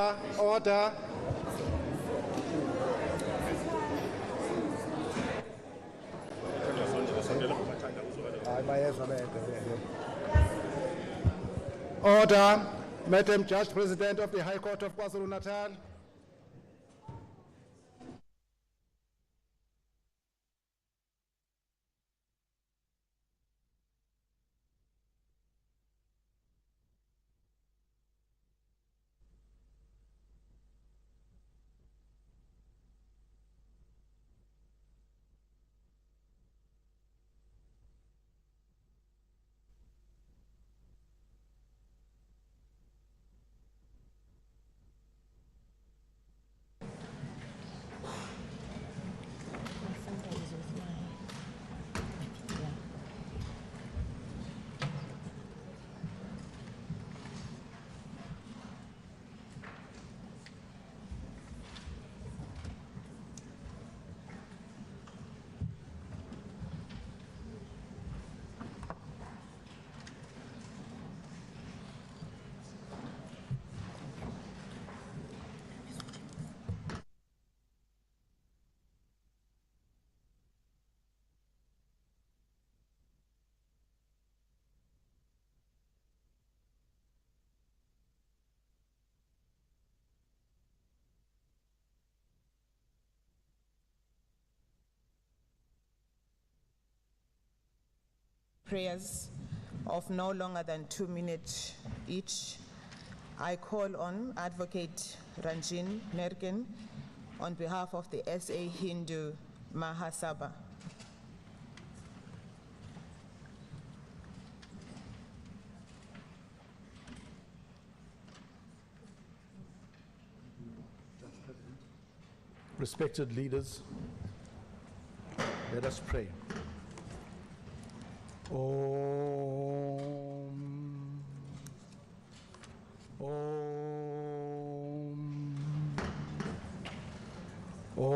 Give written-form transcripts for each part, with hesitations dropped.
Order. Order. Madam Judge President of the High Court of KwaZulu-Natal. Prayers of no longer than 2 minutes each. I call on Advocate Ranjin Merkin on behalf of the SA Hindu Mahasabha. Respected leaders, let us pray. Om. Om. Om.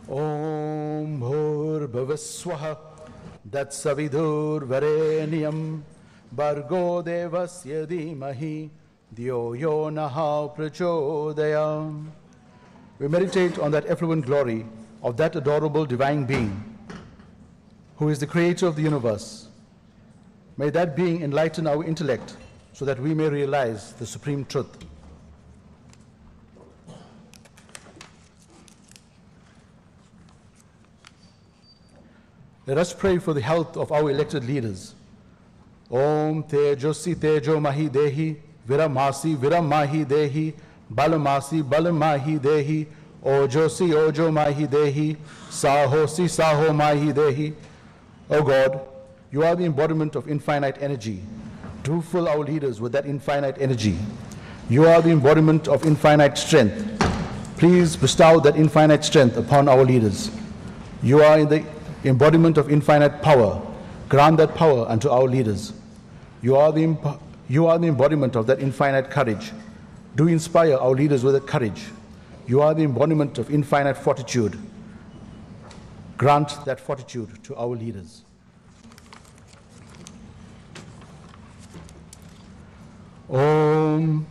Om Bhur-bhuvah-swaha Datsavidur Varenyam Bhargo Devasya Dhimahi Dhyo Yo Naha Prachodayam. We meditate on that effluent glory of that adorable divine being who is the creator of the universe. May that being enlighten our intellect so that we may realize the supreme truth. Let us pray for the health of our elected leaders. Om Tejosi Tejo Mahi Dehi, Viramasi Viramahi Dehi, Balamasi Balamahi Dehi, Ojosi Ojo Mahi Dehi, Sahosi Saho Mahi Dehi. O God, you are the embodiment of infinite energy. Do fill our leaders with that infinite energy. You are the embodiment of infinite strength. Please bestow that infinite strength upon our leaders. You are the embodiment of infinite power. Grant that power unto our leaders. You are the embodiment of that infinite courage. Do inspire our leaders with that courage. You are the embodiment of infinite fortitude. Grant that fortitude to our leaders. Om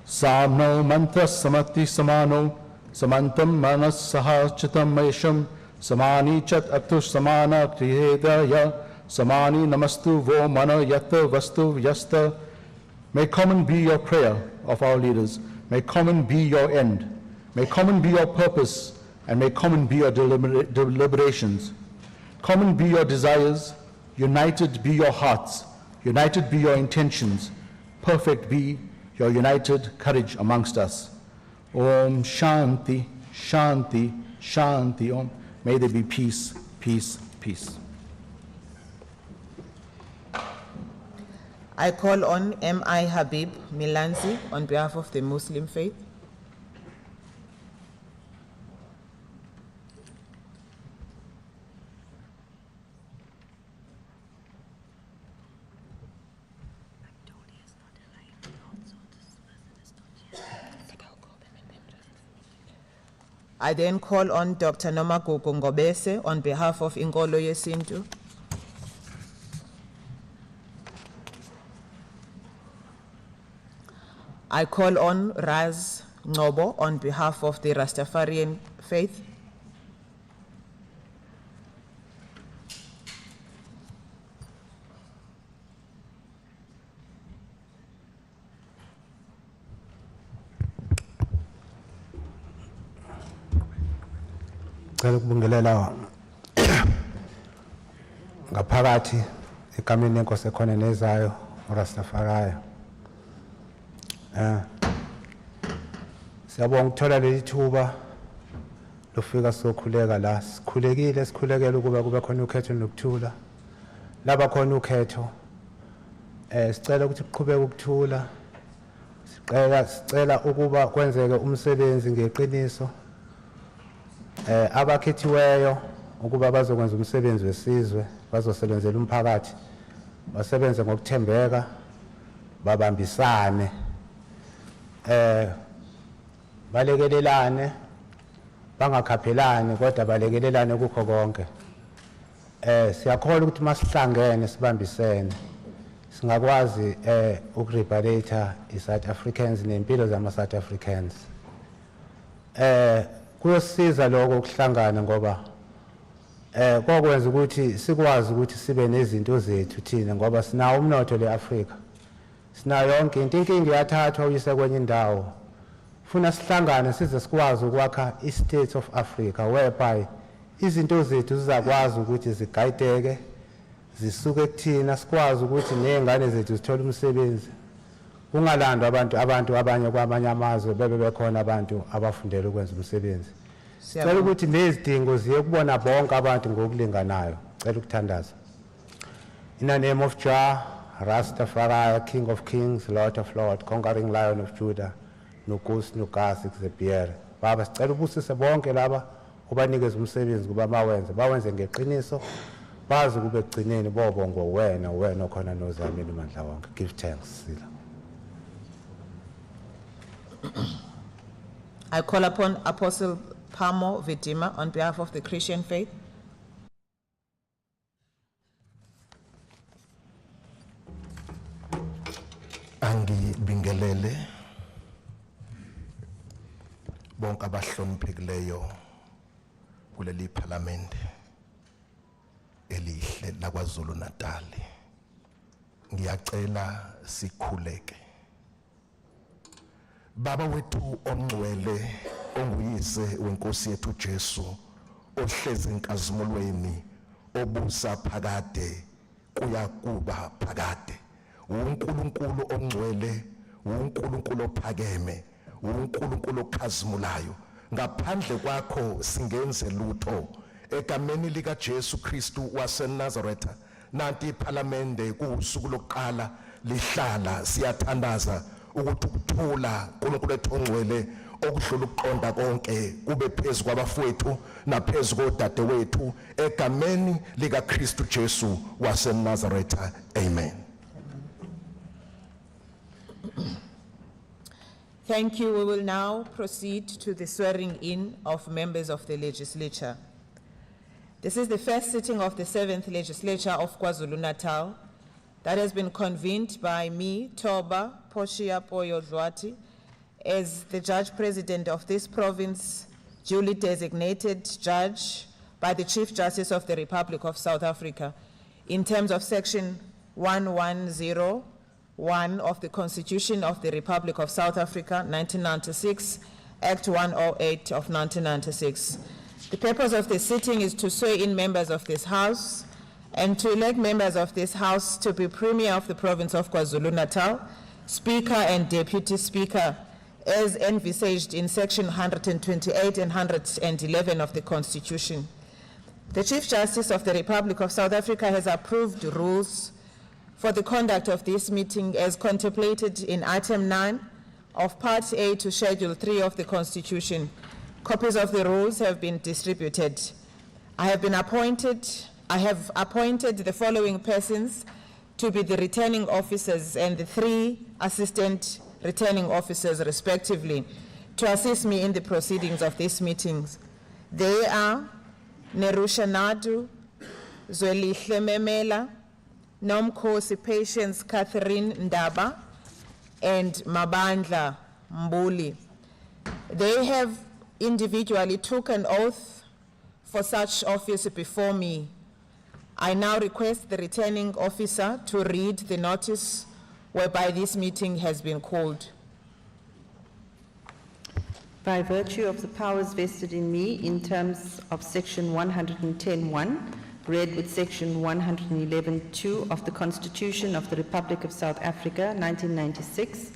Samno Mantra Samati Samano Samantam Manas Sahachitam Maisham Samani Chat Atush Samana Kriyedaya Samani Namastu Vo Mana Yata Vastu Yasta. May common be your prayer of our leaders. May common be your end. May common be your purpose, and may common be your deliberations. Common be your desires, united be your hearts, united be your intentions, perfect be your united courage amongst us. Om Shanti, Shanti, Shanti Om. May there be peace, peace, peace. I call on M.I. Habib Milanzi on behalf of the Muslim faith. I then call on Dr. Nomagugu Ngobese on behalf of Inkolo Yesintu. I call on Raz Ngobo on behalf of the Rastafarian faith. Ngicela ukubingelela ngaphakathi ekameni lenkosi ekhona nezayo uRastafari. Siyabonga ukuthola leli thuba lofika sokhuleka la. Sikhulekele ukuba kube khona ukhetho nokuthula. Laba khona ukhetho sicela ukuthi kuqhubeke ukuthula. Sicela ukuba kwenzeke umsebenzi ngeqiniso. Abakhethiweyo ukuba bazokwenza umsebenzi wesizwe, bazosebenzela umphakathi, basebenze ngokuthembeka, babambisane, balekelelane, bangakhaphelani kodwa balekelelane kukho konke. Siyakholwa ukuthi masihlangene sibambisene singakwazi ukureparate iSouth Africans nempilo zama-South Africans. Kuyosiza lokho ukuhlangana ngoba kokwenza ukuthi sikwazi ukuthi sibe nezinto zethu thina ngoba sinawo umnotho leAfrika. Sinayo yonke into, inkinga iyathathwa uyise kwenye indawo. Funa sihlangane size sikwazi ukwakha i-State of Africa whereby izinto zethu zizakwazi ukuthi zigayideke, zisuke kuthina, sikwazi ukuthi nezingane zethu zithole umsebenzi. Kungalandwa abantu abanye kwamanye amazwe bebe bekhona abantu abafundela ukwenza umsebenzi. Sicela ukuthi nezidingo ziye kubona bonke abantu ngokulinganayo. Cela ukuthandaza. In the name of Jah, Rastafari, King of Kings, Lord of Lords, conquering Lion of Judah, Nukus Nukasik Zebier. Baba sicela ubusise bonke laba ubanikeza umsebenzi kuba bawenze ngeqiniso. Bazi kube egcineni bobonga wena okhona nozamini mandla wonke. Give thanks Sila. I call upon Apostle Pamo Vidima on behalf of the Christian faith. Angibingelele bonke abahloniphekileyo kuleli parliament elihle la KwaZulu-Natal. Ngiyacela sikhuleke. Baba wethu ongcwele onguyise wenkosi yethu Jesu ohlezi enkazimulweni obusa phakade kuya kuba phakade. uNkulunkulu ongcwele, uNkulunkulu ophakeme, uNkulunkulu okhazimulayo. Ngaphandle kwakho singenze lutho. Egameni lika Jesu Kristu waseNazaretha nanti iParliamente kusuku lokuqala lihlala siyathandaza ukuthi ukuthula uNkulunkulu ethu ongcwele okudlula ukuqonda konke kube phezu kwabafowethu naphezu kodadewethu egameni lika Kristu Jesu waseNazaretha. Amen. Thank you. We will now proceed to the swearing in of members of the legislature. This is the first sitting of the 7th legislature of KwaZulu-Natal that has been convened by me, Toba Poshia Poyo Dlwati, as the judge president of this province, duly designated judge by the Chief Justice of the Republic of South Africa in terms of section 1101 of the Constitution of the Republic of South Africa, 1996, Act 108 of 1996. The purpose of this sitting is to swear in members of this House and to elect members of this House to be Premier of the province of KwaZulu-Natal, Speaker and Deputy Speaker, as envisaged in section 128 and 111 of the Constitution. The Chief Justice of the Republic of South Africa has approved rules for the conduct of this meeting as contemplated in item 9 of Part A to Schedule 3 of the Constitution. Copies of the rules have been distributed. I have appointed the following persons to be the returning officers and the 3 assistant returning officers respectively to assist me in the proceedings of these meetings. They are Nerusha Nadu, Zwelihle Memela, Nomkhosi Patience Catherine Ndaba, and Mabandla Mbuli. They have individually took an oath for such office before me. I now request the returning officer to read the notice whereby this meeting has been called. By virtue of the powers vested in me in terms of Section 110(1), read with Section 111(2) of the Constitution of the Republic of South Africa, 1996,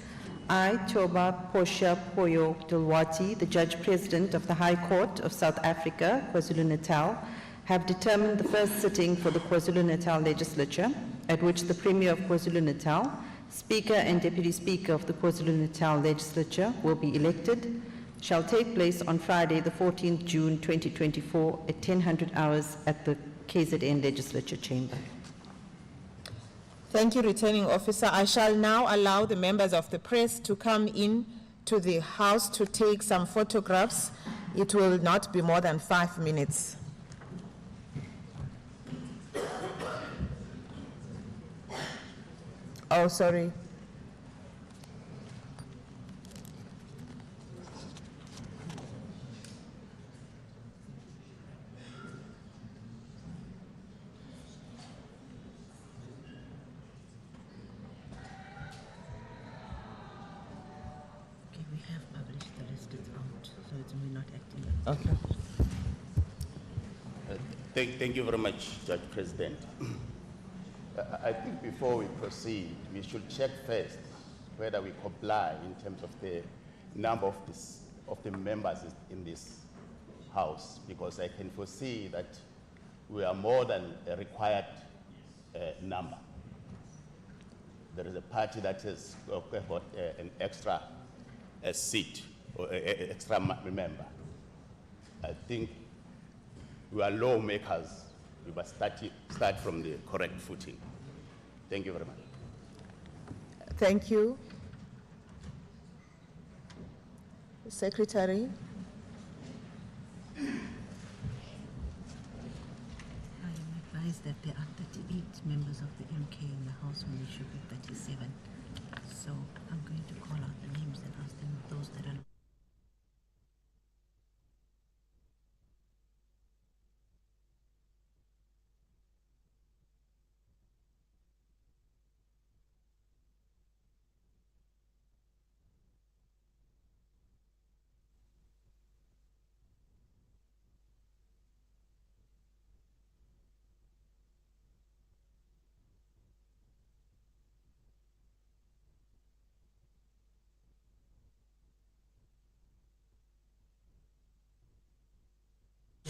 I, Toba Portia Poyo Dilwati, the Judge President of the High Court of South Africa, KwaZulu-Natal, have determined the first sitting for the KwaZulu-Natal Legislature, at which the Premier of KwaZulu-Natal, Speaker and Deputy Speaker of the KwaZulu-Natal Legislature will be elected, shall take place on Friday, the 14th June 2024 at 10:00 hours at the KZN Legislature Chamber. Thank you, Returning Officer. I shall now allow the members of the press to come in to the House to take some photographs. It will not be more than 5 minutes. Oh, sorry. We have published the list, it's out, so we're not acting. Okay. Thank you very much, Judge President. I think before we proceed, we should check first whether we comply in terms of the number of the members in this House, because I can foresee that we are more than a required number. There is a party that has got an extra seat or extra member. I think we are lawmakers. We must start from the correct footing. Thank you very much. Thank you. Secretary. I am advised that there are 38 members of the MK in the House when there should be 37. So I'm going to call out the names and ask them those that are.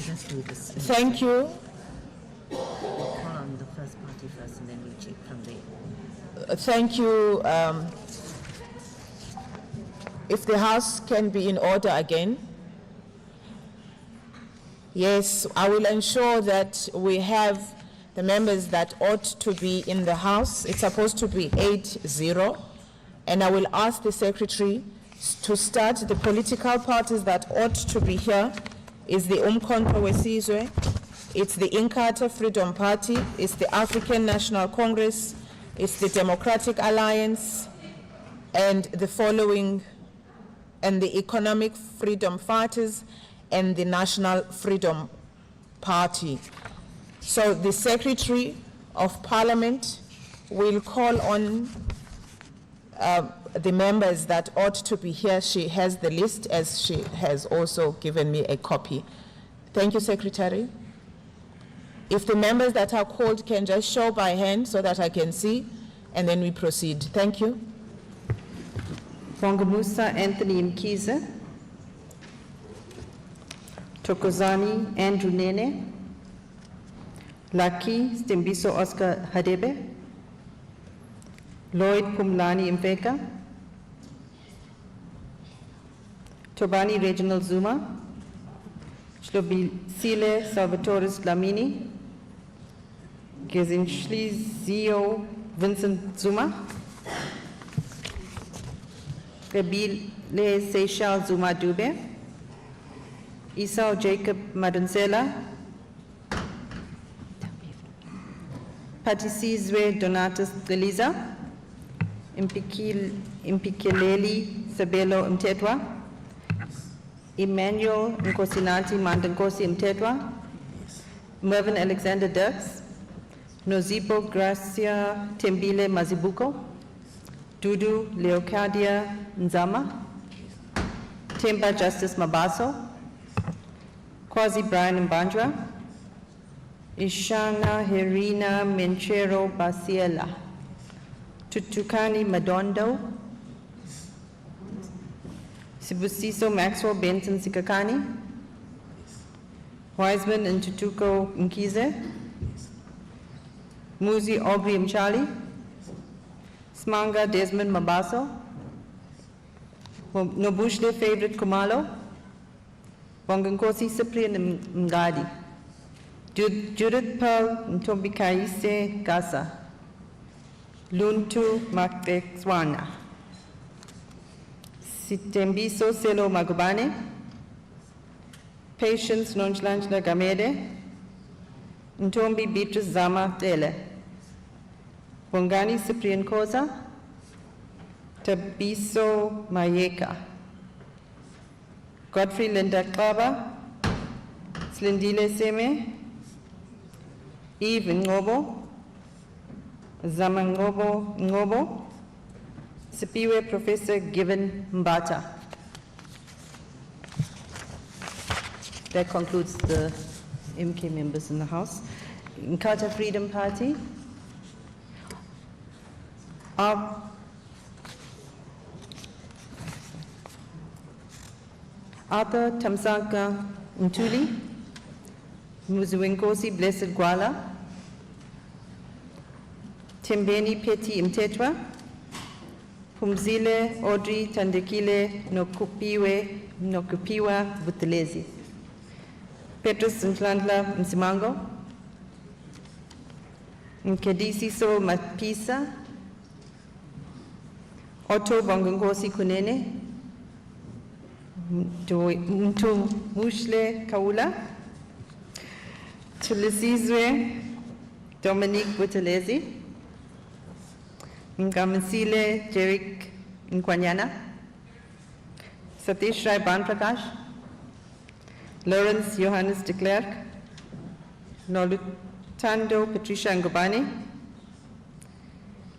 Let's do this. Thank you. We'll call on the first party first and then we'll check from there. Thank you. If the House can be in order again. Yes, I will ensure that we have the members that ought to be in the House. It's supposed to be 8-0. And I will ask the Secretary to start the political parties that ought to be here. Is the Umkhonto Wesizwe, it's the Inkatha Freedom Party, it's the African National Congress, it's the Democratic Alliance, and the following, and the Economic Freedom Fighters, and the National Freedom Party. So the Secretary of Parliament will call on the members that ought to be here. She has the list, as she has also given me a copy. Thank you, Secretary. If the members that are called can just show by hand so that I can see, and then we proceed. Thank you. Bongamusa Anthony Mkiza, Tokozani Andrew Nene, Lucky Stembiso Oscar Hadebe, Lloyd Pumlani Mveka, Tobani Reginald Zuma, Sile Salvatore Lamini, Gezinslizio Vincent Zuma, Kabile Seychelles Zuma Dube, Esau Jacob Madonsela, Patisizwe Donatus Galiza, Impikileli Sabelo Mtetwa, Emmanuel Nkosinati Mandankosi Mtetwa, Mervyn Alexander Dirks, Nozipo Gracia Tembile Mazibuko, Dudu Leocadia Nzama, Temba Justice Mabaso, Kwazi Brian Mbanjwa, Ishana Herina Menchero Basiela, Tutukani Madondo, Sibusiso Maxwell Benson Sikakani, Wiseman and Tutuko Mkize, Muzi Aubrey Mchali, Smanga Desmond Mabaso, Nobushle Favorite Kumalo, Bongankosi Cyprian Mgadi, Judith Pearl Ntombikaise Gasa, Luntu Maktekswana, Sitembiso Selo Magubane, Patience Nonchlanchla Gamede, Ntombi Beatrice Zama Tele, Bongani Cyprian Koza, Tabiso Mayeka, Godfrey Linda Klaba, Slindile Seme, Eve Ngobo, Zamangobo Ngobo, Sipiwe Professor Given Mbata. That concludes the MK members in the House. Inkatha Freedom Party. Arthur Tamsaka Ntuli, Muzuwenkosi Blessed Gwala, Tembeni Peti Mtetwa, Pumzile Audrey Tandekile Nokupiwa Butelezi, Petrus Nchlandla Msimango, Nkedisi So Mapisa, Otto Bongangosi Kunene, Mtu Mushle Kaula, Tulisizwe Dominique Butelezi, Ngamisile Jerick Nkwanyana, Satish Rai Banprakash, Lawrence Johannes de Klerk, Nolutando Patricia Ngubani,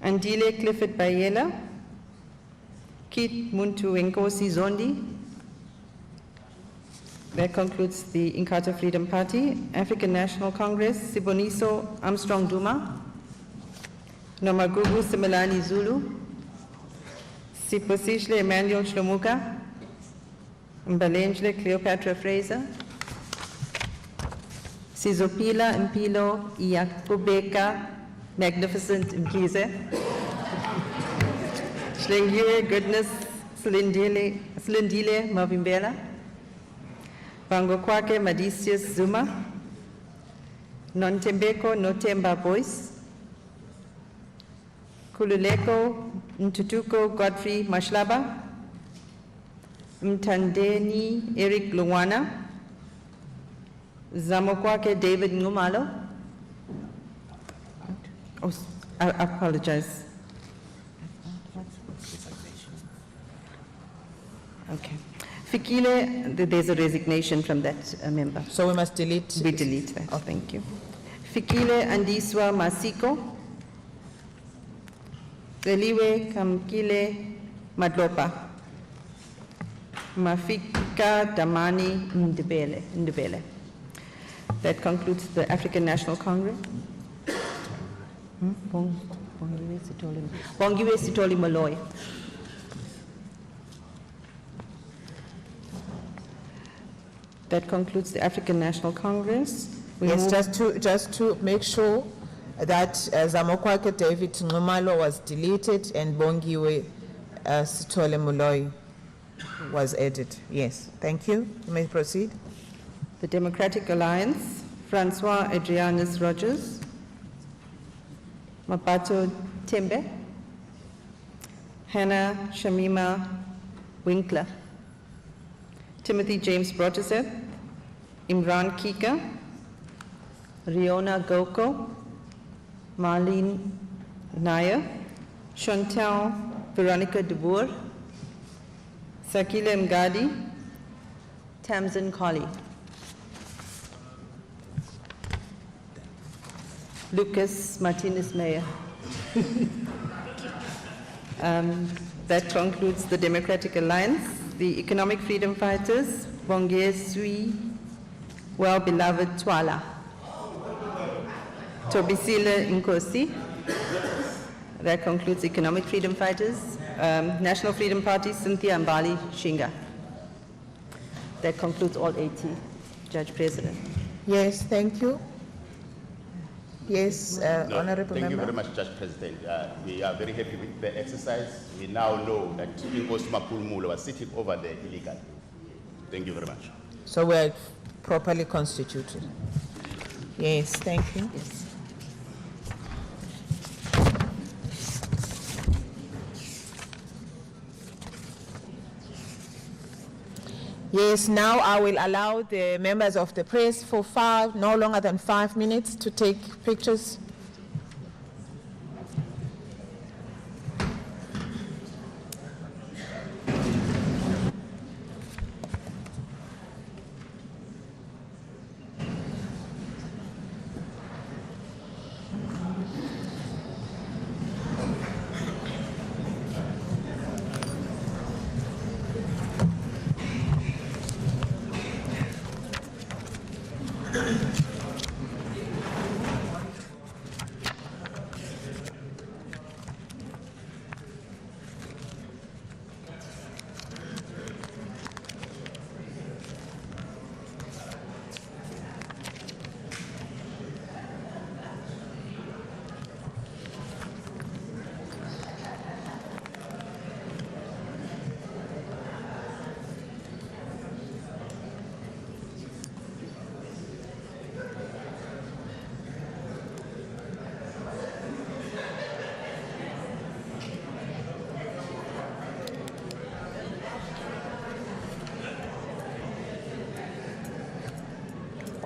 Andile Clifford Bayela, Kit Muntu Nkosi Zondi. That concludes the Inkatha Freedom Party. African National Congress, Siboniso Armstrong Duma, Nomagugu Simelani Zulu, Siposishle Emmanuel Shlomuka, Mbalenjle Cleopatra Fraser, Sizopila Mpilo Iyakubeka Magnificent Mkize, Shlengire Goodness Slindile Mavimbela, Bango Kwake Madisius Zuma, Nontembeko Notemba Boyce, Kululeko Ntutuko Godfrey Mashlaba, Mtandeni Eric Luwana, Zamokwake David Ngumalo. Oh, I apologize. Okay. Fikile, there's a resignation from that member. So we must delete. We delete that. Oh, thank you. Fikile Andiswa Masiko, Eliwe Kamkile Madlopa, Mafika Damani Ndebele. That concludes the African National Congress. Bongiwe Sitoli Malloy. That concludes the African National Congress. Yes, just to make sure that Zamokwake David Ngumalo was deleted and Bongiwe Sitole Muloy was added. Yes, thank you. You may proceed. The Democratic Alliance, Francois Adrianus Rogers, Mapato Tembe, Hannah Shamima Winkler, Timothy James Broterseth, Imran Kika, Riona Goko, Marlene Nair, Chantal Veronica de Boer, Sakile Mgadi, Tamsin Colley. Lucas Martinez Meyer. That concludes the Democratic Alliance. The Economic Freedom Fighters, Bongeswi, well-beloved Twala. Tobisile Nkosi. That concludes Economic Freedom Fighters. National Freedom Party, Cynthia Mbali Shinga. That concludes all 80, Judge President. Yes, thank you. Yes, No, Honorable thank you Member. very much, Judge President. We are very happy with the exercise. We now know that Inkosi Mapulumulo was sitting over there illegally. Thank you very much. So we're properly constituted. Yes, thank you. Yes. Yes, now I will allow the members of the press for no longer than 5 minutes to take pictures.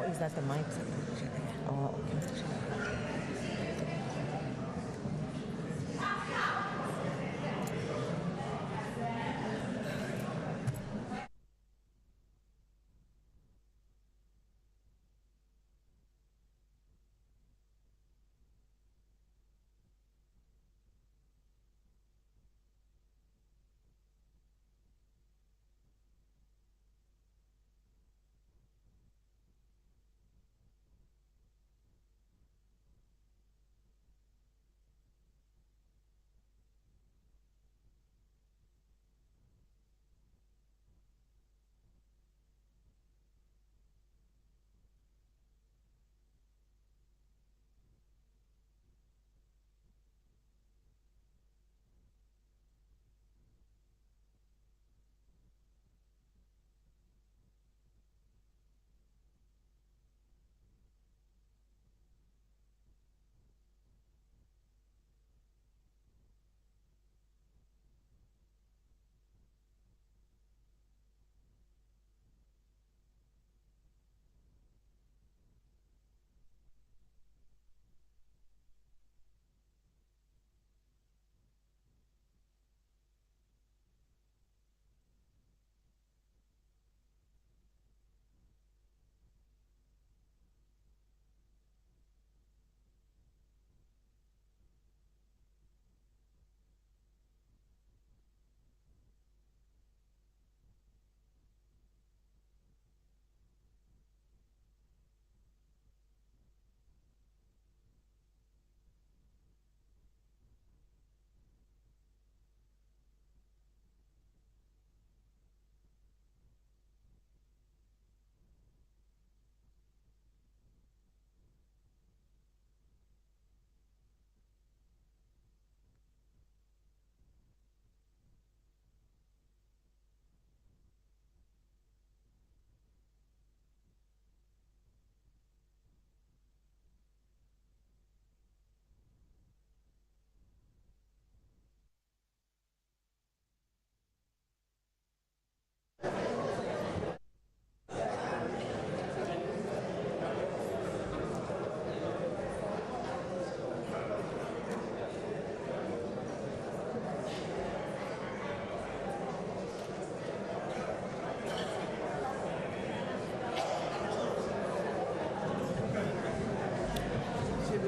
Is that the mic? Oh, okay.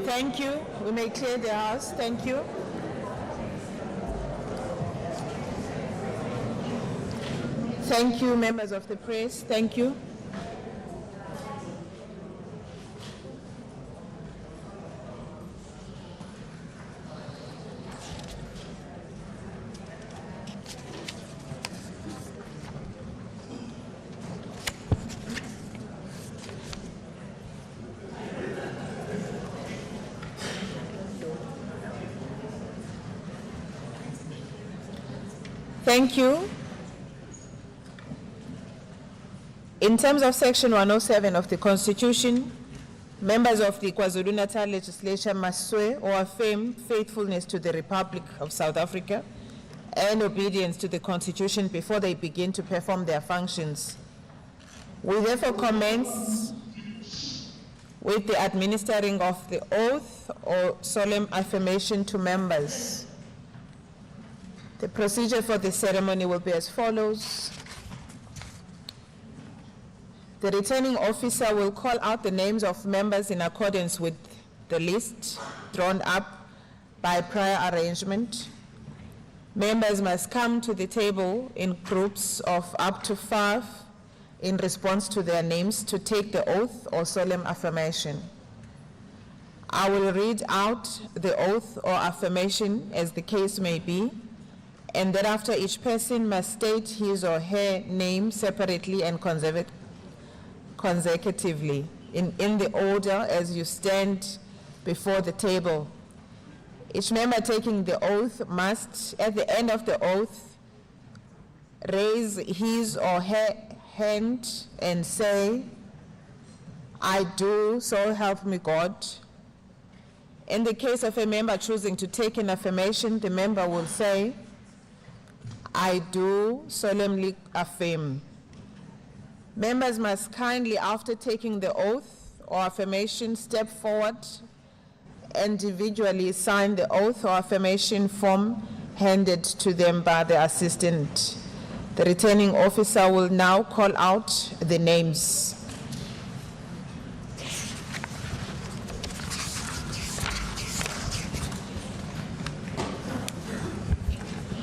Thank you. We may clear the house. Thank you. Thank you, members of the press. Thank you. Thank you. In terms of Section 107 of the Constitution, members of the KwaZulu-Natal Legislature must swear or affirm faithfulness to the Republic of South Africa and obedience to the Constitution before they begin to perform their functions. We therefore commence with the administering of the oath or solemn affirmation to members. The procedure for the ceremony will be as follows. The returning officer will call out the names of members in accordance with the list drawn up by prior arrangement. Members must come to the table in groups of up to 5 in response to their names to take the oath or solemn affirmation. I will read out the oath or affirmation as the case may be, and thereafter each person must state his or her name separately and consecutively in the order as you stand before the table. Each member taking the oath must, at the end of the oath, raise his or her hand and say, "I do, so help me God." In the case of a member choosing to take an affirmation, the member will say, "I do solemnly affirm." Members must kindly, after taking the oath or affirmation, step forward, individually sign the oath or affirmation form handed to them by the assistant. The returning officer will now call out the names.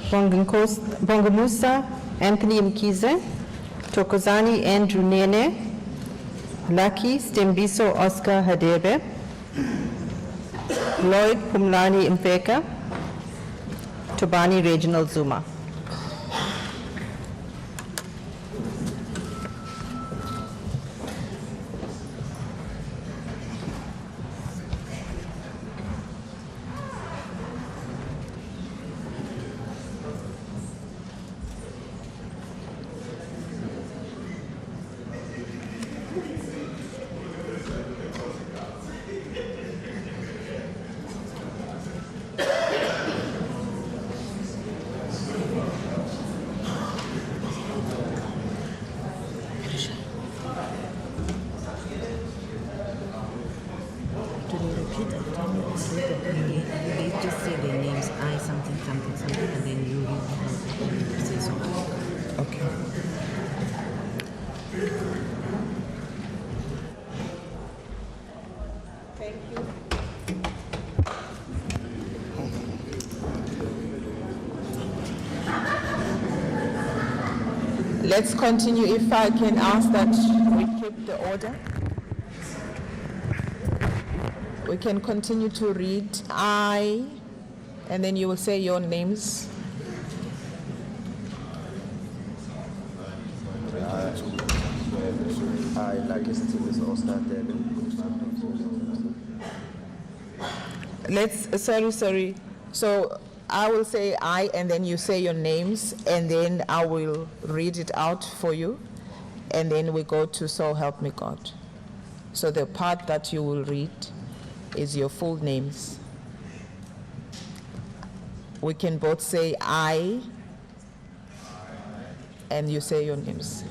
Bongamusa Anthony Mkize, Tokozani Andrew Nene, Lucky Stembiso Oscar Hadebe, Lloyd Pumlani Mpeka, Tobani Reginald Zuma. They just say their names, I something, something, something, and then you read the say so. Okay. Thank you. Let's continue. If I can ask that we keep the order. We can continue to read I, and then you will say your names. I like his team is all start there. Sorry. So I will say I, and then you say your names, and then I will read it out for you, and then we go to So Help Me God. So the part that you will read is your full names. We can both say I, and you say your names.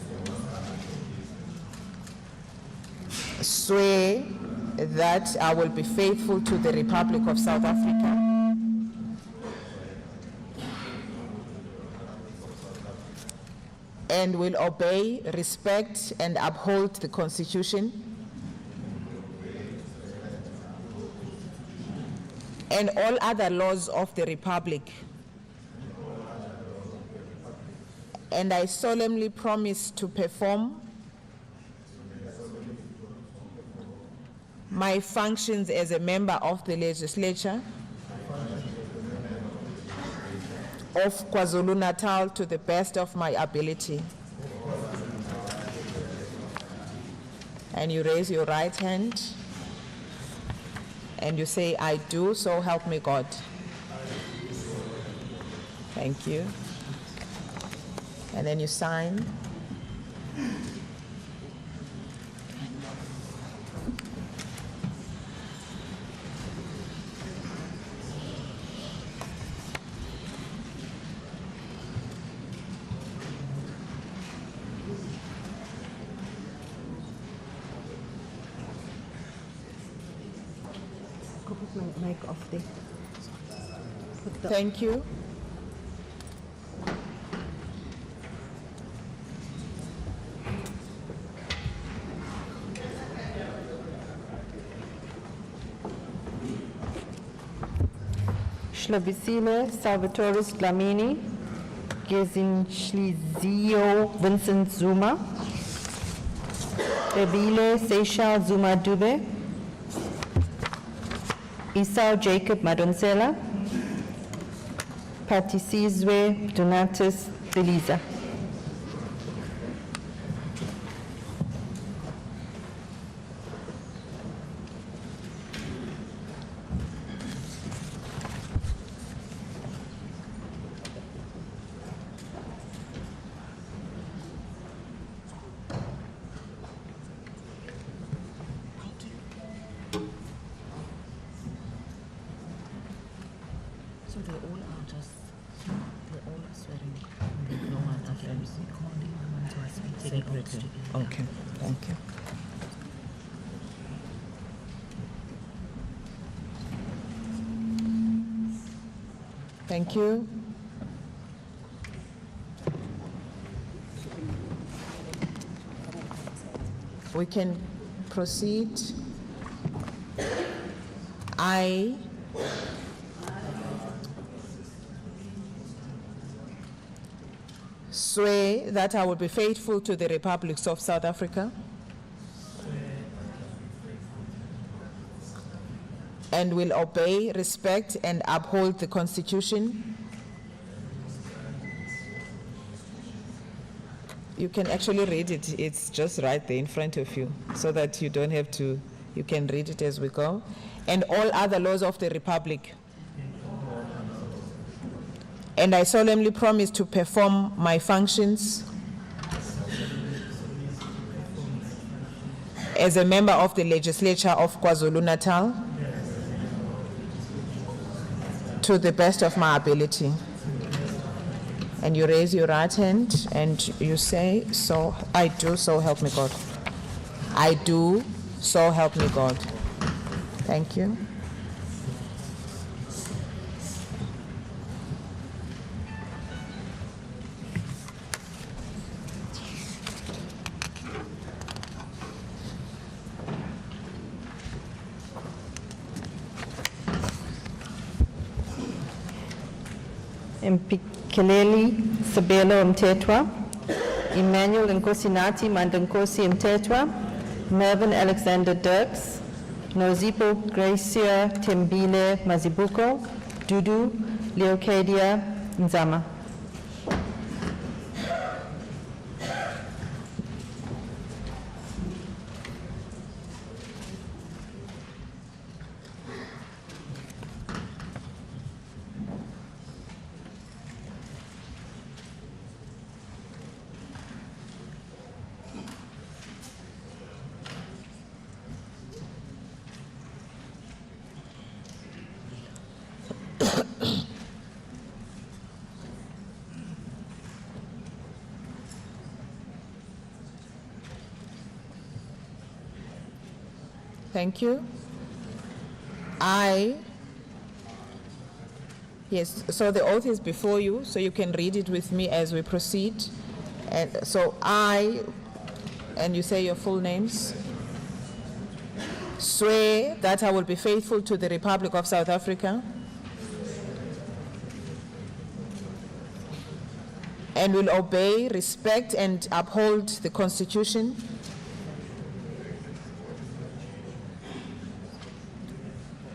Swear that I will be faithful to the Republic of South Africa and will obey, respect, and uphold the Constitution and all other laws of the Republic. And I solemnly promise to perform my functions as a member of the legislature of KwaZulu-Natal to the best of my ability. And you raise your right hand and you say, I do, so help me God. Thank you. And then you sign. Go put my mic off there. Thank you. Shlabisile Salvatoris Dlamini, Gezin Shlizio Vincent Zuma, Rebile Seychal Zuma Dube, Esau Jacob Madonsela, Patisizwe Donatus Beliza. So they all are just, they all are swearing. No one after MC calling the ones who are speaking separately. Okay, thank you. Thank you. We can proceed. I swear that I will be faithful to the Republics of South Africa and will obey, respect, and uphold the Constitution. You can actually read it. It's just right there in front of you, so that you don't have to, you can read it as we go. And all other laws of the Republic. And I solemnly promise to perform my functions as a member of the legislature of KwaZulu-Natal to the best of my ability. And you raise your right hand and you say, so I do, so help me God. I do, so help me God. Thank you. Mpikeleli Sabelo Mtetwa, Emmanuel Nkosinati Mandankosi Mtetwa, Mervyn Alexander Dirks, Nozipo Gracia Tembile Mazibuko, Dudu Leocadia Nzama. Thank you. Yes, so the oath is before you, so you can read it with me as we proceed. And so and you say your full names. swear that I will be faithful to the Republic of South Africa and will obey, respect, and uphold the Constitution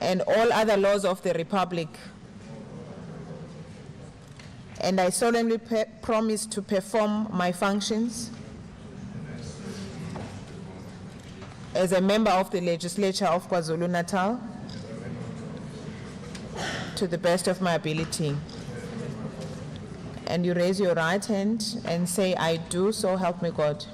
and all other laws of the Republic. And I solemnly promise to perform my functions as a member of the Legislature of KwaZulu-Natal to the best of my ability. And you raise your right hand and say, I do, so help me God.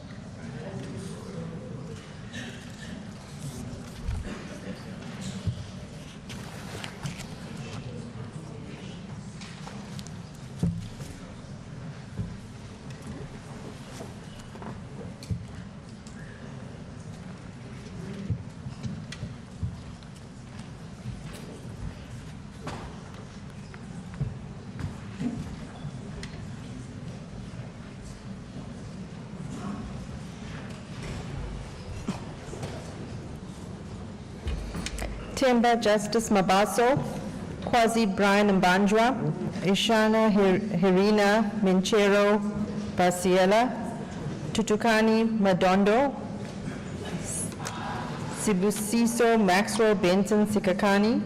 Temba Justice Mabaso, Kwazi Brian Mbanjwa, Ishana Hirina Minchero Basiela, Tutukani Madondo, Sibusiso Maxwell Benson Sikakani,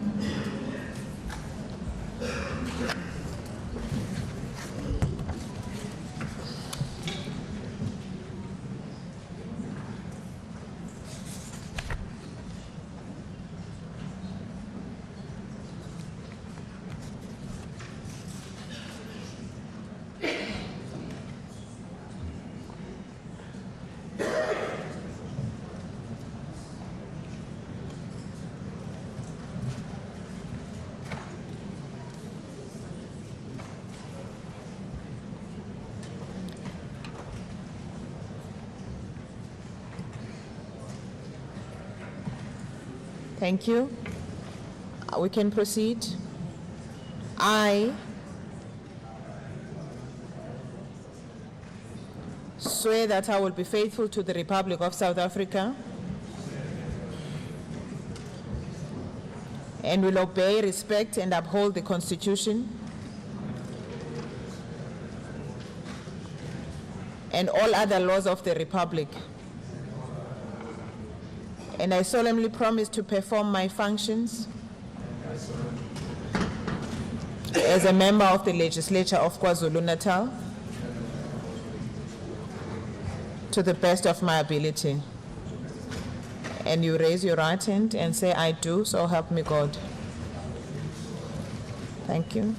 Thank you. We can proceed. I swear that I will be faithful to the Republic of South Africa and will obey, respect, and uphold the Constitution and all other laws of the Republic. And I solemnly promise to perform my functions as a member of the Legislature of KwaZulu-Natal to the best of my ability. And you raise your right hand and say, I do, so help me God. Thank you.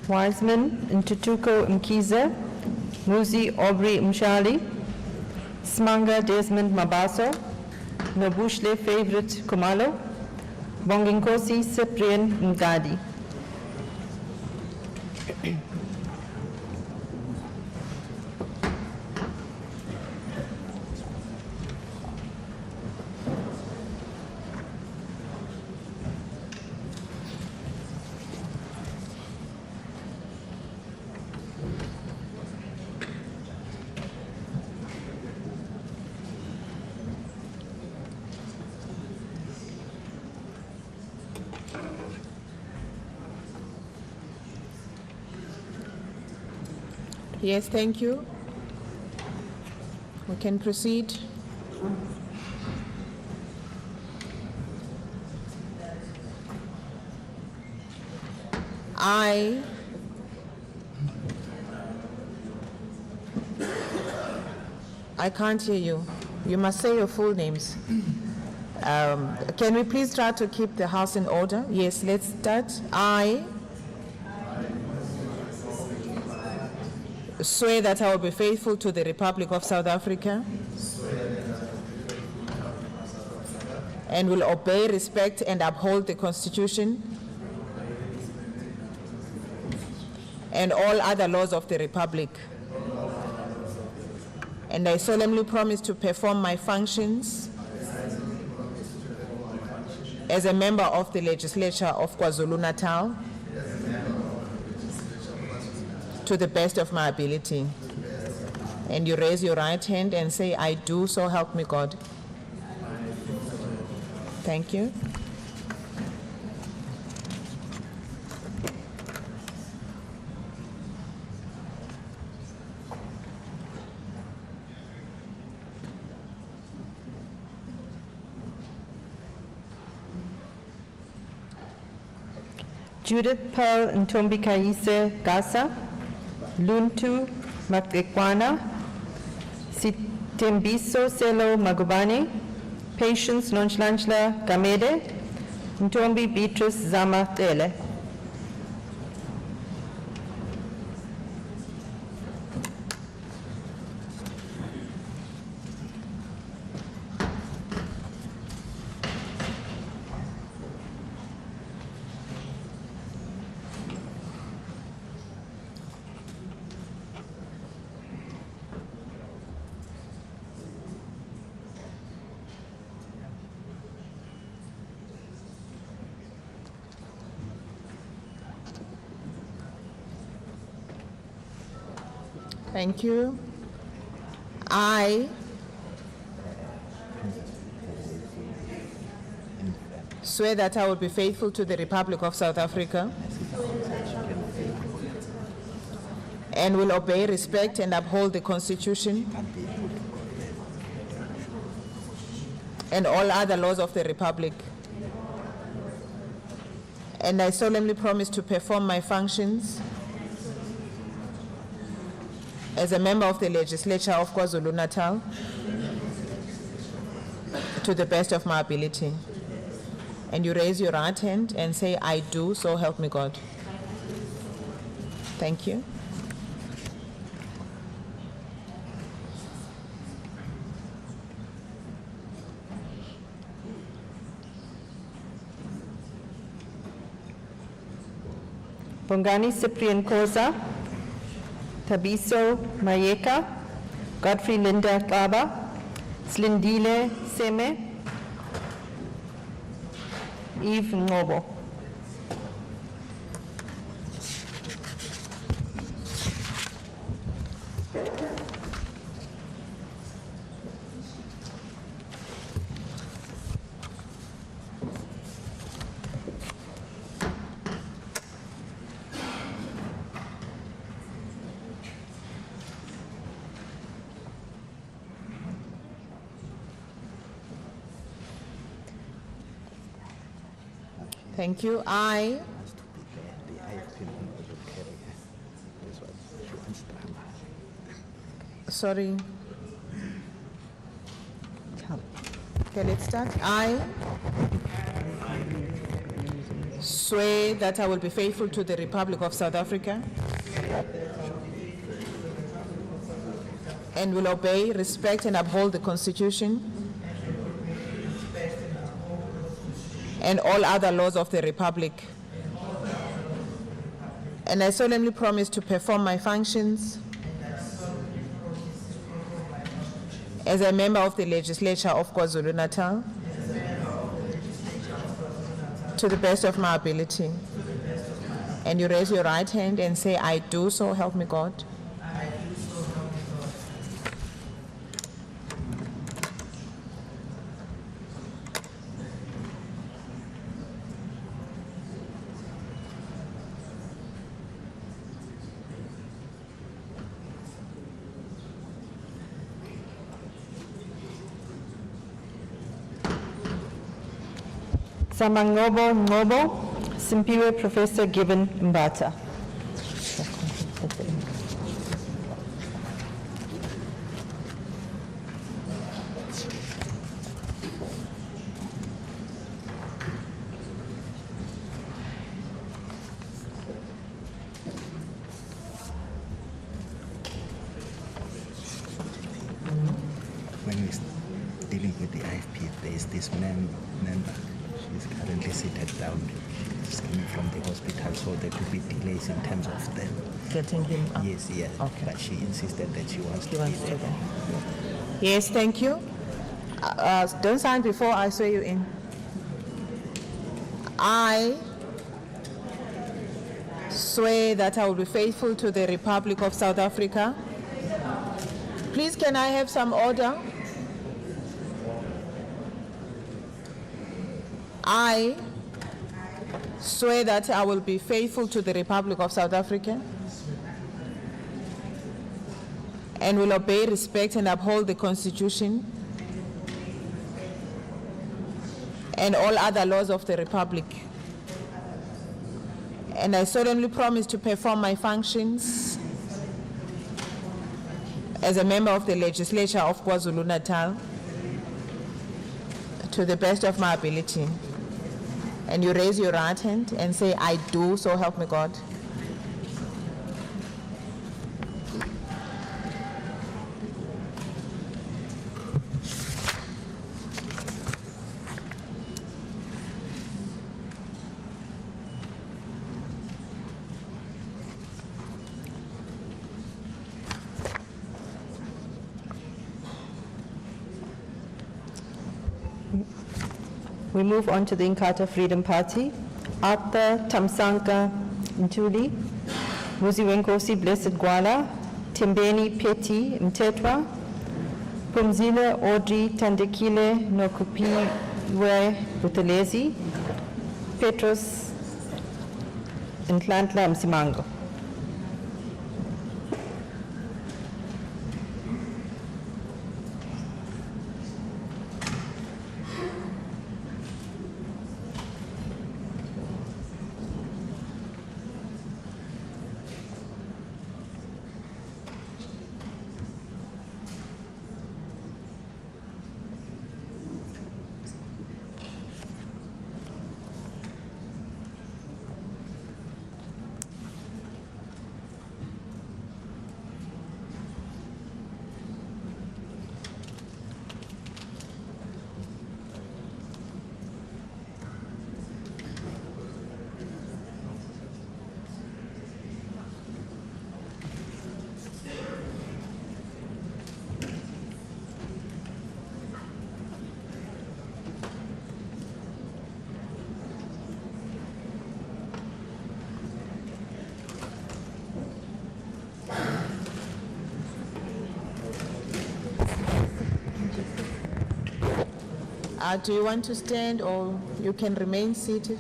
Wiseman Ntutuko Mkiza, Muzi Aubrey Mshali, Smanga Desmond Mabaso, Nobushle Favorite Kumalo, Bonginkosi Cyprian Mgadi. Yes, thank you. We can proceed. I can't hear you. You must say your full names. Can we please try to keep the house in order? Yes, let's start. I swear that I will be faithful to the Republic of South Africa and will obey, respect, and uphold the Constitution and all other laws of the Republic. And I solemnly promise to perform my functions as a member of the Legislature of KwaZulu-Natal to the best of my ability. And you raise your right hand and say, I do, so help me God. Thank you. Judith Pearl Ntombikaise Gasa, Luntu Makekwana, Sitembiso Selo Magubane, Patience Nonchlanchla Gamede, Ntombi Beatrice Zama Tele. Thank you. I swear that I will be faithful to the Republic of South Africa and will obey, respect, and uphold the Constitution and all other laws of the Republic. And I solemnly promise to perform my functions as a member of the Legislature of KwaZulu-Natal to the best of my ability. And you raise your right hand and say, I do, so help me God. Thank you. Bongani Cyprian Koza, Tabiso Mayeka, Godfrey Linda Kaba, Slindile Seme, Eve Ngobo. Thank you. I sorry. Okay, let's start. I swear that I will be faithful to the Republic of South Africa and will obey, respect, and uphold the Constitution and all other laws of the Republic. And I solemnly promise to perform my functions as a member of the Legislature of KwaZulu-Natal to the best of my ability. And you raise your right hand and say, I do, so help me God. Samangobo Ngobo, Simpiwe Professor Gibbon Mbata. When we're dealing with the IFP, there is this member. She's currently seated down. She's coming from the hospital, so there could be delays in terms of them Getting him up. Yes, yes. Okay. But she insisted that she wants He to wants be to there. go. Yes, thank you. Don't sign before I swear you in. I swear that I will be faithful to the Republic of South Africa. Please, can I have some order? I swear that I will be faithful to the Republic of South Africa and will obey, respect, and uphold the Constitution and all other laws of the Republic. And I solemnly promise to perform my functions as a member of the Legislature of KwaZulu-Natal to the best of my ability. And you raise your right hand and say, I do, so help me God. We move on to the Inkatha Freedom Party. Arthur Tamsanka Ntuli, Muzi Wenkosi Blessed Gwala, Tembeni Peti Mtetwa, Pumzile Audrey Tandekile Nokupiwe Buthelezi, Petros Ntlantla Msimango. Do you want to stand or you can remain seated?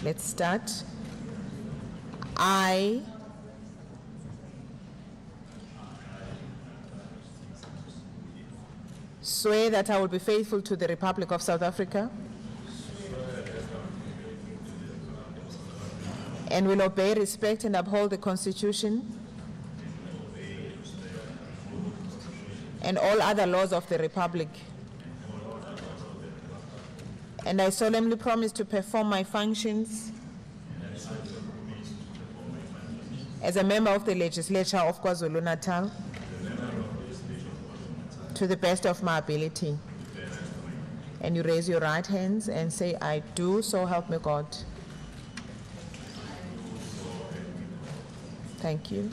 Let's start. I swear that I will be faithful to the Republic of South Africa and will obey, respect, and uphold the Constitution and all other laws of the Republic. And I solemnly promise to perform my functions as a member of the Legislature of KwaZulu-Natal to the best of my ability. And you raise your right hands and say, I do, so help me God. Thank you.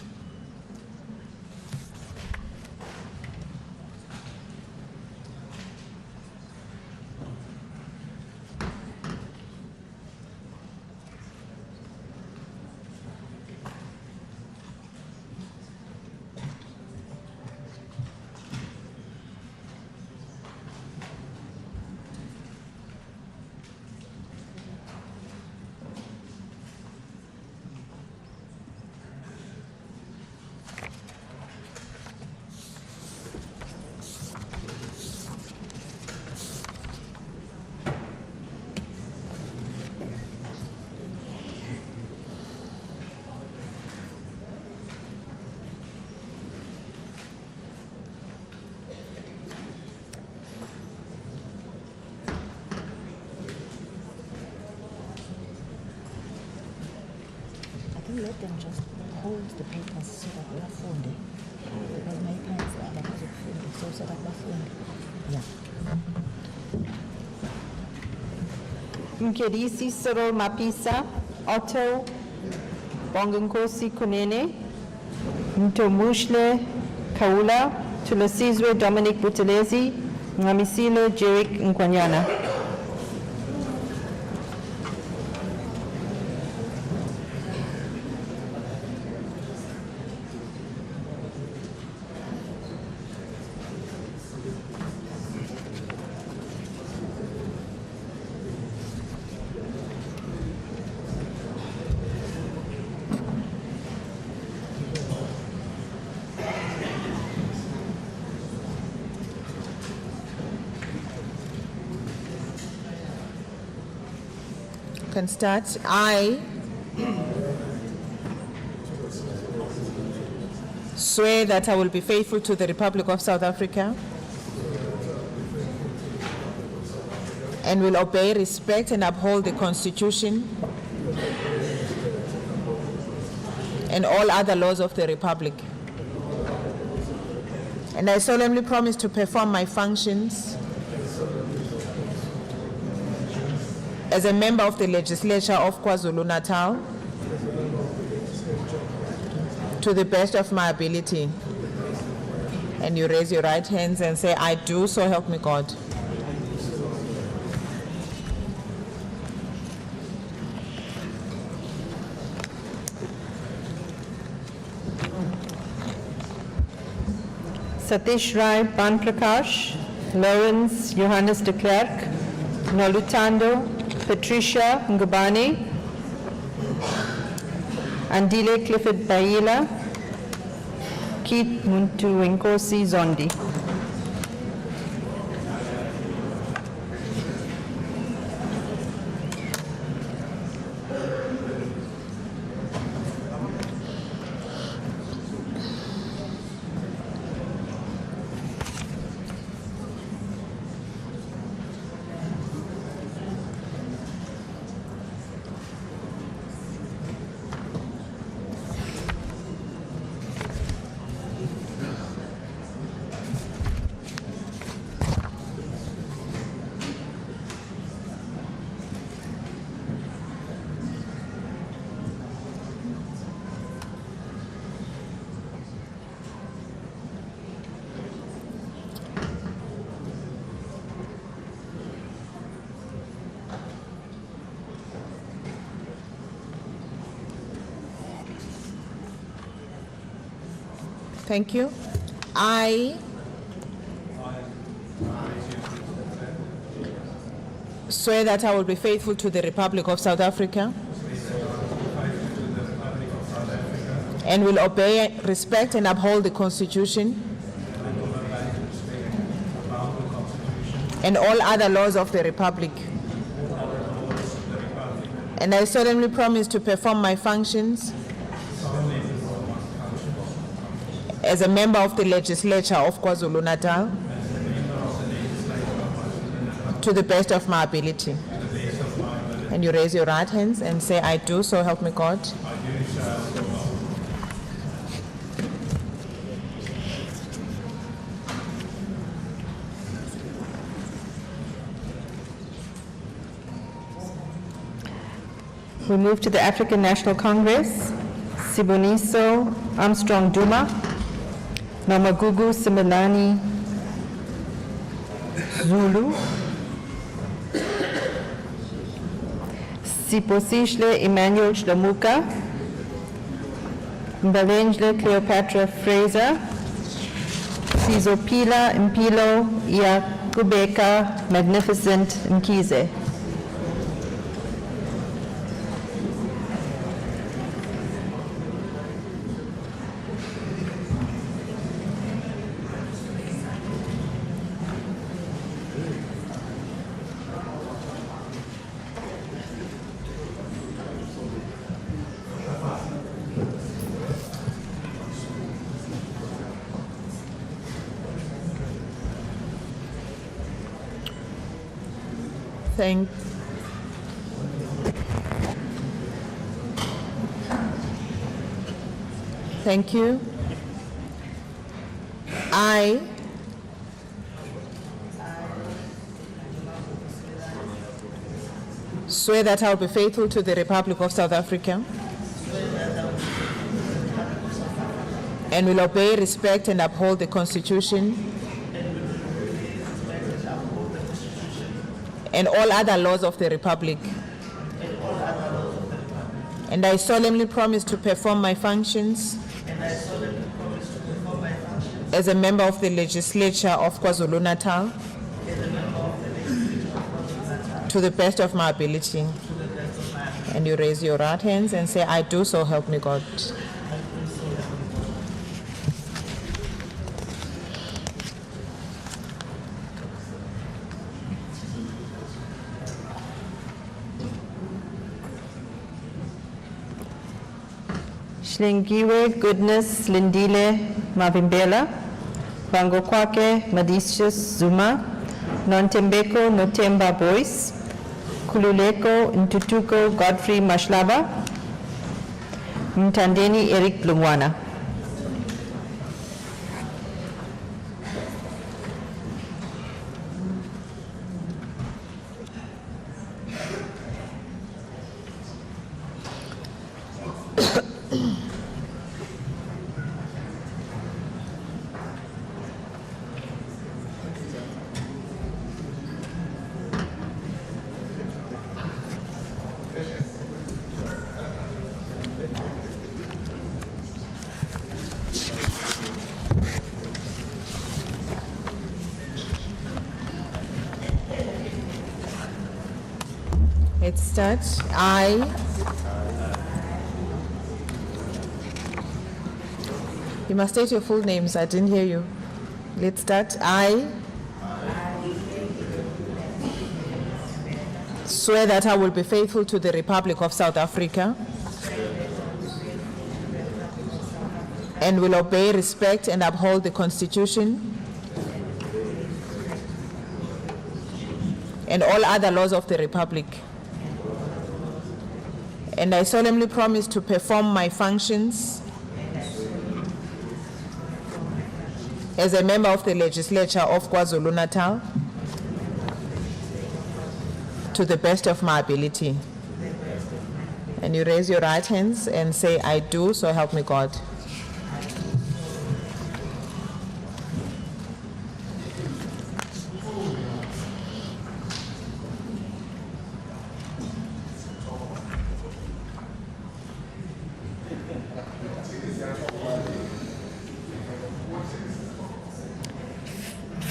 Let them just hold the papers so that bafunde. Because my parents are abazokufunda, so that bafunde. Yeah. Mkedisi Cyril Mapisa, Otto Bongenkosi Kunene, Ntomushle Kaula, Tulosizwe Dominic Butelezi, Ngamisile Jerick Nkwanyana. Can start. I swear that I will be faithful to the Republic of South Africa and will obey, respect, and uphold the Constitution and all other laws of the Republic. And I solemnly promise to perform my functions as a member of the Legislature of KwaZulu-Natal to the best of my ability. And you raise your right hands and say, I do, so help me God. Satish Rai Banprakash, Lawrence Johannes de Klerk, Nolutando Patricia Ngubane, Andile Clifford Baila, Keith Muntu Wenkosi Zondi. Thank you. I swear that I will be faithful to the Republic of South Africa and will obey, respect, and uphold the Constitution and all other laws of the Republic. And I solemnly promise to perform my functions as a member of the Legislature of KwaZulu-Natal to the best of my ability. And you raise your right hands and say, I do, so help me God. We move to the African National Congress. Siboniso Armstrong Duma, Nomagugu Simelani Zulu, Siposishle Emmanuel Shlomuka, Mbalenjle Cleopatra Fraser, Sizopila Impilo Yakubeka Magnificent Mkize. Thank you. I swear that I will be faithful to the Republic of South Africa and will obey, respect, and uphold the Constitution and all other laws of the Republic. And I solemnly promise to perform my functions as a member of the Legislature of KwaZulu-Natal to the best of my ability. And you raise your right hands and say, I do, so help me God. Shlingiwe Goodness Lindile Mavimbela, Bangokwake Madicius Zuma, Nontembeko Notemba Boyce, Kululeko Ntutuko Godfrey Mashlaba, Mtandeni Eric Blumwana. Let's start. You must state your full names. I didn't hear you. Let's start. I swear that I will be faithful to the Republic of South Africa and will obey, respect, and uphold the Constitution and all other laws of the Republic. And I solemnly promise to perform my functions as a member of the Legislature of KwaZulu-Natal to the best of my ability. And you raise your right hands and say, I do, so help me God.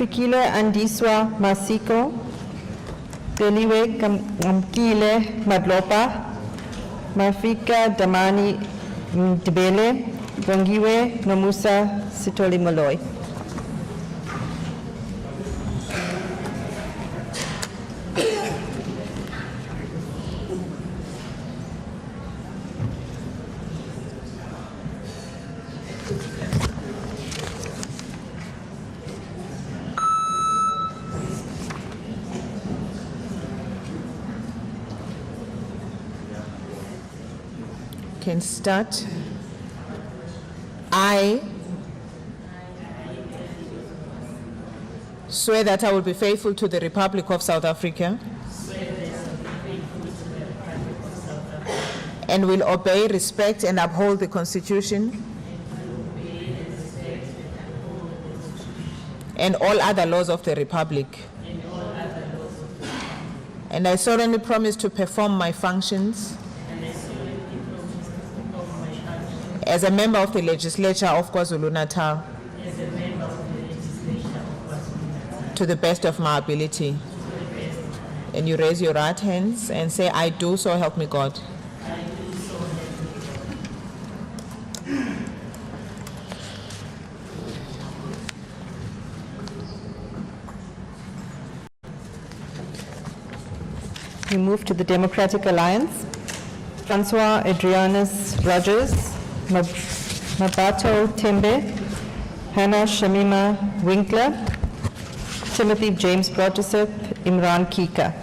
Fikile Andiswa Masiko, Deliwe Kamkile Madlopa, Mafika Damani Ndebele, Bongiwe Nomusa Sitoli Moloi. Can start. I swear that I will be faithful to the Republic of South Africa and will obey, respect, and uphold the Constitution and all other laws of the Republic. And I solemnly promise to perform my functions as a member of the Legislature of KwaZulu-Natal to the best of my ability. And you raise your right hands and say, I do, so help me God. We move to the Democratic Alliance. Francois Adrianus Rogers, Mabato Tembe, Hannah Shamima Winkler, Timothy James Broadjoseph, Imran Kika.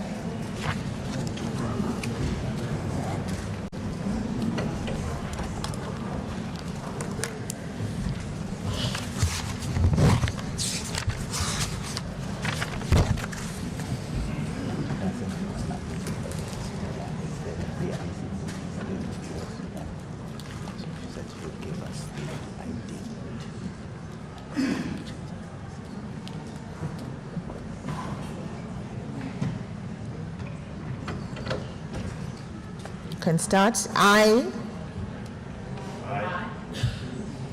can start. I.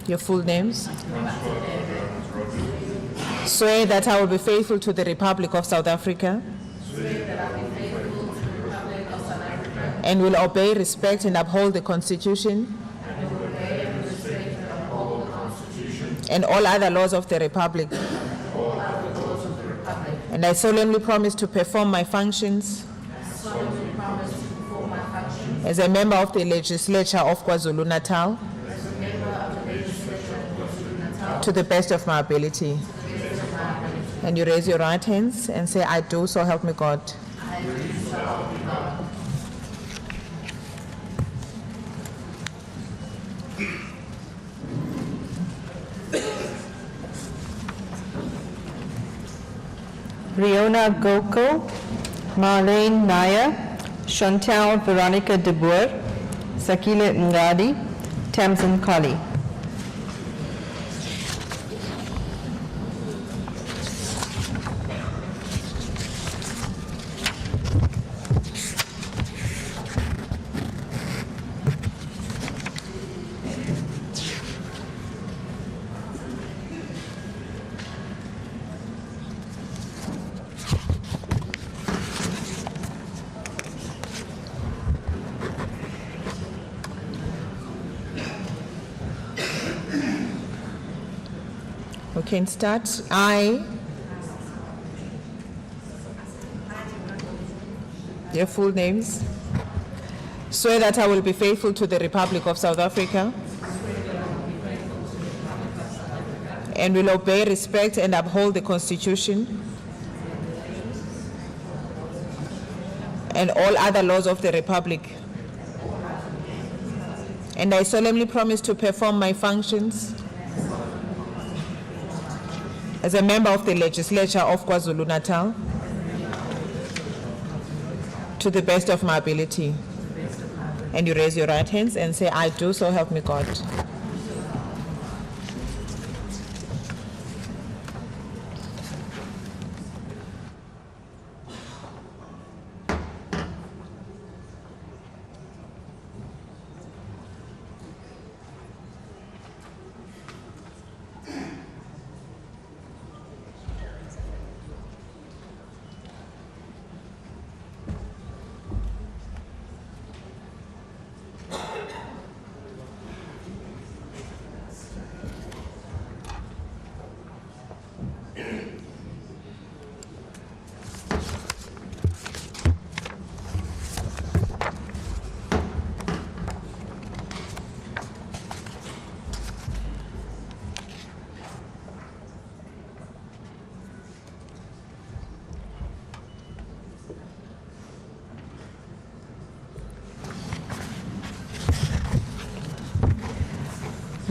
Your full names. Swear that I will be faithful to the Republic of South Africa. And will obey, respect, and uphold the Constitution. And all other laws of the Republic. And I solemnly promise to perform my functions as a member of the Legislature of KwaZulu-Natal to the best of my ability. And you raise your right hands and say, I do, so help me God. Riona Goko, Marlene Naya, Chantal Veronica de Boer, Sakile Ngadi, Tamsin Colley. We can start. I. Your full names. Swear that I will be faithful to the Republic of South Africa and will obey, respect, and uphold the Constitution and all other laws of the Republic. And I solemnly promise to perform my functions as a member of the Legislature of KwaZulu-Natal to the best of my ability. And you raise your right hands and say, I do, so help me God.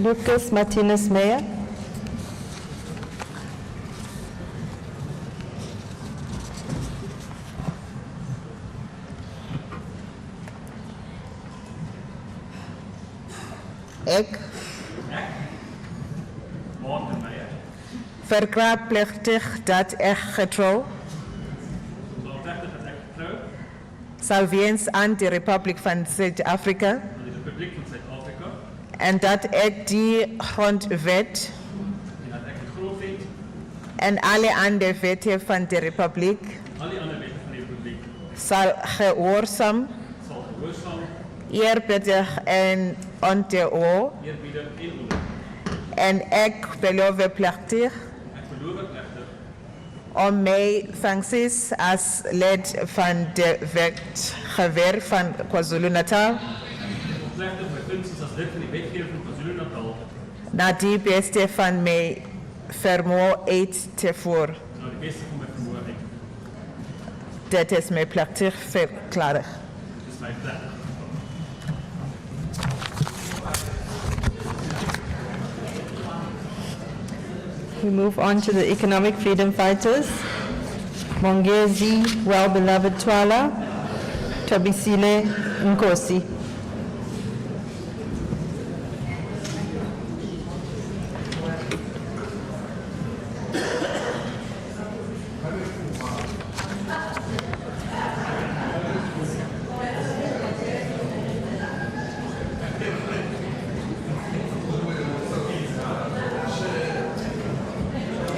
Lucas Martinez Meyer. Ek. Verklaar plechtig dat ik getrouw zal weens aan de Republiek van Zuid-Afrika en dat ik die grondwet en alle andere wetten van de Republiek zal gehoorzaam, eerbiedig en ontrouw en ik beloof plechtig om mij functies als lid van de wetgewer van KwaZulu-Natal naar die beste van mij vermogen uit te voeren. Dit is mijn plechtig verklaring. We move on to the economic freedom fighters. Mongezi, well-beloved Twala, Tabisile Nkosi.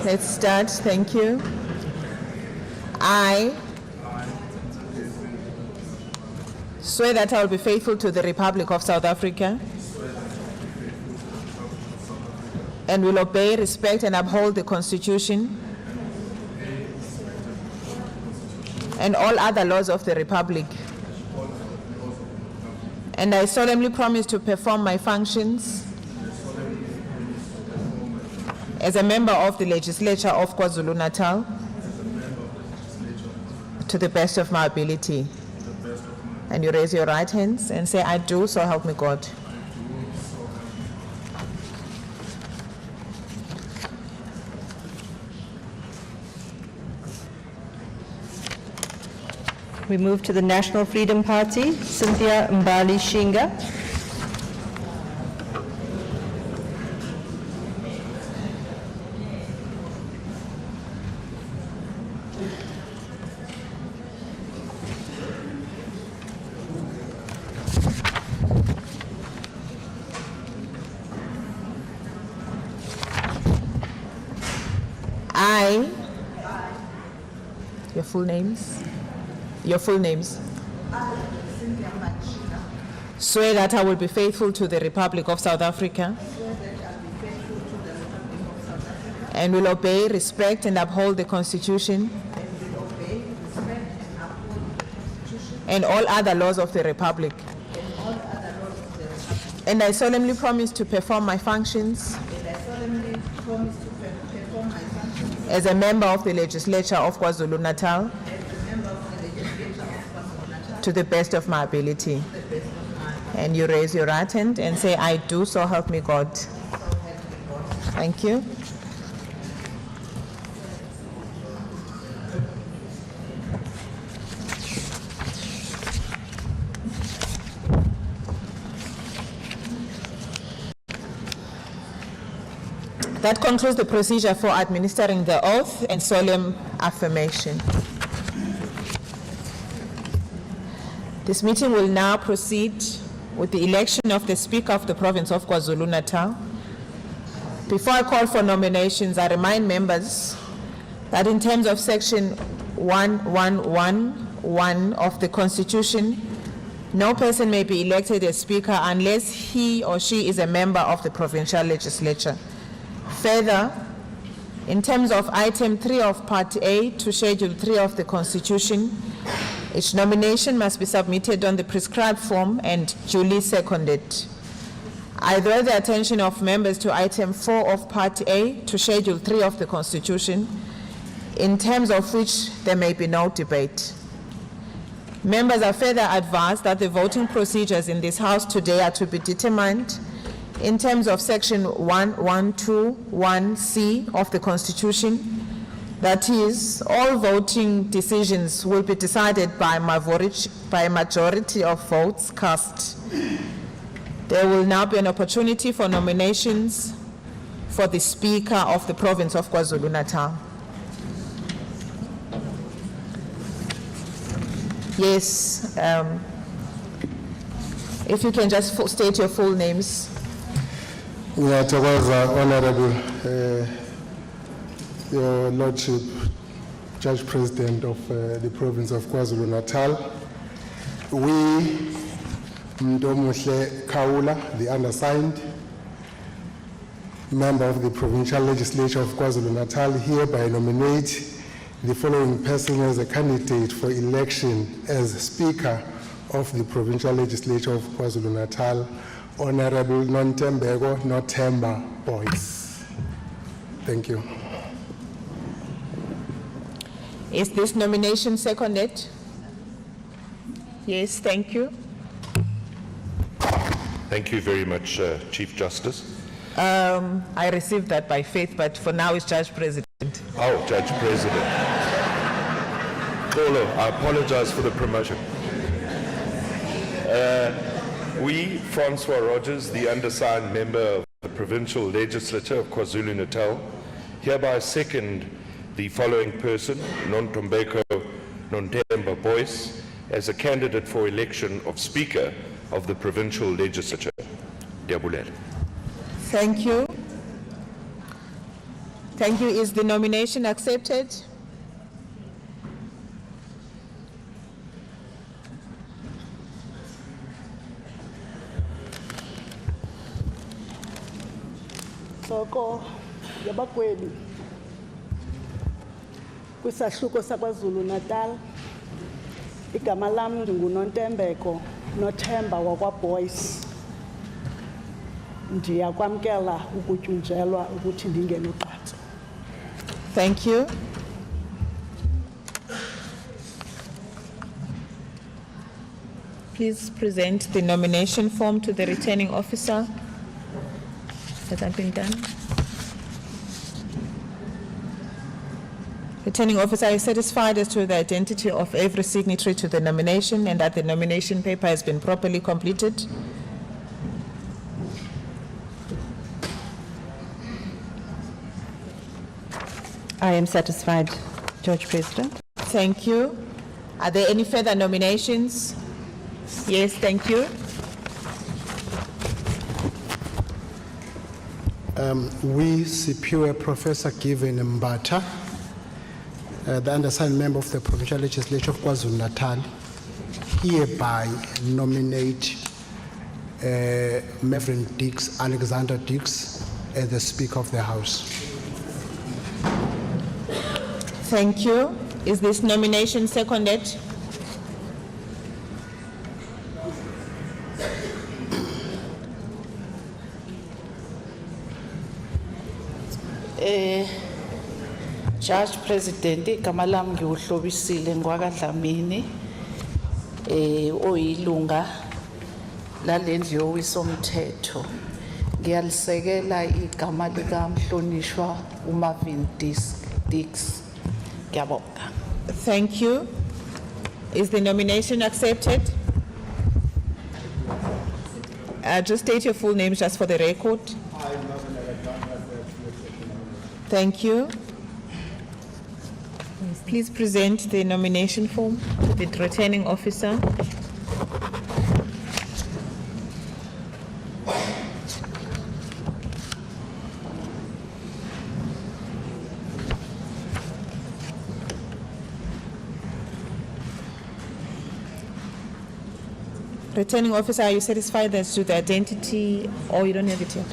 Let's start. Thank you. I swear that I will be faithful to the Republic of South Africa and will obey, respect, and uphold the Constitution and all other laws of the Republic. And I solemnly promise to perform my functions as a member of the Legislature of KwaZulu-Natal to the best of my ability. And you raise your right hands and say, I do, so help me God. We move to the National Freedom Party, Cynthia Mbali Shinga. I, your full names? Your full names. Swear that I will be faithful to the Republic of South Africa and will obey, respect, and uphold the Constitution and all other laws of the Republic. And I solemnly promise to perform my functions as a member of the Legislature of KwaZulu-Natal to the best of my ability. And you raise your right hand and say, I do, so help me God. Thank you. That concludes the procedure for administering the oath and solemn affirmation. This meeting will now proceed with the election of the Speaker of the Province of KwaZulu-Natal. Before I call for nominations, I remind members that in terms of Section 1111 of the Constitution, no person may be elected as Speaker unless he or she is a member of the Provincial Legislature. Further, in terms of Item 3 of Part A to Schedule 3 of the Constitution, each nomination must be submitted on the prescribed form and duly seconded. I draw the attention of members to Item 4 of Part A to Schedule 3 of the Constitution, in terms of which there may be no debate. Members are further advised that the voting procedures in this House today are to be determined in terms of Section 1121C of the Constitution. That is, all voting decisions will be decided by a majority of votes cast. There will now be an opportunity for nominations for the Speaker of the Province of KwaZulu-Natal. Yes, if you can just state your full names. Honorable Your Lordship, Judge President of the Province of KwaZulu-Natal. We, Mdomuhle Kaula, the undersigned, member of the Provincial Legislature of KwaZulu-Natal, hereby nominate the following person as a candidate for election as Speaker of the Provincial Legislature of KwaZulu-Natal, Honorable Nontembeko Nothemba Boyce. Thank you. Is this nomination seconded? Yes, thank you. Thank you very much, Chief Justice. I received that by faith, but for now it's Judge President. Oh, Judge President. Kolo, I apologize for the promotion. We, Francois Rogers, the undersigned member of the Provincial Legislature of KwaZulu-Natal, hereby second the following person, Nontombeko Nontemba Boyce, as a candidate for election of Speaker of the Provincial Legislature. Diabulela. Thank you. Thank you. Is the nomination accepted? Soko yabagwebi kwisahluko saKwaZulu-Natal, igama lam ndinguNontembeko Nothemba wakwaBoys. Ndiyakwamkela ukutyunjelwa ukuthi ndingene uqatso. Thank you. Please present the nomination form to the returning officer. Has that been done? Returning officer, are you satisfied as to the identity of every signatory to the nomination and that the nomination paper has been properly completed? I am satisfied, Judge President. Thank you. Are there any further nominations? Yes, thank you. We, Superior Professor Given Mbata, the undersigned member of the Provincial Legislature of KwaZulu-Natal, hereby nominate Reverend Dix, Alexander Dix, as the Speaker of the House. Thank you. Is this nomination seconded? Judge President, igama lami ngiwuhlobisile ngwakaDlamini oyilunga lalendlu yowisomthetho. Ngiyalisekela igama likamhlonishwa uMarvin Dix. Ngiyabonga. Thank you. Is the nomination accepted? Just state your full name just for the record. Thank you. Please present the nomination form to the returning officer. Returning officer, are you satisfied as to the identity, or you don't have it yet?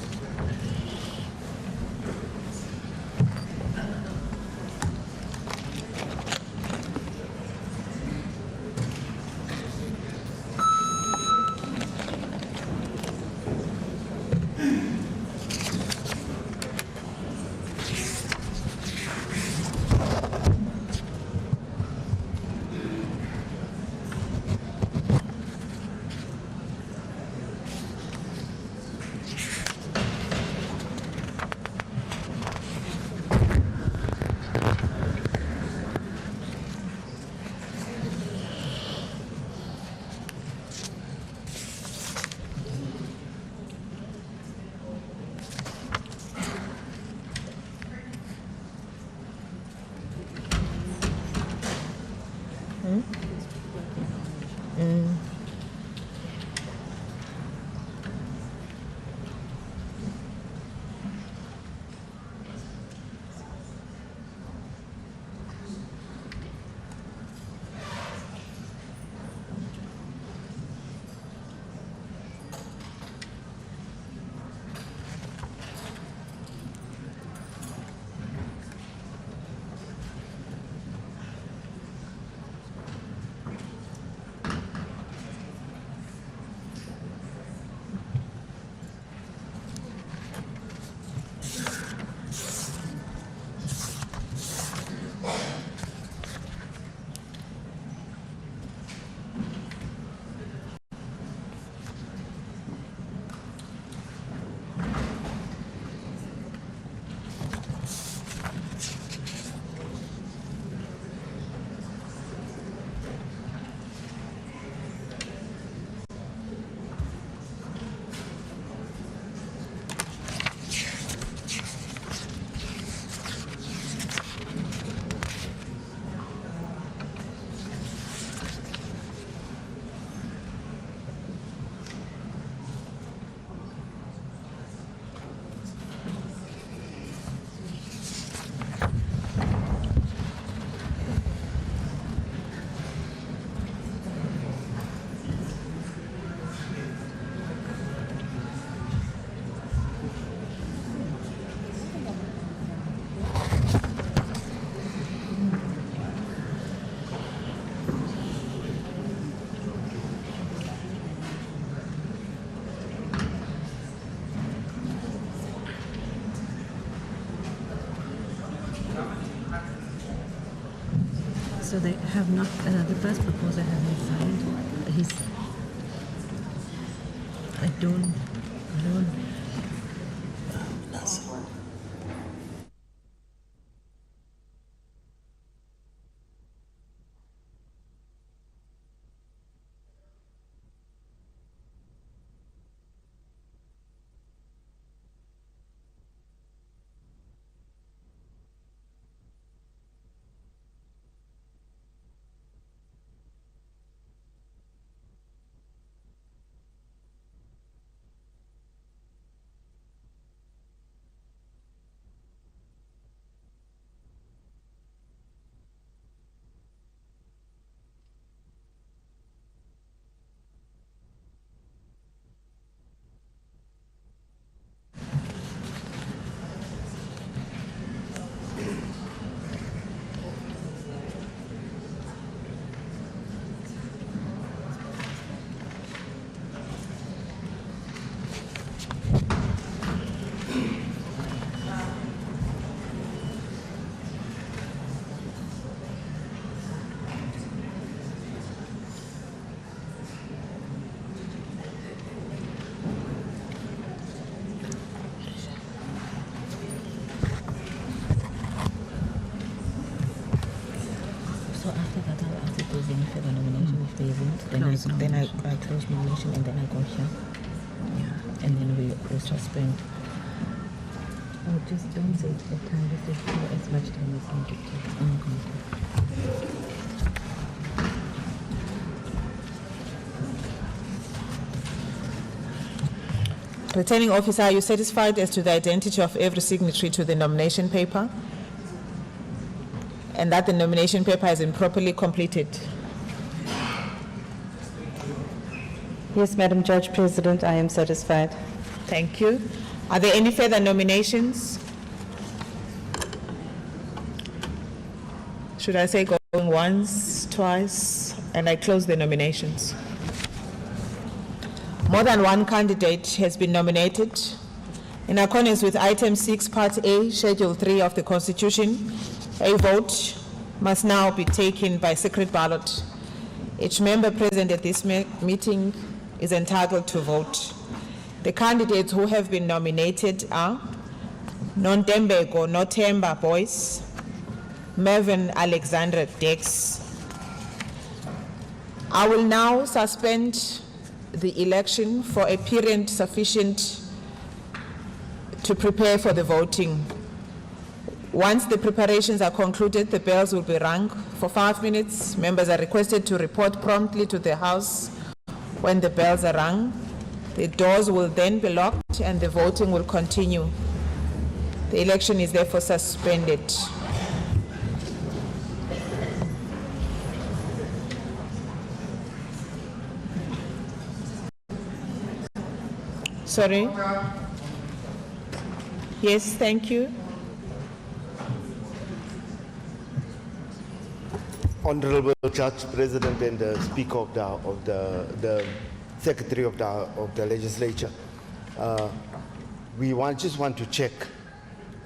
So they have not, the first proposer hasn't signed. I don't. So after that, I'll ask if there's any further nomination. If there isn't, then I close nomination and then I go here. Yeah, and then we'll suspend. Oh, just don't say the time, just say as much time as you need to. Returning officer, are you satisfied as to the identity of every signatory to the nomination paper? And that the nomination paper has been properly completed? Yes, Madam Judge President, I am satisfied. Thank you. Are there any further nominations? Should I say going once, twice, and I close the nominations? More than one candidate has been nominated. In accordance with item 6, part A, schedule 3 of the Constitution, a vote must now be taken by secret ballot. Each member present at this meeting is entitled to vote. The candidates who have been nominated are Nontembeko Nothemba Boyce, Mervyn Alexandra Dex. I will now suspend the election for a period sufficient to prepare for the voting. Once the preparations are concluded, the bells will be rung for 5 minutes. Members are requested to report promptly to the House when the bells are rung. The doors will then be locked and the voting will continue. The election is therefore suspended. Sorry? Yes, thank you. Honorable Judge President and the Speaker of the Secretary of the Legislature, we just want to check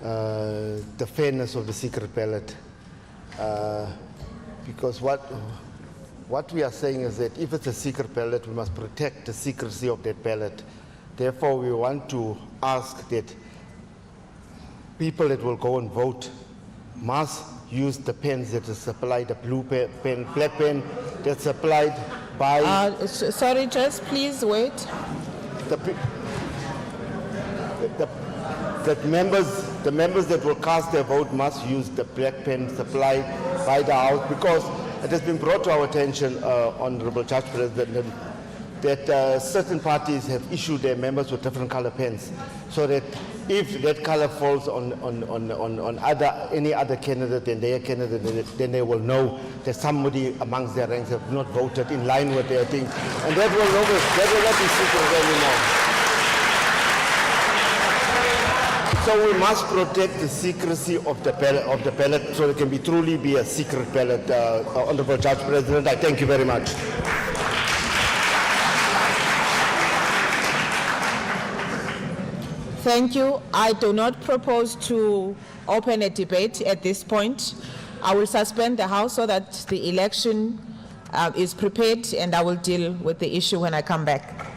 the fairness of the secret ballot, because what we are saying is that if it's a secret ballot, we must protect the secrecy of that ballot. Therefore, we want to ask that people that will go and vote must use the pens that are supplied, the blue pen, black pen that's supplied by... sorry, just please wait. The members that will cast their vote must use the black pen supplied by the House, because it has been brought to our attention, Honorable Judge President, that certain parties have issued their members with different color pens, so that if that color falls on any other candidate than their candidate, then they will know that somebody amongst their ranks have not voted in line with their thing, and that will not be secret anymore. So we must protect the secrecy of the ballot, so it can truly be a secret ballot. Honorable Judge President, I thank you very much. Thank you. I do not propose to open a debate at this point. I will suspend the House so that the election is prepared, and I will deal with the issue when I come back.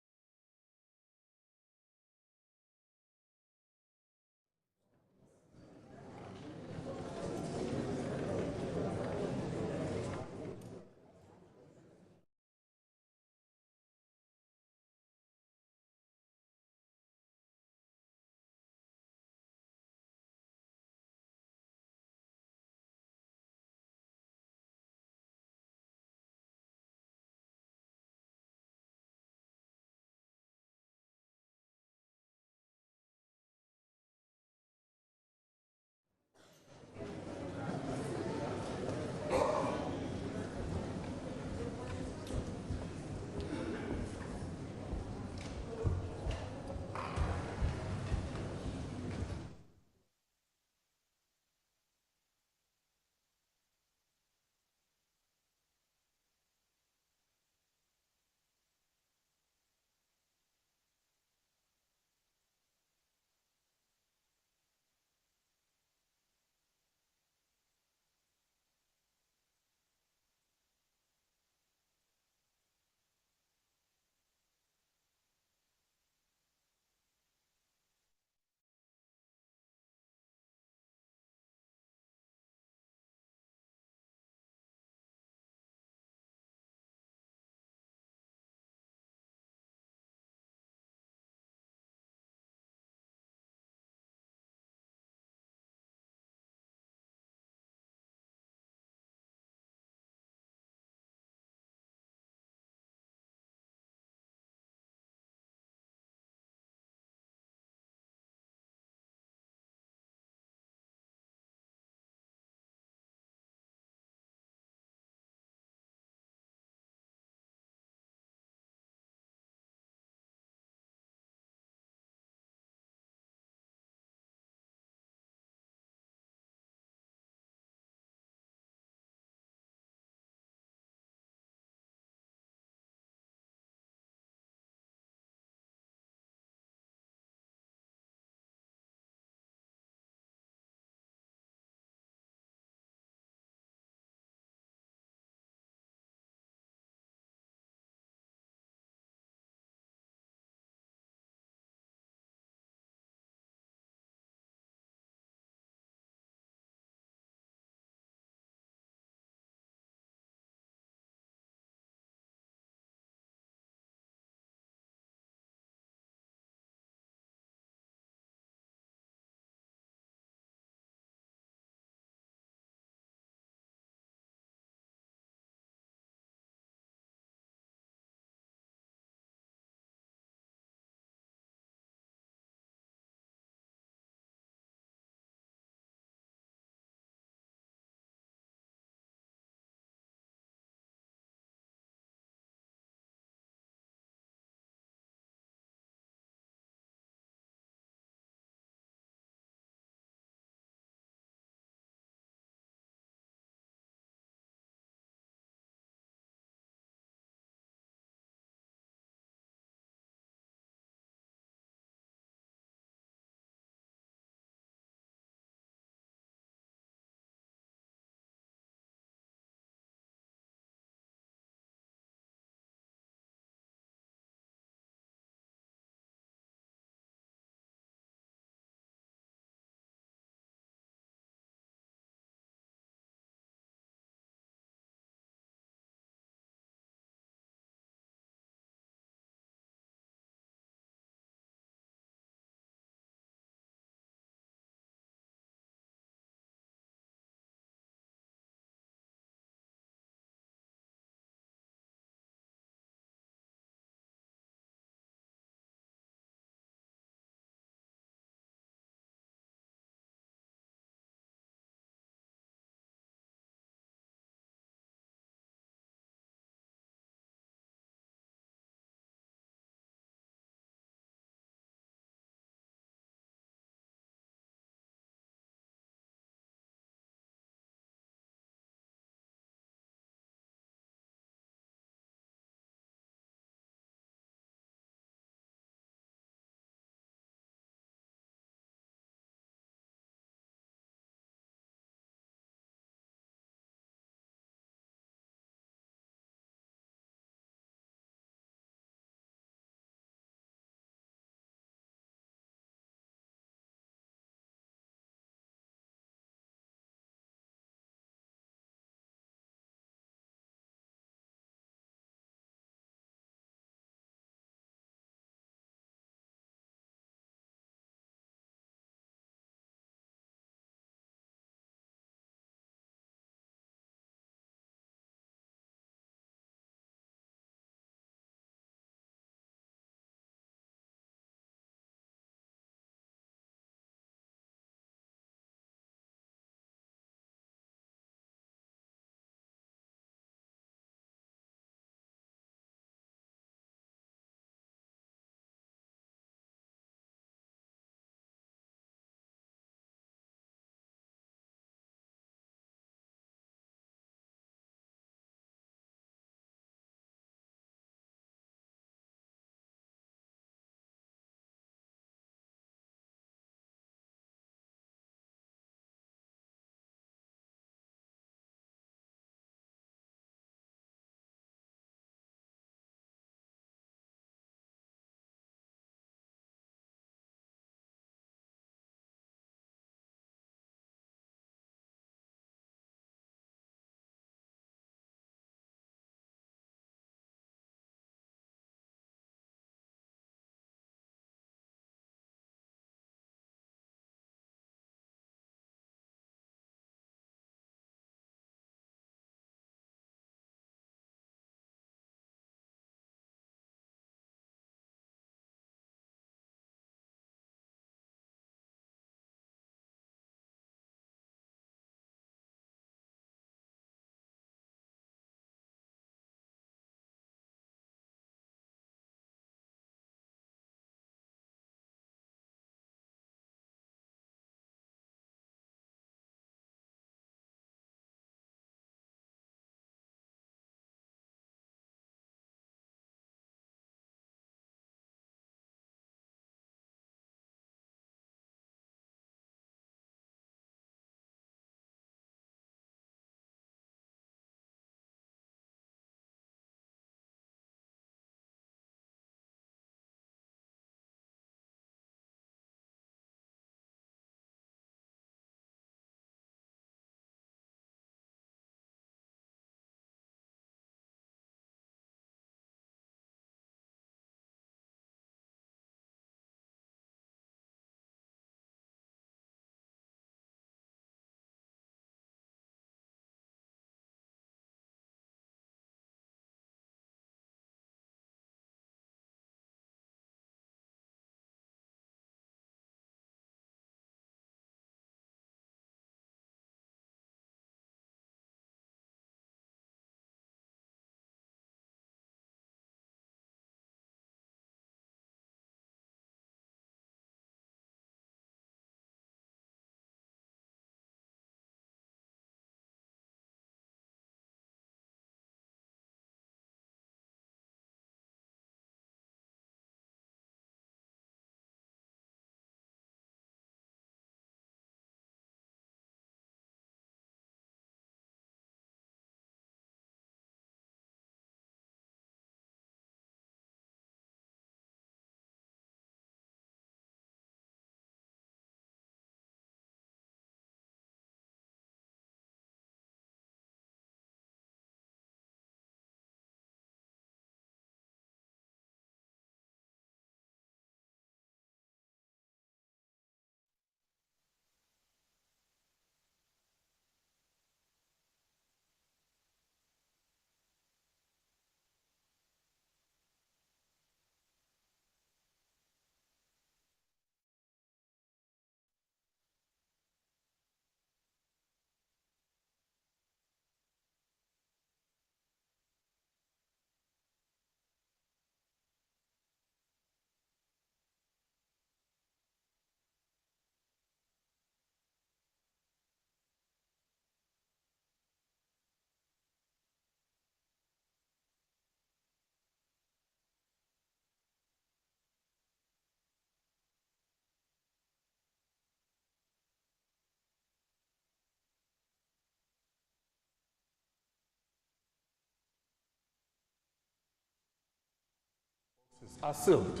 are sealed.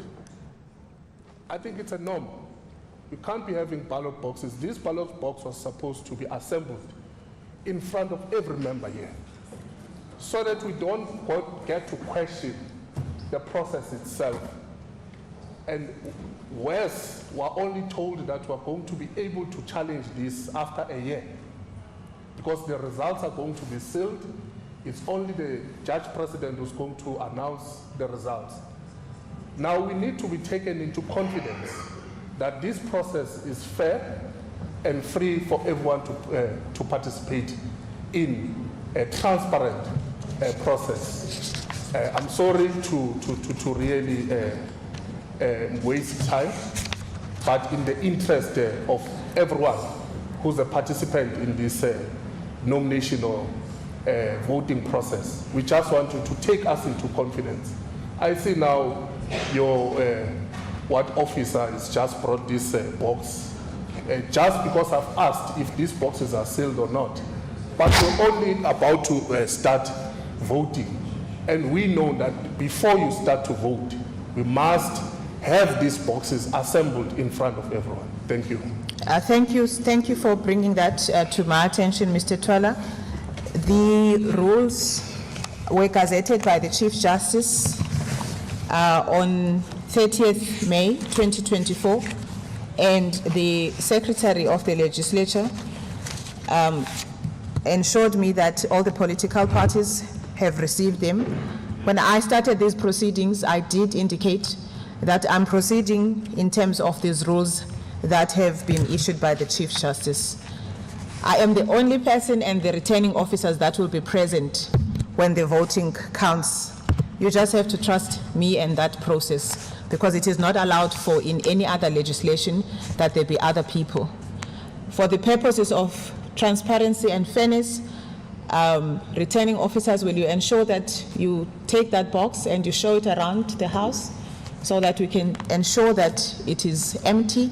I think it's a norm. You can't be having ballot boxes. This ballot box was supposed to be assembled in front of every member here, so that we don't get to question the process itself. And worse, we're only told that we're going to be able to challenge this after a year, because the results are going to be sealed. It's only the judge president who's going to announce the results. Now we need to be taken into confidence that this process is fair and free for everyone to participate in a transparent process. I'm sorry to really waste time, but in the interest of everyone who's a participant in this nomination or voting process, we just want you to take us into confidence. I see now your what officer has just brought this box, just because I've asked if these boxes are sealed or not. But we're only about to start voting. And we know that before you start to vote, we must have these boxes assembled in front of everyone. Thank you. Thank you for bringing that to my attention, Mr. Twala. The rules were gazetted by the Chief Justice on 30th May 2024, and the Secretary of the Legislature ensured me that all the political parties have received them. When I started these proceedings, I did indicate that I'm proceeding in terms of these rules that have been issued by the Chief Justice. I am the only person and the returning officers that will be present when the voting counts. You just have to trust me and that process, because it is not allowed for in any other legislation that there be other people. For the purposes of transparency and fairness, returning officers, will you ensure that you take that box and you show it around the house so that we can ensure that it is empty?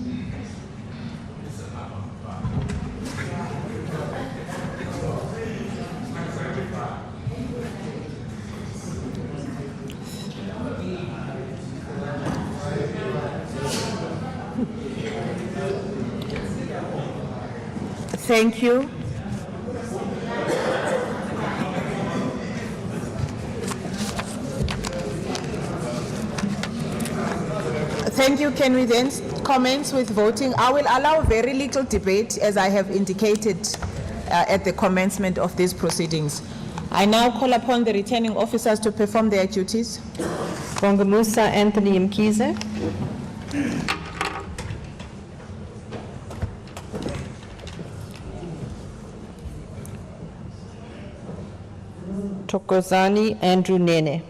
Thank you. Thank you. Can we then commence with voting? I will allow very little debate, as I have indicated at the commencement of these proceedings. I now call upon the returning officers to perform their duties. Bongamusa Anthony Mkize. Tokozani Andrew Nene.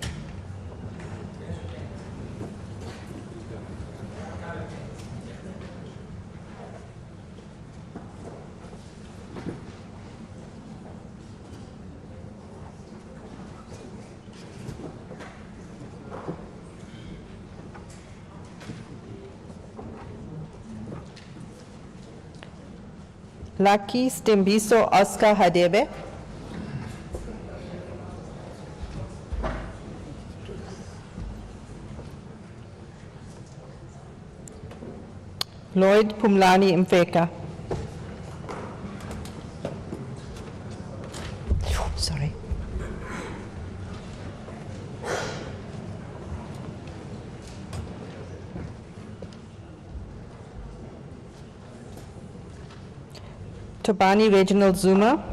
Lucky Stembiso Oscar Hadebe. Lloyd Pumlani Mfeka. Sorry. Tobani Reginald Zuma.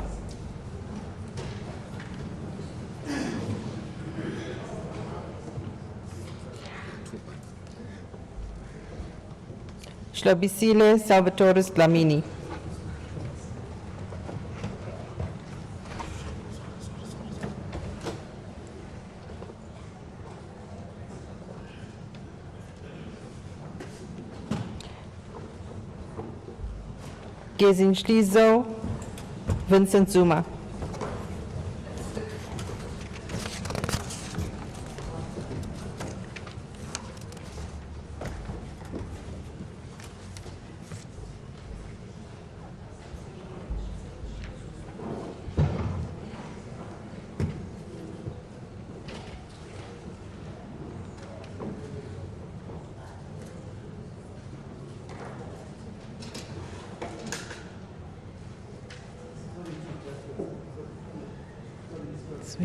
Shlobisile Salvatore Dlamini. Gezinshlizo Vincent Zuma.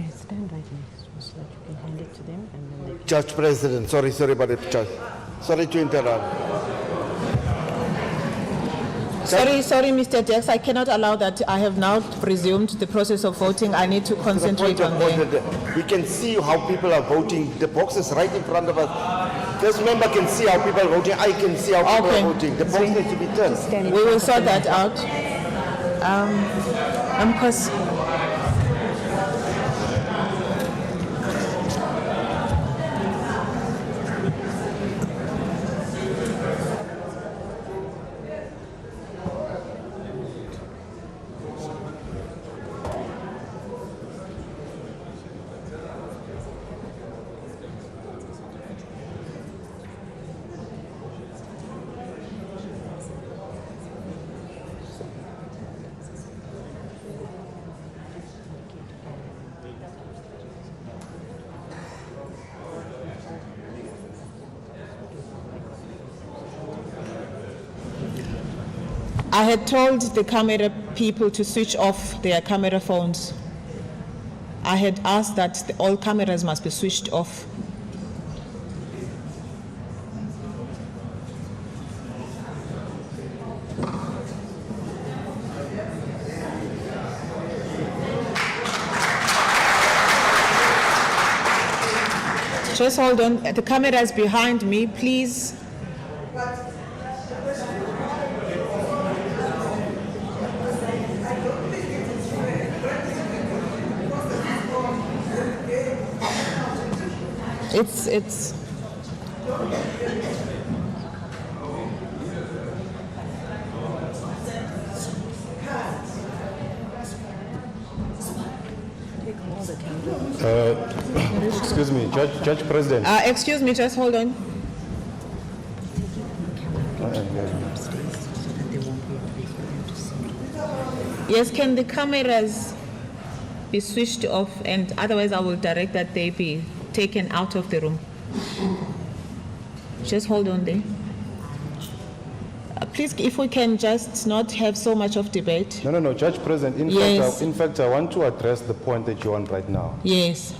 Stand right here so that you can hand it to them and then they can... Judge President, sorry about it, Judge. Sorry to interrupt. Sorry, Mr. Dex, I cannot allow that. I have now resumed the process of voting. I need to concentrate on the... We can see how people are voting. The box is right in front of us. This member can see how people are voting. I can see how people are voting. The box needs to be turned. We will sort that out. Because I had told the camera people to switch off their camera phones. I had asked that all cameras must be switched off. Just hold on. The camera is behind me, please. It's Excuse me, Judge President. excuse me, just hold on. Yes, can the cameras be switched off, and otherwise I will direct that they be taken out of the room. Just hold on there. Please, if we can just not have so much of debate. No, Judge President, in fact, I want to address the point that you're on right now. Yes.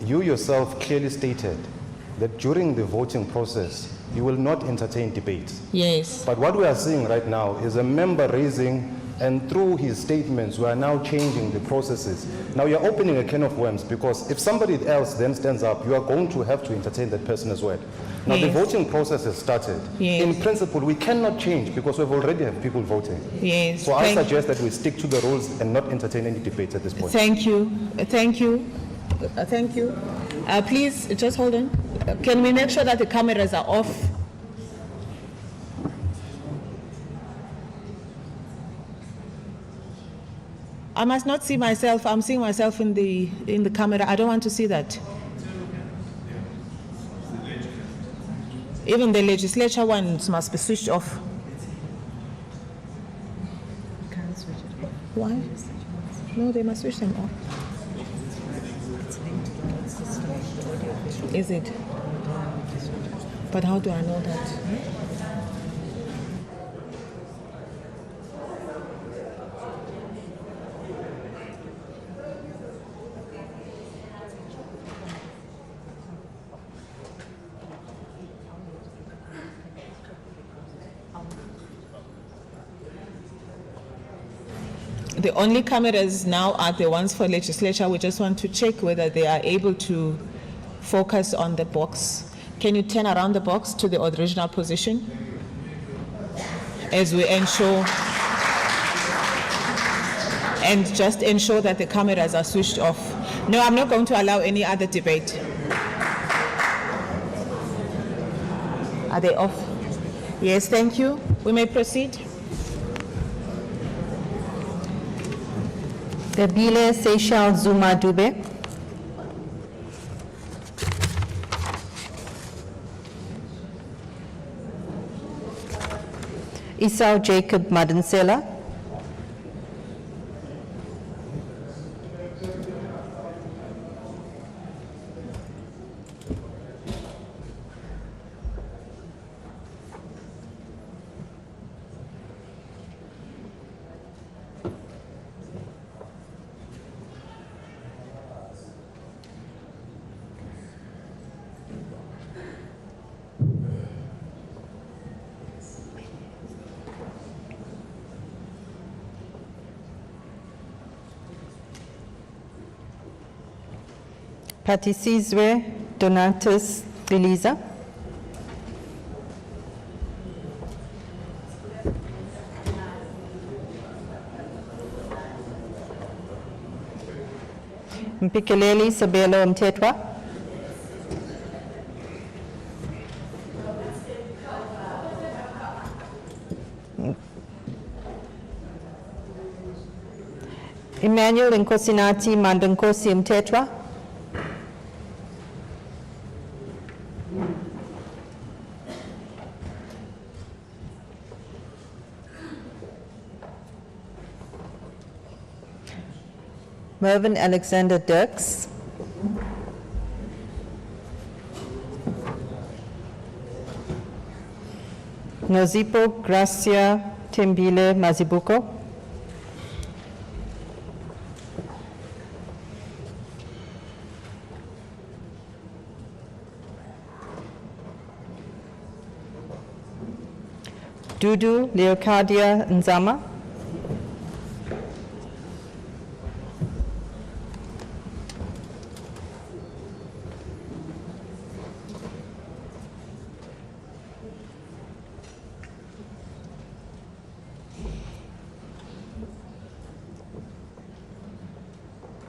You yourself clearly stated that during the voting process, you will not entertain debates. Yes. But what we are seeing right now is a member raising, and through his statements, we are now changing the processes. Now you're opening a can of worms, because if somebody else then stands up, you are going to have to entertain that person as well. Now the voting process has started. Yes. In principle, we cannot change because we already have people voting. Yes. So I suggest that we stick to the rules and not entertain any debates at this point. Thank you. Thank you. Thank you. Please, just hold on. Can we make sure that the cameras are off? I must not see myself. I'm seeing myself in the camera. I don't want to see that. Even the legislature ones must be switched off. Why? No, they must switch them off. Is it? But how do I know that? The only cameras now are the ones for legislature. We just want to check whether they are able to focus on the box. Can you turn around the box to the original position as we ensure, and just ensure that the cameras are switched off. No, I'm not going to allow any other debate. Are they off? Yes, thank you. We may proceed. Debile Seychelles Zuma Dube. Esau Jacob Madansela. Patisizwe Donatus Eliza. Mpikeleli Sabelo Mtetwa. Emmanuel Nkosinati Mandankosi Mtetwa. Mervyn Alexander Dirks. Nozipo Gracia Tembile Mazibuko. Dudu Leocadia Nzama.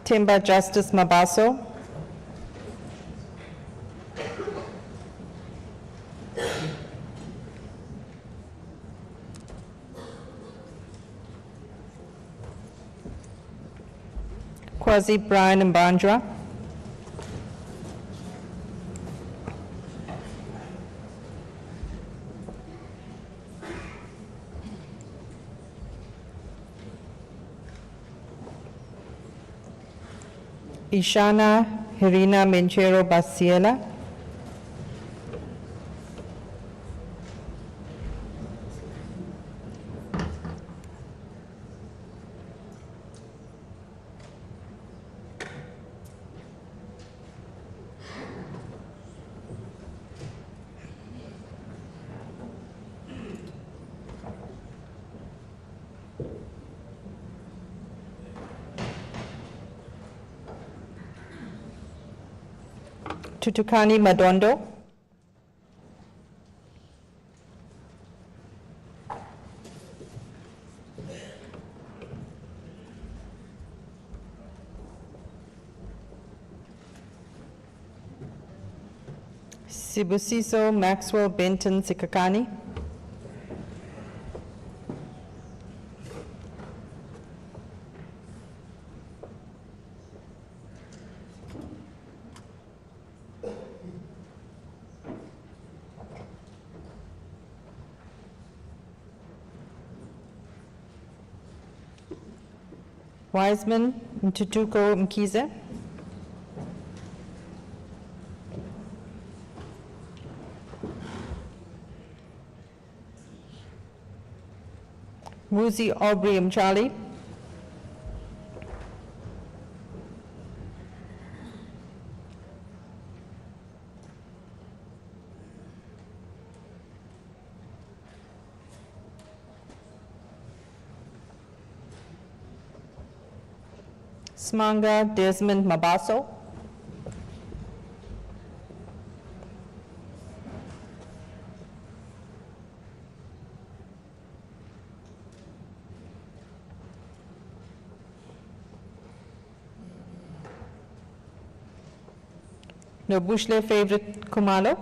Timber Justice Mabaso. Kwazi Brian Mbandra. Ishana Hirina Menchero Basiela. Tutukani Madondo. Sibusiso Maxwell Benton Sikakani. Wiseman Mtutuko Mkize. Muzi Aubrey Mchali. Smanga Desmond Mabaso. Nobushle Favorite Kumalo.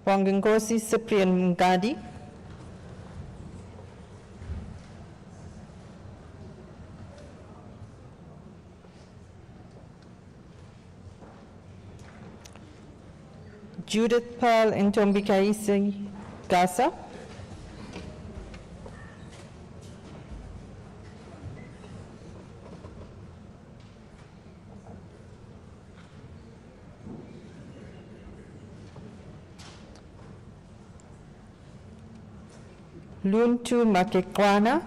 Wangangosi Cyprian Mgadi. Judith Pearl Ntombikaisi Gasa. Luntu Makekwana.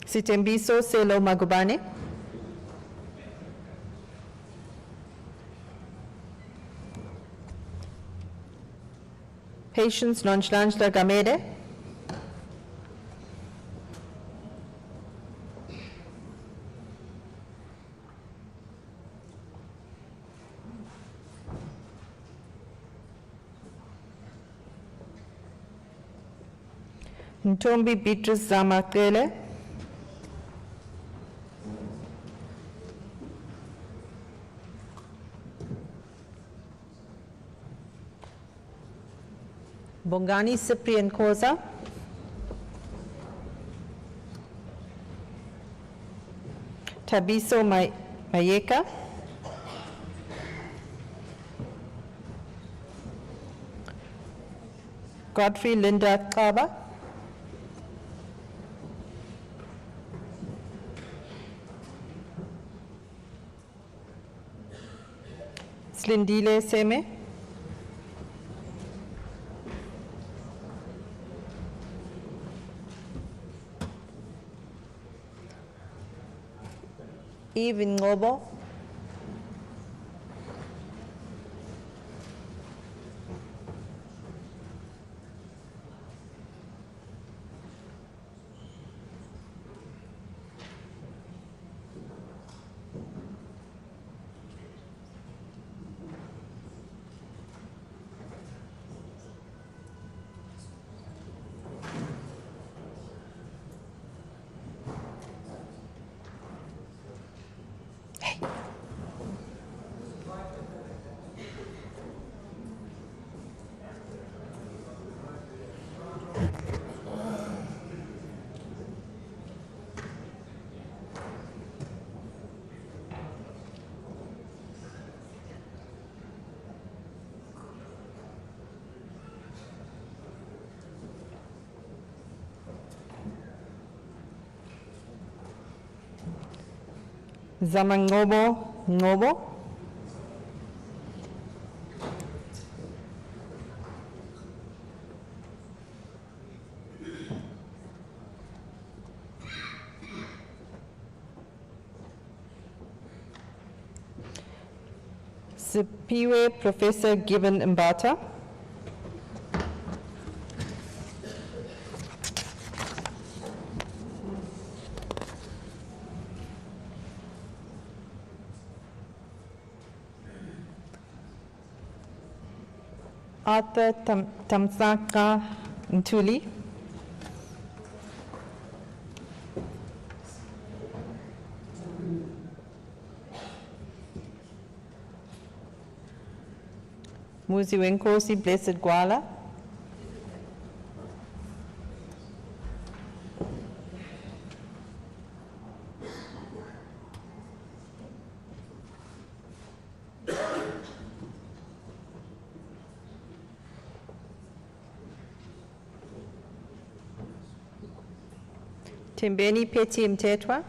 Sitembiso Selo Magubane. Patience Nonchlanchla Gamede. Ntombi Beatrice Zamakele. Bongani Cyprian Koza. Tabiso Mayeka. Godfrey Linda Kaba. Slindile Seme. Eve Ngobo. Zamangobo Ngobo. Sipiwe Professor Given Mbata. Arthur Tamsaka Ntuli. Muzi Wenkosi Blessed Gwala. Timbeni Peti Mtetwa.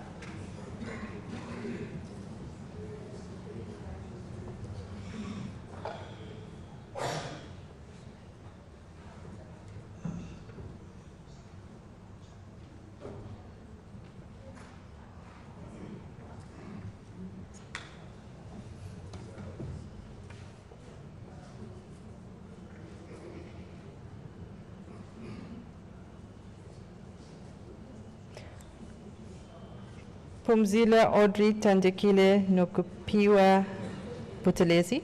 Pumzila Audrey Tandekile Nokupiwa Butelezi.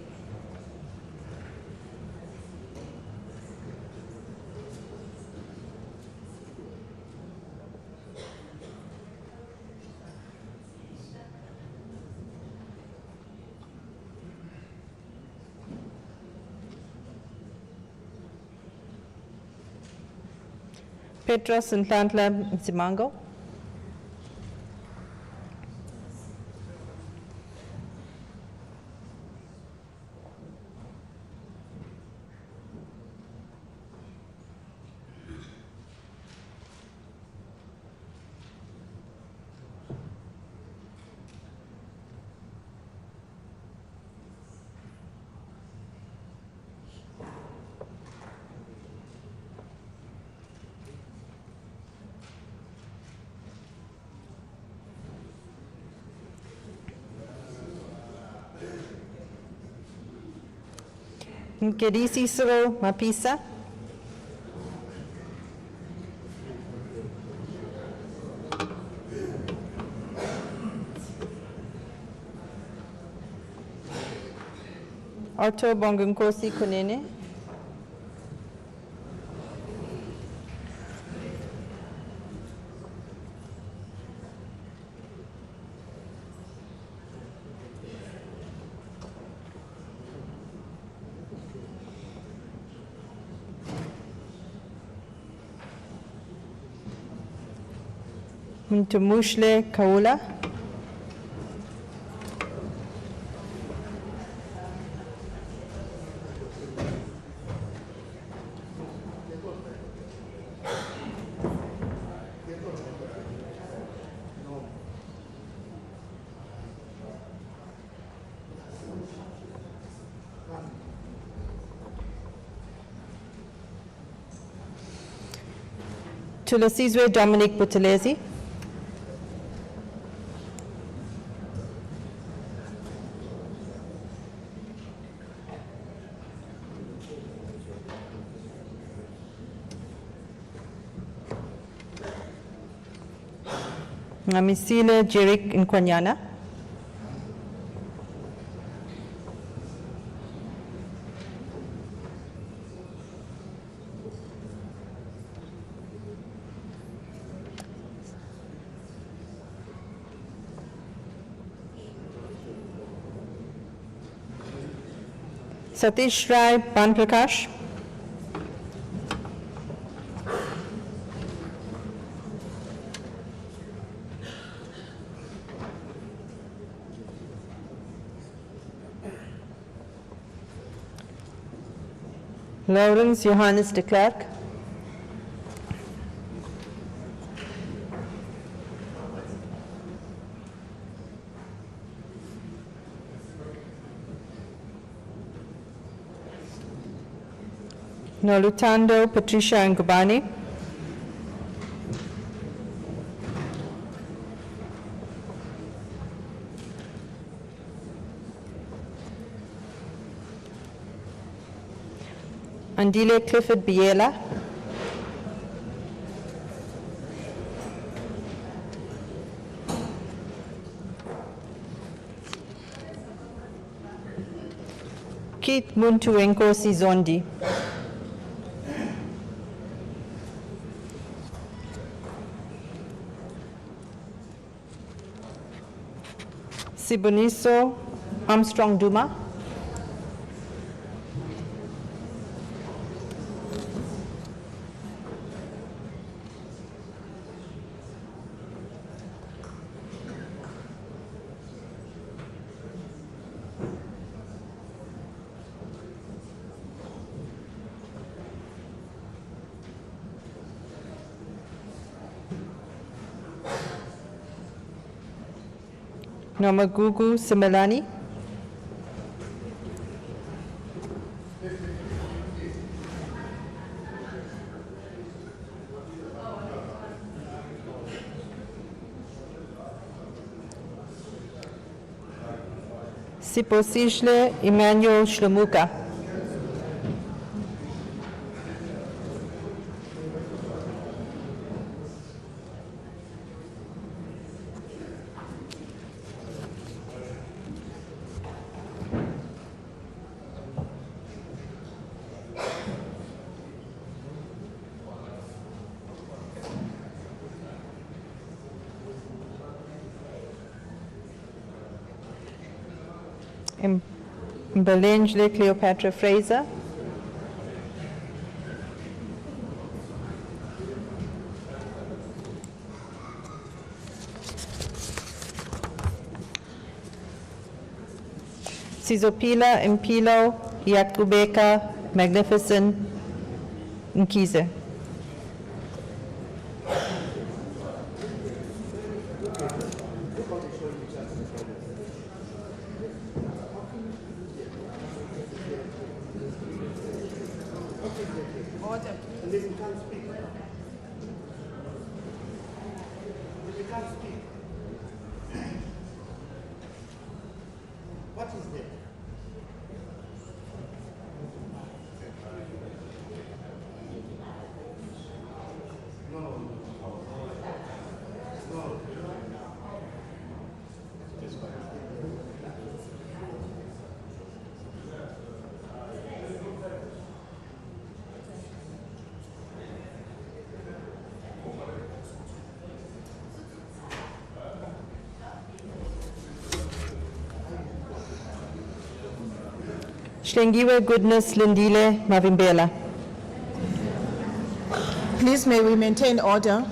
Petros Ntlantla Msimango. Mkedisi Cyril Mapisa. Otto Bongunkosi Kunene. Mtumushle Kaula. Tulasizwe Dominic Buthelezi. Ngamisile Jerik Nkwanyana. Satish Rai Banprakash. Lawrence Johannes de Klerk. Nolutando Patricia Ngubani. Andile Clifford Biela. Keith Muntu Sizondi. Siboniso Armstrong Duma. Nomagugu Simelani. Siposishle Emmanuel Shlomuka. Mbelenjle Cleopatra Fraser. Sizopila Impilo Yakubeka Magnificent Nkize. Shlengiwe Goodness Lindile Mavimbela. Please, may we maintain order?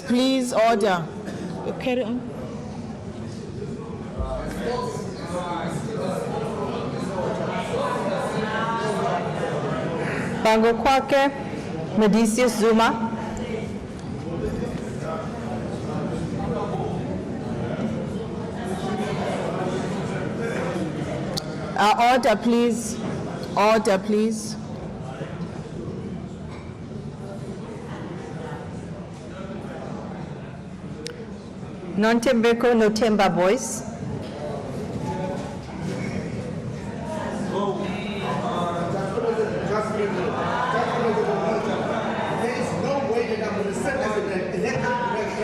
Please, order. Carry on. Bango Kwake Medicius Zuma. Order, please. Order, please. Non-Tembeko Notemba Voice.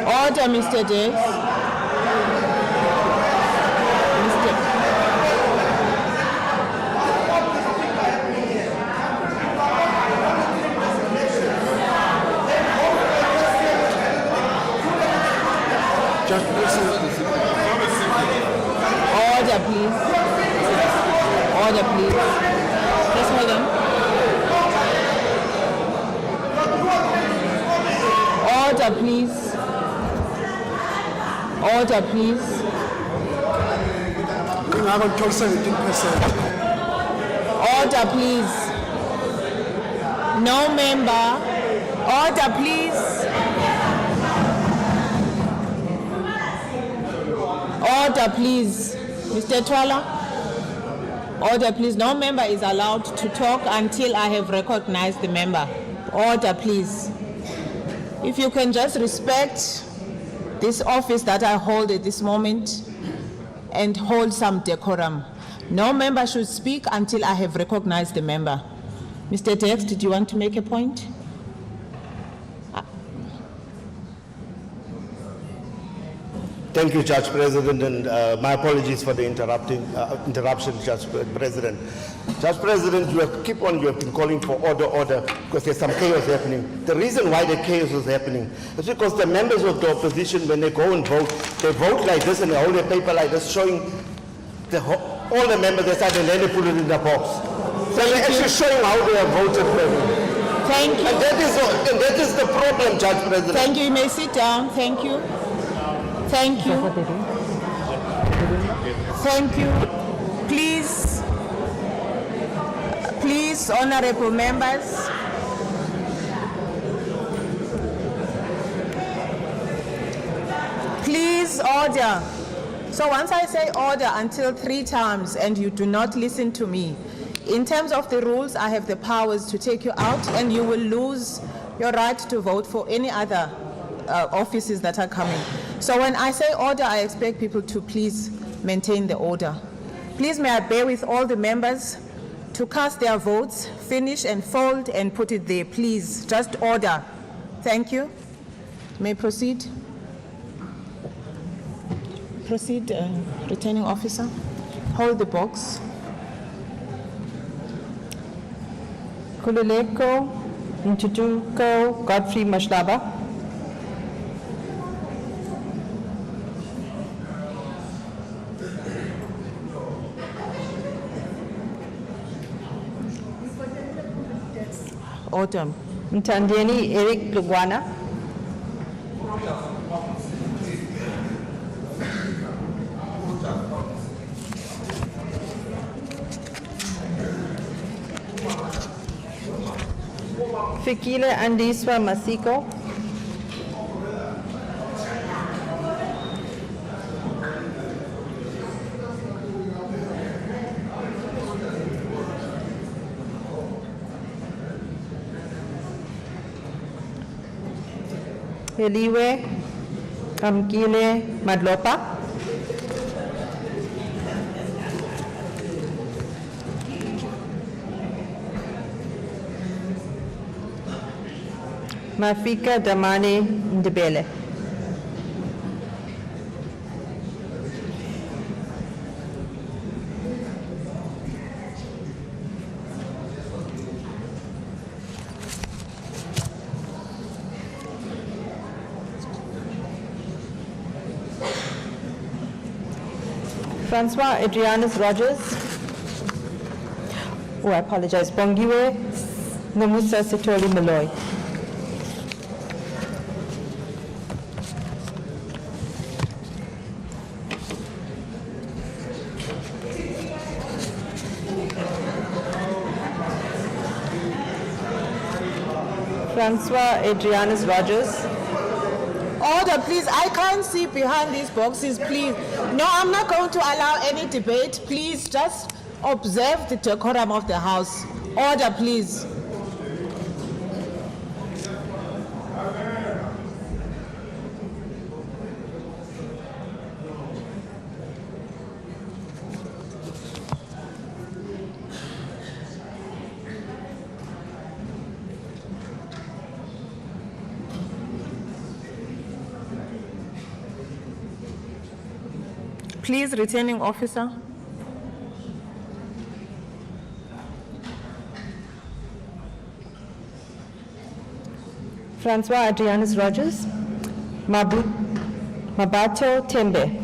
Order, Mr. Davis. Order, please. Order, please. Just hold on. Order, please. Order, please. Order, please. No member. Order, please. Order, please. Mr. Twala. Order, please. No member is allowed to talk until I have recognized the member. Order, please. If you can just respect this office that I hold at this moment and hold some decorum. No member should speak until I have recognized the member. Mr. Dex, did you want to make a point? Thank you, Judge President, and my apologies for the interruption, Judge President. Judge President, you have been calling for order, because there's some chaos happening. The reason why the chaos is happening is because the members of the opposition, when they go and vote, they vote like this and they hold a paper like this showing all the members inside and then they put it in the box. So they're actually showing how they have voted. Thank you. And that is the problem, Judge President. Thank you. You may sit down. Thank you. Thank you. Thank you. Please, honorable members. Please, order. So once I say order until 3 times and you do not listen to me, in terms of the rules, I have the powers to take you out and you will lose your right to vote for any other offices that are coming. So when I say order, I expect people to please maintain the order. Please may I bear with all the members to cast their votes, finish and fold and put it there. Please, just order. Thank you. May proceed. Proceed, returning officer. Hold the box. Kululeko Ntutuko Godfrey Mashlaba. Autumn. Mtandieni Eric Lugwana. Fikile Andiswa Masiko. Eliwe Amkile Madlopa. Mafika Damane Ndebele. Francois Adrianus Rogers. Oh, I apologize. Bongiwe Nomusa Sitoli Malloy. Francois Adrianus Rogers. Order, please. I can't see behind these boxes, please. No, I'm not going to allow any debate. Please, just observe the decorum of the House. Order, please. Please, returning officer. Francois Adrianus Rogers. Mabato Tembe.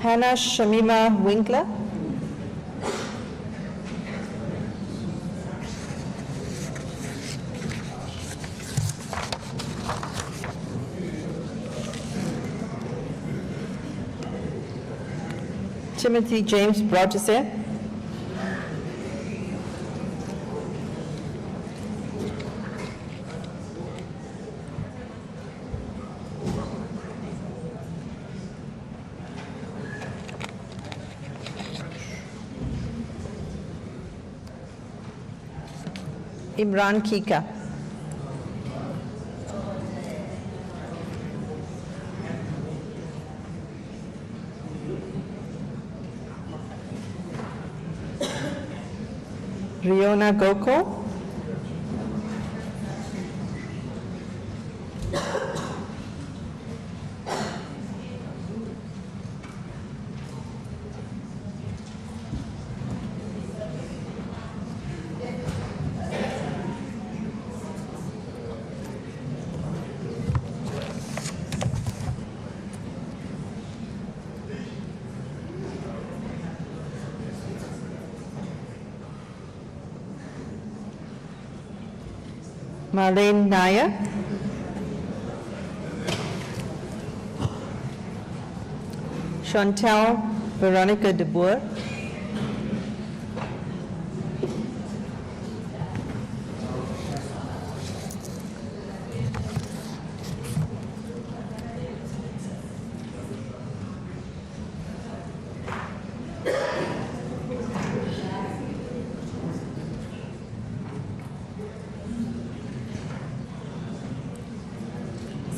Hannah Shamima Winkler. Timothy James Broadjase. Imran Kika. Riona Goko. Marlene Nair. Chantal Veronica de Boer.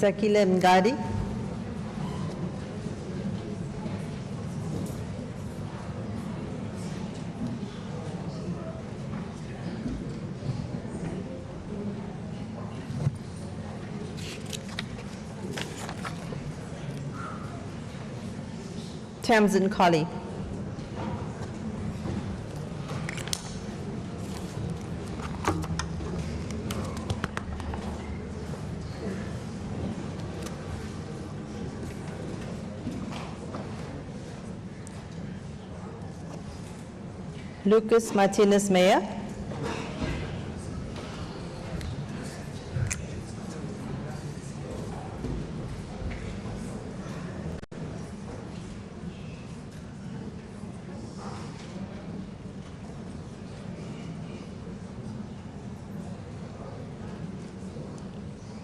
Sakila Mgadi. Tamsin Colley. Lucas Martinez Meyer.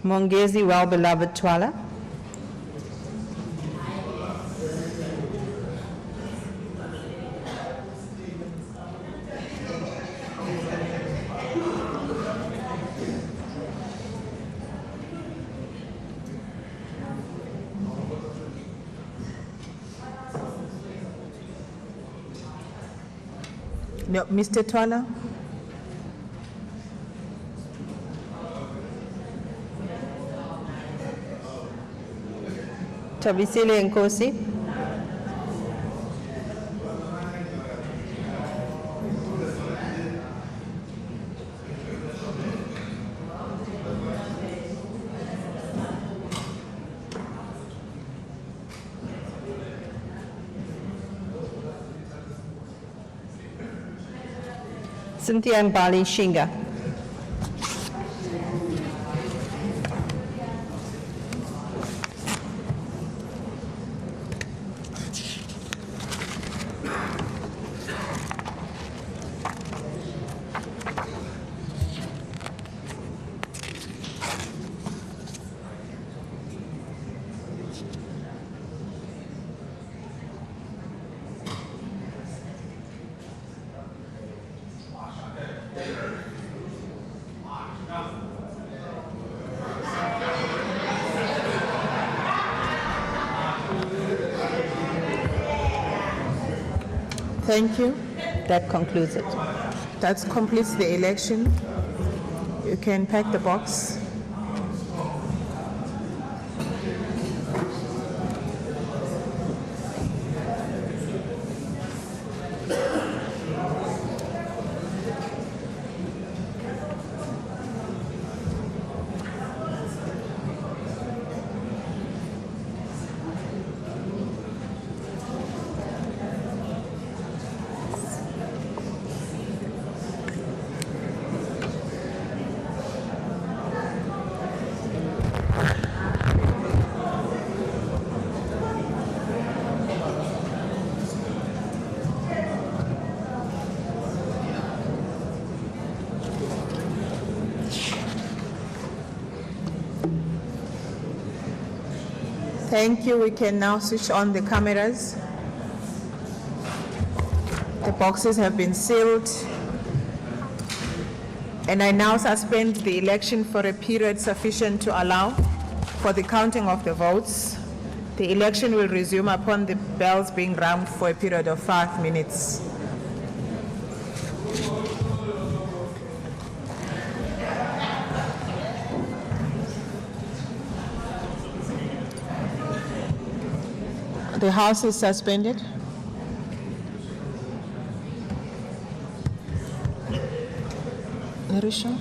Mongezi Well-Beloved Twala. No, Mr. Twala. Tabisile Nkosi. Cynthia Mbali Shinga. Thank you. That concludes it. That completes the election. You can pack the box. Thank you. We can now switch on the cameras. The boxes have been sealed. And I now suspend the election for a period sufficient to allow for the counting of the votes. The election will resume upon the bells being rung for a period of 5 minutes. The House is suspended. Narisha?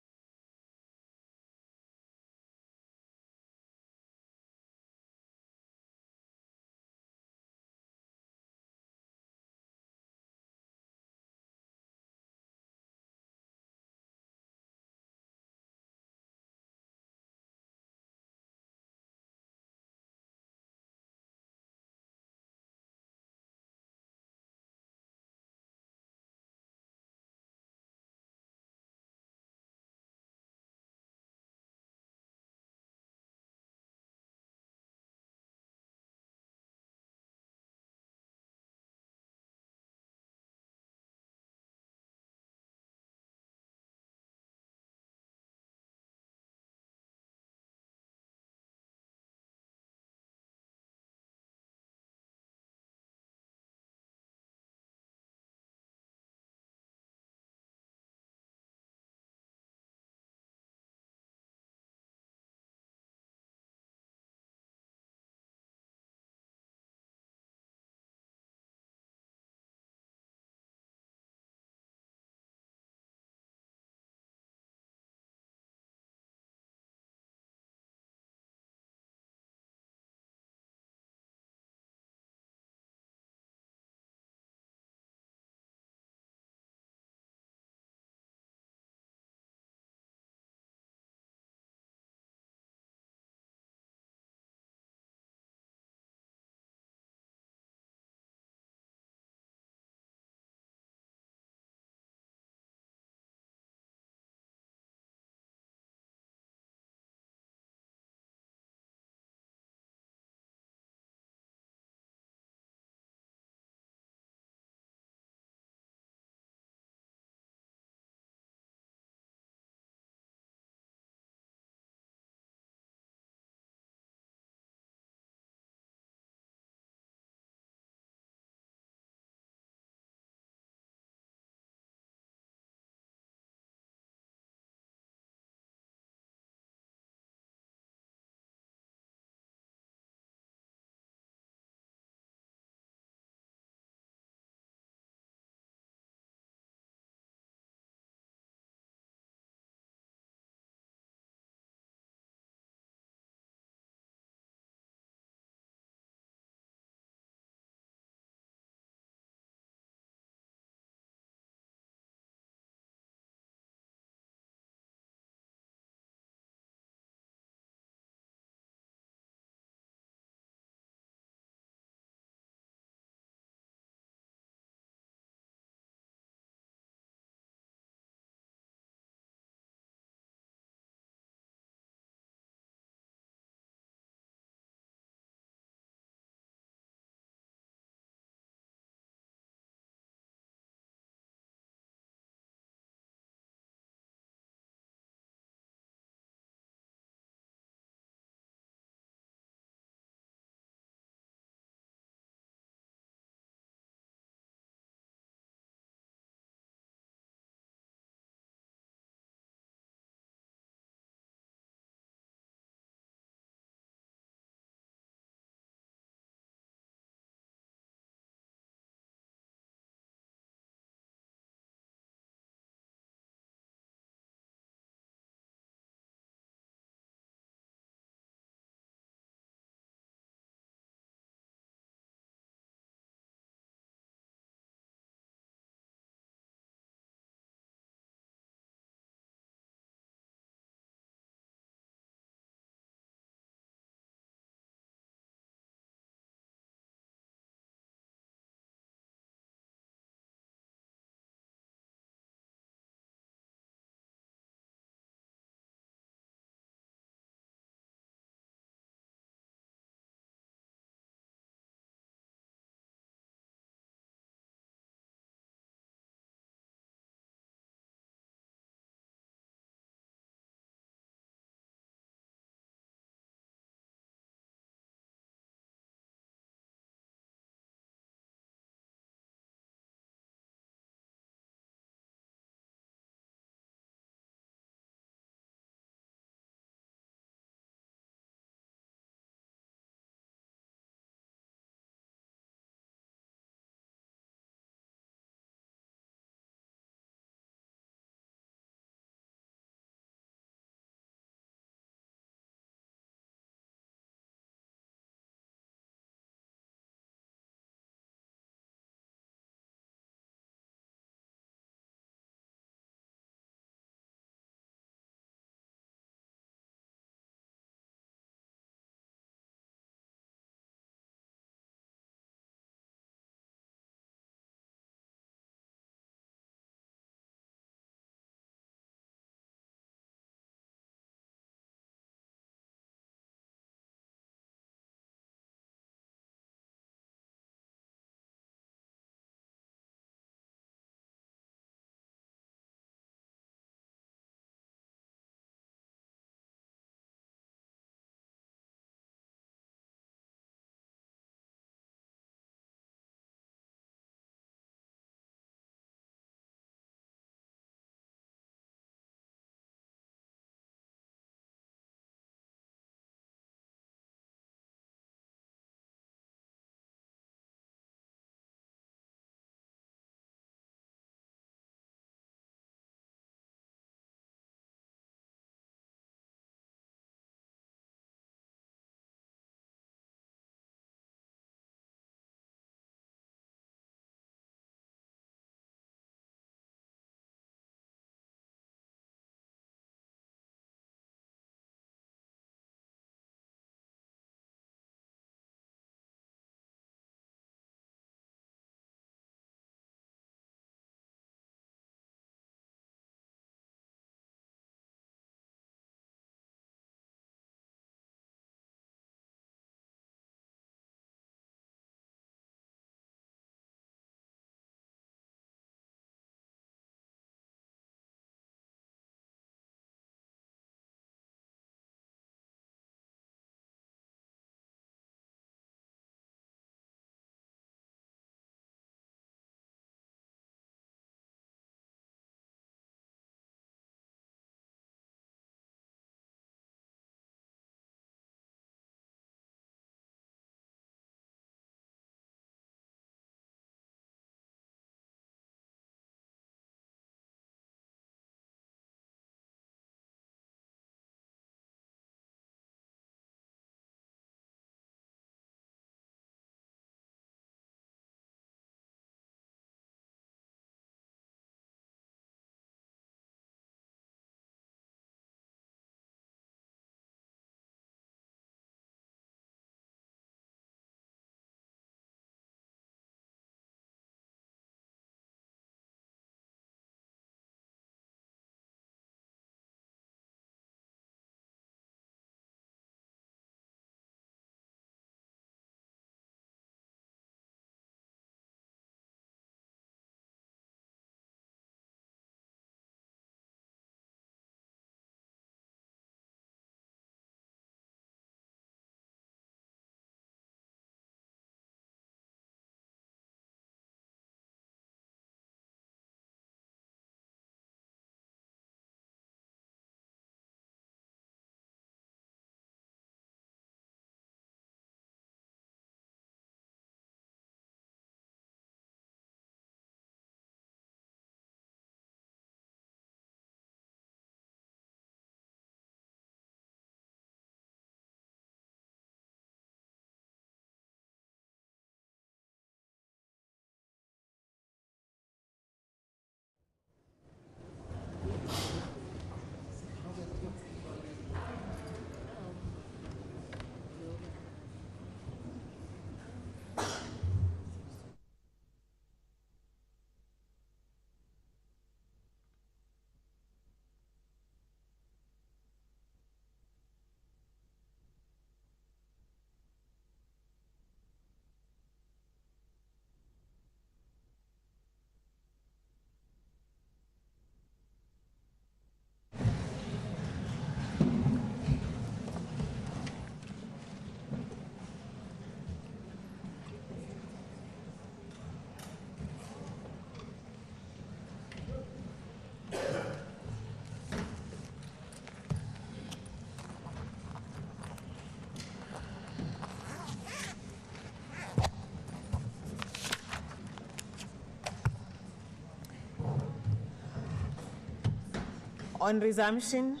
On resumption,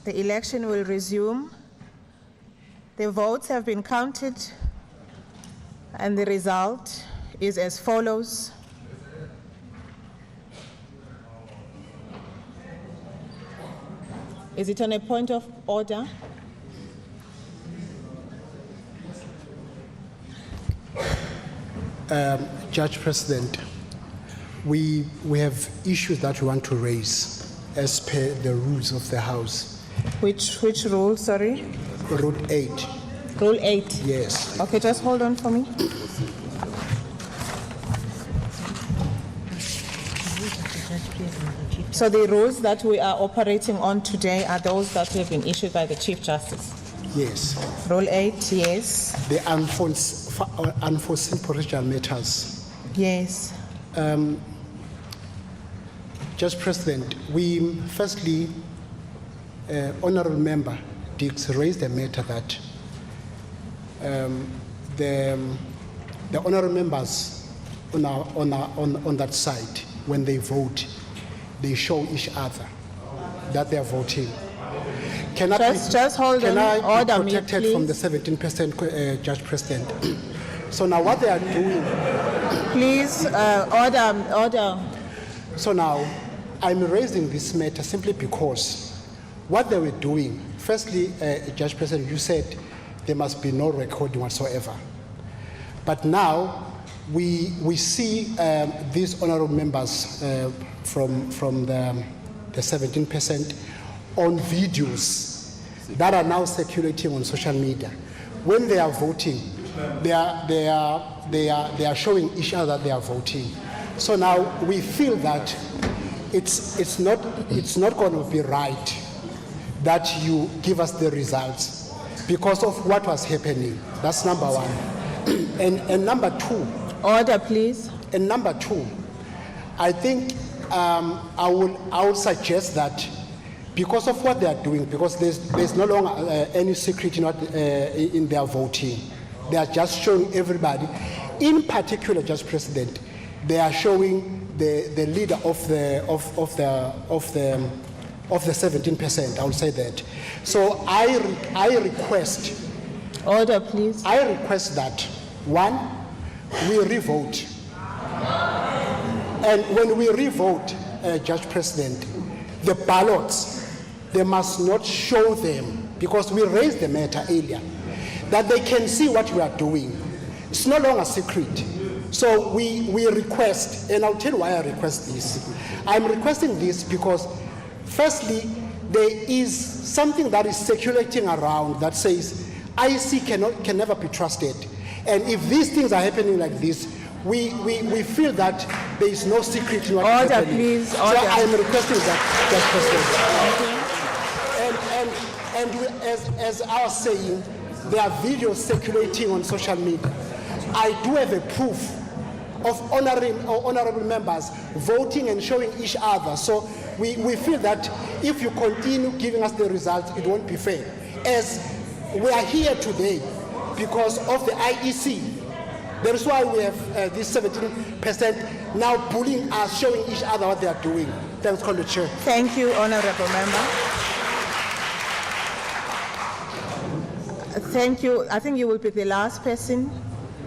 the election will resume. The votes have been counted, and the result is as follows. Is it on a point of order? Judge President, we have issues that we want to raise as per the rules of the House. Which rule, sorry? Rule 8. Rule 8? Yes. Okay, just hold on for me. So the rules that we are operating on today are those that have been issued by the Chief Justice? Yes. Rule 8, yes. The unforeseen procedural matters. Yes. Judge President, we firstly, Honourable Member Dix raised a matter that the honourable members on that side, when they vote, they show each other that they are voting. Can Just hold on. I Order be me, protected from the please. 17%, Judge President? So now what they are doing... Please, order. So now, I'm raising this matter simply because what they were doing, firstly, Judge President, you said there must be no recording whatsoever. But now, we see these honourable members from the 17% on videos that are now circulating on social media. When they are voting, they are showing each other they are voting. So now we feel that it's not going to be right that you give us the results because of what was happening. That's number one. And number two. Order, please. And number two, I think I would suggest that because of what they are doing, because there's no longer any secret in their voting. They are just showing everybody. In particular, Judge President, they are showing the leader of the 17%. I will say that. So I request. Order, please. I request that one, we revote, and when we revote, Judge President, the ballots, they must not show them because we raised the matter earlier, that they can see what we are doing. It's no longer secret. So we request, and I'll tell you why I request this. I'm requesting this because, firstly, there is something that is circulating around that says IEC can never be trusted. And if these things are happening like this, we feel that there is no secret in what is happening. Please. So I'm requesting that, Judge President. And as I was saying, there are videos circulating on social media. I do have a proof of honorable members voting and showing each other. So we feel that if you continue giving us the results, it won't be fair. As we are here today because of the IEC, that is why we have this 17% now bullying us, showing each other what they are doing. Thanks, Honourable Chair. Thank you, Honourable Member. Thank you. I think you will be the last person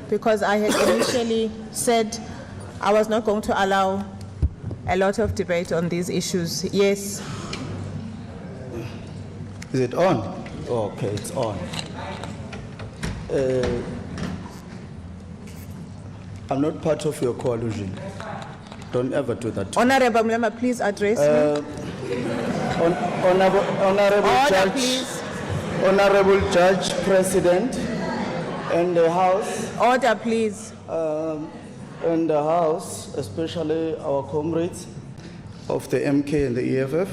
because I had initially said I was not going to allow a lot of debate on these issues. Yes. Is it on? Oh, okay, it's on. I'm not part of your coalition. Don't ever do that. Honourable Member, please address me. Honourable Order, Judge, please. Honourable Judge, President, and the House. Order, please. And the House, especially our comrades of the MK and the EFF.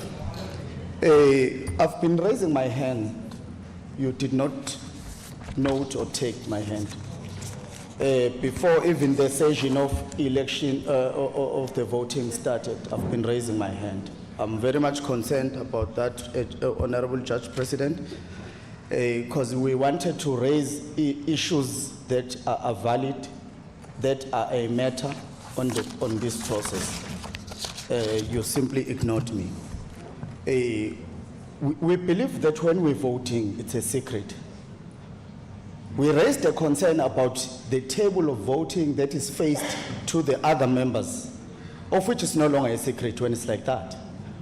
I've been raising my hand. You did not note or take my hand. Before even the session of election of the voting started, I've been raising my hand. I'm very much concerned about that, Honourable Judge President, because we wanted to raise issues that are valid, that are a matter on this process. you simply ignored me. We believe that when we're voting, it's a secret. We raised a concern about the table of voting that is faced to the other members, of which is no longer a secret when it's like that.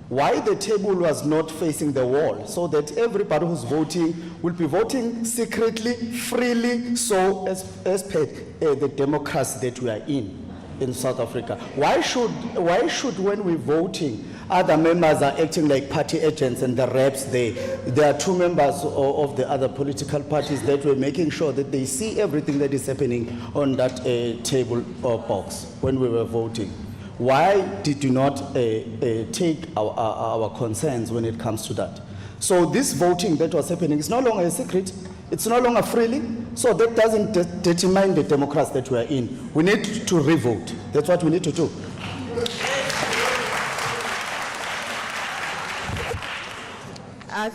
Why the table was not facing the wall, so that everybody who's voting will be voting secretly, freely, so as per the democracy that we are in South Africa. Why should when we're voting, other members are acting like party agents and the reps there are two members of the other political parties that were making sure that they see everything that is happening on that table or box when we were voting. Why did you not take our concerns when it comes to that? So this voting that was happening is no longer a secret, it's no longer freely, so that doesn't determine the democracy that we are in. We need to revote. That's what we need to do.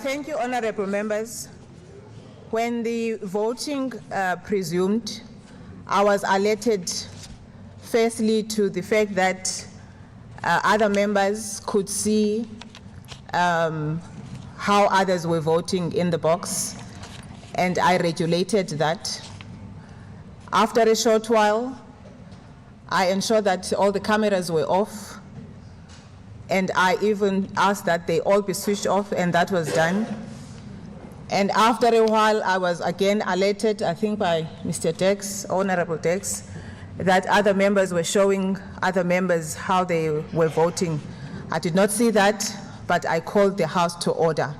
Thank you, honorable members. When the voting presumed, I was alerted firstly to the fact that other members could see how others were voting in the box, and I regulated that. After a short while, I ensured that all the cameras were off, and I even asked that they all be switched off, and that was done. And after a while, I was again alerted, I think by Mr. Dex, Honorable Dex, that other members were showing other members how they were voting. I did not see that, but I called the House to order.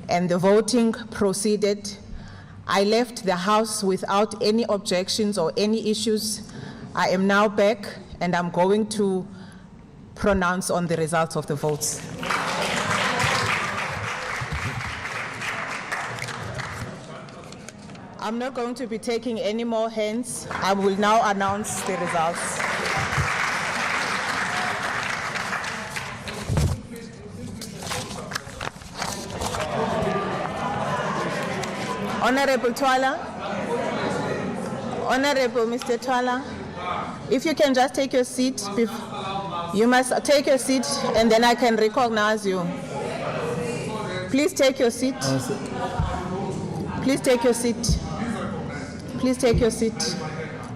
And the voting proceeded. I left the House without any objections or any issues. I am now back, and I'm going to pronounce on the results of the votes. I'm not going to be taking any more hands. I will now announce the results. Honorable Twala, Honorable Mr. Twala, if you can just take your seat. You must take your seat and then I can recognize you. Please take your seat. Please take your seat. Please take your seat.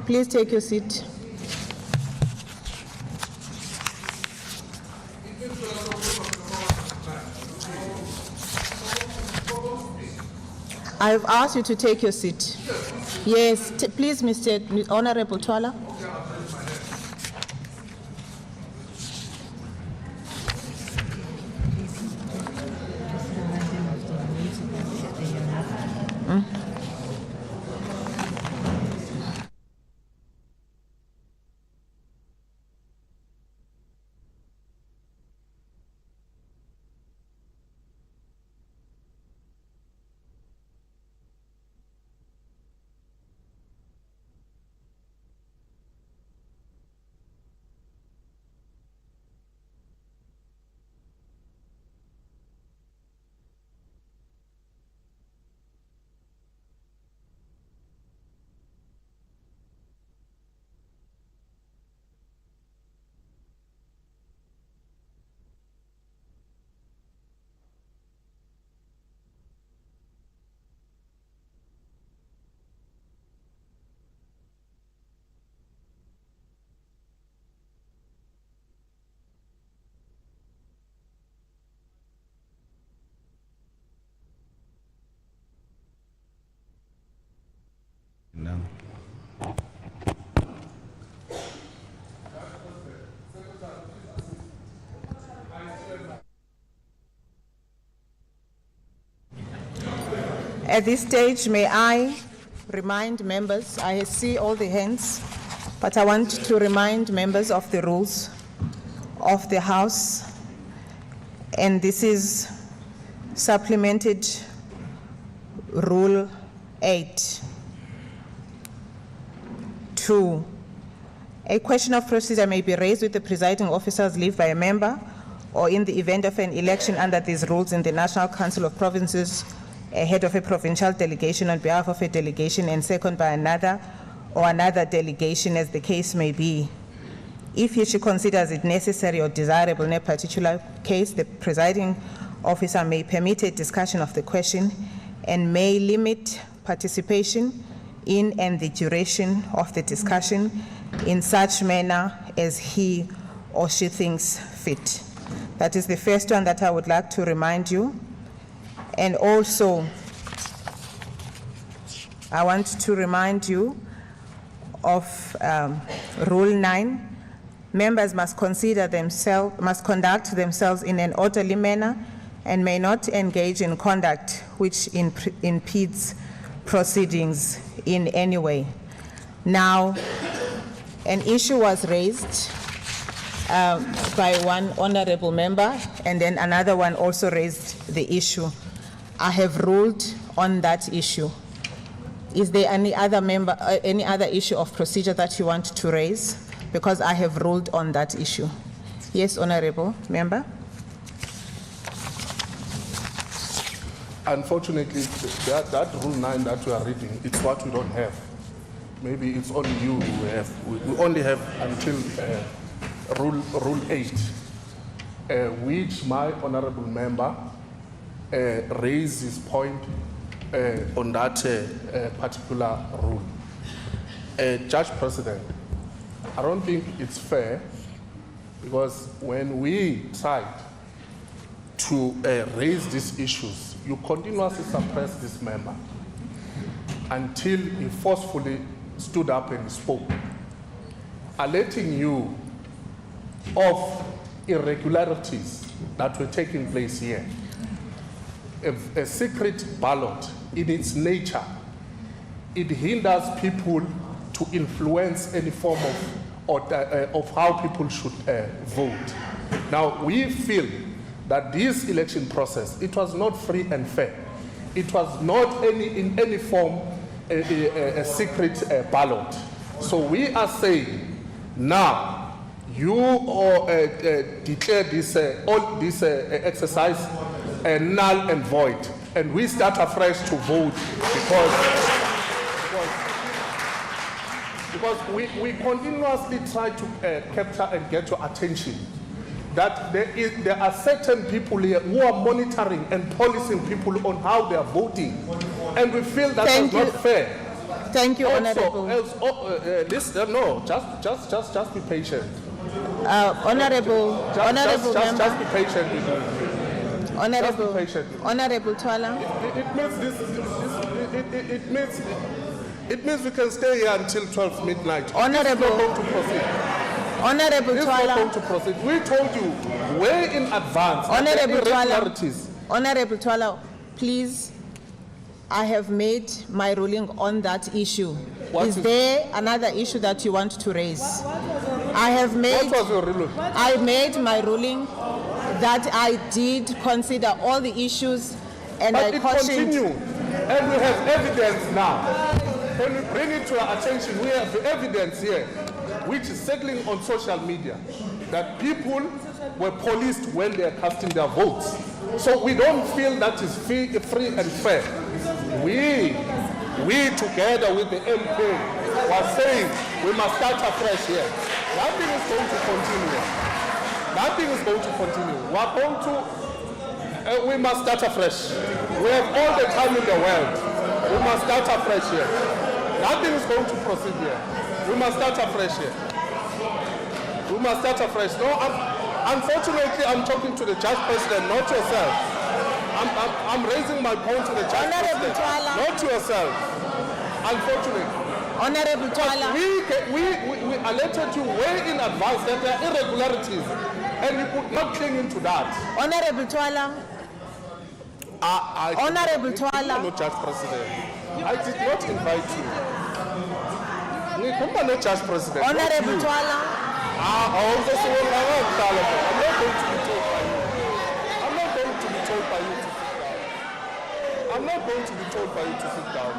Please take your seat. I've asked you to take your seat. Yes, please, Mr. Honorable Twala. No. At this stage, may I remind members, I see all the hands, but I want to remind members of the rules of the House, and this is supplemented Rule 8. 2. A question of procedure may be raised with the presiding officer's leave by a member, or in the event of an election under these rules in the National Council of Provinces, ahead of a provincial delegation on behalf of a delegation and second by another or another delegation, as the case may be. If she considers it necessary or desirable in a particular case, the presiding officer may permit a discussion of the question and may limit participation in and the duration of the discussion in such manner as he or she thinks fit. That is the first one that I would like to remind you. And also, I want to remind you of Rule 9. Members must conduct themselves in an orderly manner and may not engage in conduct which impedes proceedings in any way. Now, an issue was raised by one honorable member, and then another one also raised the issue. I have ruled on that issue. Is there any other issue of procedure that you want to raise? Because I have ruled on that issue. Yes, honorable member. Unfortunately, that Rule 9 that we are reading, it's what we don't have. Maybe it's only you who have. We only have until Rule 8, which my honorable member raised his point on that particular rule. Judge President, I don't think it's fair, because when we tried to raise these issues, you continuously suppressed this member until he forcefully stood up and spoke, alerting you of irregularities that were taking place here. A secret ballot, in its nature, it hinders people to influence any form of how people should vote. Now, we feel that this election process, it was not free and fair. It was not in any form a secret ballot. So we are saying, now, you declare this exercise null and void, and we start afresh to vote because we continuously try to capture and get your attention that there are certain people here who are monitoring and policing people on how they are voting, and we feel that is not fair. Thank you, honorable. Just be patient. Honorable member. Just be patient with me. Honorable Twala. It means we can stay here until 12 midnight. Honorable Twala. To proceed. We told you way in advance. Honorable Twala, please. I have made my ruling on that issue. Is there another issue that you want to raise? What was your ruling? I made my ruling that I did consider all the issues, and but I cautioned. Continue, and we have evidence now. When we bring it to our attention, we have the evidence here, which is circling on social media, that people were policed when they are casting their votes. So we don't feel that is free and fair. We together with the MP were saying we must start afresh here. Nothing is going to continue. Nothing is going to continue. We must start afresh. We have all the time in the world. We must start afresh here. Nothing is going to proceed here. We must start afresh here. We must start afresh. No, unfortunately, I'm talking to the Judge President, not yourself. I'm raising my point to the Judge President, not yourself. Unfortunately. Honorable Twala. We alerted you way in advance that there are irregularities, and you could not cling into that. Honorable Twala. Honorable Twala. No, Judge President. I did not invite you. No, Judge President. Honorable Twala. I'm not going to be told by you. I'm not going to be told by you to sit down. I'm not going to be told by you to sit down.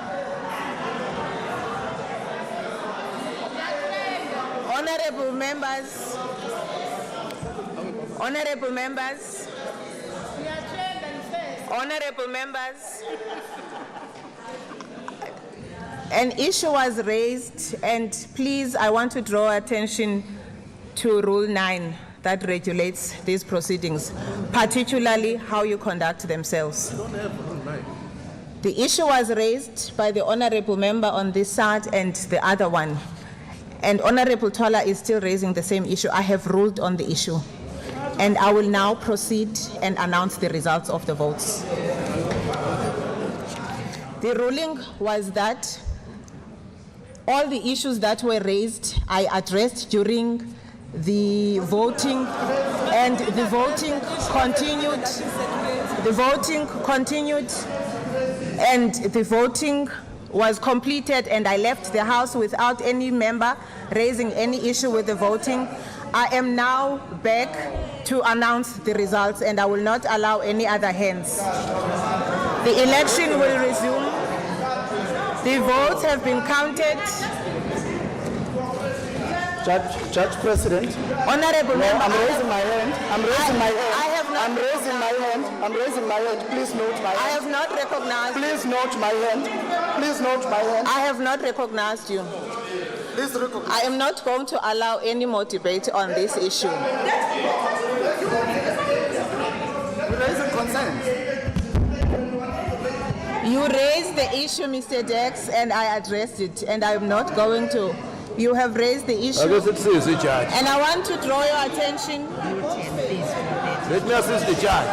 Honorable members, honorable members, honorable members, an issue was raised, and please, I want to draw attention to Rule 9 that regulates these proceedings, particularly how you conduct themselves. The issue was raised by the Honorable Member on this side and the other one. And Honorable Tola is still raising the same issue. I have ruled on the issue. And I will now proceed and announce the results of the votes. The ruling was that all the issues that were raised, I addressed during the voting, and the voting continued. The voting continued, and the voting was completed, and I left the House without any member raising any issue with the voting. I am now back to announce the results, and I will not allow any other hands. The election will resume. The votes have been counted. Judge President. Honorable Member. I'm raising my hand. I'm raising my hand. I have not. I'm raising my hand. I'm raising my hand. Please note my hand. I have not recognized. Please note my hand. Please note my hand. I have not recognized you. Please recognize. I am not going to allow any more debate on this issue. You're raising concerns. You raised the issue, Mr. Dex, and I addressed it, and I'm not going to. You have raised the issue. And I want to draw your attention. Let me assist the judge.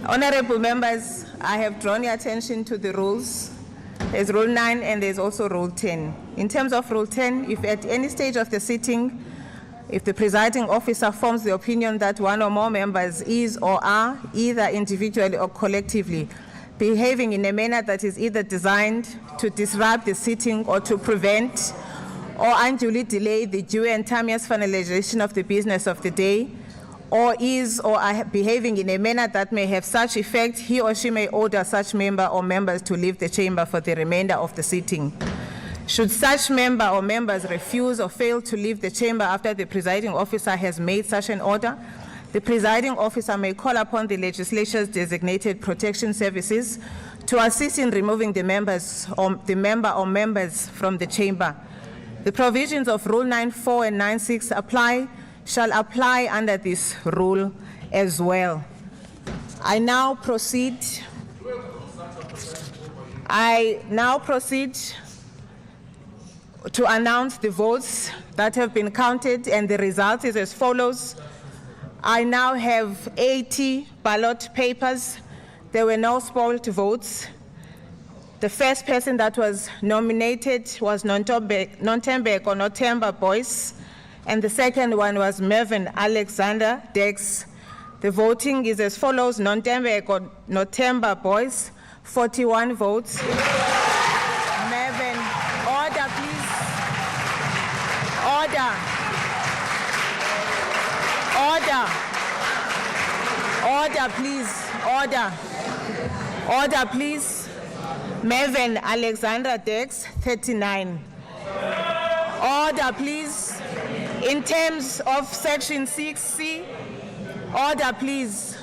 Honorable members, I have drawn your attention to the rules. There's Rule 9 and there's also Rule 10. In terms of Rule 10, if at any stage of the sitting, if the presiding officer forms the opinion that one or more members is or are, either individually or collectively, behaving in a manner that is either designed to disrupt the sitting or to prevent or unduly delay the due and timeous finalization of the business of the day, or is or are behaving in a manner that may have such effect, he or she may order such member or members to leave the chamber for the remainder of the sitting. Should such member or members refuse or fail to leave the chamber after the presiding officer has made such an order, the presiding officer may call upon the legislature's designated protection services to assist in removing the member or members from the chamber. The provisions of Rule 9.4 and 9.6 shall apply under this rule as well. I now proceed to announce the votes that have been counted, and the result is as follows. I now have 80 ballot papers. There were no spoiled votes. The first person that was nominated was Nothemba Boyce, and the second one was Mervyn Alexander Dex. The voting is as follows: Nothemba Boyce, 41 votes. Mervyn, order please. Order. Order. Order please. Order. Order please. Mervyn Alexander Dex, 39. Order please. In terms of Section 6C, order please.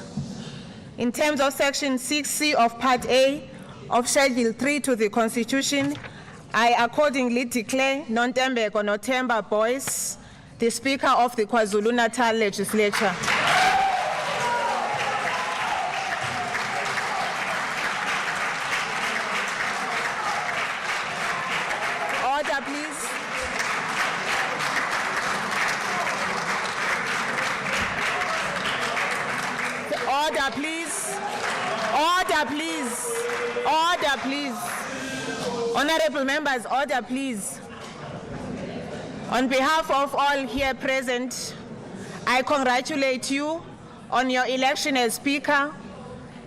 In terms of Section 6C of Part A of Schedule 3 to the Constitution, I accordingly declare Nothemba Boyce the Speaker of the KwaZulu-Natal Legislature. Order please. Order please. Order please. Order please. Honorable members, order please. On behalf of all here present, I congratulate you on your election as Speaker,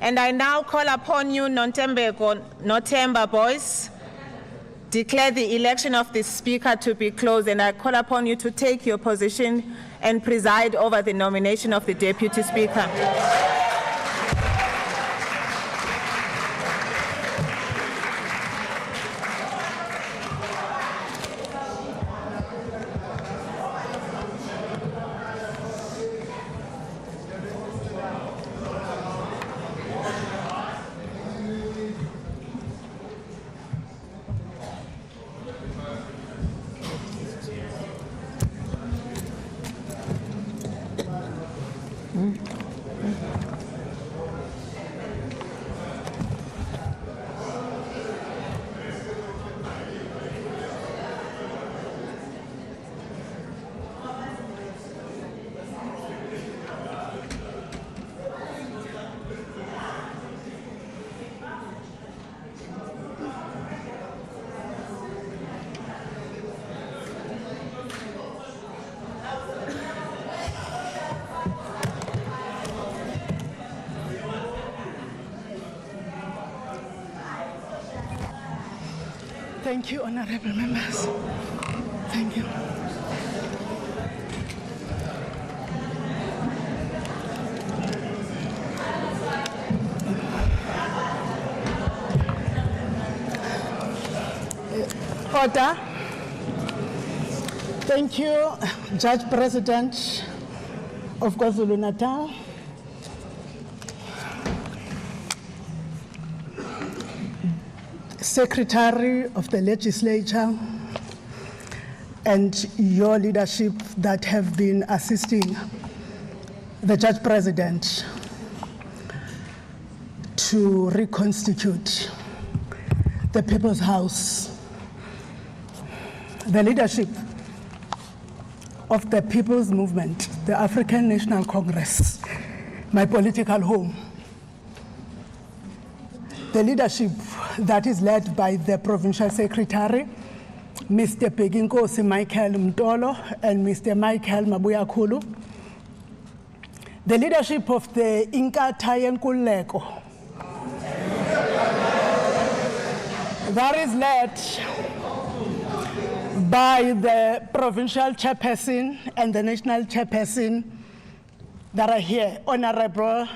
and I now call upon you, Nothemba Boyce, declare the election of the Speaker to be closed, and I call upon you to take your position and preside over the nomination of the Deputy Speaker. Thank you, honorable members. Thank you. Order. Thank you, Judge President of KwaZulu-Natal. Secretary of the Legislature, and your leadership that have been assisting the Judge President to reconstitute the People's House. The leadership of the People's Movement, the African National Congress, my political home. The leadership that is led by the Provincial Secretary, Mr. Peginkosi Michael Mtolo and Mr. Michael Mabuyakulu. The leadership of the Inkatha Nkululeko, that is led by the provincial chairperson and the national chairperson that are here, Honorable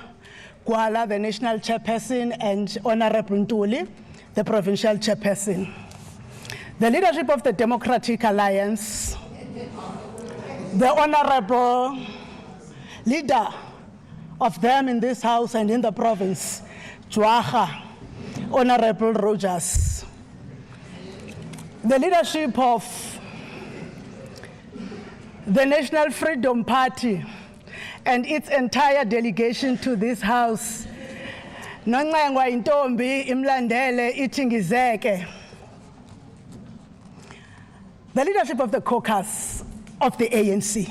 Gwala, the national chairperson, and Honorable Ntuli, the provincial chairperson. The leadership of the Democratic Alliance, the honorable leader of them in this house and in the province, Jwaha, Honorable Rogers. The leadership of the National Freedom Party and its entire delegation to this house, Nongengwa Intombi Imlandele Itingizeke. The leadership of the caucus of the ANC,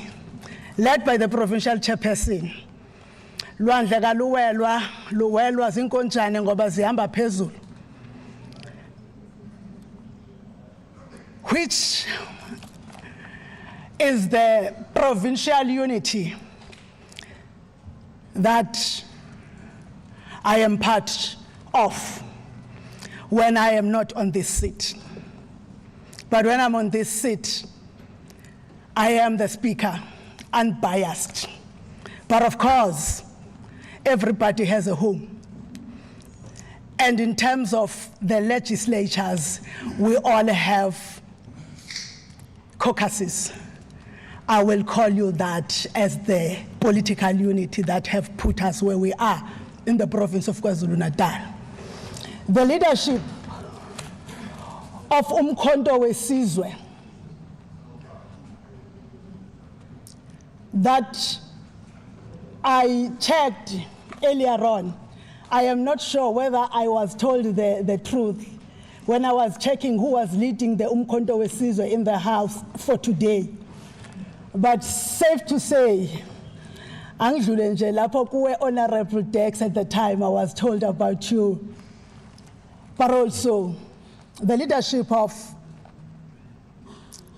led by the provincial chairperson, Lwandle kaluwelwa, luwelwa zinkonjane ngoba zihamba phezulu, which is the provincial unity that I am part of when I am not on this seat. But when I'm on this seat, I am the speaker, unbiased. But of course, everybody has a home. And in terms of the legislatures, we all have caucuses. I will call you that as the political unity that have put us where we are in the province of KwaZulu-Natal. The leadership of Umkhonto Wesizwe that I checked earlier on. I am not sure whether I was told the truth when I was checking who was leading the Umkhonto Wesizwe in the house for today. But safe to say, angidlule nje lapho kuwe Honorable Dex at the time I was told about you. But also the leadership of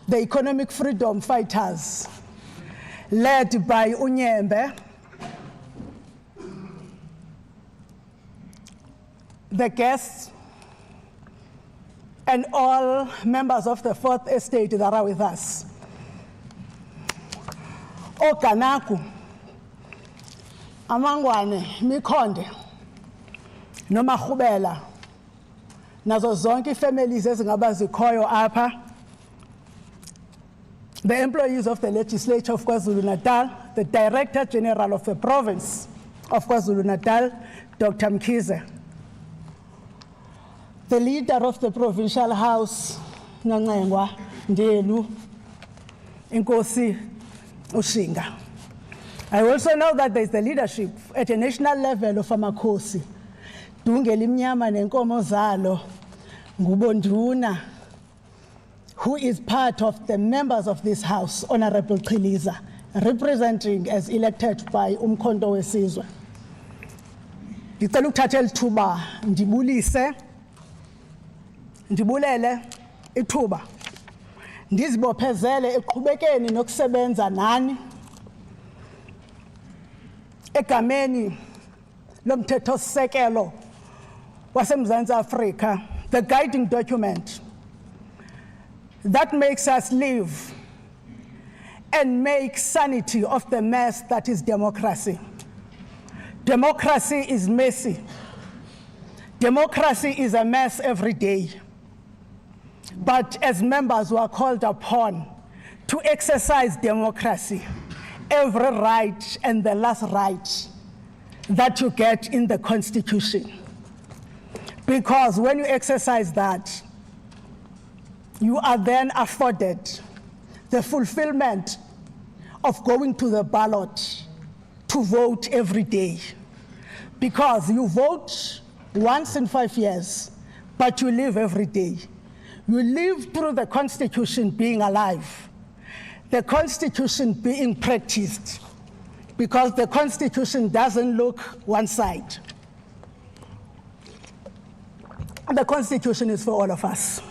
the economic freedom fighters led by Unyembe, the guests, and all members of the Fourth Estate that are with us. Okanaku, Amangwane, Mikonde, Nomahubela, nazo zonke families ezingaba zikhoyo apha, the employees of the legislature of KwaZulu-Natal, the Director General of the province of KwaZulu-Natal, Dr. Mkhize, the leader of the provincial house, Nongengwa Ndelu, Inkosi Ushinga. I also know that there's the leadership at a national level of Amakosi, Dungeli Mnyama Nenkomo Zalo, Ngubonduna, who is part of the members of this house, Honorable Chiliza, representing as elected by Umkhonto Wesizwe. Ngicela ukuthatha elithuba ndibulele ithuba ndizibophezele eqhubekeni nokusebenza nani egameni lomthethosisekelo waseMzantsi Afrika, the guiding document that makes us live and make sanity of the mess that is democracy. Democracy is messy. Democracy is a mess every day. But as members who are called upon to exercise democracy, every right and the last right that you get in the Constitution. Because when you exercise that, you are then afforded the fulfillment of going to the ballot to vote every day. Because you vote once in 5 years, but you live every day. You live through the Constitution being alive, the Constitution being practiced, because the Constitution doesn't look one side. The Constitution is for all of us.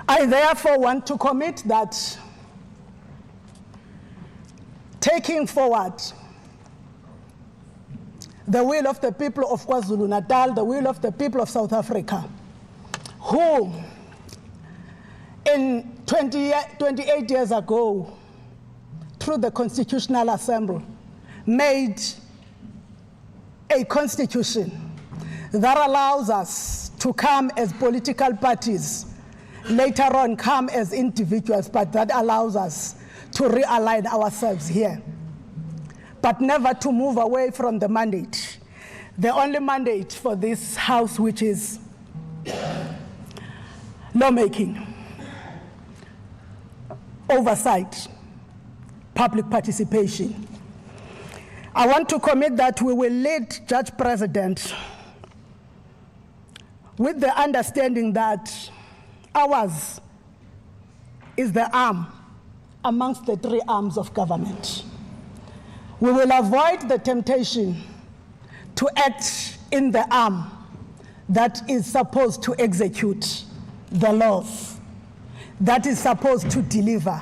I therefore want to commit that taking forward the will of the people of KwaZulu-Natal, the will of the people of South Africa, who in 28 years ago, through the Constitutional Assembly, made a constitution that allows us to come as political parties, later on come as individuals, but that allows us to realign ourselves here, but never to move away from the mandate. The only mandate for this House, which is lawmaking, oversight, public participation. I want to commit that we will lead Judge President with the understanding that ours is the arm amongst the three arms of government. We will avoid the temptation to act in the arm that is supposed to execute the laws, that is supposed to deliver,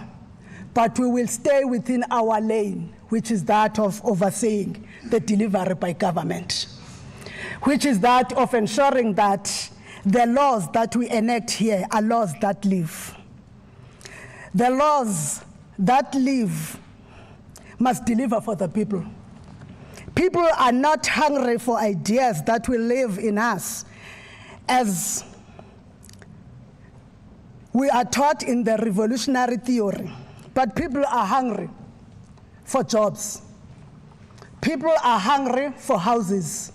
but we will stay within our lane, which is that of overseeing the delivery by government, which is that of ensuring that the laws that we enact here are laws that live. The laws that live must deliver for the people. People are not hungry for ideas that will live in us, as we are taught in the revolutionary theory, but people are hungry for jobs. People are hungry for houses.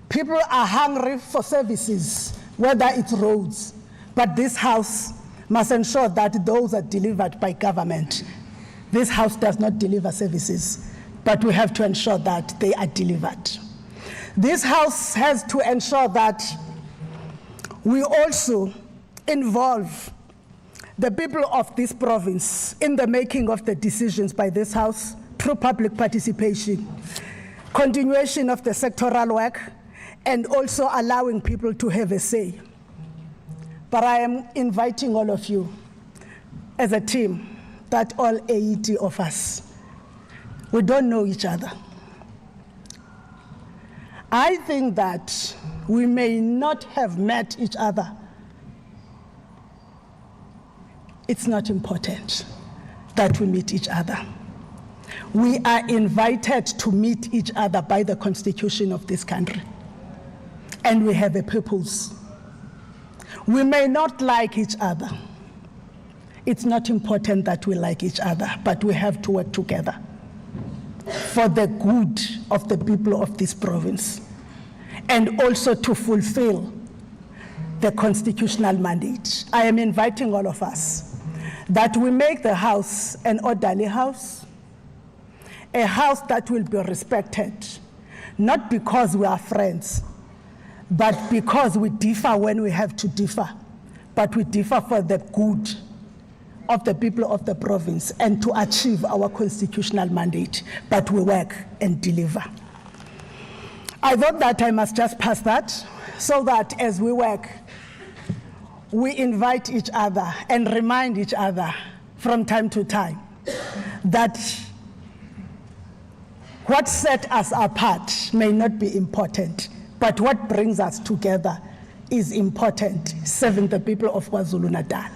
People are hungry for services, whether it's roads. But this House must ensure that those are delivered by government. This House does not deliver services, but we have to ensure that they are delivered. This House has to ensure that we also involve the people of this province in the making of the decisions by this House through public participation, continuation of the sectoral work, and also allowing people to have a say. But I am inviting all of you as a team, that all 80 of us, we don't know each other. I think that we may not have met each other. It's not important that we meet each other. We are invited to meet each other by the Constitution of this country. And we have a purpose. We may not like each other. It's not important that we like each other, but we have to work together for the good of the people of this province, and also to fulfill the constitutional mandate. I am inviting all of us that we make the House an orderly House, a House that will be respected, not because we are friends, but because we differ when we have to differ, but we differ for the good of the people of the province and to achieve our constitutional mandate, but we work and deliver. I thought that I must just pass that, so that as we work, we invite each other and remind each other from time to time that what set us apart may not be important, but what brings us together is important, serving the people of KwaZulu-Natal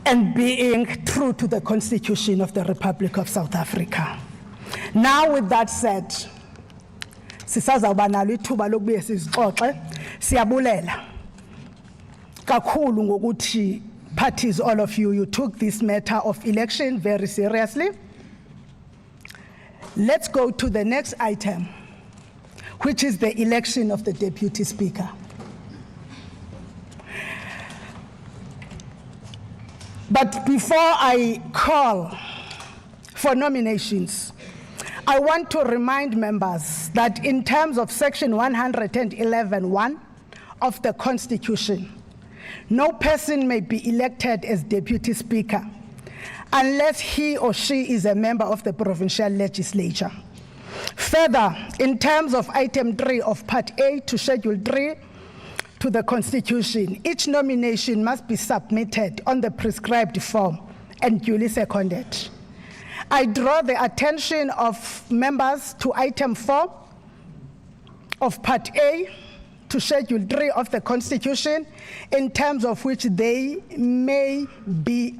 and being true to the Constitution of the Republic of South Africa. Now, with that said, sisazawuba nalo ithuba lokubuye sizixoxe. Siyabulela kakhulu ngokuthi parties, all of you, you took this matter of election very seriously. Let's go to the next item, which is the election of the Deputy Speaker. But before I call for nominations, I want to remind members that in terms of Section 111(1) of the Constitution, no person may be elected as Deputy Speaker unless he or she is a member of the Provincial Legislature. Further, in terms of Item 3 of Part A to Schedule 3 to the Constitution, each nomination must be submitted on the prescribed form and duly seconded. I draw the attention of members to Item 4 of Part A to Schedule 3 of the Constitution, in terms of which there may be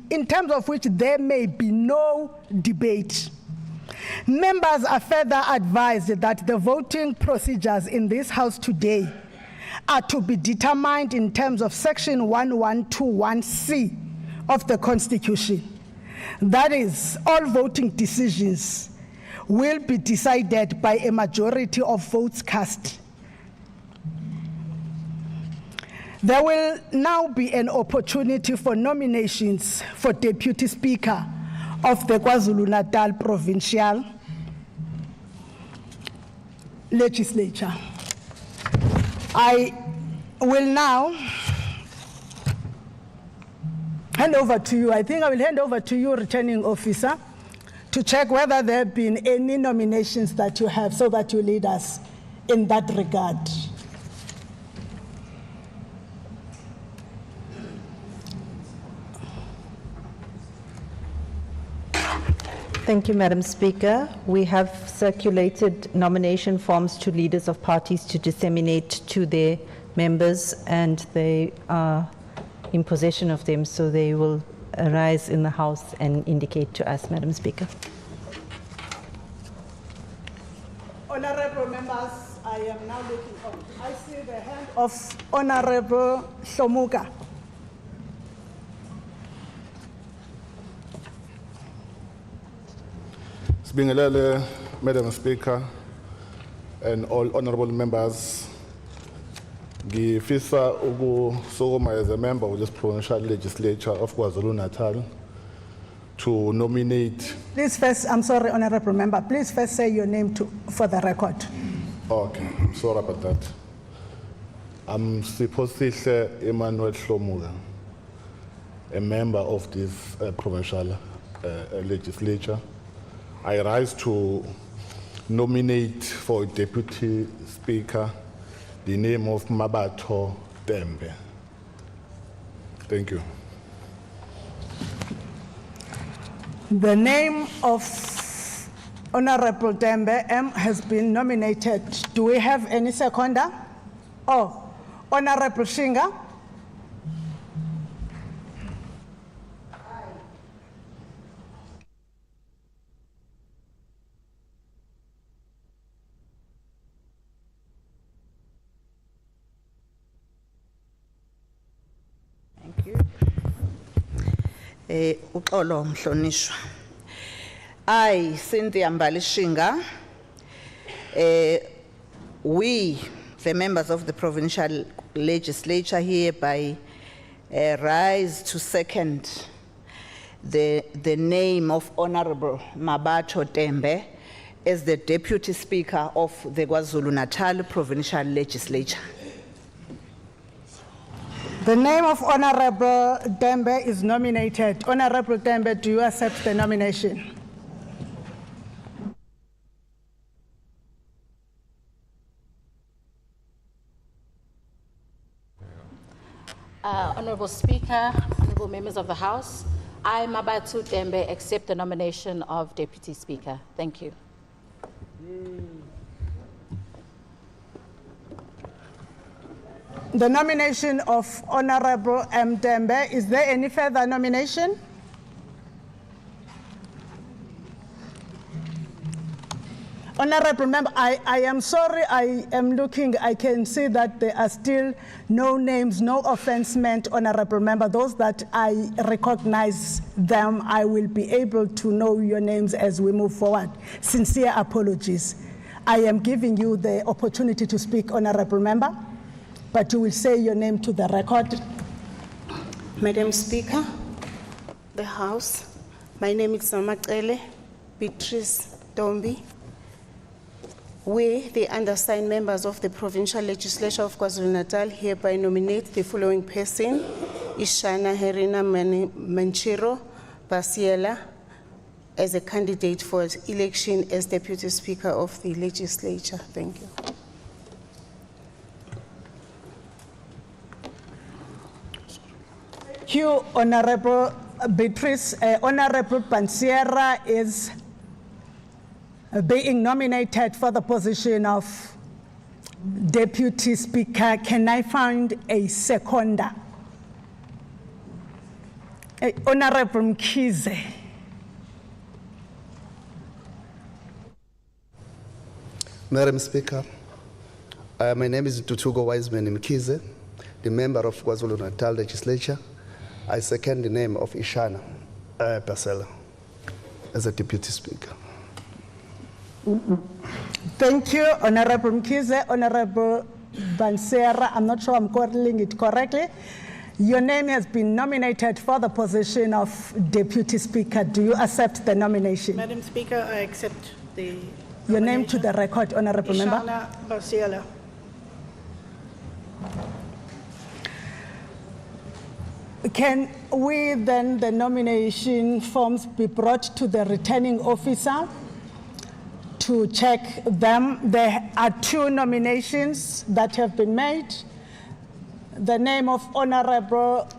no debate. Members are further advised that the voting procedures in this House today are to be determined in terms of Section 1121C of the Constitution. That is, all voting decisions will be decided by a majority of votes cast. There will now be an opportunity for nominations for Deputy Speaker of the KwaZulu-Natal Provincial Legislature. I will now hand over to you. I think I will hand over to you, Returning Officer, to check whether there have been any nominations that you have, so that you lead us in that regard. Thank you, Madam Speaker. We have circulated nomination forms to leaders of parties to disseminate to their members, and they are in possession of them, so they will arise in the House and indicate to us, Madam Speaker. Honorable members, I am now looking on. I see the hand of Honorable Shomuka. Sibingelele, Madam Speaker, and all honorable members. Ngifisa ukusukuma as a member of this provincial legislature of KwaZulu-Natal to nominate. Please first, I'm sorry, honorable member, please first say your name for the record. Okay, I'm sorry about that. I'm Siphosihle Emmanuel Shlomuga, a member of this provincial legislature. I rise to nominate for Deputy Speaker the name of Mabato Tembe. Thank you. The name of Honorable Tembe M has been nominated. Do we have any seconder? Oh, Honorable Shinga. Uxolo mhlonishwa. I, Cynthia Mbalishinga, we, the members of the provincial legislature, hereby rise to second the name of Honorable Mabato Tembe as the Deputy Speaker of the KwaZulu-Natal Provincial Legislature. The name of Honorable Tembe is nominated. Honorable Tembe, do you accept the nomination? Honorable Speaker, honorable members of the House, I, Mabatu Tembe, accept the nomination of Deputy Speaker. Thank you. the nomination of Honorable M. Dembe. Is there any further nomination? Honorable Member, I am sorry, I am looking, I can see that there are still no names, no offense meant, Honorable Member. Those that I recognize them, I will be able to know your names as we move forward. Sincere apologies. I am giving you the opportunity to speak, Honorable Member, but you will say your name to the record. Madam Speaker, the House, my name is Namacele Beatrice Dombi. We, the undersigned members of the Provincial Legislature of KwaZulu-Natal, hereby nominate the following person: Ishana Herina Manchiro Basiela, as a candidate for election as Deputy Speaker of the Legislature. Thank you. Thank you, Honorable Beatrice. Honorable Pansiera is being nominated for the position of Deputy Speaker. Can I find a seconder? Honorable Mkhize. Madam Speaker, my name is Tutugo Wiseman Mkhize, the member of KwaZulu-Natal Legislature. I second the name of Ishana Pasela as a Deputy Speaker. Thank you, Honorable Mkhize. Honorable Bansera, I'm not sure I'm calling it correctly. Your name has been nominated for the position of Deputy Speaker. Do you accept the nomination? Madam Speaker, I accept the Your name to the record, Honorable Member. Ishana Basiela. Can we then, the nomination forms, be brought to the returning officer to check them? There are two nominations that have been made: the name of Honorable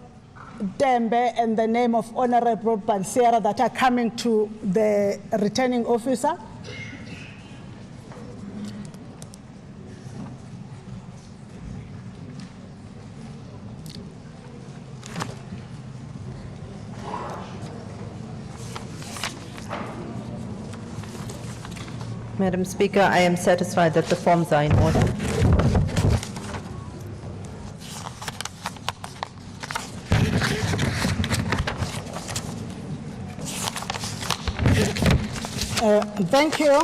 Dembe and the name of Honorable Bansera, that are coming to the returning officer. Madam Speaker, I am satisfied that the forms are in order. Thank you.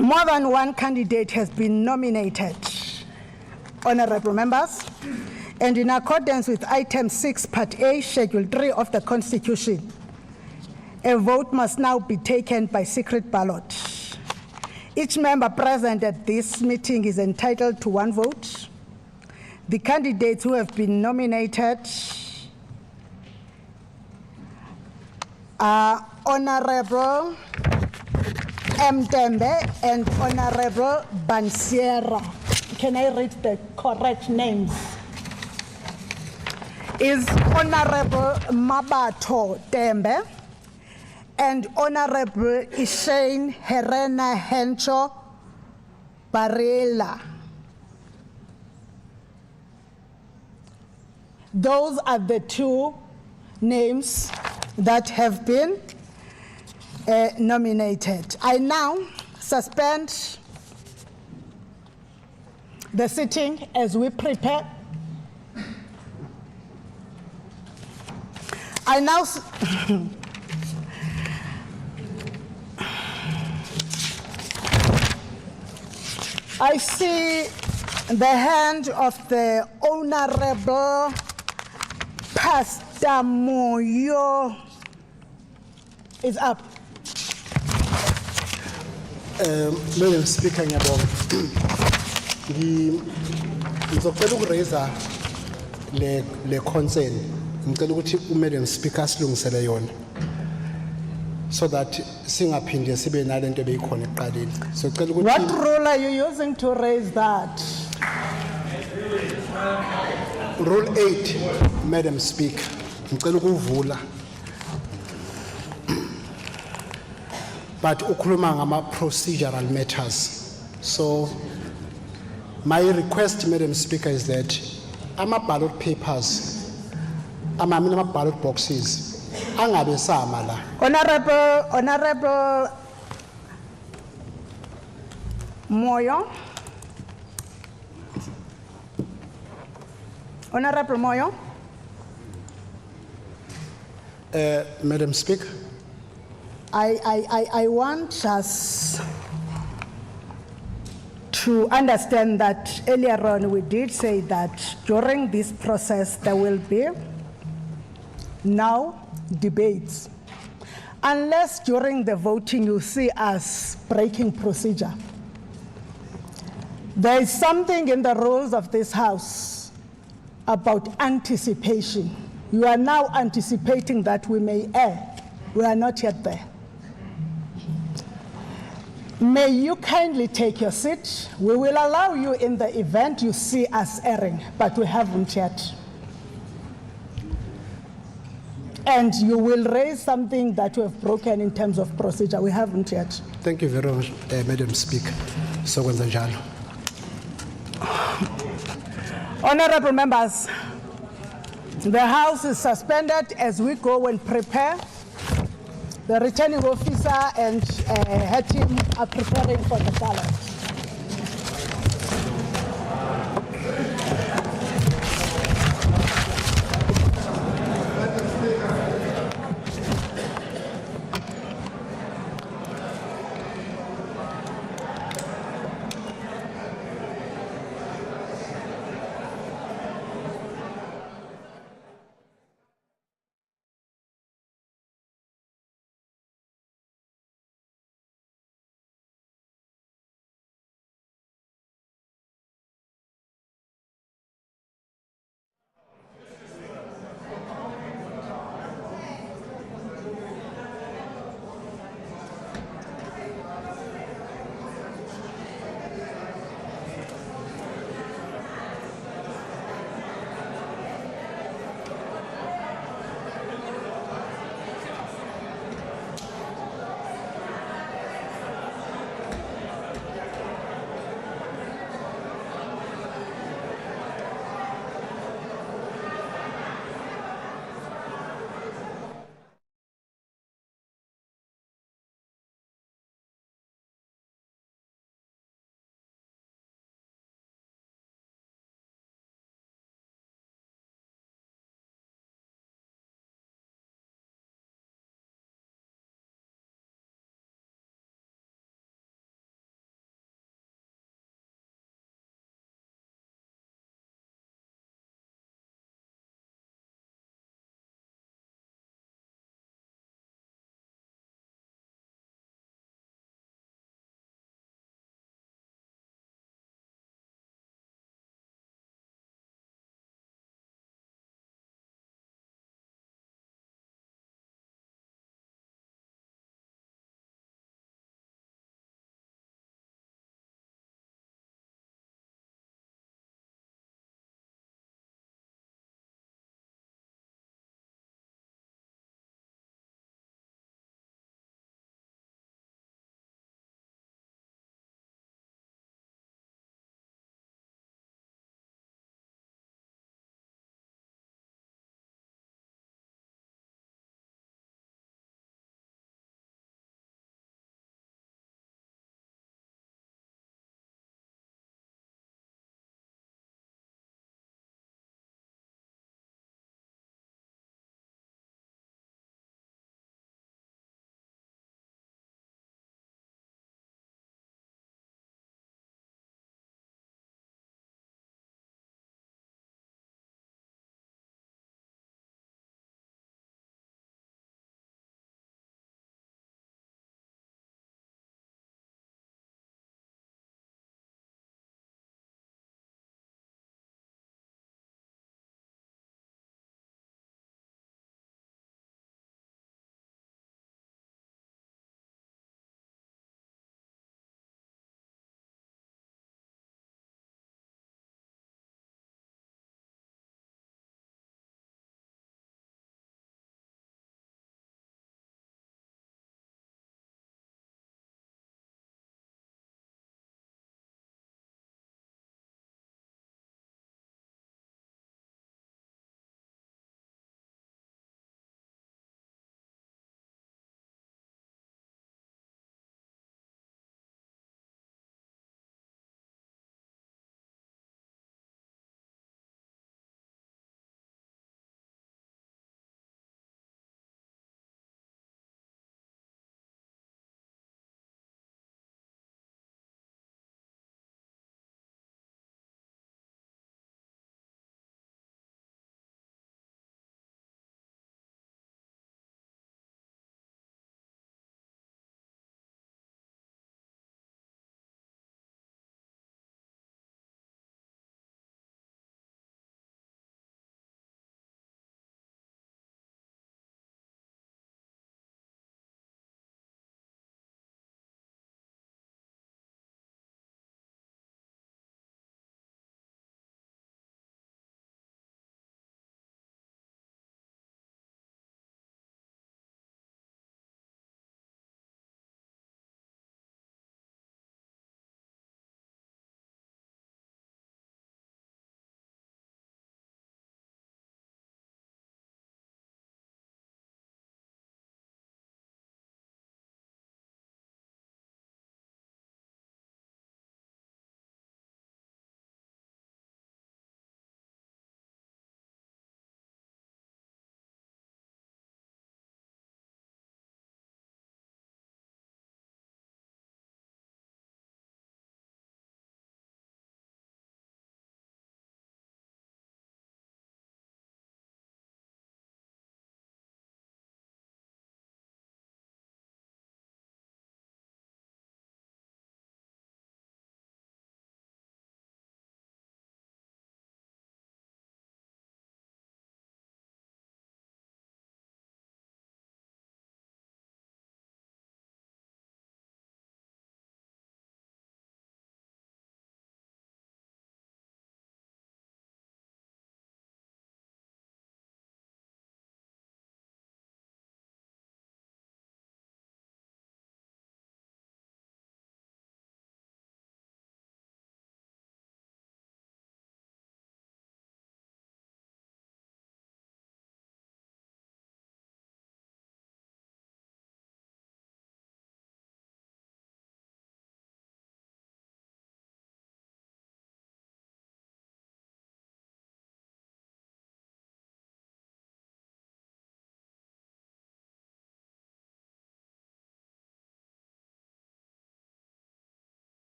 More than one candidate has been nominated, honorable members, and in accordance with item 6, part A, schedule 3 of the Constitution, a vote must now be taken by secret ballot. Each member present at this meeting is entitled to one vote. The candidates who have been nominated are Honorable M. Dembe and Honorable Bansera. Can I read the correct names? Is Honorable Mabato Dembe and Honorable Ishane Herena Hencho Barela. Those are the two names that have been nominated. I now suspend the sitting as we prepare. I now I see the hand of the Honorable Pastor Moyo is up. Madam Speaker, ngizocela ukuraise le concern. Ngicela ukuthi Madam Speaker silungisele yona, so that singaphinde sibe nalento beyikhona ekuqaleni. So ngicela ukuthi What rule are you using to raise that? Rule 8, Madam Speaker. Ngicela ukuvula. But ukhuluma ngama procedural matters. So my request, Madam Speaker, is that ballot papers, ballot boxes, angabe sama la. Honorable Moyo. Honorable Moyo. Madam Speaker. I want us to understand that earlier on we did say that during this process there will be now debates. Unless during the voting you see us breaking procedure. There is something in the rules of this House about anticipation. You are now anticipating that we may err. We are not yet there. May you kindly take your seat. We will allow you in the event you see us erring, but we haven't yet. And you will raise something that we have broken in terms of procedure. We haven't yet. Thank you very much, Madam Speaker. So Honorable members, the House is suspended as we go and prepare. The returning officer and her team are preparing for the ballot.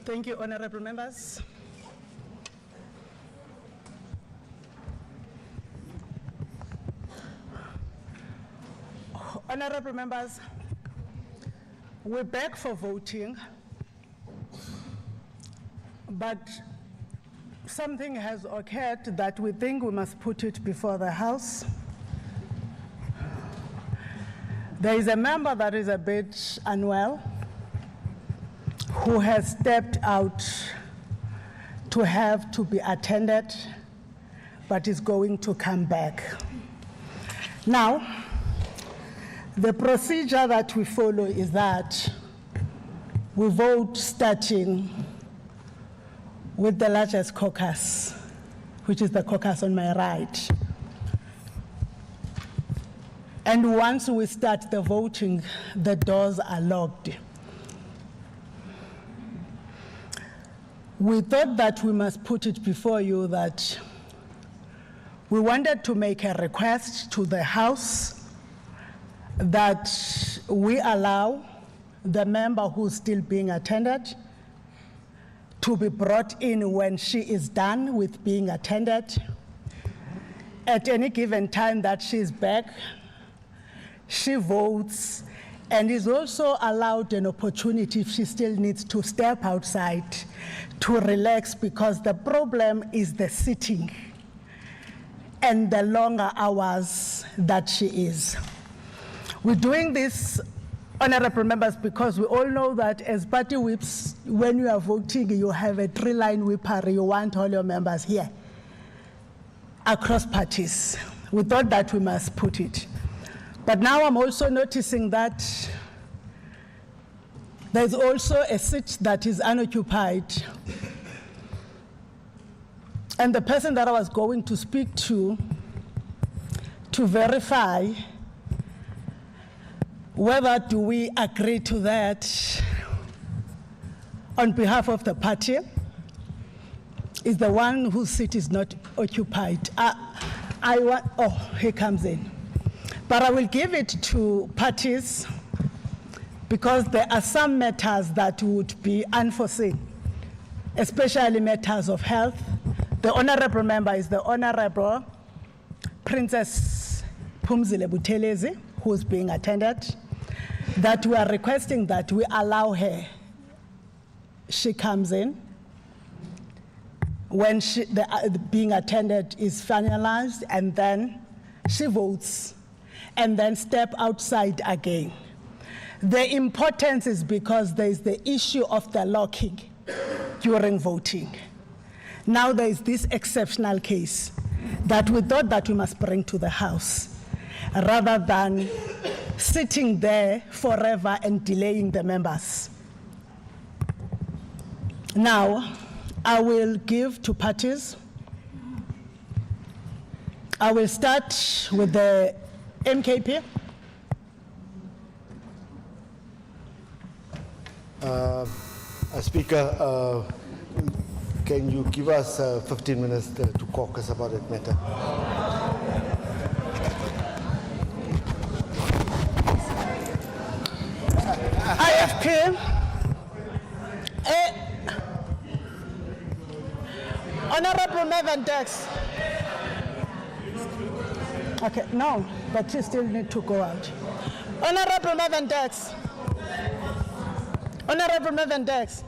Thank you, honorable members. Honorable members, we're back for voting, but something has occurred that we think we must put it before the House. There is a member that is a bit unwell who has stepped out to have to be attended, but is going to come back. Now, the procedure that we follow is that we vote starting with the largest caucus, which is the caucus on my right. And once we start the voting, the doors are locked. We thought that we must put it before you that we wanted to make a request to the House that we allow the member who's still being attended to be brought in when she is done with being attended. At any given time that she's back, she votes and is also allowed an opportunity if she still needs to step outside to relax, because the problem is the sitting and the longer hours that she is. We're doing this, honorable members, because we all know that as party whips, when you are voting, you have a three-line whipper. You want all your members here across parties. We thought that we must put it. But now I'm also noticing that there's also a seat that is unoccupied. And the person that I was going to speak to verify whether do we agree to that on behalf of the party is the one whose seat is not occupied. He comes in. But I will give it to parties because there are some matters that would be unforeseen, especially matters of health. The honorable member is the Honorable Princess Phumzile Buthelezi, who is being attended, that we are requesting that we allow her. She comes in. When the being attended is finalized, and then she votes, and then step outside again. The importance is because there is the issue of the locking during voting. Now there is this exceptional case that we thought that we must bring to the House, rather than sitting there forever and delaying the members. Now, I will give to parties. I will start with the NCOP. Speaker, can you give us 15 minutes to caucus about that matter? IFP. Honorable Mervyn Dex. Okay, no, but you still need to go out. Honorable Mervyn Dex. Honorable Mervyn Dex.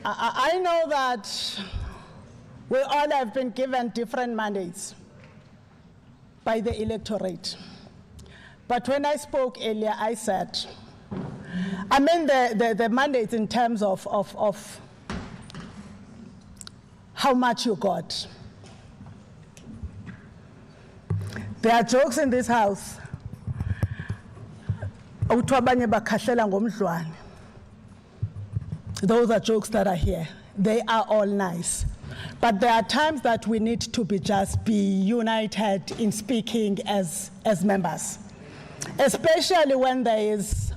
I know that we all have been given different mandates by the electorate. But when I spoke earlier, I said, I mean the mandates in terms of how much you got. There are jokes in this house. Those are jokes that are here. They are all nice. But there are times that we need to be united in speaking as members, especially when there is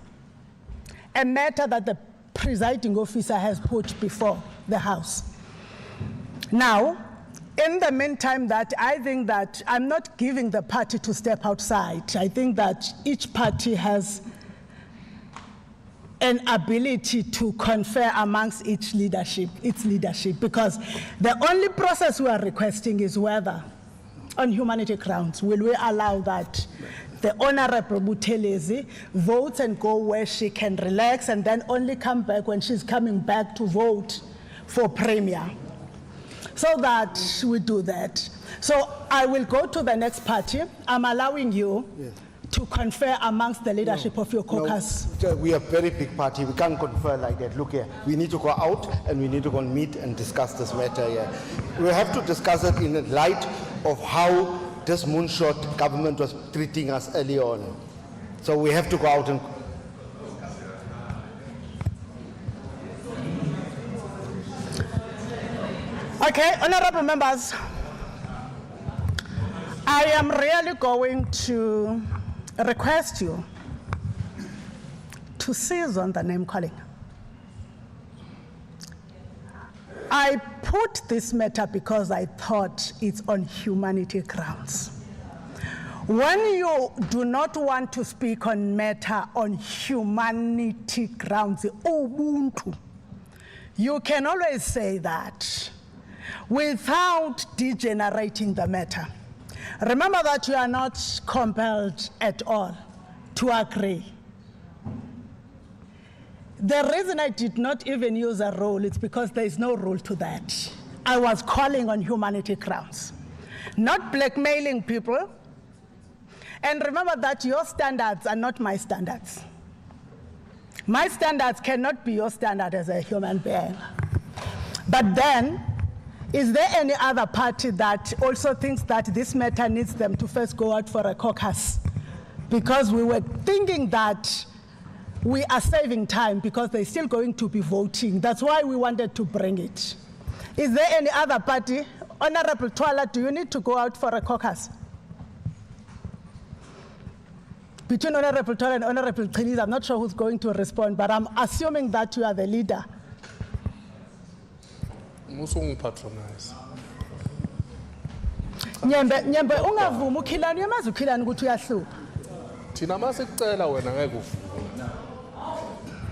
a matter that the presiding officer has put before the House. Now, in the meantime, that I think that I'm not giving the party to step outside. I think that each party has an ability to confer amongst its leadership, because the only process we are requesting is whether, on humanity grounds, will we allow that the Honorable Buthelezi votes and go where she can relax and then only come back when she's coming back to vote for Premier. So that we do that. So I will go to the next party. I'm allowing you to confer amongst the leadership of your caucus. No, we are a very big party. We can't confer like that. Look here, we need to go out and we need to go and meet and discuss this matter here. We have to discuss it in the light of how this moonshot government was treating us early on. So we have to go out and... Okay, honorable members, I am really going to request you to cease on the name calling. I put this matter because I thought it's on humanity grounds. When you do not want to speak on matter on humanity grounds, Ubuntu, you can always say that without degenerating the matter. Remember that you are not compelled at all to agree. The reason I did not even use a rule is because there is no rule to that. I was calling on humanity grounds, not blackmailing people. And remember that your standards are not my standards. My standards cannot be your standard as a human being. But then, is there any other party that also thinks that this matter needs them to first go out for a caucus? Because we were thinking that we are saving time because they're still going to be voting. That's why we wanted to bring it. Is there any other party? Honorable Twala, do you need to go out for a caucus? Between Honorable Twala and Honorable Chiliz, I'm not sure who's going to respond, but I'm assuming that you are the leader. Patronize. Nyembe ungavumi ukhilani uyamazi ukhilani ukuthi uyahlupha. Thina masikucela wena ngeke uvume.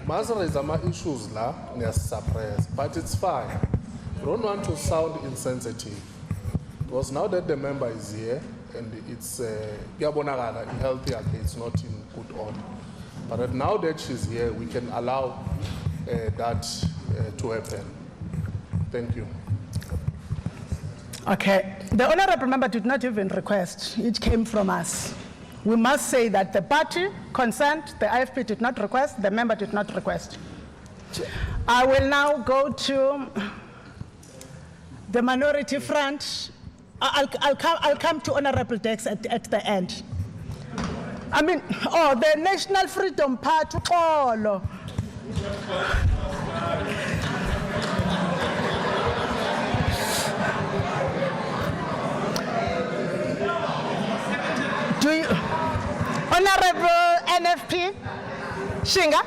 Masiraise ama-issues la niyasuppress, but it's fine. We don't want to sound insensitive. Because now that the member is here and it's kuyabonakala healthy, it's not in good order. But now that she's here, we can allow that to happen. Thank you. Okay, the honorable member did not even request. It came from us. We must say that the party concerned, the IFP did not request, the member did not request. I will now go to the minority front. I'll come to Honorable Dex at the end. I mean, the National Freedom Party, do you, Honorable NFP, Shinga?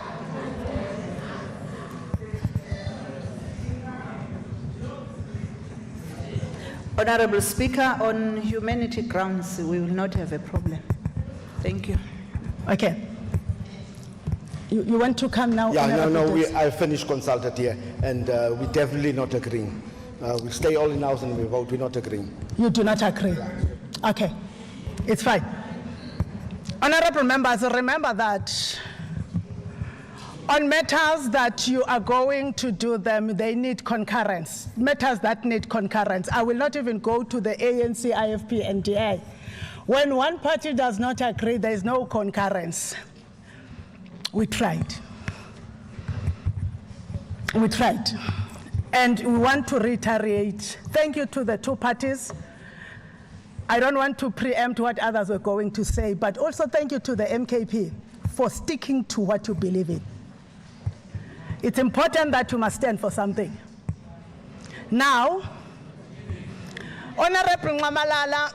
Honorable Speaker, on humanity grounds, we will not have a problem. Thank you. Okay. You want to come now? Yeah, no, I finished consulted here, and we definitely not agreeing. We stay all in house and we vote, we're not agreeing. You do not agree? Okay, it's fine. Honorable members, remember that on matters that you are going to do them, they need concurrence. Matters that need concurrence. I will not even go to the ANC, IFP, and DA. When one party does not agree, there is no concurrence. We tried. We tried. And we want to reiterate, thank you to the two parties. I don't want to preempt what others were going to say, but also thank you to the MKP for sticking to what you believe in. It's important that you must stand for something. Now, Honorable Ngamalala,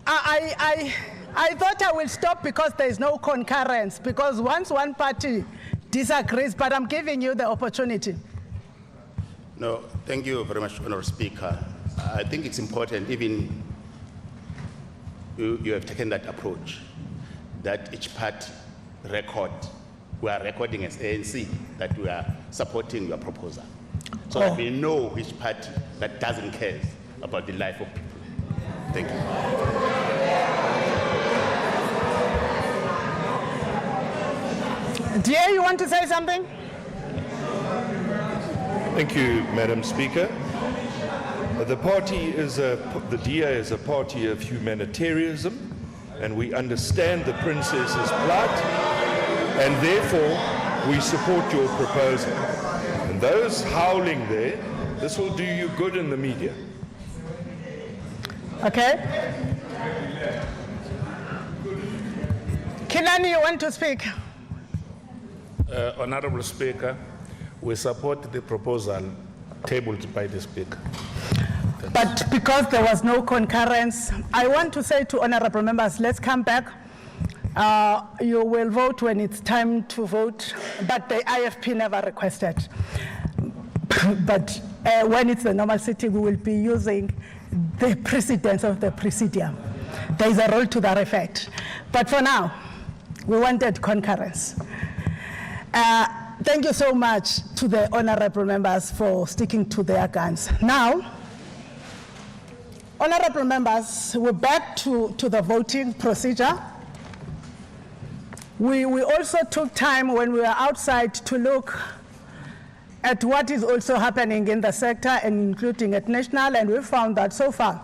I thought I will stop because there is no concurrence, because once one party disagrees, but I'm giving you the opportunity. No, thank you very much, Honourable Speaker. I think it's important, even you have taken that approach, that each party record we are recording as ANC that we are supporting your proposal. So that we know which party that doesn't care about the life of people. Thank you. DA, you want to say something? Thank you, Madam Speaker. The DA is a party of humanitarianism, and we understand the princess's plight, and therefore we support your proposal. And those howling there, this will do you good in the media. Okay. Kilani, you want to speak? Honorable Speaker, we support the proposal tabled by the Speaker. But because there was no concurrence, I want to say to honorable members, let's come back. You will vote when it's time to vote, but the IFP never requested. But when it's the normal sitting, we will be using the precedence of the presidium. There is a rule to that effect. But for now, we wanted concurrence. Thank you so much to the honorable members for sticking to their guns. Now, honorable members, we're back to the voting procedure. We also took time when we were outside to look at what is also happening in the sector and including at national, and we found that so far,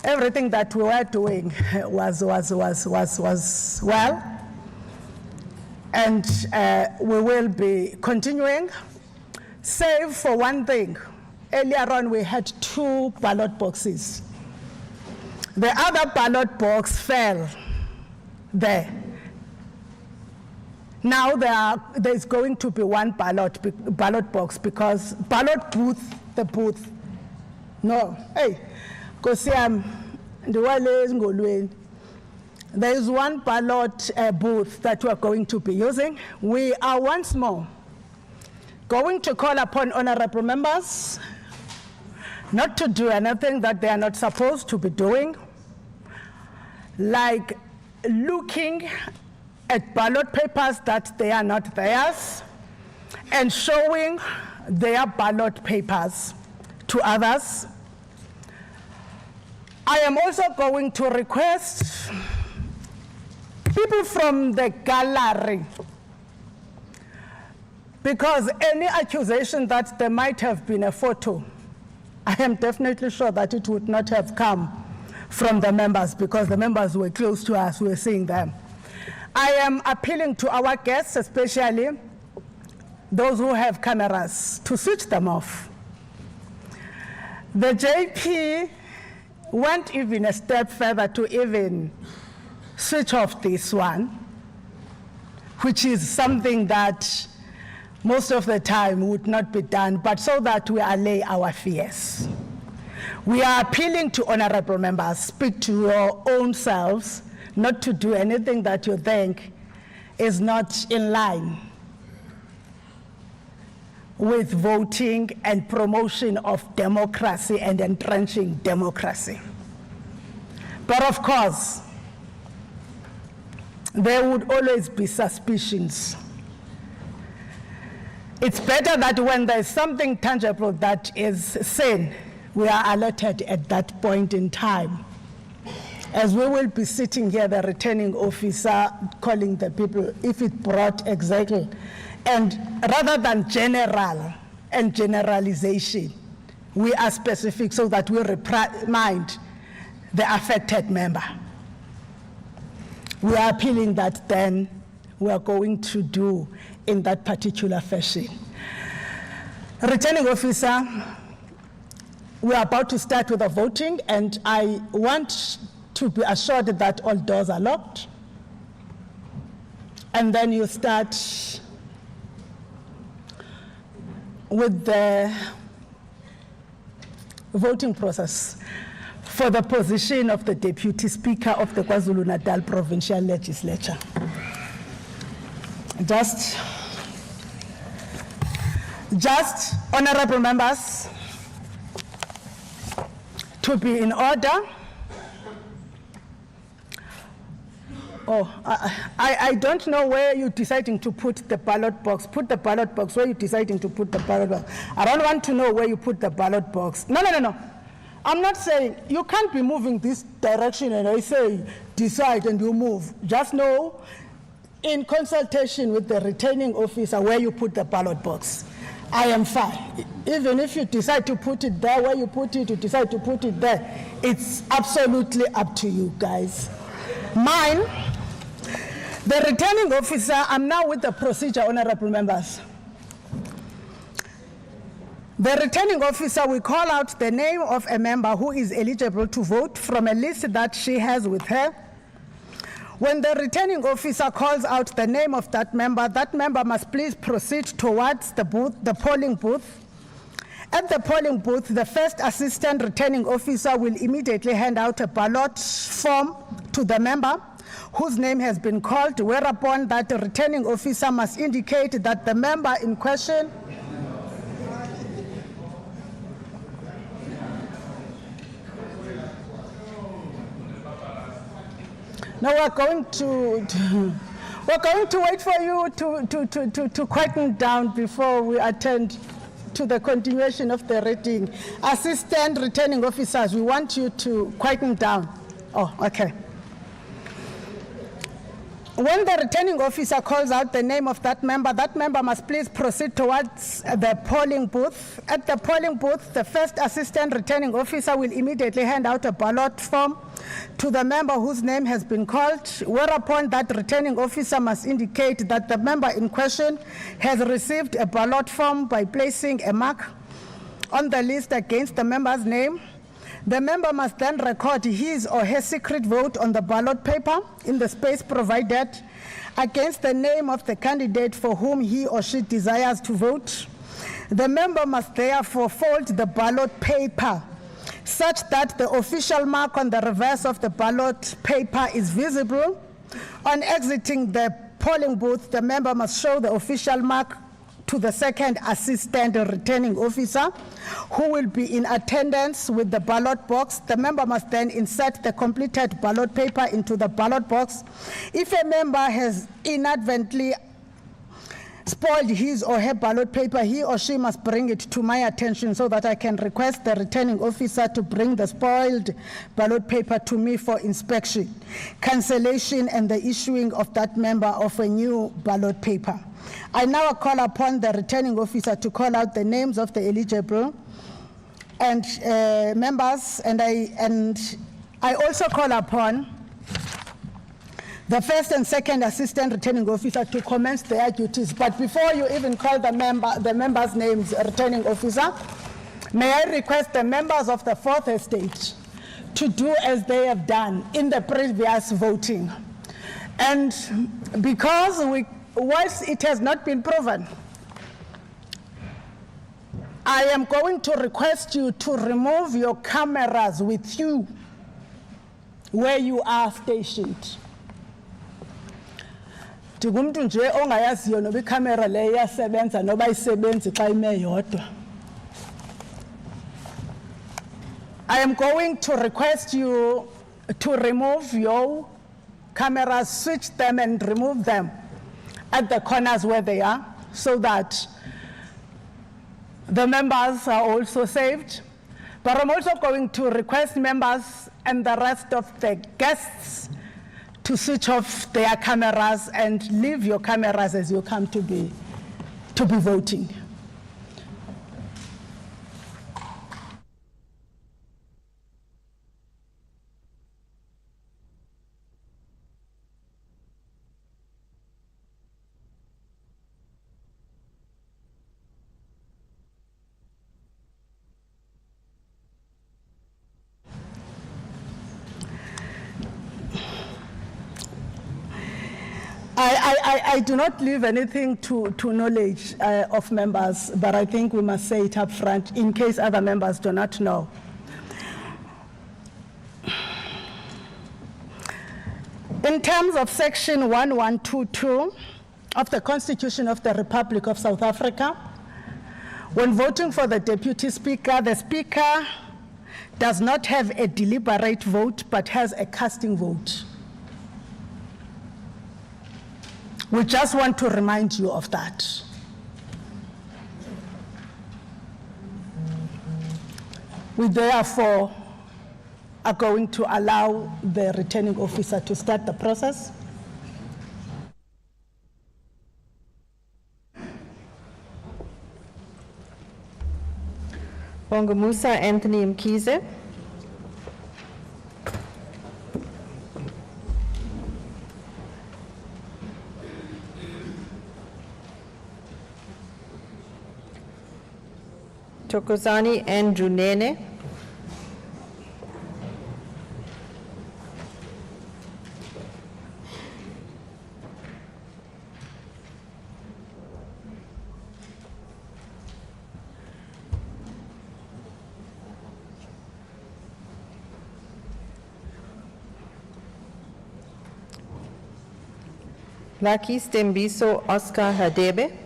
everything that we were doing was well. And we will be continuing, save for one thing. Earlier on, we had 2 ballot boxes. The other ballot box fell there. Now there's going to be 1 ballot box because ballot booth, the booth. No, hey, Kosiam, there is 1 ballot booth that we are going to be using. We are once more going to call upon honorable members not to do anything that they are not supposed to be doing, like looking at ballot papers that they are not theirs and showing their ballot papers to others. I am also going to request people from the gallery, because any accusation that there might have been a photo, I am definitely sure that it would not have come from the members because the members were close to us, we were seeing them. I am appealing to our guests, especially those who have cameras, to switch them off. The JP went even a step further to even switch off this one, which is something that most of the time would not be done, but so that we allay our fears. We are appealing to honorable members, speak to your own selves, not to do anything that you think is not in line with voting and promotion of democracy and entrenching democracy. But of course, there would always be suspicions. It's better that when there's something tangible that is seen, we are alerted at that point in time. As we will be sitting here, the returning officer calling the people if it brought exactly. And rather than general and generalization, we are specific so that we remind the affected member. We are appealing that then we are going to do in that particular fashion. Returning officer, we are about to start with the voting, and I want to be assured that all doors are locked. And then you start with the voting process for the position of the Deputy Speaker of the KwaZulu-Natal Provincial Legislature. Just honorable members, to be in order, Oh, I don't know where you're deciding to put the ballot box. Put the ballot box where you're deciding to put the ballot box. I don't want to know where you put the ballot box. No. I'm not saying you can't be moving this direction and I say decide and you move. Just know in consultation with the returning officer where you put the ballot box. I am fine. Even if you decide to put it there, where you put it, you decide to put it there, it's absolutely up to you guys. Mine, the returning officer, I'm now with the procedure, honorable members. The returning officer will call out the name of a member who is eligible to vote from a list that she has with her. When the returning officer calls out the name of that member must please proceed towards the polling booth. At the polling booth, the first assistant returning officer will immediately hand out a ballot form to the member whose name has been called, whereupon that returning officer must indicate that the member in question Now we're going to wait for you to quieten down before we attend to the continuation of the reading. Assistant returning officers, we want you to quieten down. Oh, okay. When the returning officer calls out the name of that member must please proceed towards the polling booth. At the polling booth, the first assistant returning officer will immediately hand out a ballot form to the member whose name has been called, whereupon that returning officer must indicate that the member in question has received a ballot form by placing a mark on the list against the member's name. The member must then record his or her secret vote on the ballot paper in the space provided against the name of the candidate for whom he or she desires to vote. The member must therefore fold the ballot paper such that the official mark on the reverse of the ballot paper is visible. On exiting the polling booth, the member must show the official mark to the second assistant returning officer, who will be in attendance with the ballot box. The member must then insert the completed ballot paper into the ballot box. If a member has inadvertently spoiled his or her ballot paper, he or she must bring it to my attention so that I can request the returning officer to bring the spoiled ballot paper to me for inspection, cancellation, and the issuing of that member of a new ballot paper. I now call upon the returning officer to call out the names of the eligible and members, and I also call upon the first and second assistant returning officer to commence their duties. But before you even call the members' names, returning officer, may I request the members of the fourth estate to do as they have done in the previous voting. And because once it has not been proven, I am going to request you to remove your cameras with you where you are stationed. Nje ongayaziyo noba icamera le iyasebenza noba ayisebenzi xa ime yodwa. I am going to request you to remove your cameras, switch them and remove them at the corners where they are, so that the members are also saved. But I'm also going to request members and the rest of the guests to switch off their cameras and leave your cameras as you come to be voting. I do not leave anything to knowledge of members, but I think we must say it up front in case other members do not know. In terms of section 1122 of the Constitution of the Republic of South Africa, when voting for the Deputy Speaker, the Speaker does not have a deliberate vote but has a casting vote. We just want to remind you of that. We therefore are going to allow the returning officer to start the process. Bongamusa Anthony Mkize. Tokozani Andrew Nene. Lucky Stembiso Oscar Hadebe.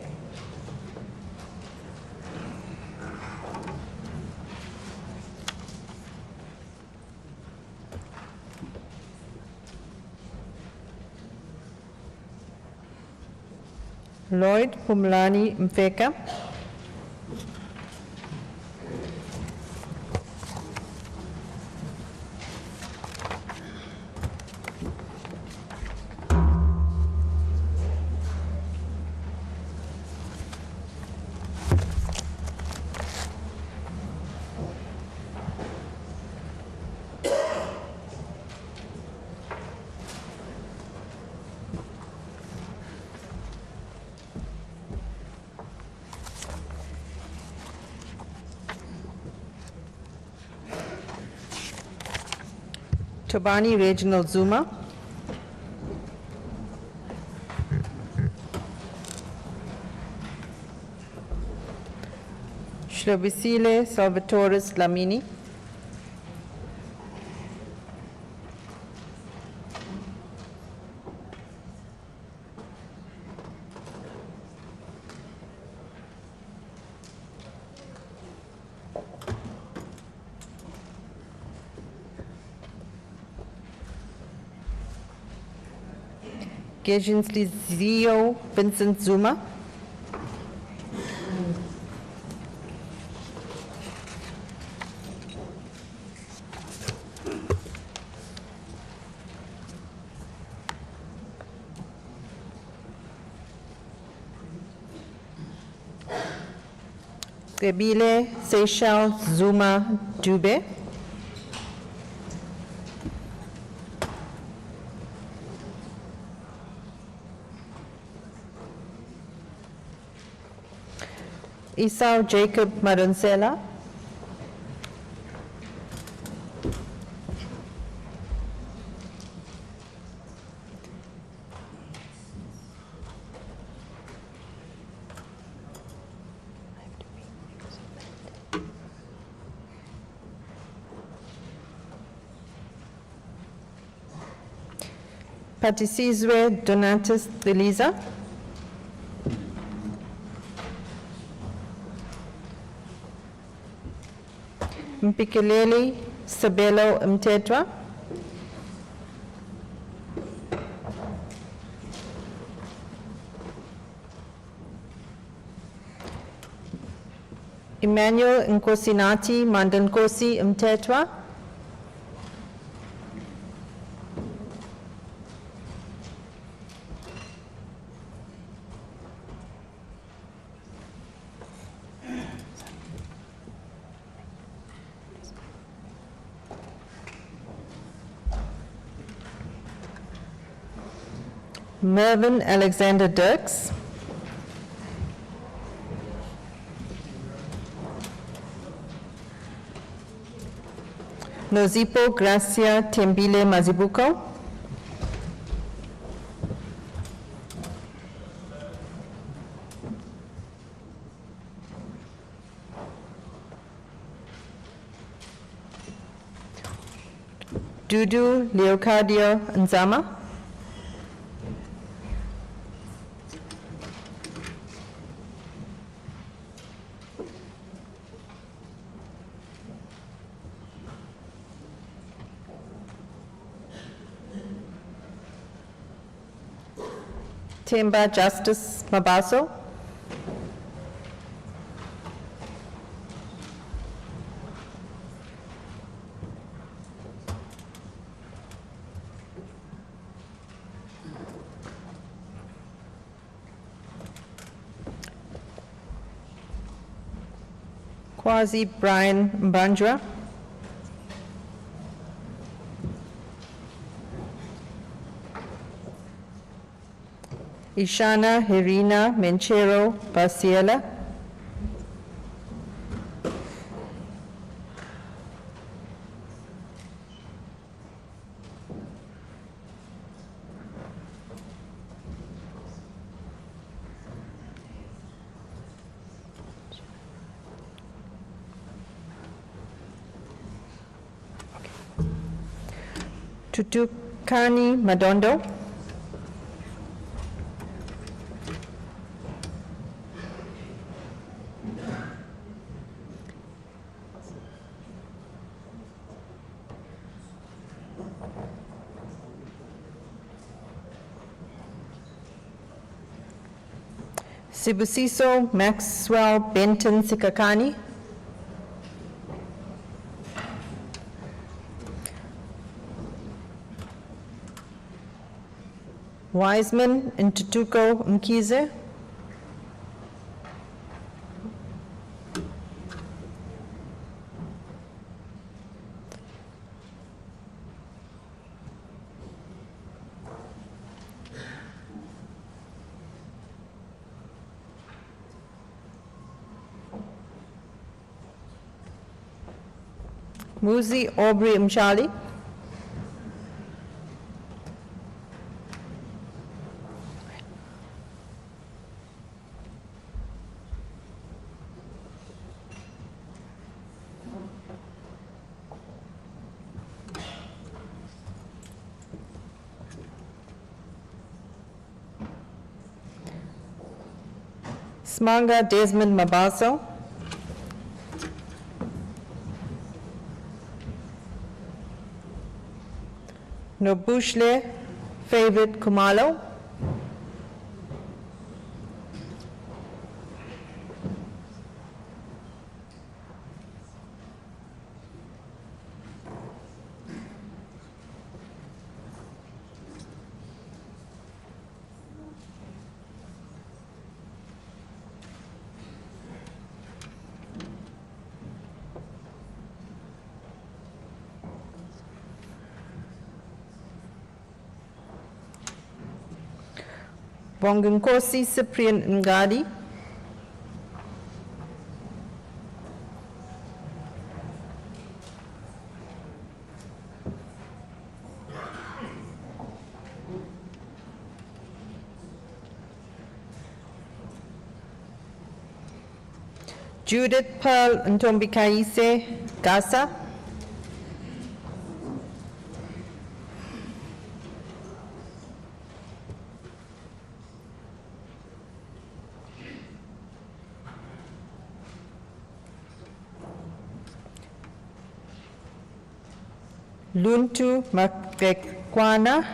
Lloyd Pumlani Mfeka. Tobani Reginald Zuma. Shlobisile Salvatore Lamini. Gezinsley Zio Vincent Zuma. Gebile Seychelles Zuma Dube. Esau Jacob Madonsela. Patisizwe Donatus Deliza. Mpikeleli Sabelo Mtetwa. Emmanuel Nkosinati Mandankosi Mtetwa. Mervyn Alexander Dirks. Nozipo Gracia Tembile Mazibuko. Dudu Leocadio Nzama. Themba Justice Mabaso. Kwazi Brian Mbanjwa. Ishana Herina Menchero Basiela. Tutukani Madondo. Sibusiso Maxwell Benton Sikakani. Wiseman Ntutuko Mkize. Muzi Aubrey Mshali. Smanga Desmond Mabaso. Nobushle Favorite Kumalo. Bonginkosi Cyprian Ngadi. Judith Pearl Ntombikaise Gasa. Luntu Makekwana.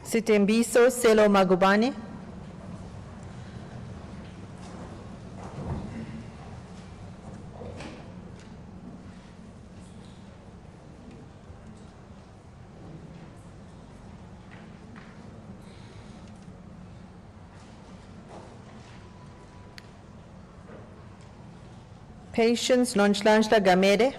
Sitembiso Selo Magubane. Patience Nonchlanchla Gamede.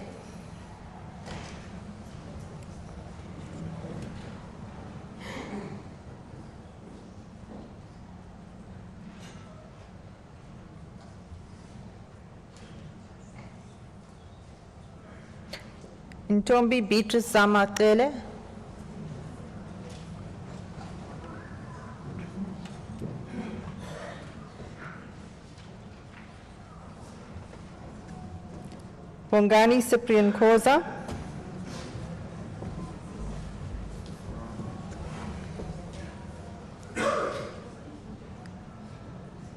Ntombi Beatrice Samatele. Bongani Cyprian Koza.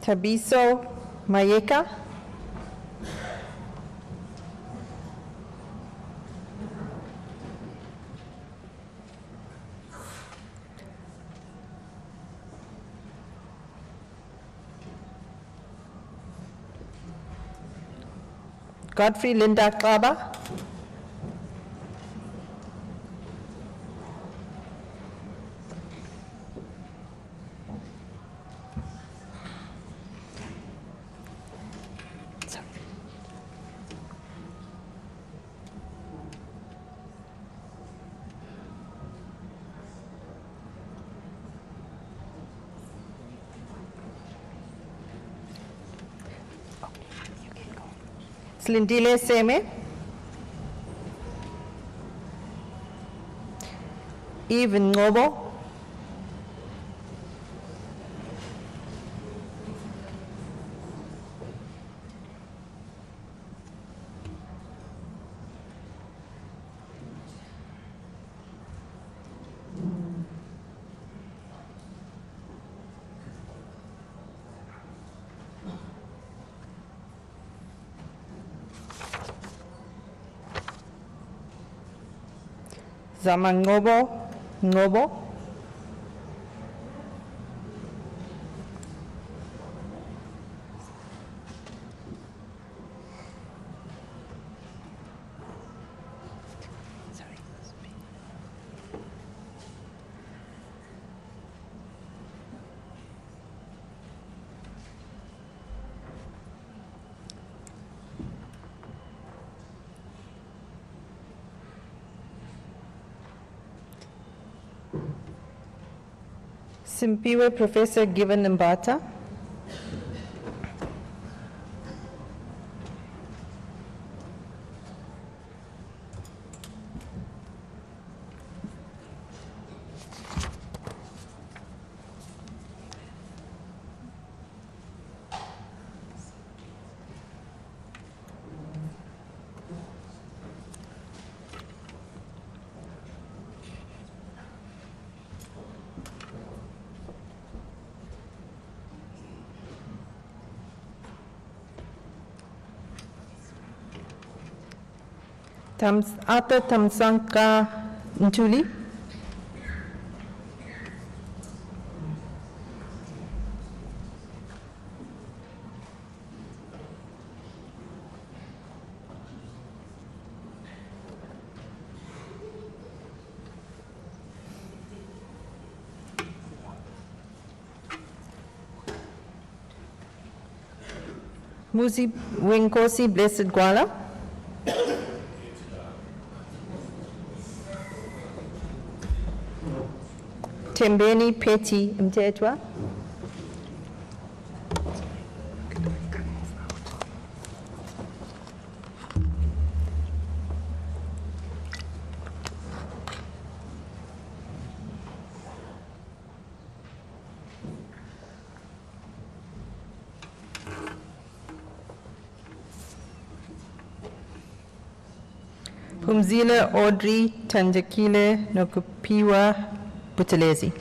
Tabiso Mayeka. Godfrey Linda Klaba. Slindile Seme. Eve Ngobo. Zamangobo Ngobo. Simpiwe Professor Given Mbata. Ata Tamsanka Ntuli. Muzi Winkosi Blessed Gwala. Tembeni Peti Mtetwa. Pumzile Audrey Tanjakile Nokupiwa Butelezi.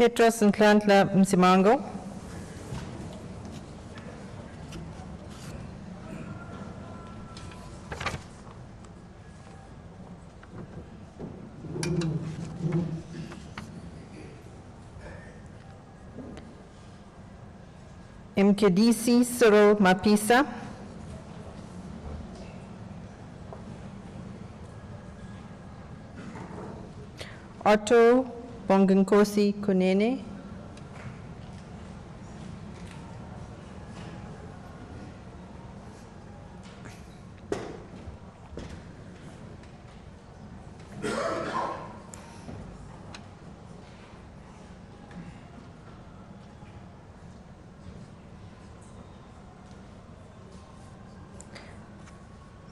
Petros Nhlanhla Msimango. Mkedisi Cyril Mapisa. Otto Bonginkosi Kunene.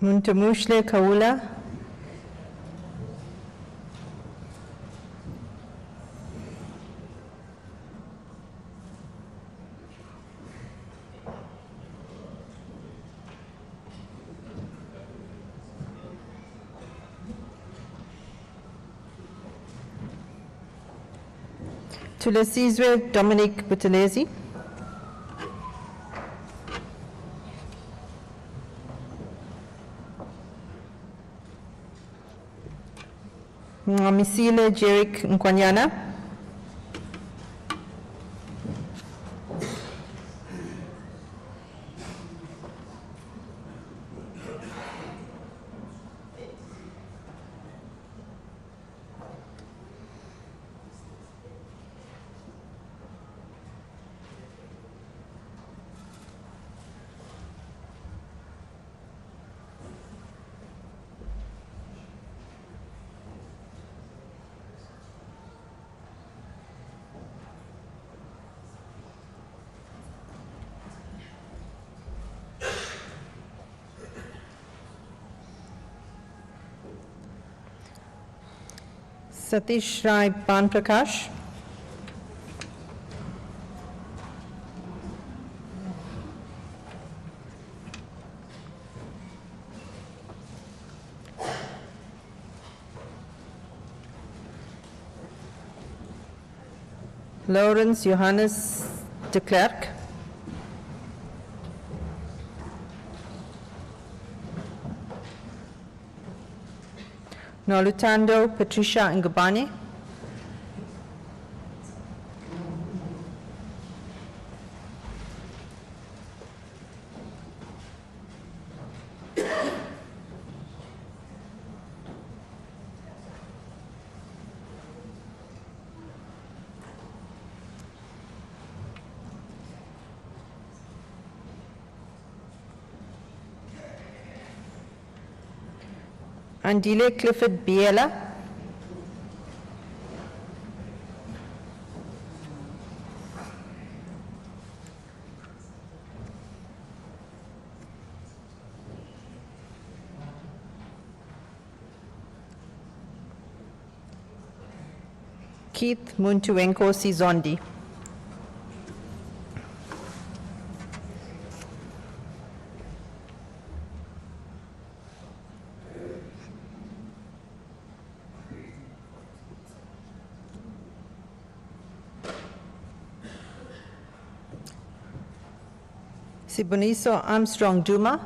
Muntamushle Kaula. Tulasizwe Dominic Butelezi. Misile Jerick Nkwanyana. Satish Rai Ban Prakash. Lawrence Johannes de Klerk. Nolutando Patricia Ngubane. Andile Clifford Biela. Keith Muntuenko Sizondi. Siboniso Armstrong Duma.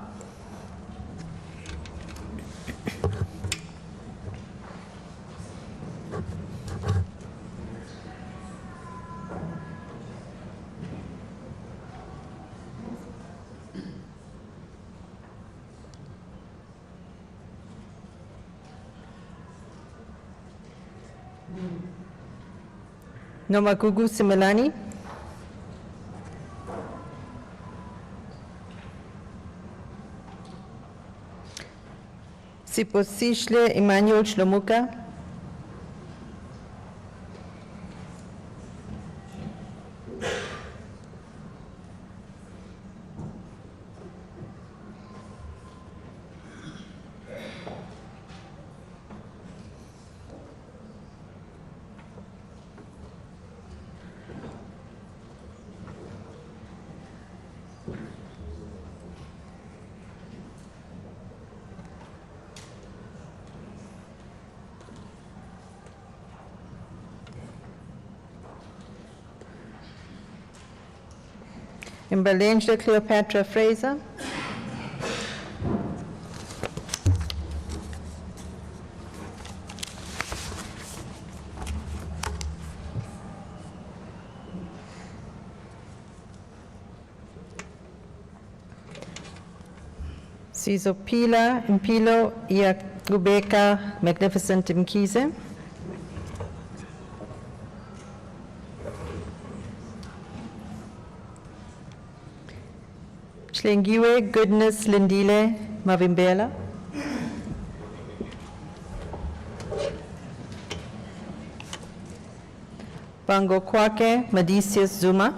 Nomagugu Simelani. Siposishle Emmanuel Shlomuka. Mbalengile Cleopatra Fraser. Sizopila Mpilo Yakubeka Magnificent Mkize. Chlengiwe Goodness Lindile Mavimbela. Bango Kwake Madisius Zuma.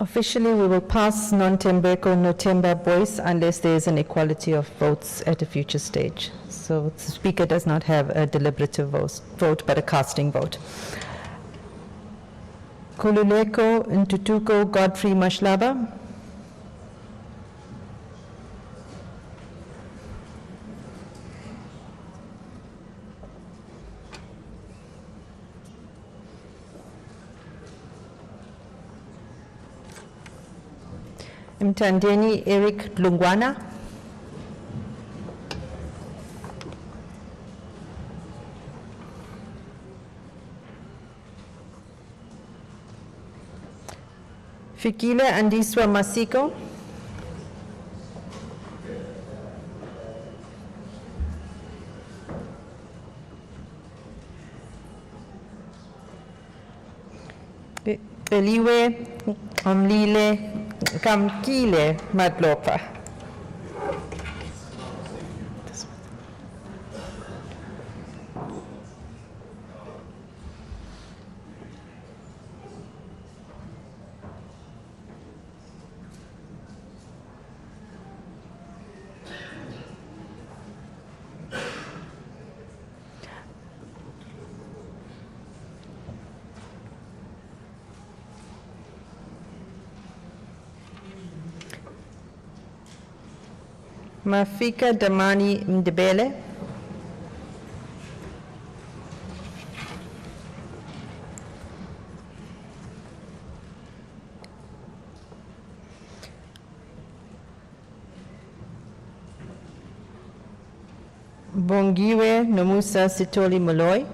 Officially, we will pass non-Tembeko, no-Temba boys unless there is an equality of votes at a future stage. So the Speaker does not have a deliberative vote, but a casting vote. Kululeko Ntutuko Godfrey Mashlaba. Mtandeni Eric Lungwana. Fikile Andiswa Masiko. Eliwe Omlile Kamkile Madlopa. Mafika Damani Ndebele. Bongiwe Nomusa Sitoli Moloi.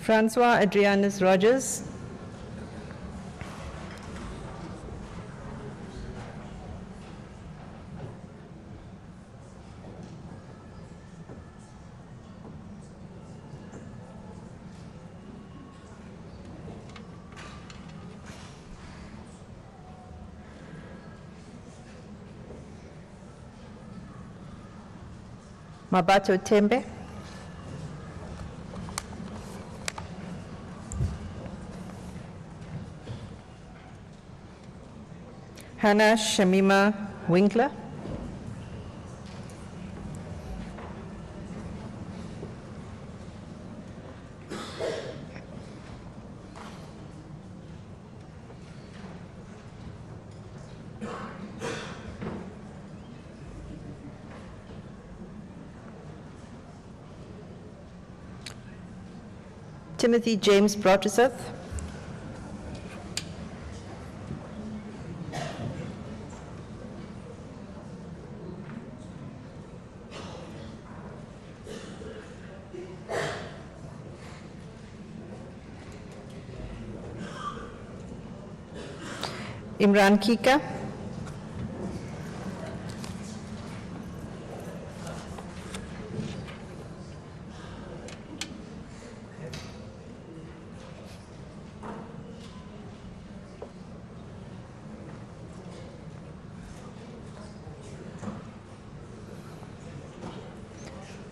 Francois Adrianus Rogers. Mabato Tembe. Hannah Shamima Winkler. Timothy James Broadriseth. Imran Kika.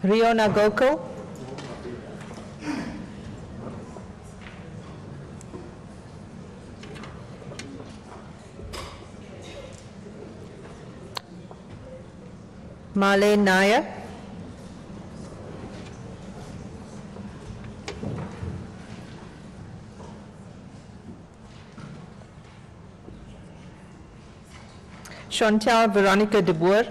Riona Goko. Marlene Nair. Chantal Veronica de Boer.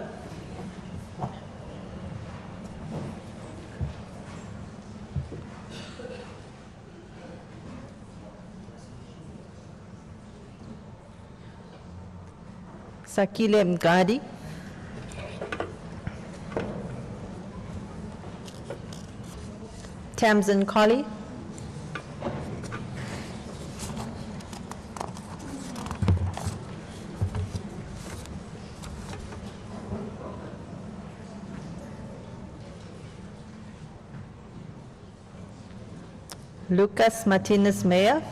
Sakile Mgadi. Tamsin Colley. Lucas Martinez Meyer.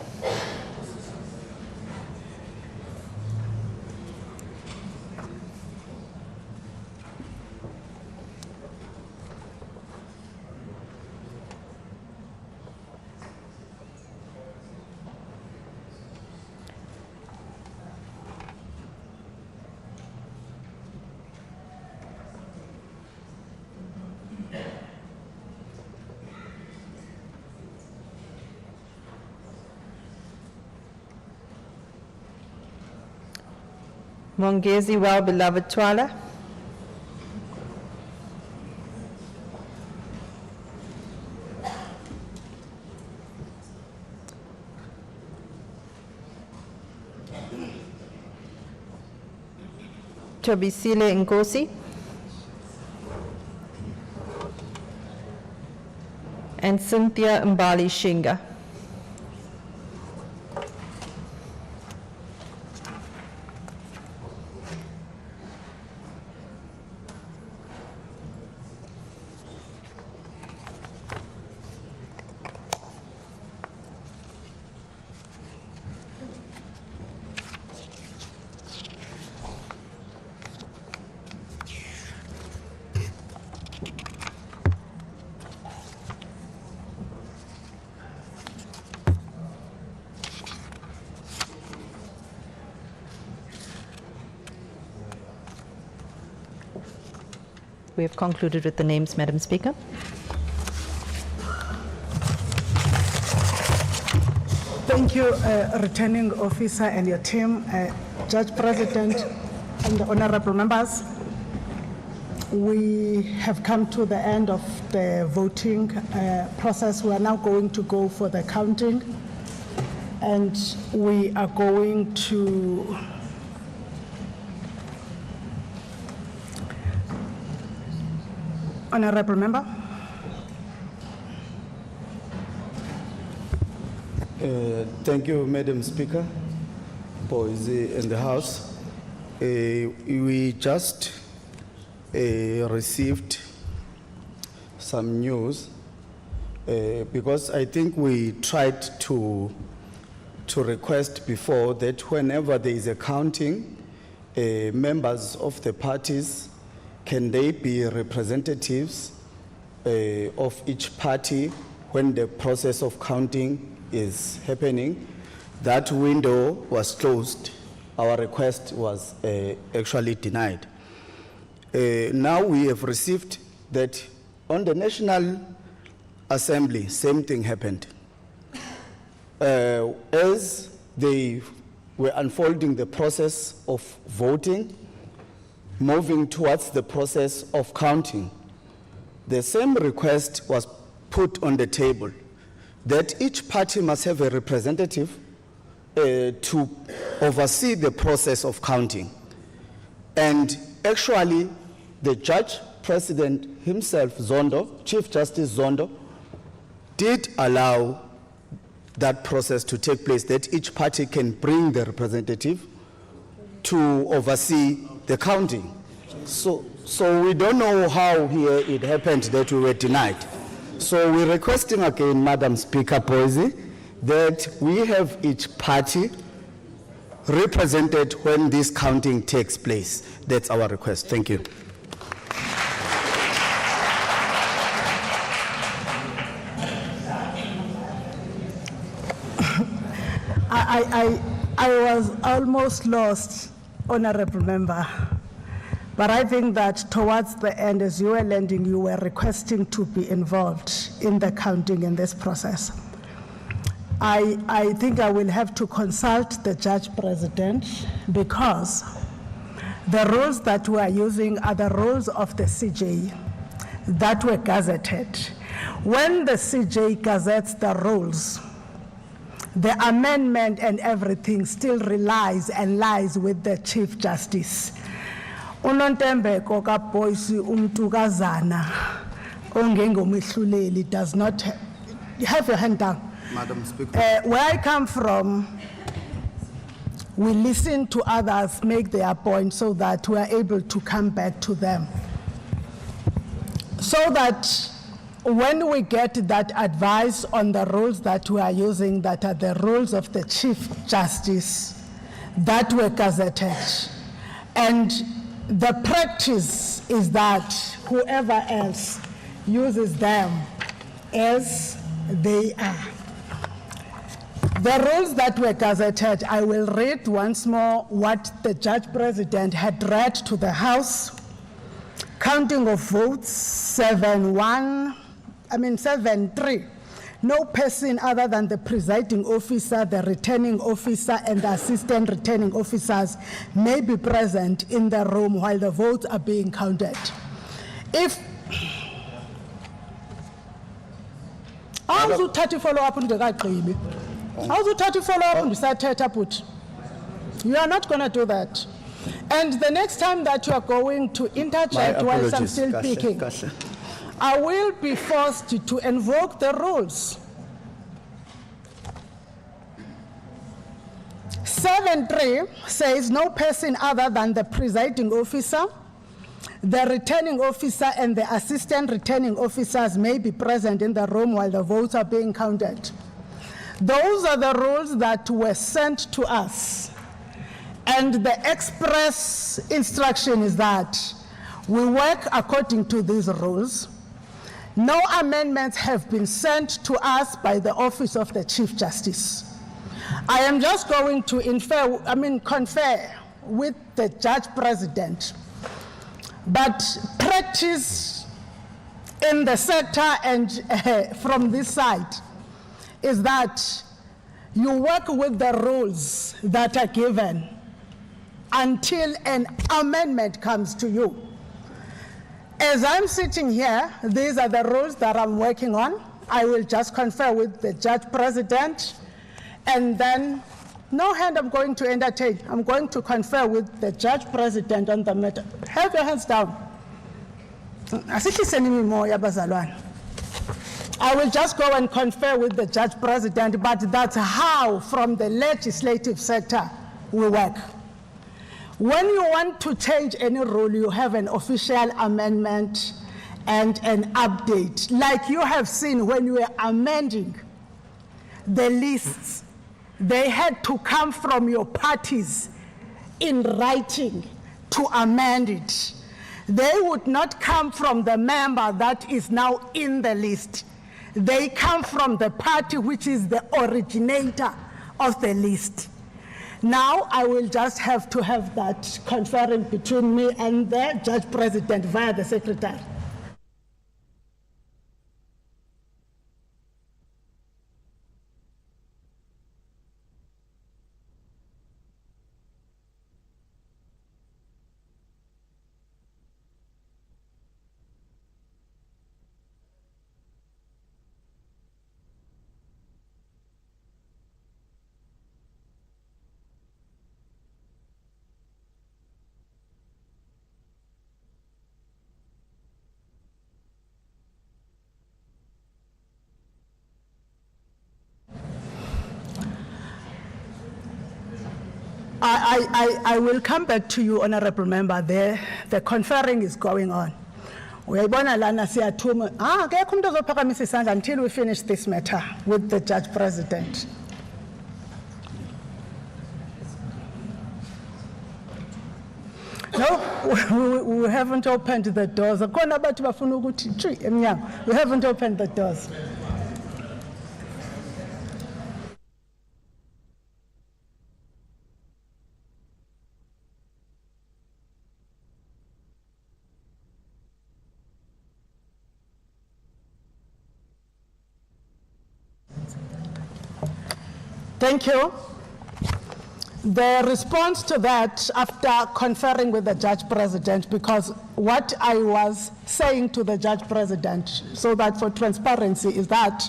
Mongezi Well Beloved Twala. Tobisile Nkosi. And Cynthia Mbali Shinga. We have concluded with the names, Madam Speaker. Thank you, Returning Officer and your team, Judge President and the honorable members. We have come to the end of the voting process. We are now going to go for the counting, and we are going to Honorable Member. Thank you, Madam Speaker, boys in the House. We just received some news because I think we tried to request before that whenever there is a counting, members of the parties, can they be representatives of each party when the process of counting is happening? That window was closed. Our request was actually denied. Now we have received that on the National Assembly, same thing happened. As they were unfolding the process of voting, moving towards the process of counting, the same request was put on the table that each party must have a representative to oversee the process of counting. And actually, the judge president himself, Zondo, Chief Justice Zondo, did allow that process to take place, that each party can bring the representative to oversee the counting. So we don't know how here it happened that we were denied. So we're requesting again, Madam Speaker Poise, that we have each party represented when this counting takes place. That's our request. Thank you. I was almost lost, Honorable Member. But I think that towards the end, as you were landing, you were requesting to be involved in the counting in this process. I think I will have to consult the judge president, because the rules that we are using are the rules of the CJ that were gazetted. When the CJ gazettes the rules, the amendment and everything still relies and lies with the Chief Justice. Unontembeko kaBoyce umtukazana ongengomehluleli does not have your hand down. Madam Speaker. Where I come from, we listen to others make their point so that we are able to come back to them. So that when we get that advice on the rules that we are using, that are the rules of the Chief Justice that were gazetted, and the practice is that whoever else uses them as they are. The rules that were gazetted, I will read once more what the judge president had read to the House. Counting of votes, 7-3. No person other than the presiding officer, the returning officer, and the assistant returning officers may be present in the room while the votes are being counted. If follow up on the you are not going to do that. And the next time that you are going to interject while I'm still speaking, I will be forced to invoke the rules. 7.3 says no person other than the presiding officer, the returning officer, and the assistant returning officers may be present in the room while the votes are being counted. Those are the rules that were sent to us. And the express instruction is that we work according to these rules. No amendments have been sent to us by the Office of the Chief Justice. I am just going to confer with the judge president. But practice in the sector and from this side is that you work with the rules that are given until an amendment comes to you. As I'm sitting here, these are the rules that I'm working on. I will just confer with the judge president, and then no hand I'm going to entertain. I'm going to confer with the judge president on the matter. Have your hands down. I will just go and confer with the judge president, but that's how, from the legislative sector, we work. When you want to change any rule, you have an official amendment and an update, like you have seen when you were amending the lists. They had to come from your parties in writing to amend it. They would not come from the member that is now in the list. They come from the party which is the originator of the list. Now I will just have to have that conferring between me and the judge president via the secretary. I will come back to you, Honorable Member. The conferring is going on. Uyayibona lana siyathuma. Akekho umuntu ozophakamisa isandla until we finish this matter with the Judge President. No, we haven't opened the doors. Khona abantu bafuna ukuthi tshi emnyango. We haven't opened the doors. Thank you. The response to that, after conferring with the Judge President, because what I was saying to the Judge President, so that for transparency, is that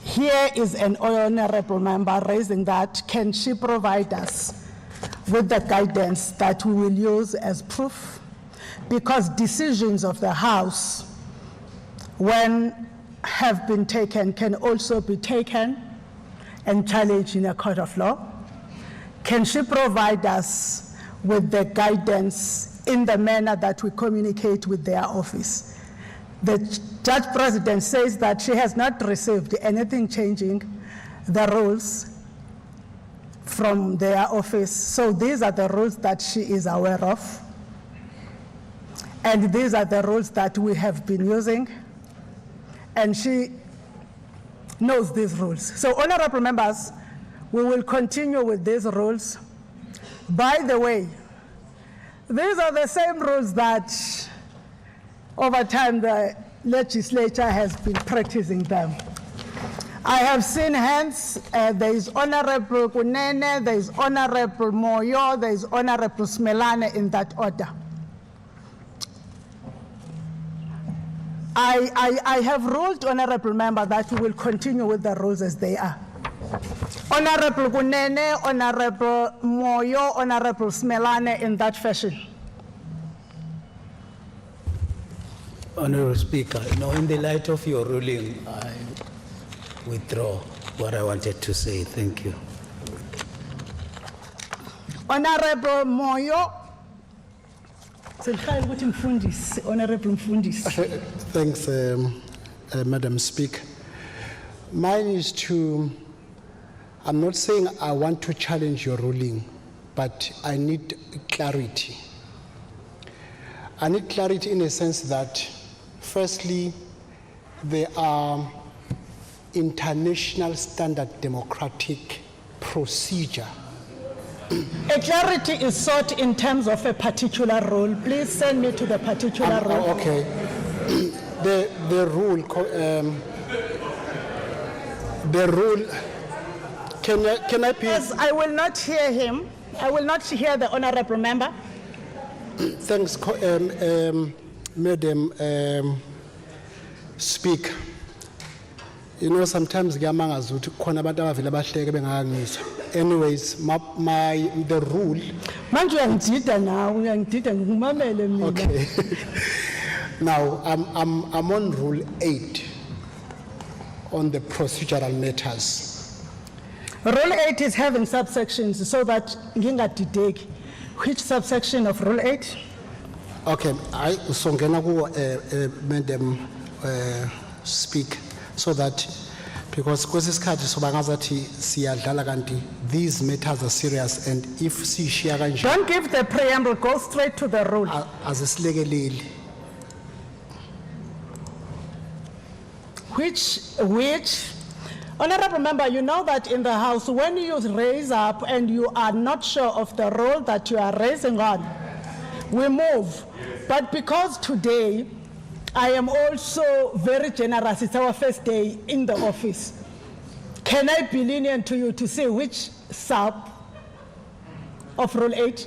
here is an honorable member raising that, can she provide us with the guidance that we will use as proof? Because decisions of the House, when have been taken, can also be taken and challenged in a court of law. Can she provide us with the guidance in the manner that we communicate with their office? The Judge President says that she has not received anything changing the rules from their office. So these are the rules that she is aware of. And these are the rules that we have been using. And she knows these rules. So, honorable members, we will continue with these rules. By the way, these are the same rules that over time the legislature has been practicing them. I have seen hands, there is Honorable Kunene, there is Honorable Moyo, there is Honorable Smelane in that order. I have ruled, Honorable Member, that we will continue with the rules as they are. Honorable Kunene, Honorable Moyo, Honorable Smelane in that fashion. Honorable Speaker, in the light of your ruling, I withdraw what I wanted to say. Thank you. Honorable Moyo. Honorable Mfundisi. Thanks, Madam Speaker. Mine is to, I'm not saying I want to challenge your ruling, but I need clarity. I need clarity in a sense that, firstly, there are international standard democratic procedure. A clarity is sought in terms of a particular rule. Please send me to the particular rule. Okay. The rule, can I please? Yes, I will not hear him. I will not hear the honorable member. Thanks, Madam Speaker. Sometimes anyways, the rule. Okay. Now, I'm on Rule 8 on the procedural matters. Rule 8 is having subsections so that ngingadideki. Which subsection of Rule 8? Okay, Madam Speaker, so that because these matters are serious, and if don't give the preamble, go straight to the rule. Which honorable member, you know that in the House, when you raise up and you are not sure of the role that you are raising on, we move. But because today I am also very generous, it's our first day in the office, can I be lenient to you to say which sub of Rule 8?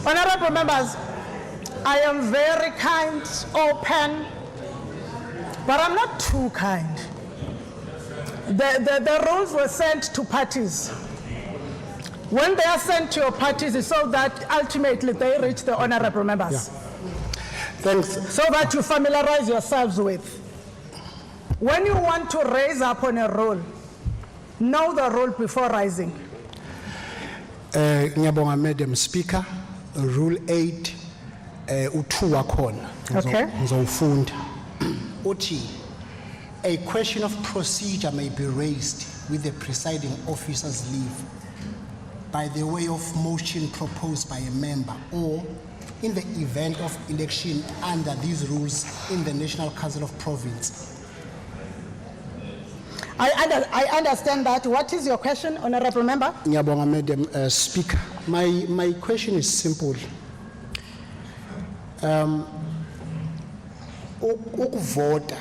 Honorable members, I am very kind, open, but I'm not too kind. The rules were sent to parties. When they are sent to your parties, it's so that ultimately they reach the honorable members. Yeah. Thanks. So that you familiarize yourselves with. When you want to raise up on a rule, know the rule before rising. Ngiyabonga Madam Speaker, Rule 8 u2 wakhona. Okay. Ngizowufunda. Uthi a question of procedure may be raised with the presiding officer's leave by the way of motion proposed by a member or in the event of election under these rules in the National Council of Province. I understand that. What is your question, Honorable Member? Ngiyabonga Madam Speaker. My question is simple. Ukuvota.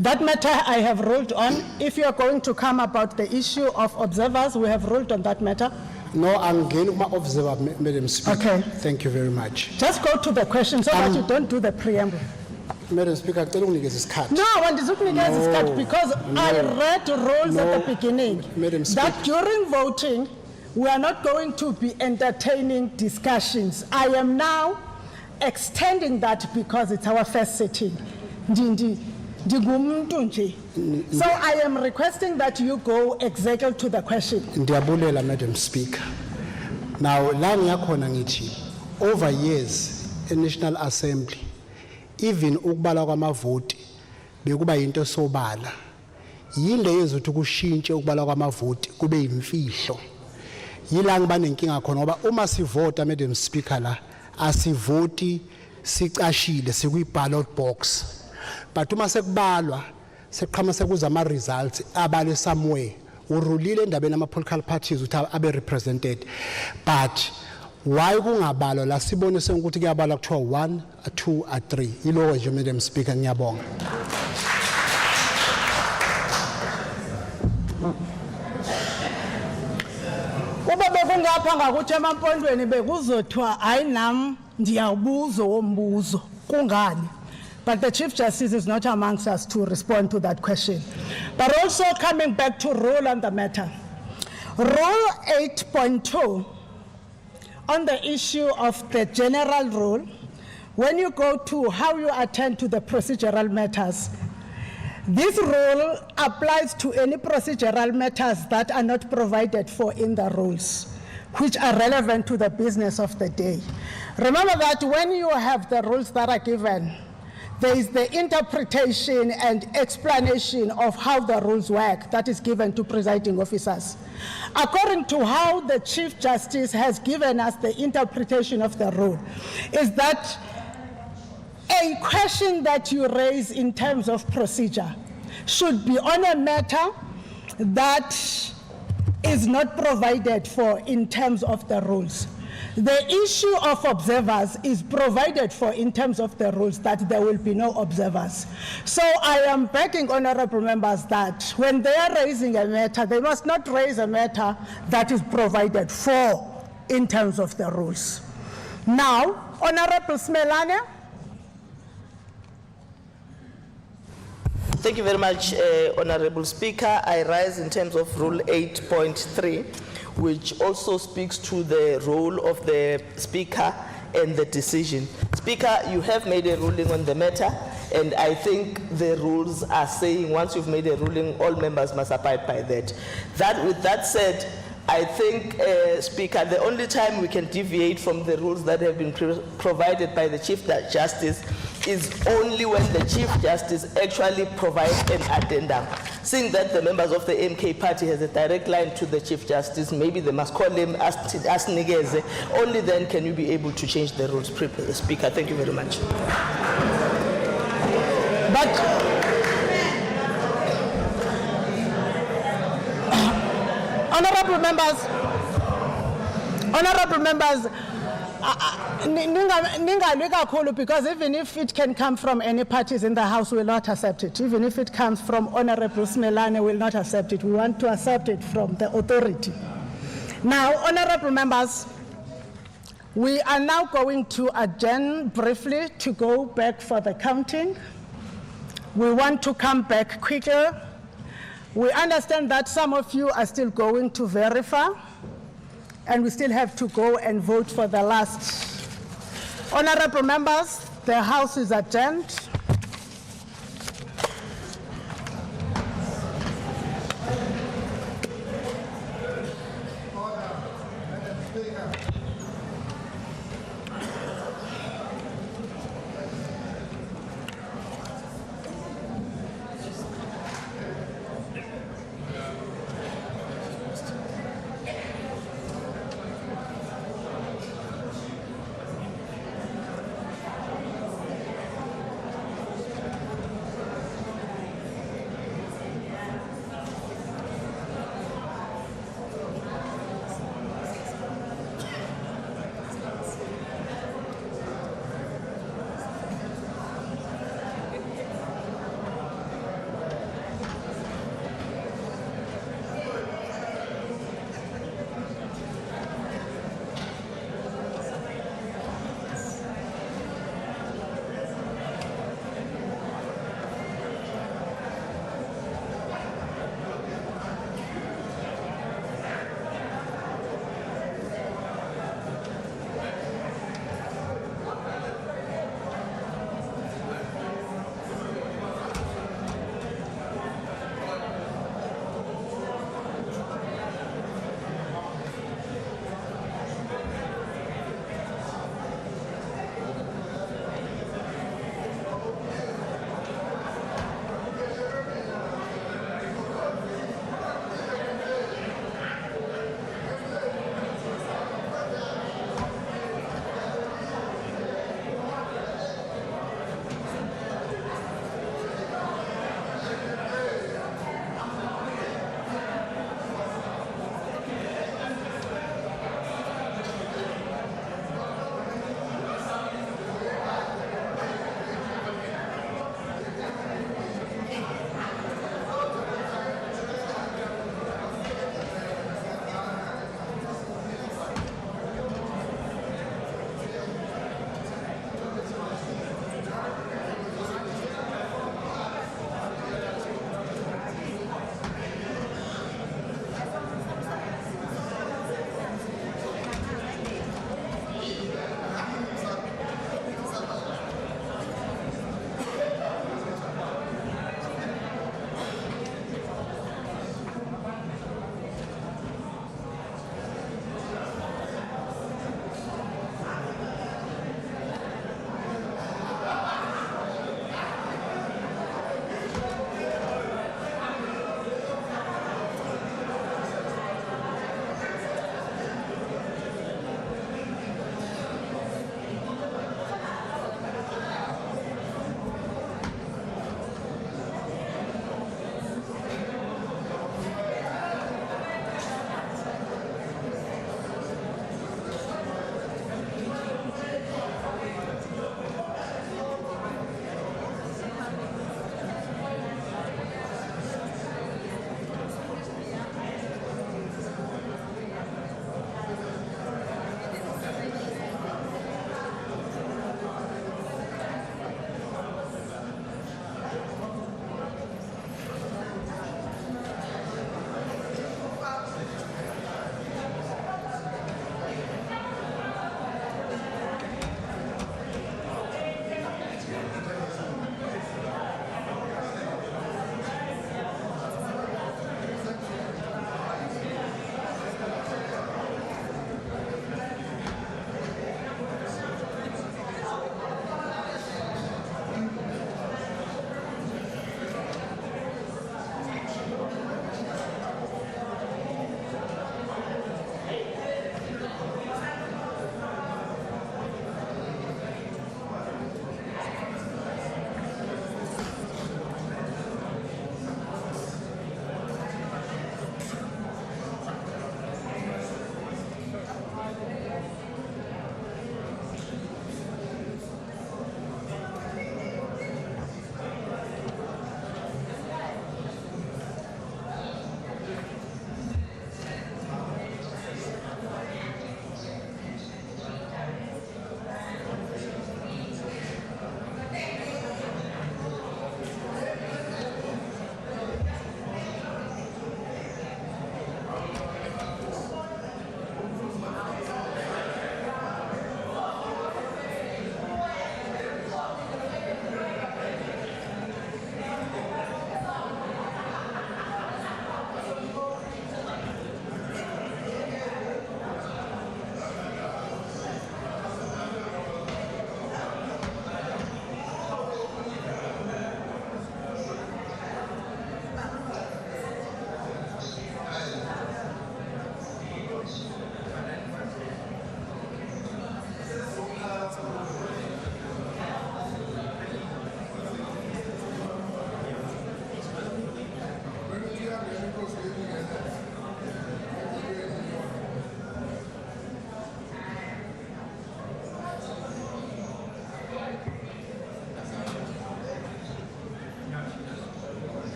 That matter I have ruled on. If you are going to come about the issue of observers, we have ruled on that matter. No, I'm getting my observer, Madam Speaker. Okay. Thank you very much. Just go to the question so that you don't do the preamble. Madam Speaker, I don't need this card. No, I want to this card because I read rules at the beginning Madam Speaker. that during voting, we are not going to be entertaining discussions. I am now extending that because it's our first sitting. So I am requesting that you go exactly to the question. Ndiyabulela, Madam Speaker. Now, la ngiyakhona ngithi over years in National Assembly, even ukubala kwamavoti bekuba into sobala. Yile yenza ukuthi kushintshe ukubala kwamavoti kube imfihlo. Yila ngiba nenkinga khona ngoba uma sivota, Madam Speaker, la asivoti sicashile sikwi ballot box. But uma sekubalwa seqhama sekuza ama results abale somewhere urulile endabeni ama political parties ukuthi abe represented, but why kungabalwa la sibone sengukuthi kuyabalwa kuthiwa 1 2 3 yilo nje Madam Speaker. Ngiyabonga. Kuba bekungapha ngakuthi emampondweni bekuzothiwa ayinami ndiyabuzo wombuzo kungani. But the Chief Justice is not amongst us to respond to that question. But also coming back to rule on the matter. Rule 8.2 on the issue of the general rule, when you go to how you attend to the procedural matters, this rule applies to any procedural matters that are not provided for in the rules, which are relevant to the business of the day. Remember that when you have the rules that are given, there is the interpretation and explanation of how the rules work that is given to presiding officers. According to how the Chief Justice has given us the interpretation of the rule, is that a question that you raise in terms of procedure should be on a matter that is not provided for in terms of the rules. The issue of observers is provided for in terms of the rules that there will be no observers. So I am begging honorable members that when they are raising a matter, they must not raise a matter that is provided for in terms of the rules. Now, Honorable Smelane. Thank you very much, Honorable Speaker. I rise in terms of Rule 8.3. which also speaks to the role of the Speaker and the decision. Speaker, you have made a ruling on the matter, and I think the rules are saying once you've made a ruling, all members must abide by that. With that said, I think, Speaker, the only time we can deviate from the rules that have been provided by the Chief Justice is only when the Chief Justice actually provides an addendum. Seeing that the members of the MK party has a direct line to the Chief Justice, maybe they must call him as Nigeze. Only then can you be able to change the rules, Speaker. Thank you very much. But honorable members, because even if it can come from any parties in the House, we will not accept it. Even if it comes from Honorable Smelane, we will not accept it. We want to accept it from the authority. Now, honorable members, We are now going to adjourn briefly to go back for the counting. We want to come back quicker. We understand that some of you are still going to verify, and we still have to go and vote for the last. Honorable members, the House is adjourned.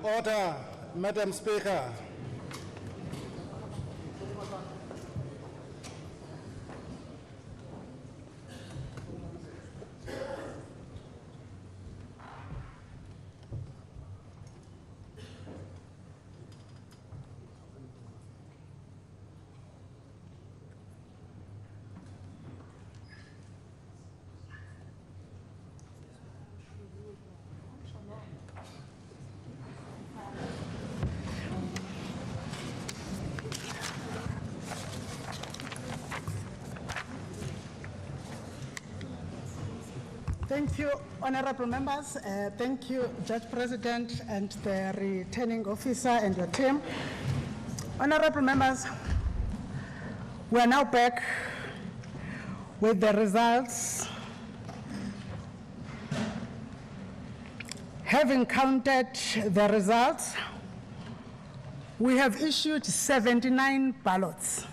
Order, Madam Speaker. Thank you, honorable members. Thank you, Judge President and the returning officer and your team. Honorable members, we are now back with the results. Having counted the results, we have issued 79 ballots.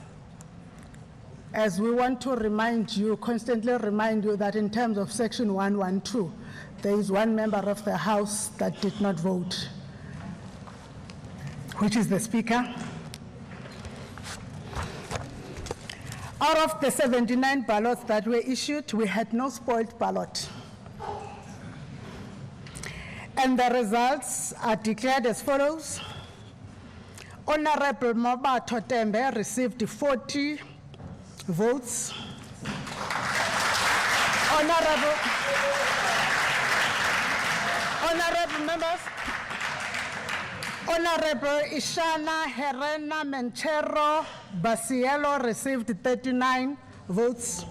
As we want to constantly remind you that in terms of section 112, there is one member of the House that did not vote, which is the Speaker. Out of the 79 ballots that were issued, we had no spoiled ballot. And the results are declared as follows. Honorable Mabato Tembe received 40 votes. Honorable members, Honorable Ishana Herena Menchero Basielo received 39 votes.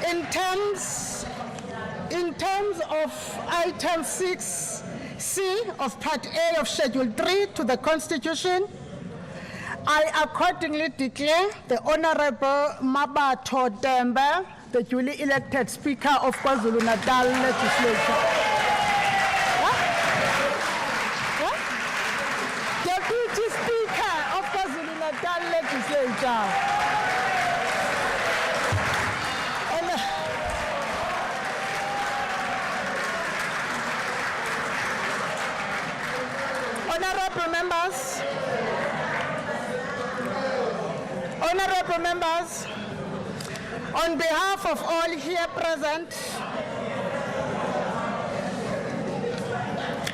In terms of item 6C of Part A of Schedule 3 to the Constitution, I accordingly declare the Honorable Mabato Tembe the duly elected Speaker of KwaZulu-Natal Legislature. Deputy Speaker of KwaZulu-Natal Legislature. Honorable members, on behalf of all here present,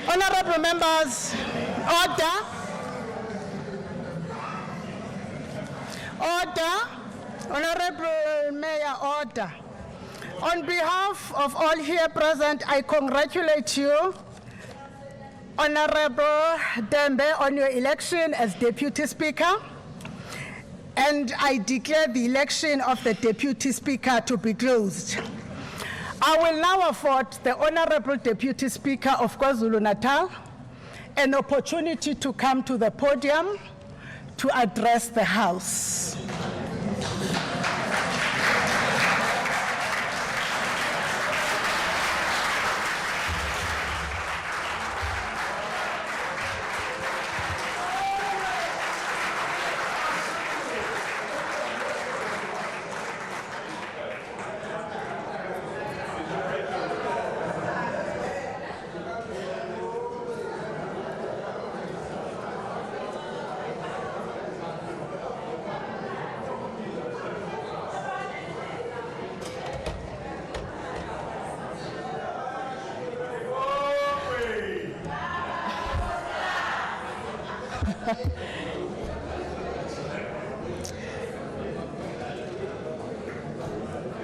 honorable members, order, Honorable Mayor, order. On behalf of all here present, I congratulate you, Honorable Tembe, on your election as Deputy Speaker, and I declare the election of the Deputy Speaker to be closed. I will now afford the Honorable Deputy Speaker of KwaZulu-Natal an opportunity to come to the podium to address the House.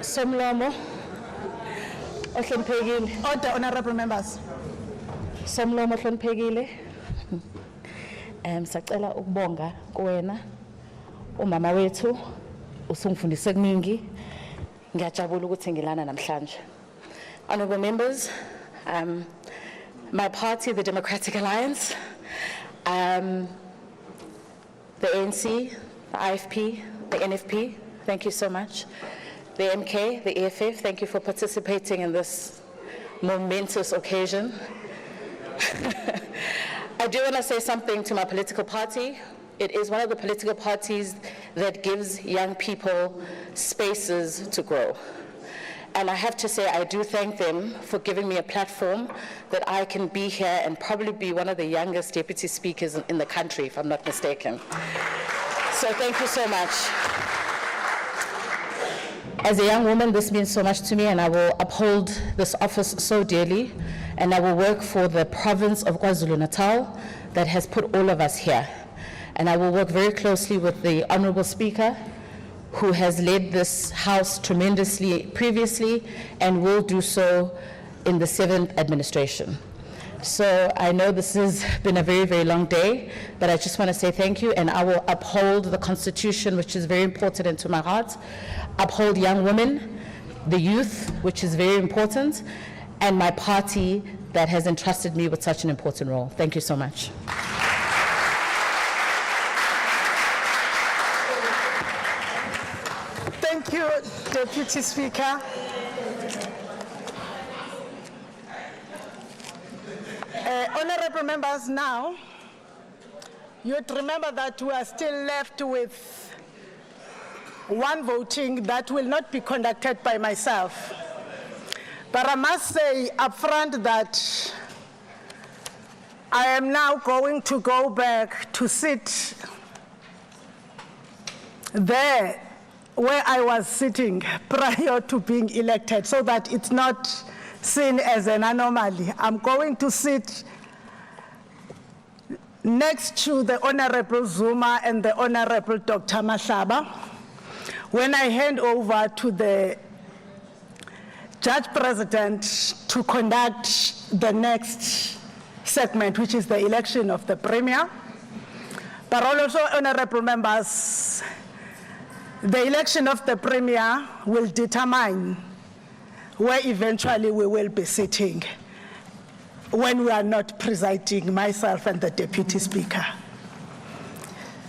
Somlomo, ohloniphekile. Order, honorable members. Somlomo ohloniphekile. Sacela ukubonga kuwena umama wethu usungifundise kuningi. Ngiyajabula ukuthi ngilana namhlanje. Honorable members, my party, the Democratic Alliance, the ANC, the IFP, the NFP, thank you so much. The MK, the EFF, thank you for participating in this momentous occasion. I do want to say something to my political party. It is one of the political parties that gives young people spaces to grow. And I have to say, I do thank them for giving me a platform that I can be here and probably be one of the youngest deputy speakers in the country, if I'm not mistaken. So thank you so much. As a young woman, this means so much to me, and I will uphold this office so dearly, and I will work for the province of KwaZulu-Natal that has put all of us here. And I will work very closely with the Honorable Speaker, who has led this House tremendously previously and will do so in the 7th administration. So I know this has been a very, very long day, but I just want to say thank you, and I will uphold the Constitution, which is very important and to my heart, uphold young women, the youth, which is very important, and my party that has entrusted me with such an important role. Thank you so much. Thank you, Deputy Speaker. Honorable members, now, you would remember that we are still left with one voting that will not be conducted by myself. But I must say upfront that I am now going to go back to sit there where I was sitting prior to being elected, so that it's not seen as an anomaly. I'm going to sit next to the Honorable Zuma and the Honorable Dr. Mashaba when I hand over to the Judge President to conduct the next segment, which is the election of the Premier. But also, honorable members, the election of the Premier will determine where eventually we will be sitting when we are not presiding, myself and the Deputy Speaker.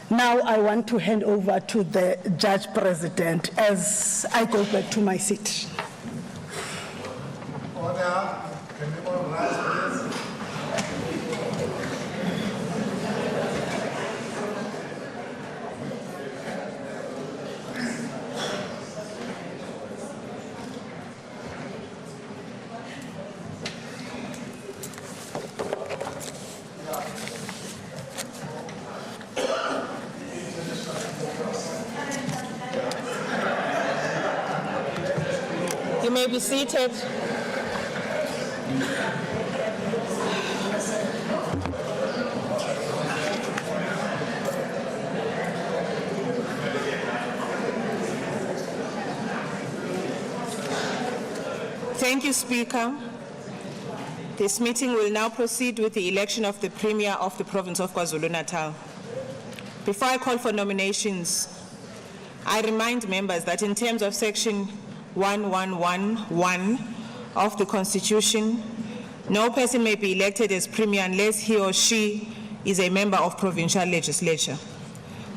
Now I want to hand over to the Judge President as I go back to my seat. Order. Can we all rise, please? You may be seated. Thank you, Speaker. This meeting will now proceed with the election of the Premier of the province of KwaZulu-Natal. Before I call for nominations, I remind members that in terms of Section 1111 of the Constitution, no person may be elected as Premier unless he or she is a member of Provincial Legislature.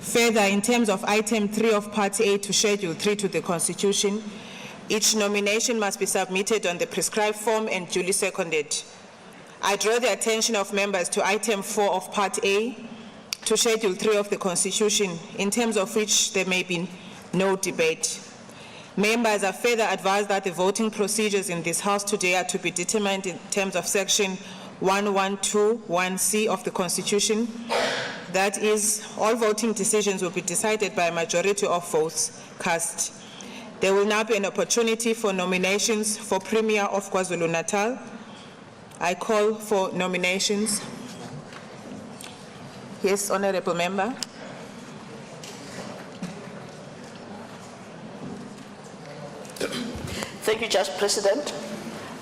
Further, in terms of Item 3 of Part A to Schedule 3 to the Constitution, each nomination must be submitted on the prescribed form and duly seconded. I draw the attention of members to Item 4 of Part A to Schedule 3 of the Constitution, in terms of which there may be no debate. Members are further advised that the voting procedures in this House today are to be determined in terms of Section 1121C of the Constitution. That is, all voting decisions will be decided by a majority of votes cast. There will now be an opportunity for nominations for Premier of KwaZulu-Natal. I call for nominations. Yes, Honorable Member. Thank you, Judge President.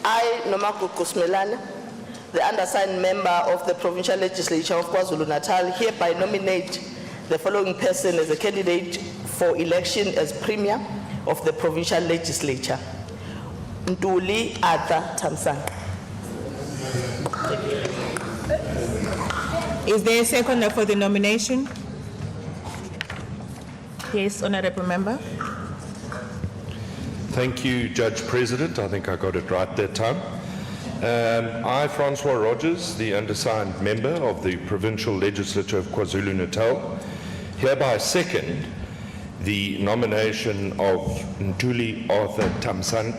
I, Nomaku Kusmelane, the undersigned member of the Provincial Legislature of KwaZulu-Natal, hereby nominate the following person as a candidate for election as Premier of the Provincial Legislature. Ntuli Arthur Tamsang. Is there a seconder for the nomination? Yes, Honorable Member. Thank you, Judge President. I think I got it right that time. I, Francois Rogers, the undersigned member of the Provincial Legislature of KwaZulu-Natal, hereby second the nomination of Ntuli Arthur Tamsang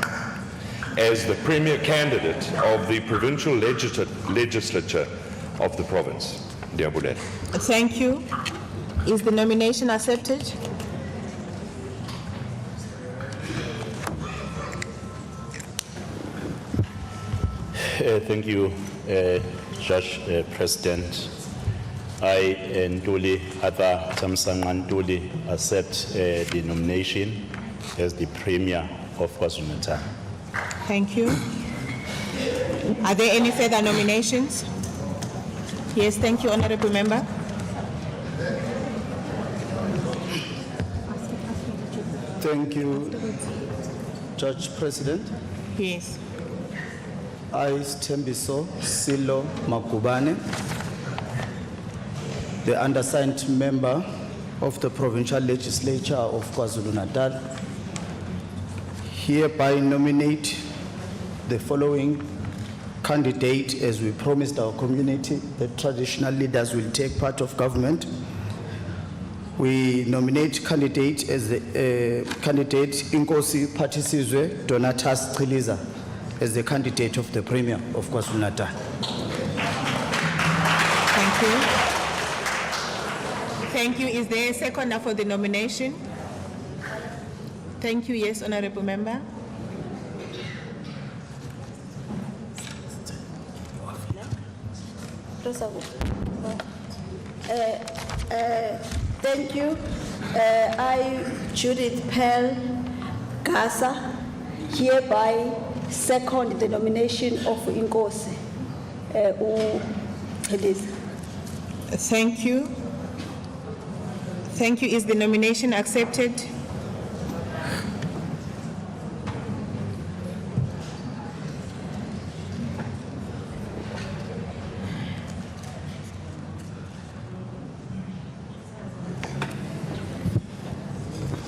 as the premier candidate of the provincial legislature of the province. Ndiyabulela. Thank you. Is the nomination accepted? Thank you, Judge President. I, Ntuli Atha Tamsanga Ntuli, accept the nomination as the Premier of KwaZulu-Natal. Thank you. Are there any further nominations? Yes, thank you, Honorable Member. Thank you, Judge President. Yes. I, Stembiso Silo Makubane, the undersigned member of the Provincial Legislature of KwaZulu-Natal, hereby nominate the following candidate as we promised our community. The traditional leaders will take part of government. We nominate candidate as the candidate Inkosi Phatisizwe Donatas Chiliza as the candidate of the Premier of KwaZulu-Natal. Thank you. Thank you. Is there a seconder for the nomination? Thank you. Yes, Honorable Member. Thank you. I, Judith Pearl Gasa, hereby second the nomination of Inkosi. Thank you. Thank you. Is the nomination accepted?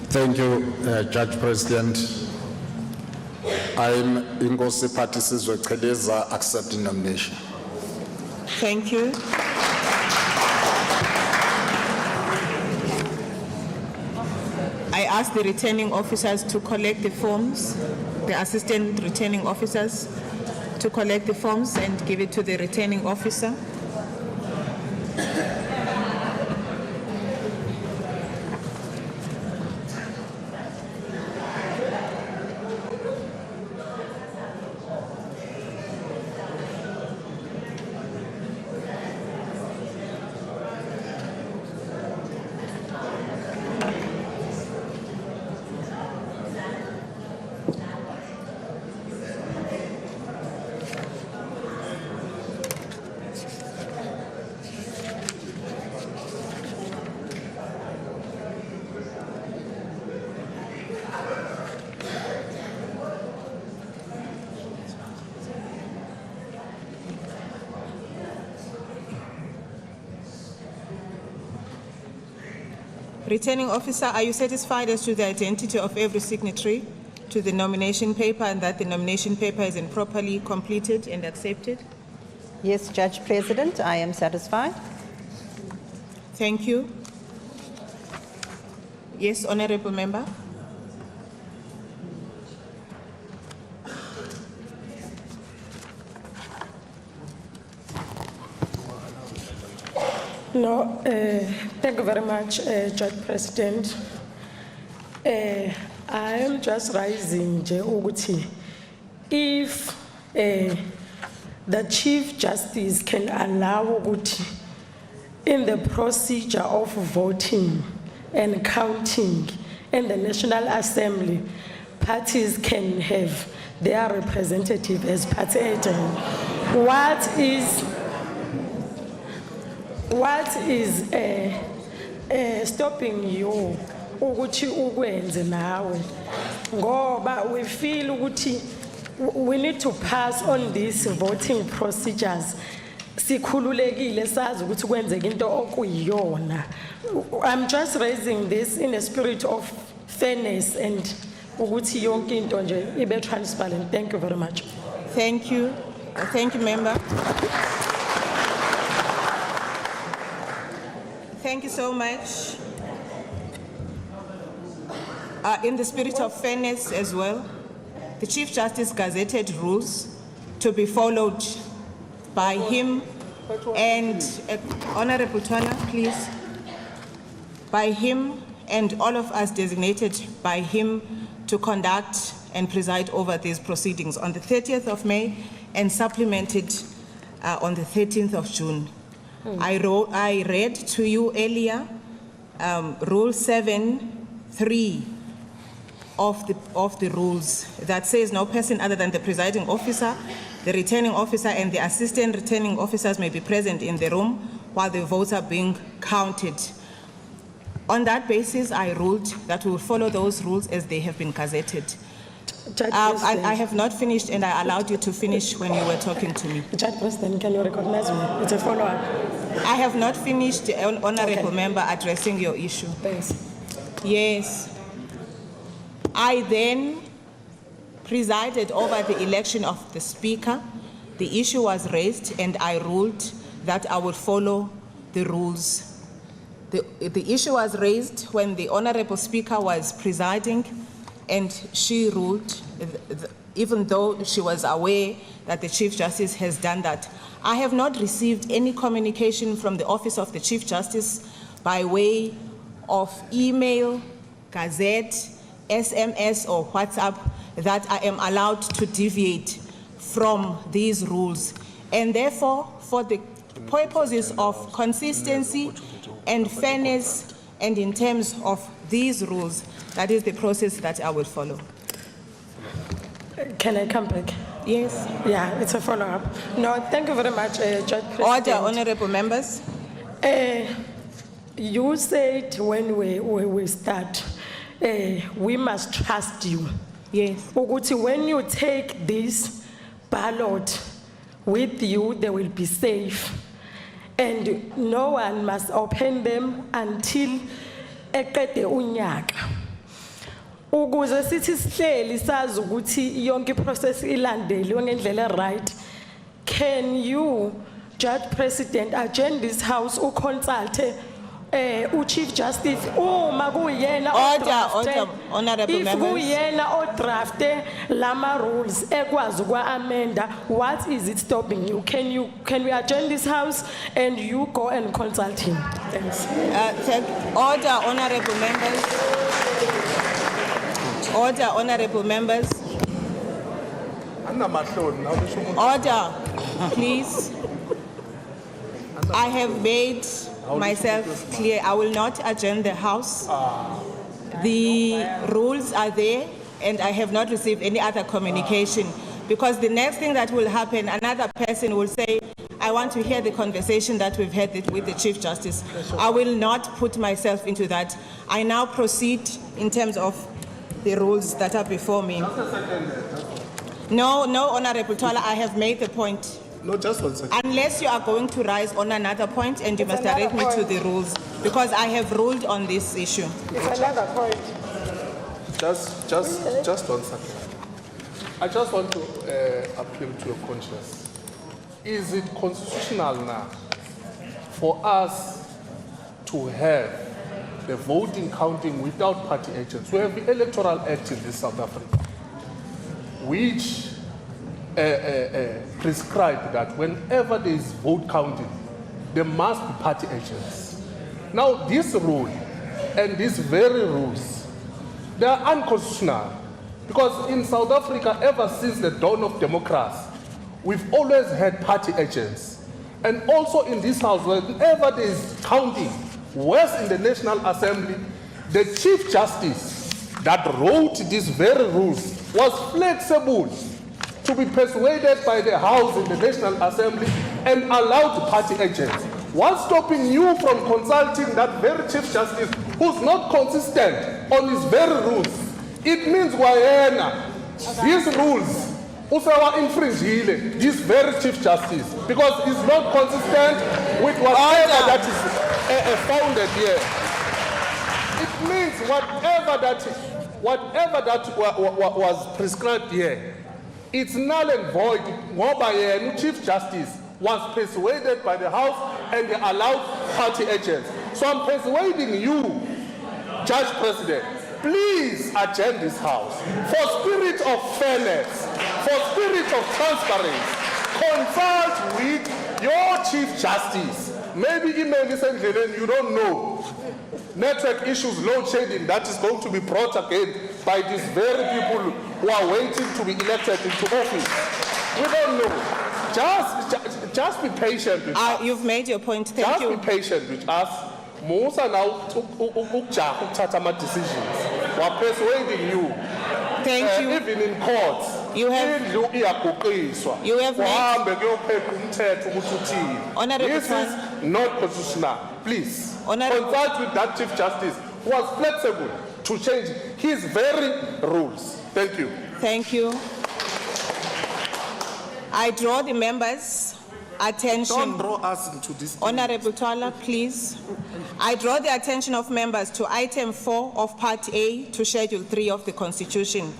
Thank you, Judge President. I'm Inkosi Phatisizwe Chiliza, accepting nomination. Thank you. I ask the returning officers to collect the forms, the assistant returning officers to collect the forms and give it to the returning officer. Returning officer, are you satisfied as to the identity of every signatory to the nomination paper and that the nomination paper is properly completed and accepted? Yes, Judge President, I am satisfied. Thank you. Yes, Honorable Member. No, thank you very much, Judge President. I am just raising if the Chief Justice can allow in the procedure of voting and counting in the National Assembly, parties can have their representative as party agent. What is stopping you ukuthi ukwenze nawe ngoba we feel ukuthi we need to pass on these voting procedures sikhululekile sazi ukuthi kwenzeka into okuyiyona. I'm just raising this in a spirit of fairness and ukuthi yonke into nje ibe transparent. Thank you very much. Thank you. Thank you, member. Thank you so much. In the spirit of fairness as well, the Chief Justice gazetted rules to be followed by him and Honorable Twana, please, by him and all of us designated by him to conduct and preside over these proceedings on the 30th of May and supplemented on the 13th of June. I read to you earlier Rule 7(3) of the rules that says no person other than the presiding officer, the returning officer, and the assistant returning officers may be present in the room while the votes are being counted. On that basis, I ruled that we will follow those rules as they have been gazetted. I have not finished, and I allowed you to finish when you were talking to me. Judge President, can you recognize me? It's a follow-up. I have not finished, honorable member, addressing your issue. Thanks. Yes. I then presided over the election of the speaker. The issue was raised, and I ruled that I would follow the rules. The issue was raised when the honorable speaker was presiding, and she ruled, even though she was aware that the Chief Justice has done that. I have not received any communication from the Office of the Chief Justice by way of email, gazette, SMS, or WhatsApp that I am allowed to deviate from these rules. And therefore, for the purposes of consistency and fairness, and in terms of these rules, that is the process that I will follow. Can I come back? Yes. Yeah, it's a follow-up. No, thank you very much, Judge President. Order, honorable members. You said when we start, we must trust you. Yes. Ukuthi when you take this ballot with you, they will be safe. And no one must open them until eqede unyaka. Ukuze sithi sihleli sazi ukuthi yonke process ilandeliwe ngendlela right. Can you, Judge President, adjourn this house uconsulte Chief Justice uma kuyena Order, honorable if members. kuyena odrafte lama rules ekwazi ukwa-amenda, what is it stopping you? Can we adjourn this house and you go and consult him? Thanks. Order, honorable members. Order, honorable members. Order, please. I have made myself clear. I will not adjourn the house. The rules are there, and I have not received any other communication, because the next thing that will happen, another person will say, I want to hear the conversation that we've had with the Chief Justice. I will not put myself into that. I now proceed in terms of the rules that are before me. No, Honorable Twala, I have made the point. No, just 1 second. Unless you are going to rise on another point, and you must direct me to the rules, because I have ruled on this issue. It's another point. Just 1 second. I just want to appeal to your conscience. Is it constitutional now for us to have the voting counting without party agents? We have the Electoral Act in this South Africa, which prescribe that whenever there is vote counting, there must be party agents. Now, this rule and these very rules, they are unconstitutional, because in South Africa, ever since the dawn of democracy, we've always had party agents. And also in this house, whenever there is counting, whereas in the National Assembly, the Chief Justice that wrote these very rules was flexible to be persuaded by the House in the National Assembly and allowed party agents. What's stopping you from consulting that very Chief Justice who's not consistent on his very rules? It means these rules usawa infringile this very Chief Justice, because he's not consistent with whatever that is founded here. It means whatever that was prescribed here, it's null and void. Ngoba Chief Justice was persuaded by the House and they allowed party agents. So I'm persuading you, Judge President, please adjourn this house for spirit of fairness, for spirit of transparency. Consult with your Chief Justice. Maybe email this and you don't know. Network issues, load shedding, that is going to be brought again by these very people who are waiting to be elected into office. We don't know. Just be patient with us. You've made your point. Thank you. Just be patient with us. Most are now decisions. We're persuading you. Thank you. Even in courts. You have made, this is not constitutional. Please consult with that Chief Justice who was flexible to change his very rules. Thank you. Thank you. I draw the members' attention. Don't draw us into this. Honorable Twala, please. I draw the attention of members to item 4 of Part A to Schedule 3 of the Constitution,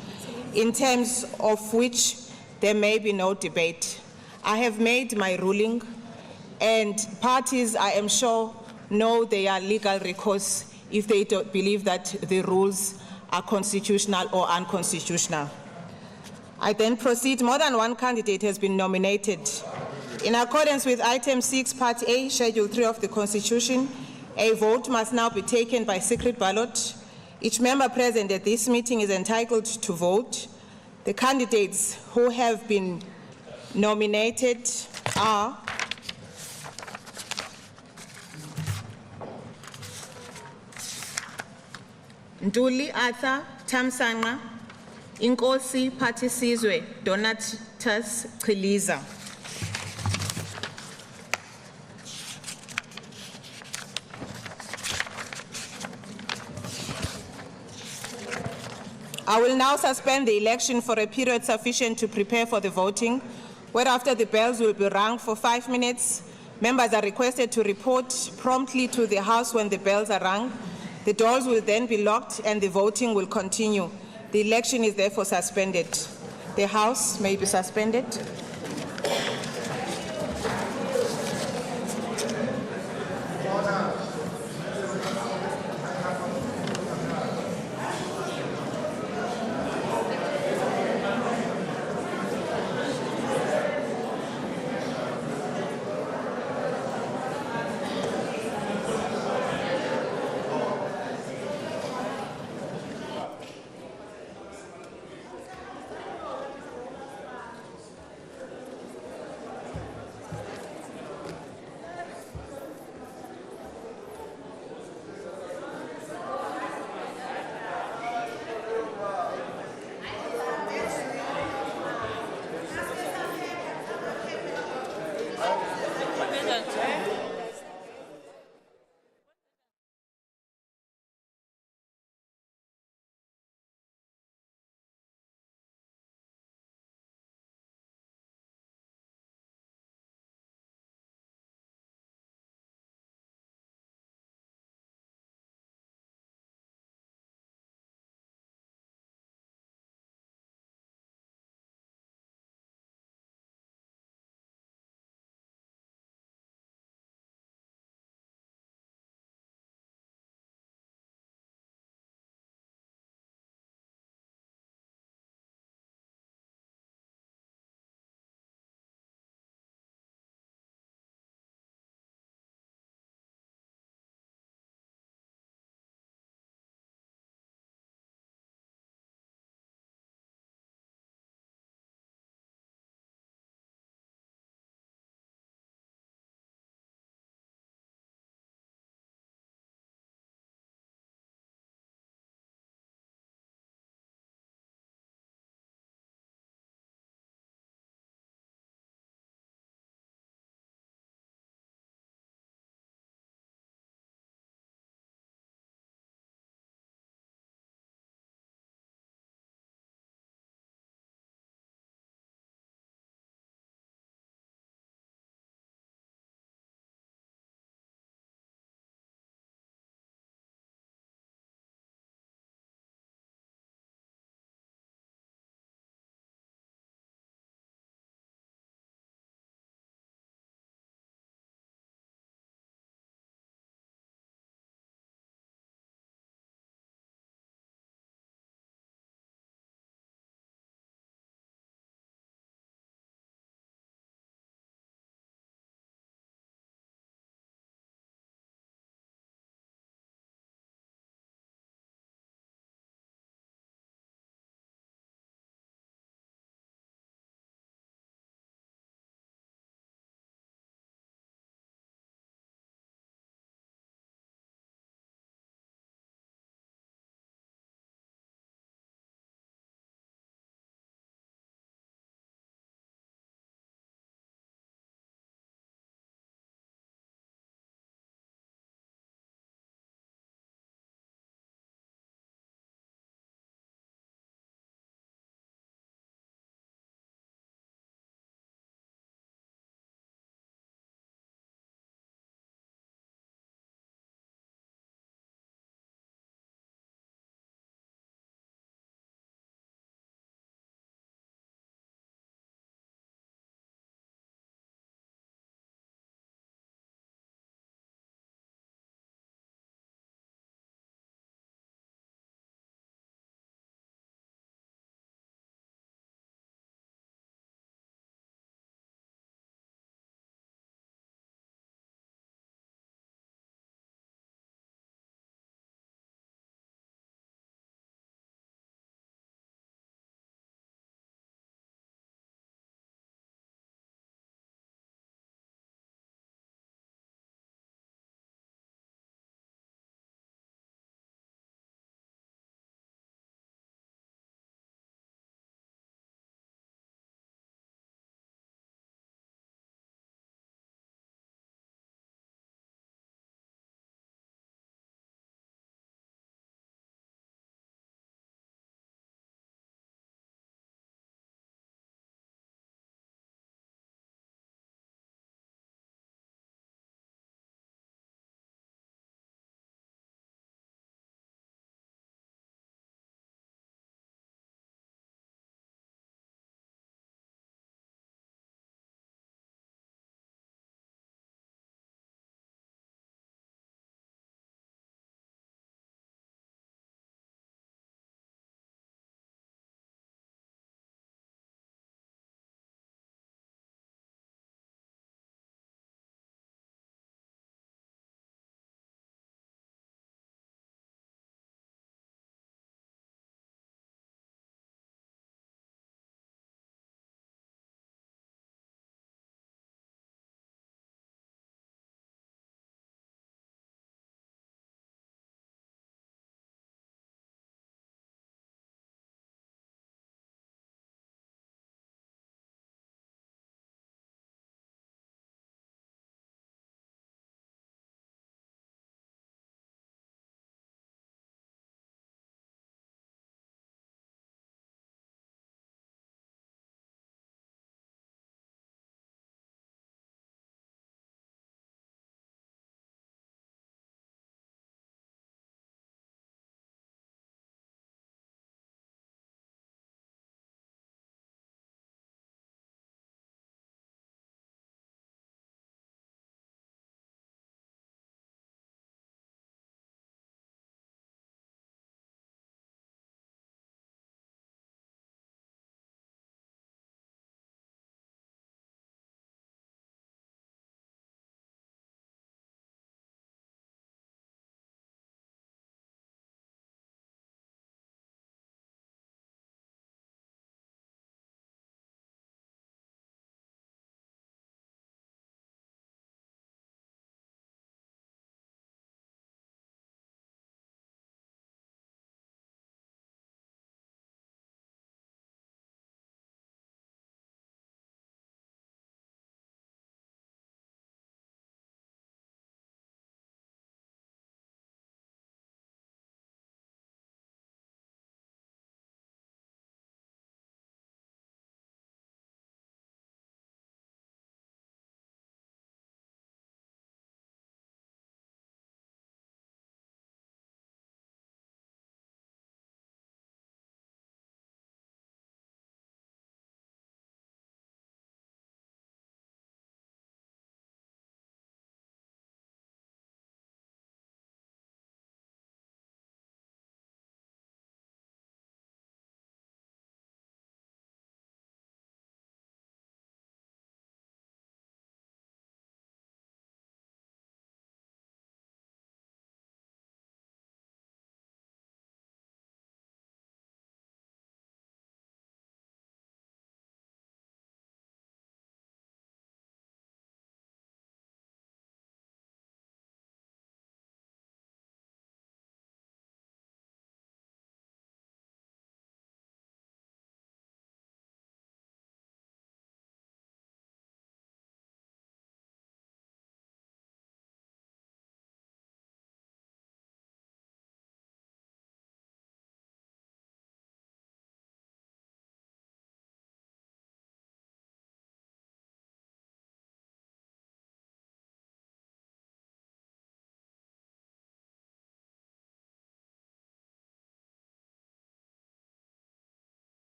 in terms of which there may be no debate. I have made my ruling, and parties, I am sure, know their legal recourse if they don't believe that the rules are constitutional or unconstitutional. I then proceed. More than one candidate has been nominated. In accordance with item 6, Part A, Schedule 3 of the Constitution, a vote must now be taken by secret ballot. Each member present at this meeting is entitled to vote. The candidates who have been nominated are Nduli Arthur Tamsanga, Inkosi Pathisizwe Donatus Chiliza. I will now suspend the election for a period sufficient to prepare for the voting, whereafter the bells will be rung for 5 minutes. Members are requested to report promptly to the House when the bells are rung. The doors will then be locked and the voting will continue. The election is therefore suspended. The House may be suspended.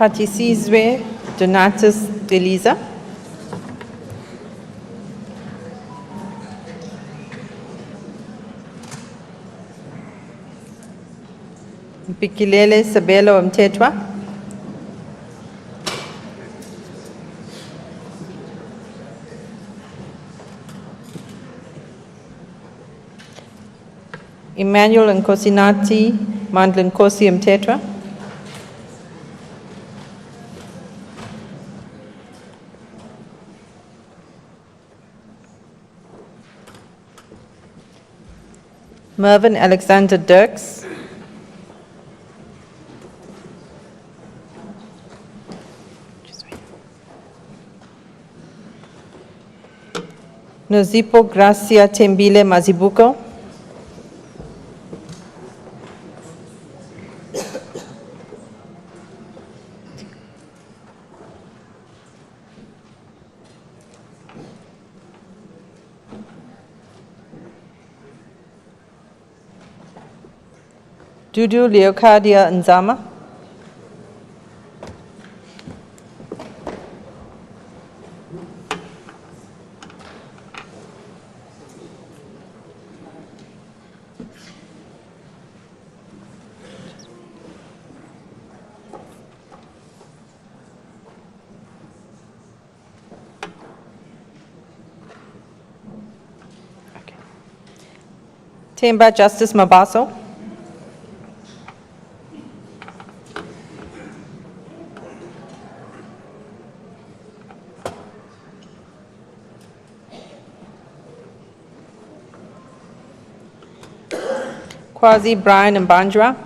Patisizwe Donatus Deliza. Mpikilele Sabelo Mtetwa. Emmanuel Nkosinati Mandla Nkosi Mtetwa. Mervyn Alexander Dirks. Nozipo Gracia Tembile Mazibuko. Dudu Leocadia Nzama. Temba Justice Mabaso. Kwazi Brian Mbandra.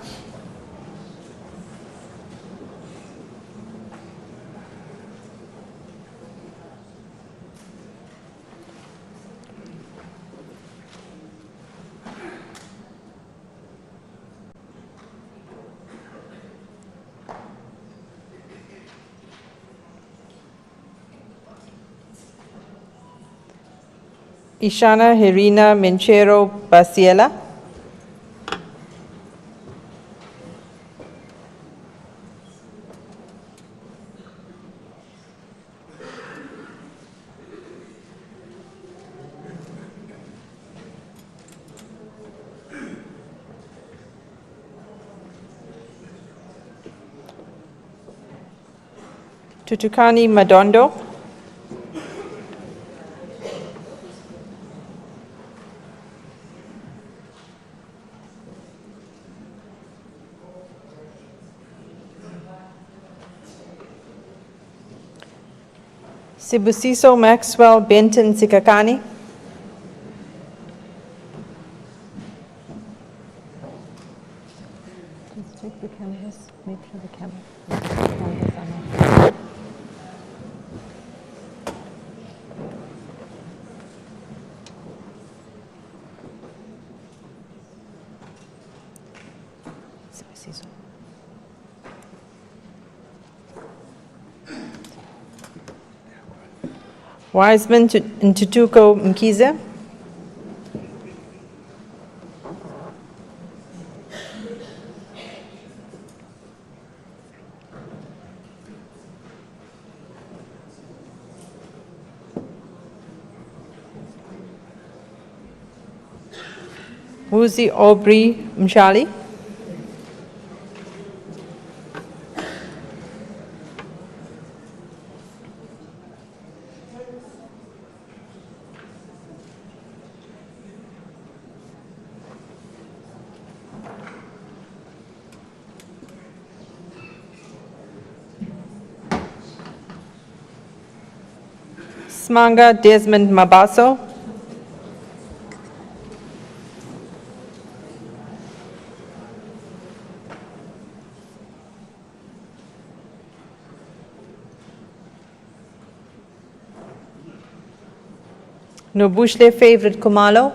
Ishana Herina Menchero Basiela. Tutukani Madondo. Sibusiso Maxwell Benton Sikakani. Take the cameras, make sure the camera. Wiseman Ntutuko Mkize. Wuzi Aubrey Mshali. Smanga Desmond Mabaso. Nobushle Favorite Kumalo.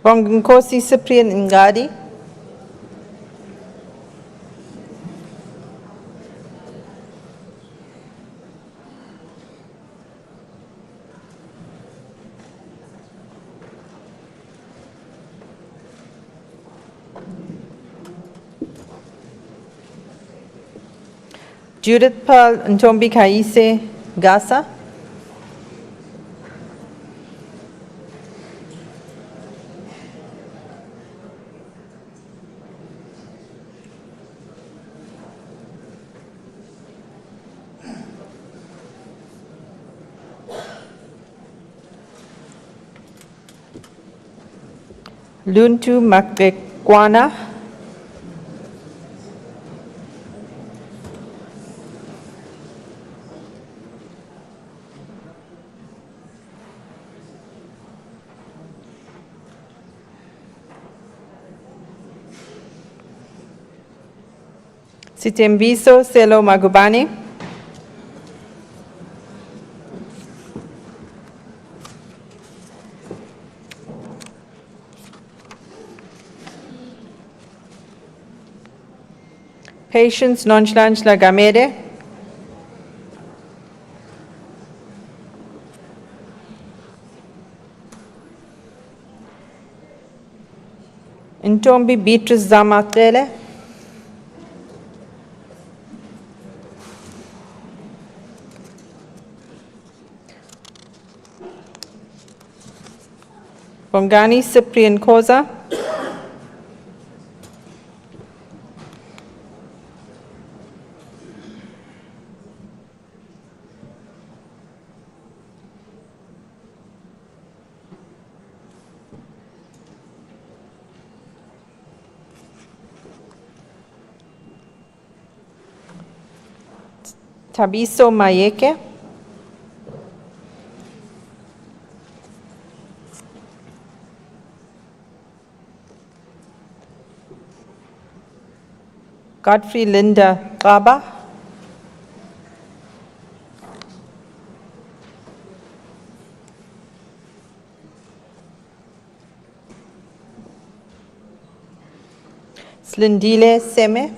Bonginkosi Cyprian Ngadi. Judith Pearl Ntombi Kaise Gasa. Luntu Makrekwana. Sitembiso Selo Magubane. Patience Nonchalant Lagamede. Ntombi Beatrice Zamatele. Bongani Cyprian Koza. Tabiso Mayeke. Godfrey Linda Gaba. Slindile Seme.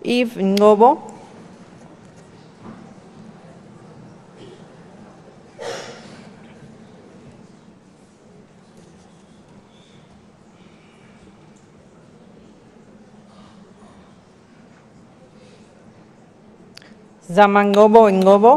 Eve Ngobo. Zamangobo Ngobo.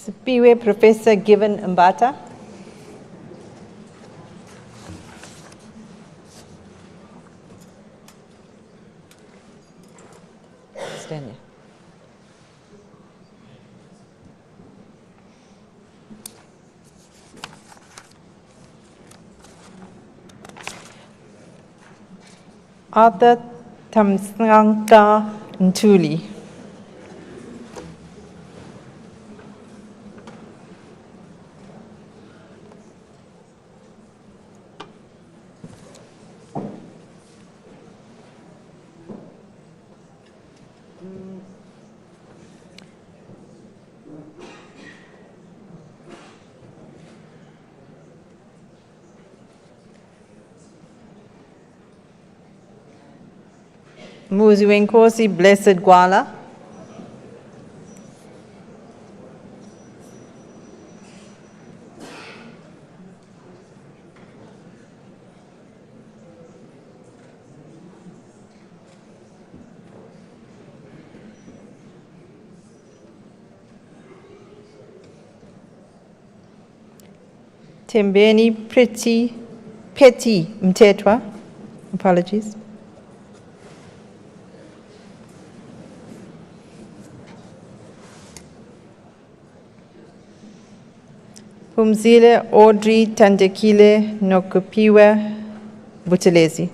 Sipiwe Professor Given Mbata. Stand here. Arthur Tamsanka Ntuli. Muzi Wenkosi Blessed Gwala. Tembeni Petty Mtetwa. Apologies. Phumzile Audrey Tandekile Nokupiwe Buthelezi.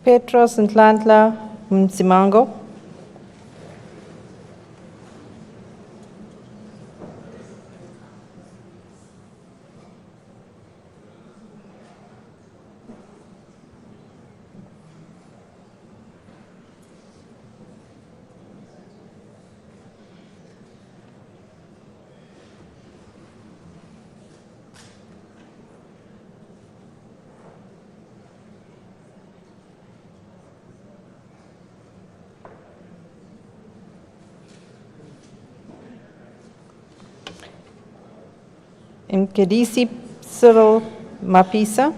Petros Ntlantla Mtsimango. Mkedisi Cyril Mapisa.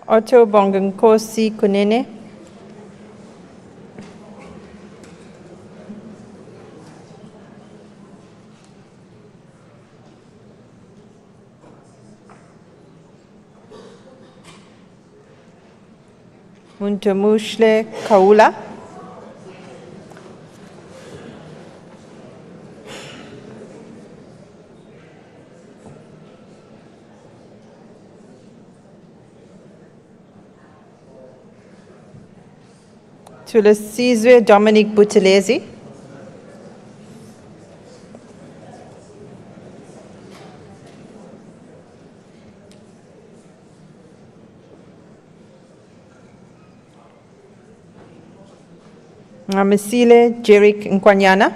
Otto Bongenkosi Kunene. Muntamushle Kaula. Tulasizwe Dominic Buthelezi. Mamisile Jerick Nkwanyana.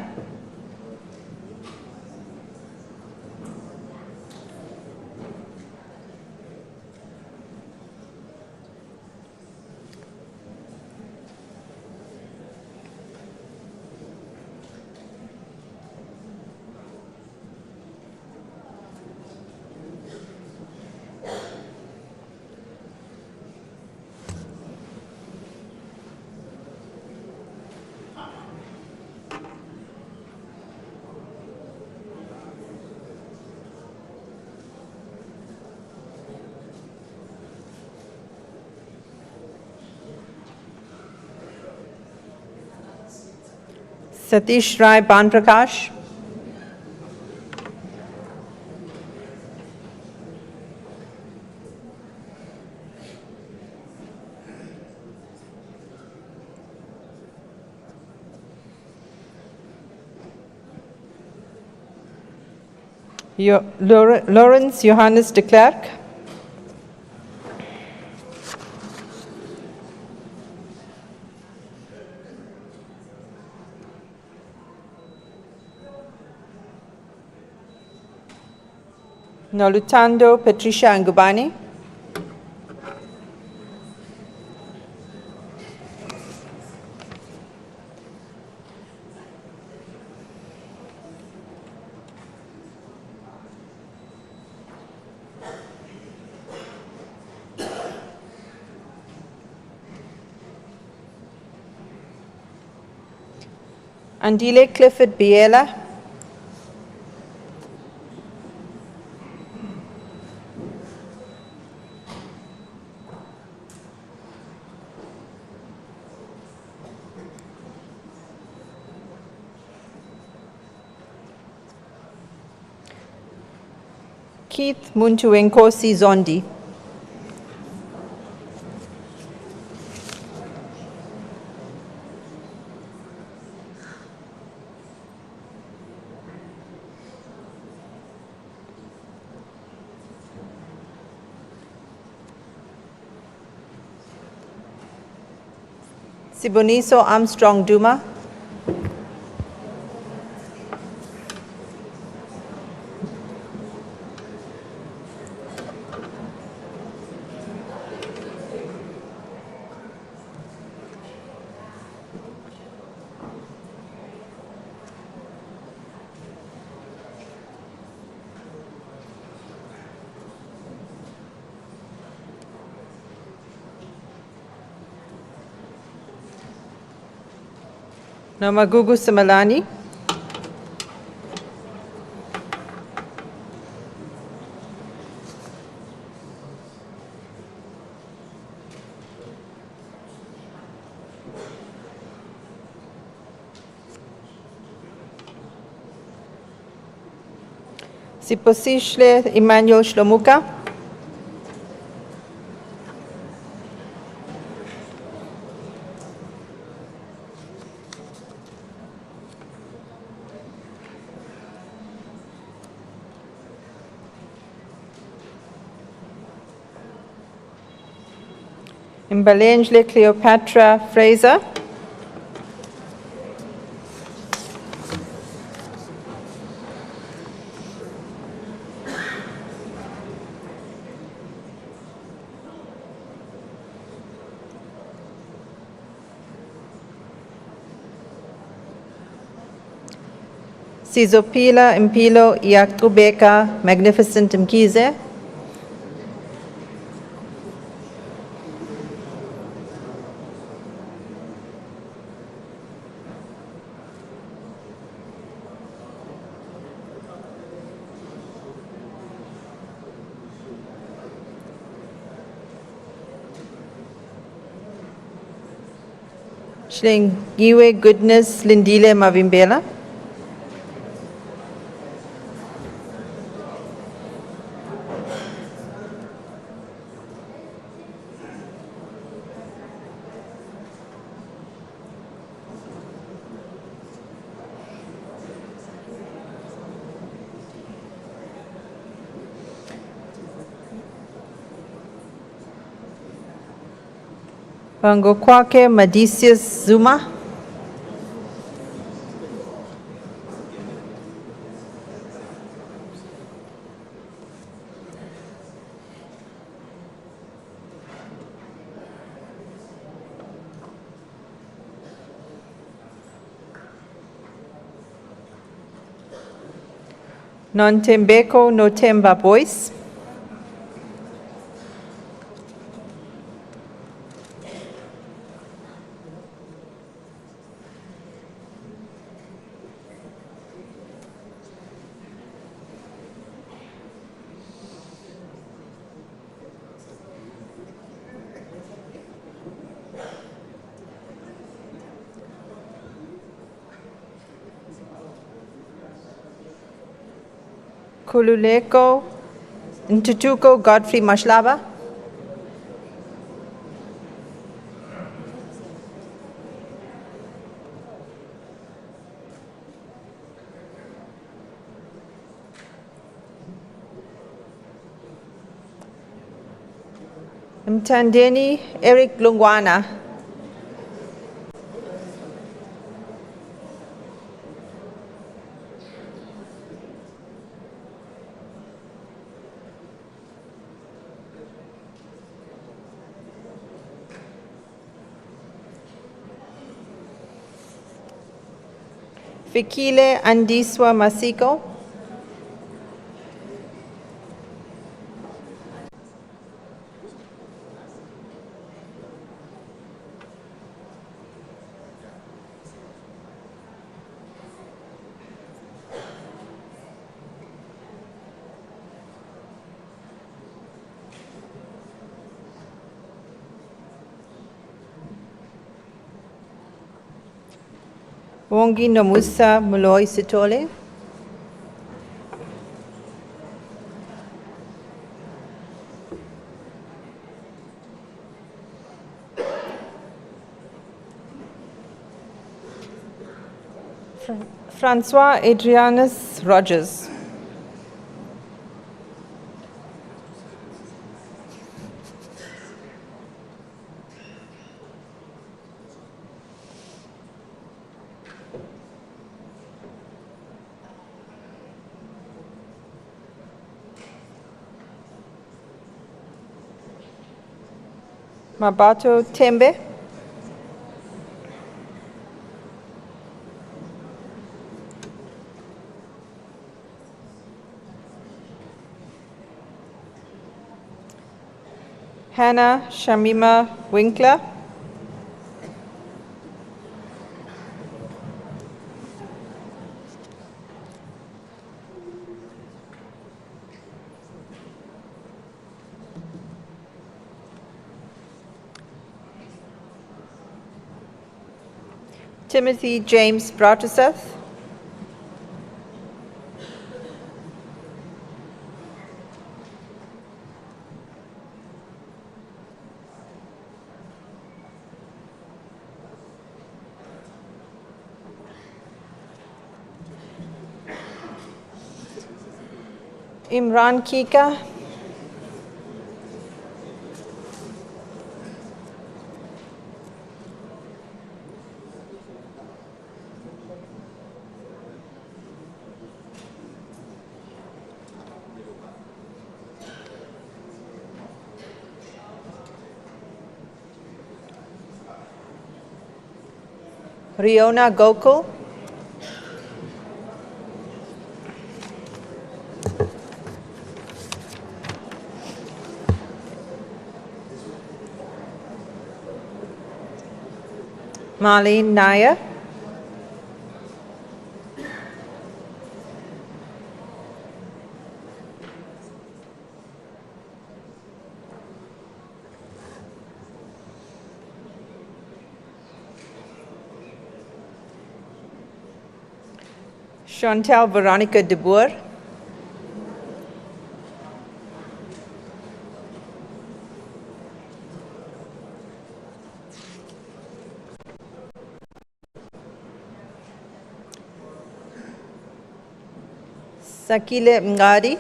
Satish Rai Banprakash. Lawrence Johannes de Klerk. Nolutando Patricia Angubani. Andile Clifford Biela. Keith Muntuwenkosi Zondi. Siboniso Armstrong Duma. Nomagugu Simalani. Siposishle Emmanuel Shlomuka. Mbalenjle Cleopatra Fraser. Sizopila Impilo Iakubeka Magnificent Mkize. Shlengiwe Goodness Lindile Mavimbela. Bangokwake Madisius Zuma. Nontembeko Notemba Boyce. Kululeko Ntutuko Godfrey Mashlaba. Mtandeni Eric Lungwana. Fikile Andiswa Masiko. Wongi Nomusa Moloi Sitole. Francois Adrianus Rogers. Mabato Tembe. Hannah Shamima Winkler. Timothy James Broughtuseth. Imran Kika. Riona Gokul. Marlene Nair. Chantal Veronica de Boer. Sakile Ngadi.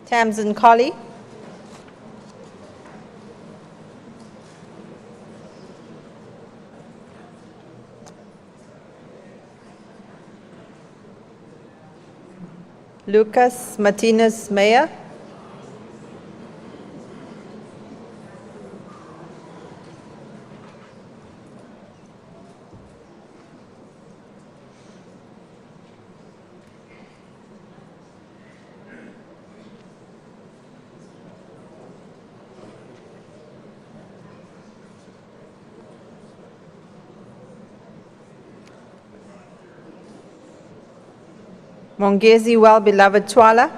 Tamsin Colley. Lucas Martinez Meyer. Mongezi well-beloved Twala.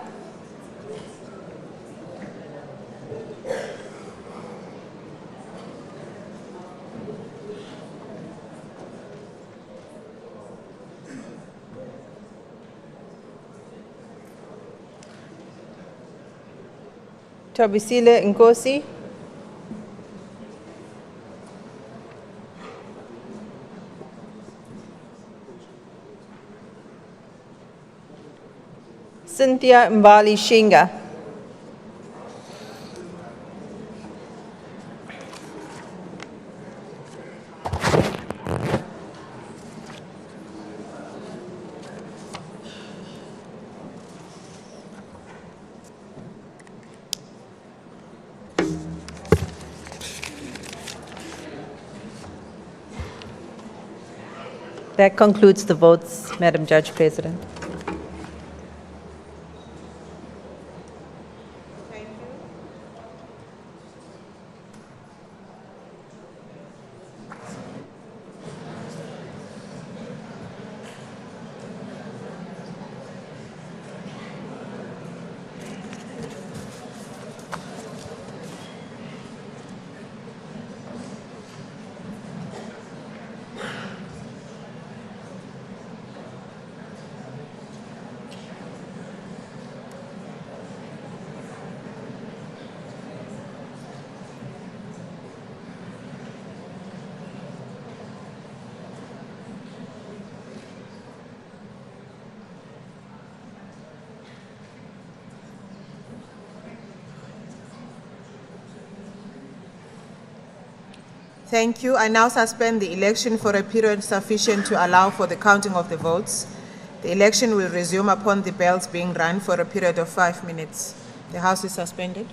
Tobisile Nkosi. Cynthia Mbali Shinga. That concludes the votes, Madam Judge President. Thank you. I now suspend the election for a period sufficient to allow for the counting of the votes. The election will resume upon the bells being rung for a period of 5 minutes. The House is suspended.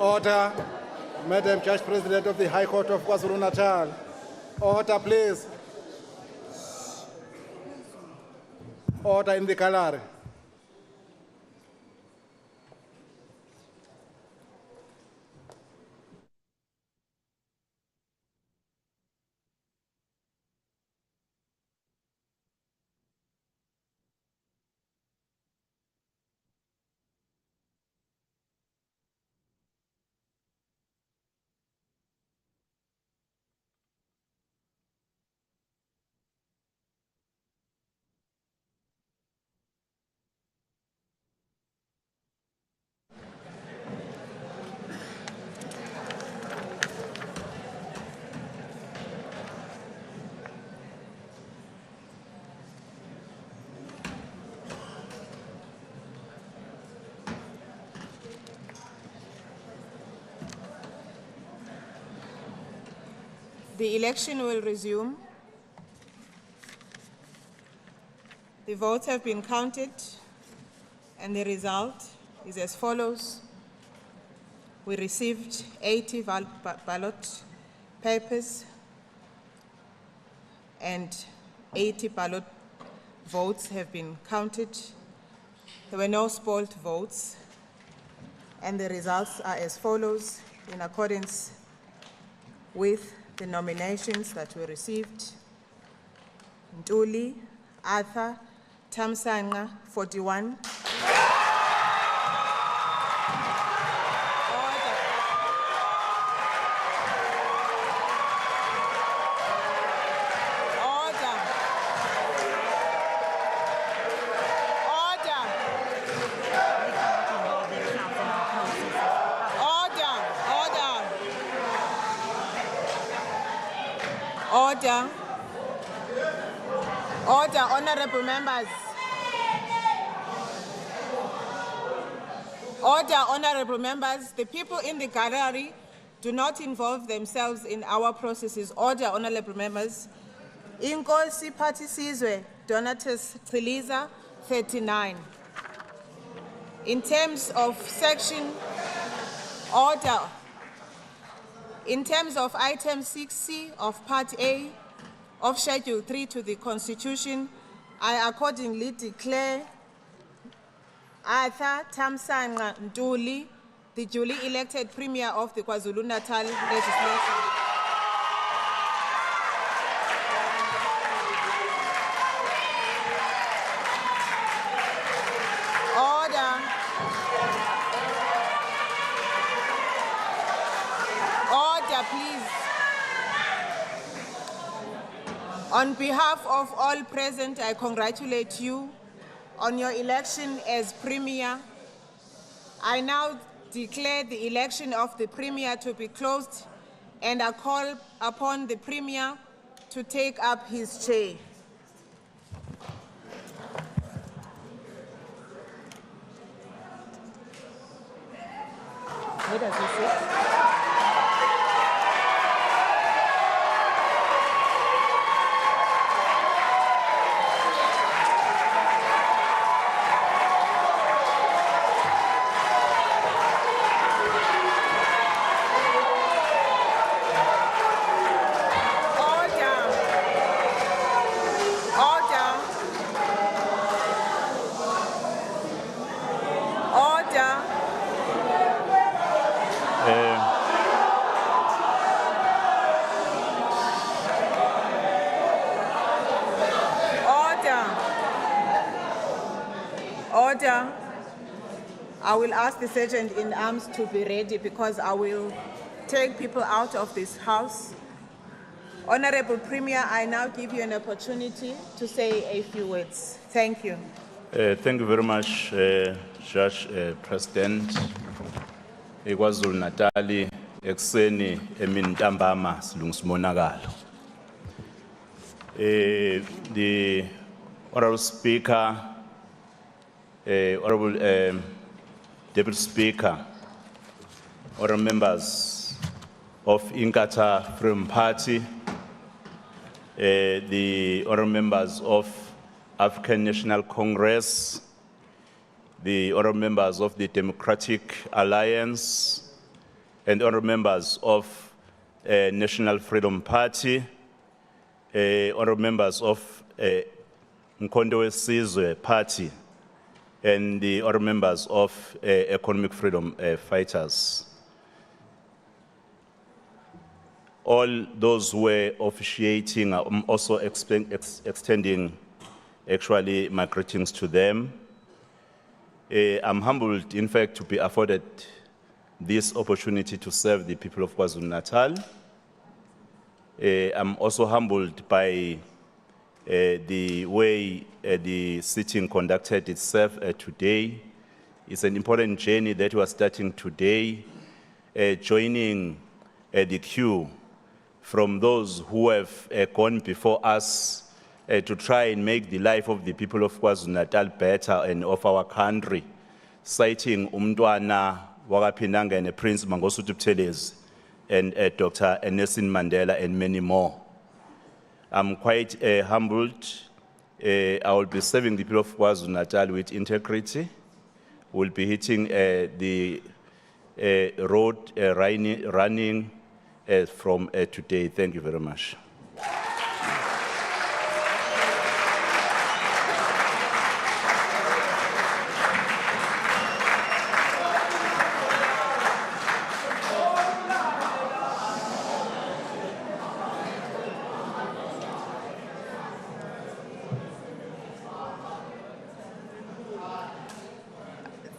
Order. Madam Judge President of the High Court of KwaZulu-Natal. Order, please. Order in the gallery. The election will resume. The votes have been counted, and the result is as follows. We received 80 ballot papers and 80 ballot votes have been counted. There were no spoiled votes, and the results are as follows in accordance with the nominations that were received. Ntuli, Arthur, Tamsanga, 41. Order. Order, honorable members. Order, honorable members. The people in the gallery do not involve themselves in our processes. Order, honorable members. Inkosi Pathisizwe, Donatus Triliza, 39. In terms of section order, in terms of item 6C of Part A of Schedule 3 to the Constitution, I accordingly declare Arthur Tamsanga Ntuli the duly elected Premier of the KwaZulu-Natal Legislature. Please. On behalf of all present, I congratulate you on your election as Premier. I now declare the election of the Premier to be closed, and I call upon the Premier to take up his chair. Where does he sit? Order. I will ask the Sergeant in Arms to be ready because I will take people out of this house. Honorable Premier, I now give you an opportunity to say a few words. Thank you. Thank you very much, Judge President. KwaZulu-Natal, ekseni emintambama silungisimonakalo. The Honorable Speaker, Honorable Deputy Speaker, Honorable members of Inkatha Freedom Party, the Honorable members of African National Congress, the Honorable members of the Democratic Alliance, and honorable members of National Freedom Party, honorable members of Mkhonto Wesizwe Party, and the honorable members of Economic Freedom Fighters. All those who were officiating, I'm also extending actually my greetings to them. I'm humbled, in fact, to be afforded this opportunity to serve the people of KwaZulu-Natal. I'm also humbled by the way the sitting conducted itself today. It's an important journey that we are starting today, joining the queue from those who have gone before us to try and make the life of the people of KwaZulu-Natal better and of our country, citing Umntwana Wakaphindanga and Prince Mangosuthu Buthelezi and Dr. Nelson Mandela and many more. I'm quite humbled. I will be serving the people of KwaZulu-Natal with integrity. We'll be hitting the road running from today. Thank you very much.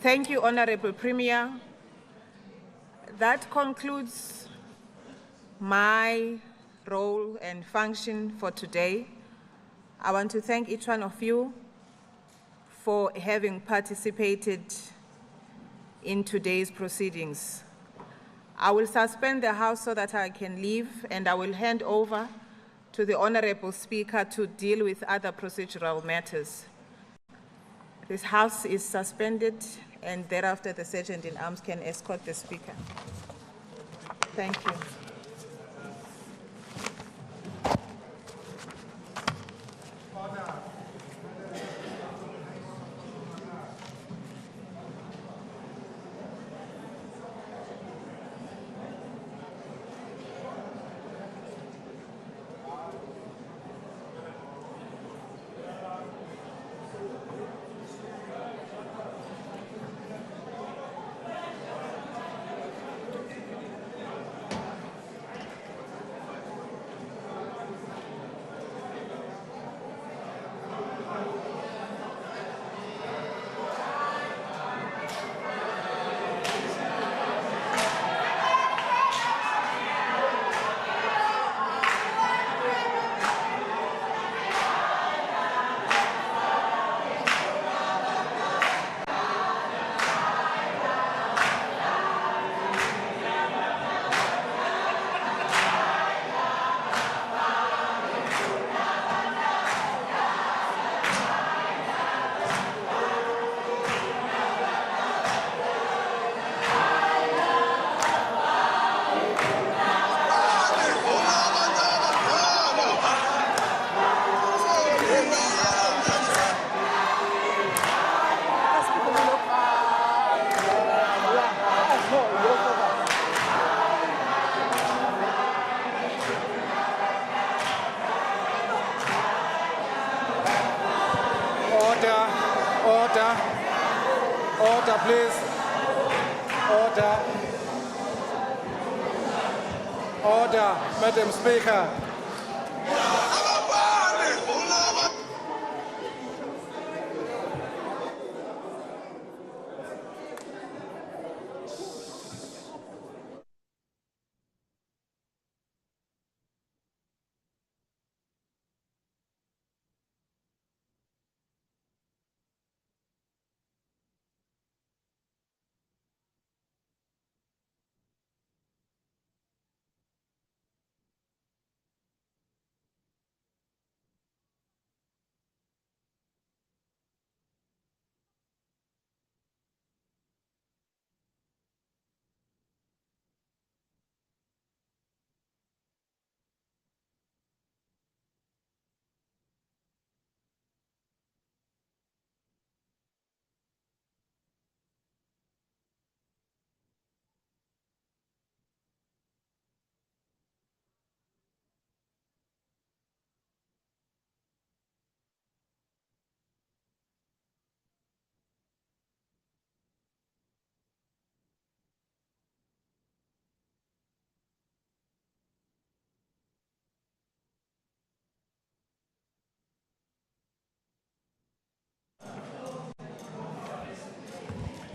Thank you, Honorable Premier. That concludes my role and function for today. I want to thank each one of you for having participated in today's proceedings. I will suspend the House so that I can leave, and I will hand over to the Honorable Speaker to deal with other procedural matters. This House is suspended, and thereafter the Sergeant in Arms can escort the Speaker. Thank you. Order, please. Order. Order, Madam Speaker.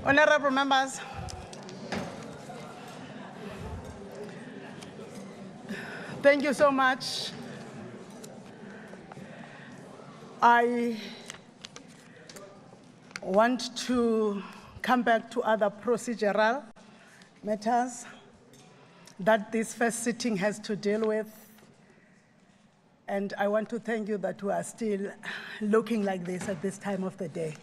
Honorable members, thank you so much. I want to come back to other procedural matters that this first sitting has to deal with. And I want to thank you that we are still looking like this at this time of the day.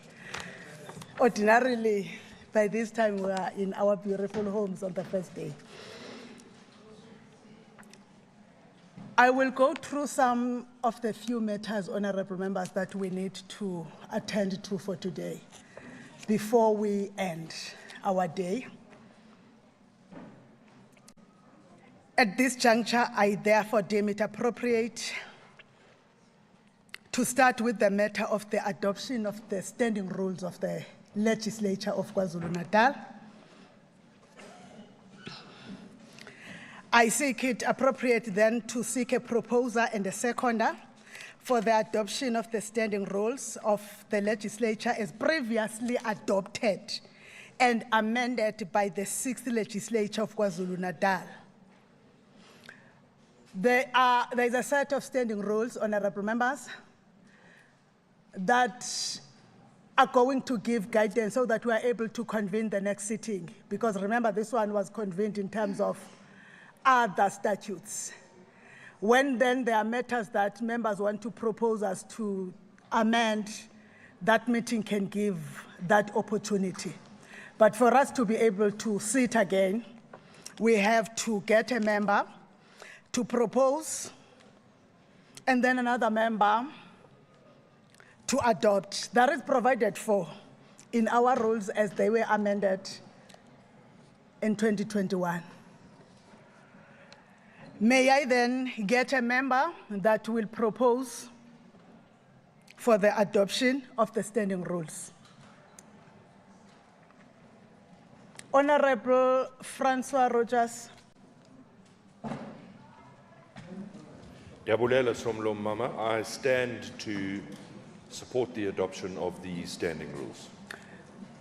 Ordinarily, by this time, we are in our beautiful homes on the first day. I will go through some of the few matters, honorable members, that we need to attend to for today before we end our day. At this juncture, I therefore deem it appropriate to start with the matter of the adoption of the standing rules of the Legislature of KwaZulu-Natal. I seek it appropriate then to seek a proposer and a seconder for the adoption of the standing rules of the legislature as previously adopted and amended by the 6th Legislature of KwaZulu-Natal. There is a set of standing rules, honorable members, that are going to give guidance so that we are able to convene the next sitting. Because remember, this one was convened in terms of other statutes. When then there are matters that members want to propose us to amend, that meeting can give that opportunity. But for us to be able to sit again, we have to get a member to propose, and then another member to adopt. That is provided for in our rules as they were amended in 2021. May I then get a member that will propose for the adoption of the standing rules? Honorable Francois Rogers. Yabulela Somlo Mama, I stand to support the adoption of the standing rules.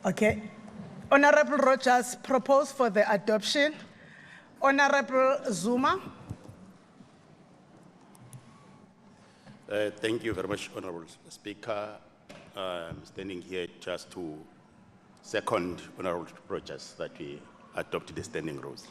Okay. Honorable Rogers propose for the adoption. Honorable Zuma. Thank you very much, Honorable Speaker. I'm standing here just to second Honorable Rogers that we adopted the standing rules.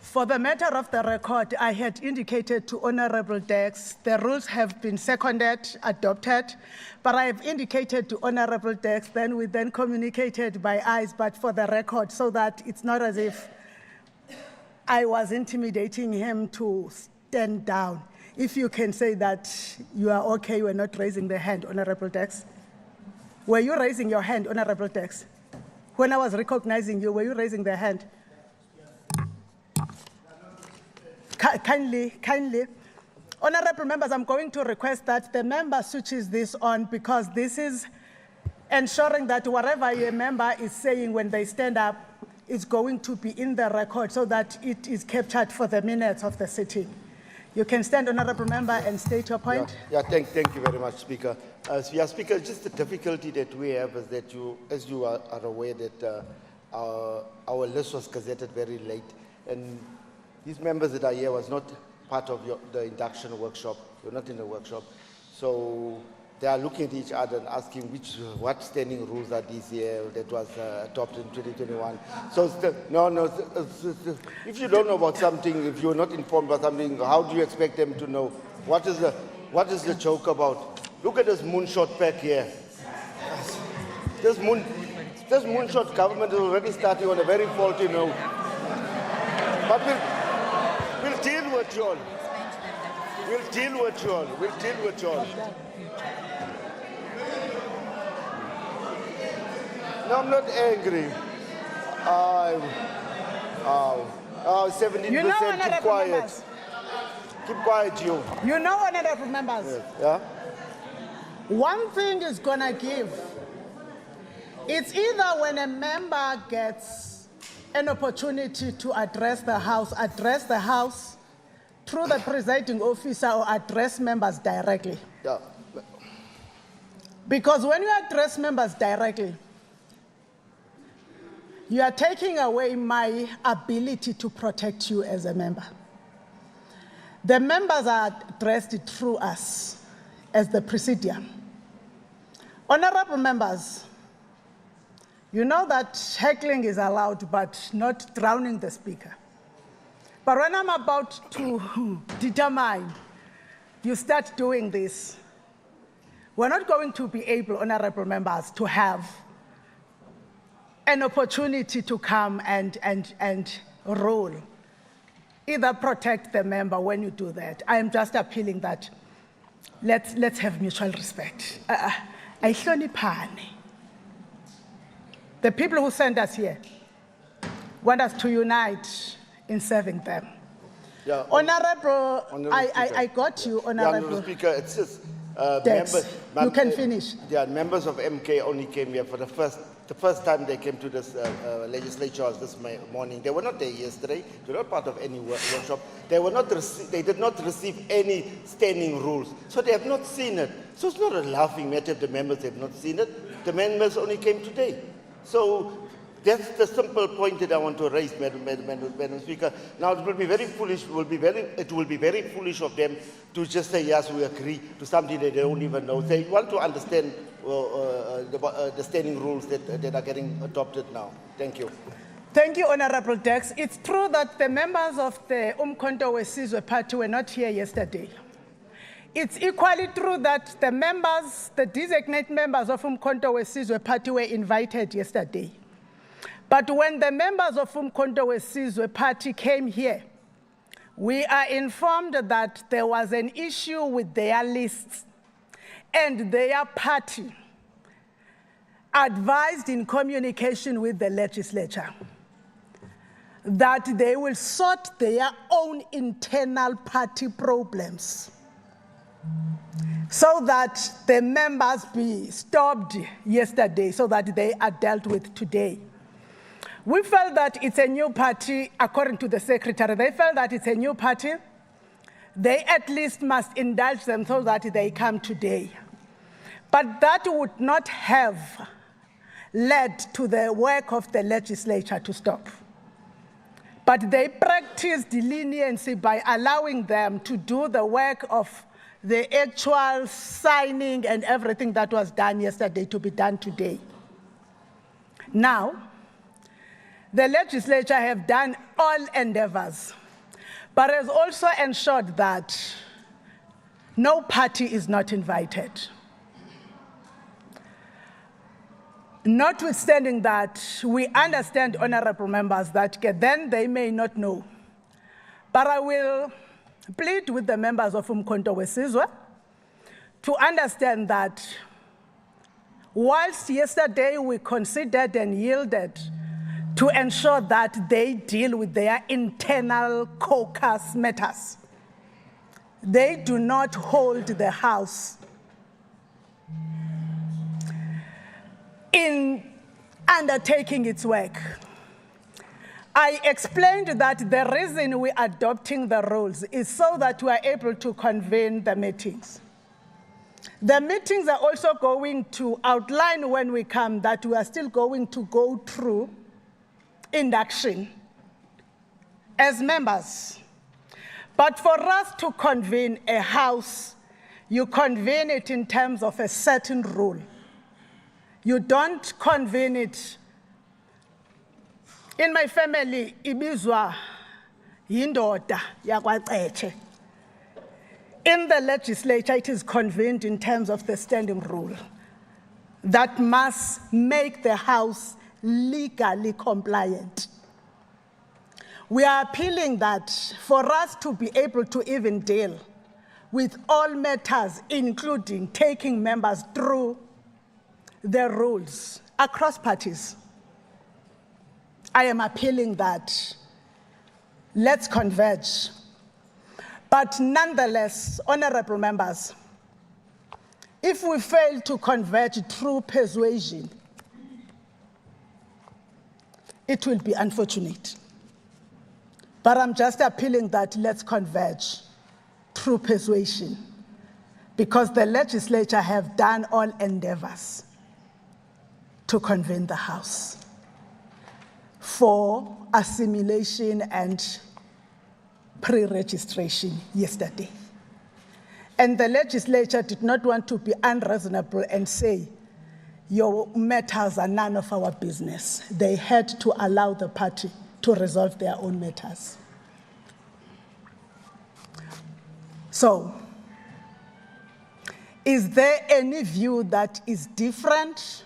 For the matter of the record, I had indicated to Honorable Dex, the rules have been seconded, adopted, but I have indicated to Honorable Dex, then we then communicated by eyes, but for the record, so that it's not as if I was intimidating him to stand down. If you can say that you are okay, you are not raising the hand, Honorable Dex. Were you raising your hand, Honorable Dex? When I was recognizing you, were you raising the hand? Kindly. Honorable members, I'm going to request that the member switches this on because this is ensuring that whatever a member is saying when they stand up is going to be in the record so that it is captured for the minutes of the sitting. You can stand, Honorable Member, and state your point. Thank you very much, Speaker. Speaker, just the difficulty that we have is that as you are aware, that our list was gazetted very late, and these members that are here was not part of the induction workshop. You're not in the workshop. So they are looking at each other and asking what standing rules are these here that was adopted in 2021. So if you don't know about something, if you're not informed about something, how do you expect them to know? What is the joke about? Look at this moonshot back here. This moonshot government is already starting on a very faulty note. But we'll deal with you all. We'll deal with you all. We'll deal with you all. No, I'm not angry. 17%, You know, keep quiet. members. Keep quiet, you. You know, honorable members. Yeah? One thing is gonna give. It's either when a member gets an opportunity to address the House through the presiding officer or address members directly. Yeah. Because when you address members directly, You are taking away my ability to protect you as a member. The members are addressed through us as the Presidium. Honorable members, you know that heckling is allowed, but not drowning the speaker. But when I'm about to determine you start doing this, we're not going to be able, honorable members, to have an opportunity to come and rule. Either protect the member when you do that. I am just appealing that let's have mutual respect. The people who sent us here want us to unite in serving them. Yeah, Honorable, I got you, Honorable. Honorable Speaker, it's just Dex, you can finish. Yeah, members of MK only came here for the first time they came to this legislature was this morning. They were not there yesterday. They were not part of any workshop. They did not receive any standing rules, so they have not seen it. So it's not a laughing matter if the members have not seen it. The members only came today. So that's the simple point that I want to raise, Madam Speaker. Now it will be very foolish. It will be very foolish of them to just say yes, we agree to something that they don't even know. They want to understand the standing rules that are getting adopted now. Thank you. Thank you, Honorable Dex. It's true that the members of the Umkhonto weSizwe Party were not here yesterday. It's equally true that the designated members of Umkhonto weSizwe Party were invited yesterday. But when the members of Umkhonto weSizwe Party came here, we are informed that there was an issue with their lists, and their party advised in communication with the legislature that they will sort their own internal party problems so that the members be stopped yesterday so that they are dealt with today. We felt that it's a new party, according to the secretary. They felt that it's a new party. They at least must indulge them so that they come today. But that would not have led to the work of the legislature to stop. But they practiced leniency by allowing them to do the work of the actual signing and everything that was done yesterday to be done today. Now, the legislature have done all endeavors, but has also ensured that no party is not invited. Notwithstanding that, we understand, honorable members, that then they may not know. But I will plead with the members of Umkhonto weSizwe to understand that whilst yesterday we considered and yielded to ensure that they deal with their internal caucus matters, they do not hold the House in undertaking its work. I explained that the reason we are adopting the rules is so that we are able to convene the meetings. The meetings are also going to outline when we come that we are still going to go through induction as members. But for us to convene a House, you convene it in terms of a certain rule. You don't convene it. In my family, ibizwa yindoda yakwaCethe. In the legislature, it is convened in terms of the standing rule that must make the House legally compliant. We are appealing that for us to be able to even deal with all matters, including taking members through the rules across parties, I am appealing that let's converge. But nonetheless, honorable members, if we fail to converge through persuasion, it will be unfortunate. But I'm just appealing that let's converge through persuasion, because the legislature have done all endeavors to convene the House. for assimilation and pre-registration yesterday. And the legislature did not want to be unreasonable and say, your matters are none of our business. They had to allow the party to resolve their own matters. So, is there any view that is different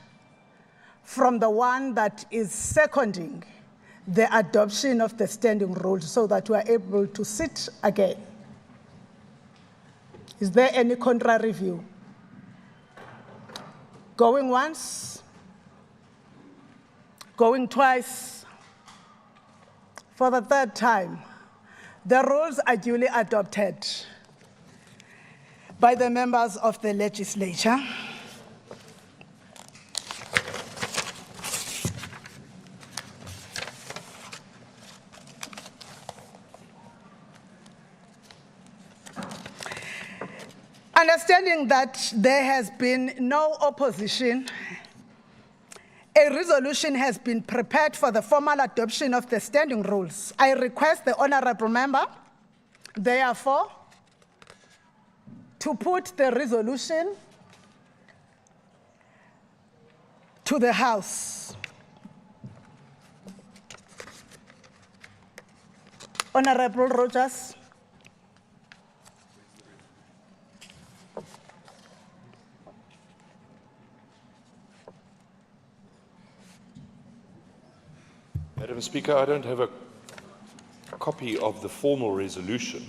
from the one that is seconding the adoption of the standing rules so that we are able to sit again? Is there any contrary view? Going once, going twice, for the third time. The rules are duly adopted by the members of the legislature. Understanding that there has been no opposition, a resolution has been prepared for the formal adoption of the standing rules. I request the honorable member, therefore, to put the resolution to the House. Honorable Rogers. Madam Speaker, I don't have a copy of the formal resolution.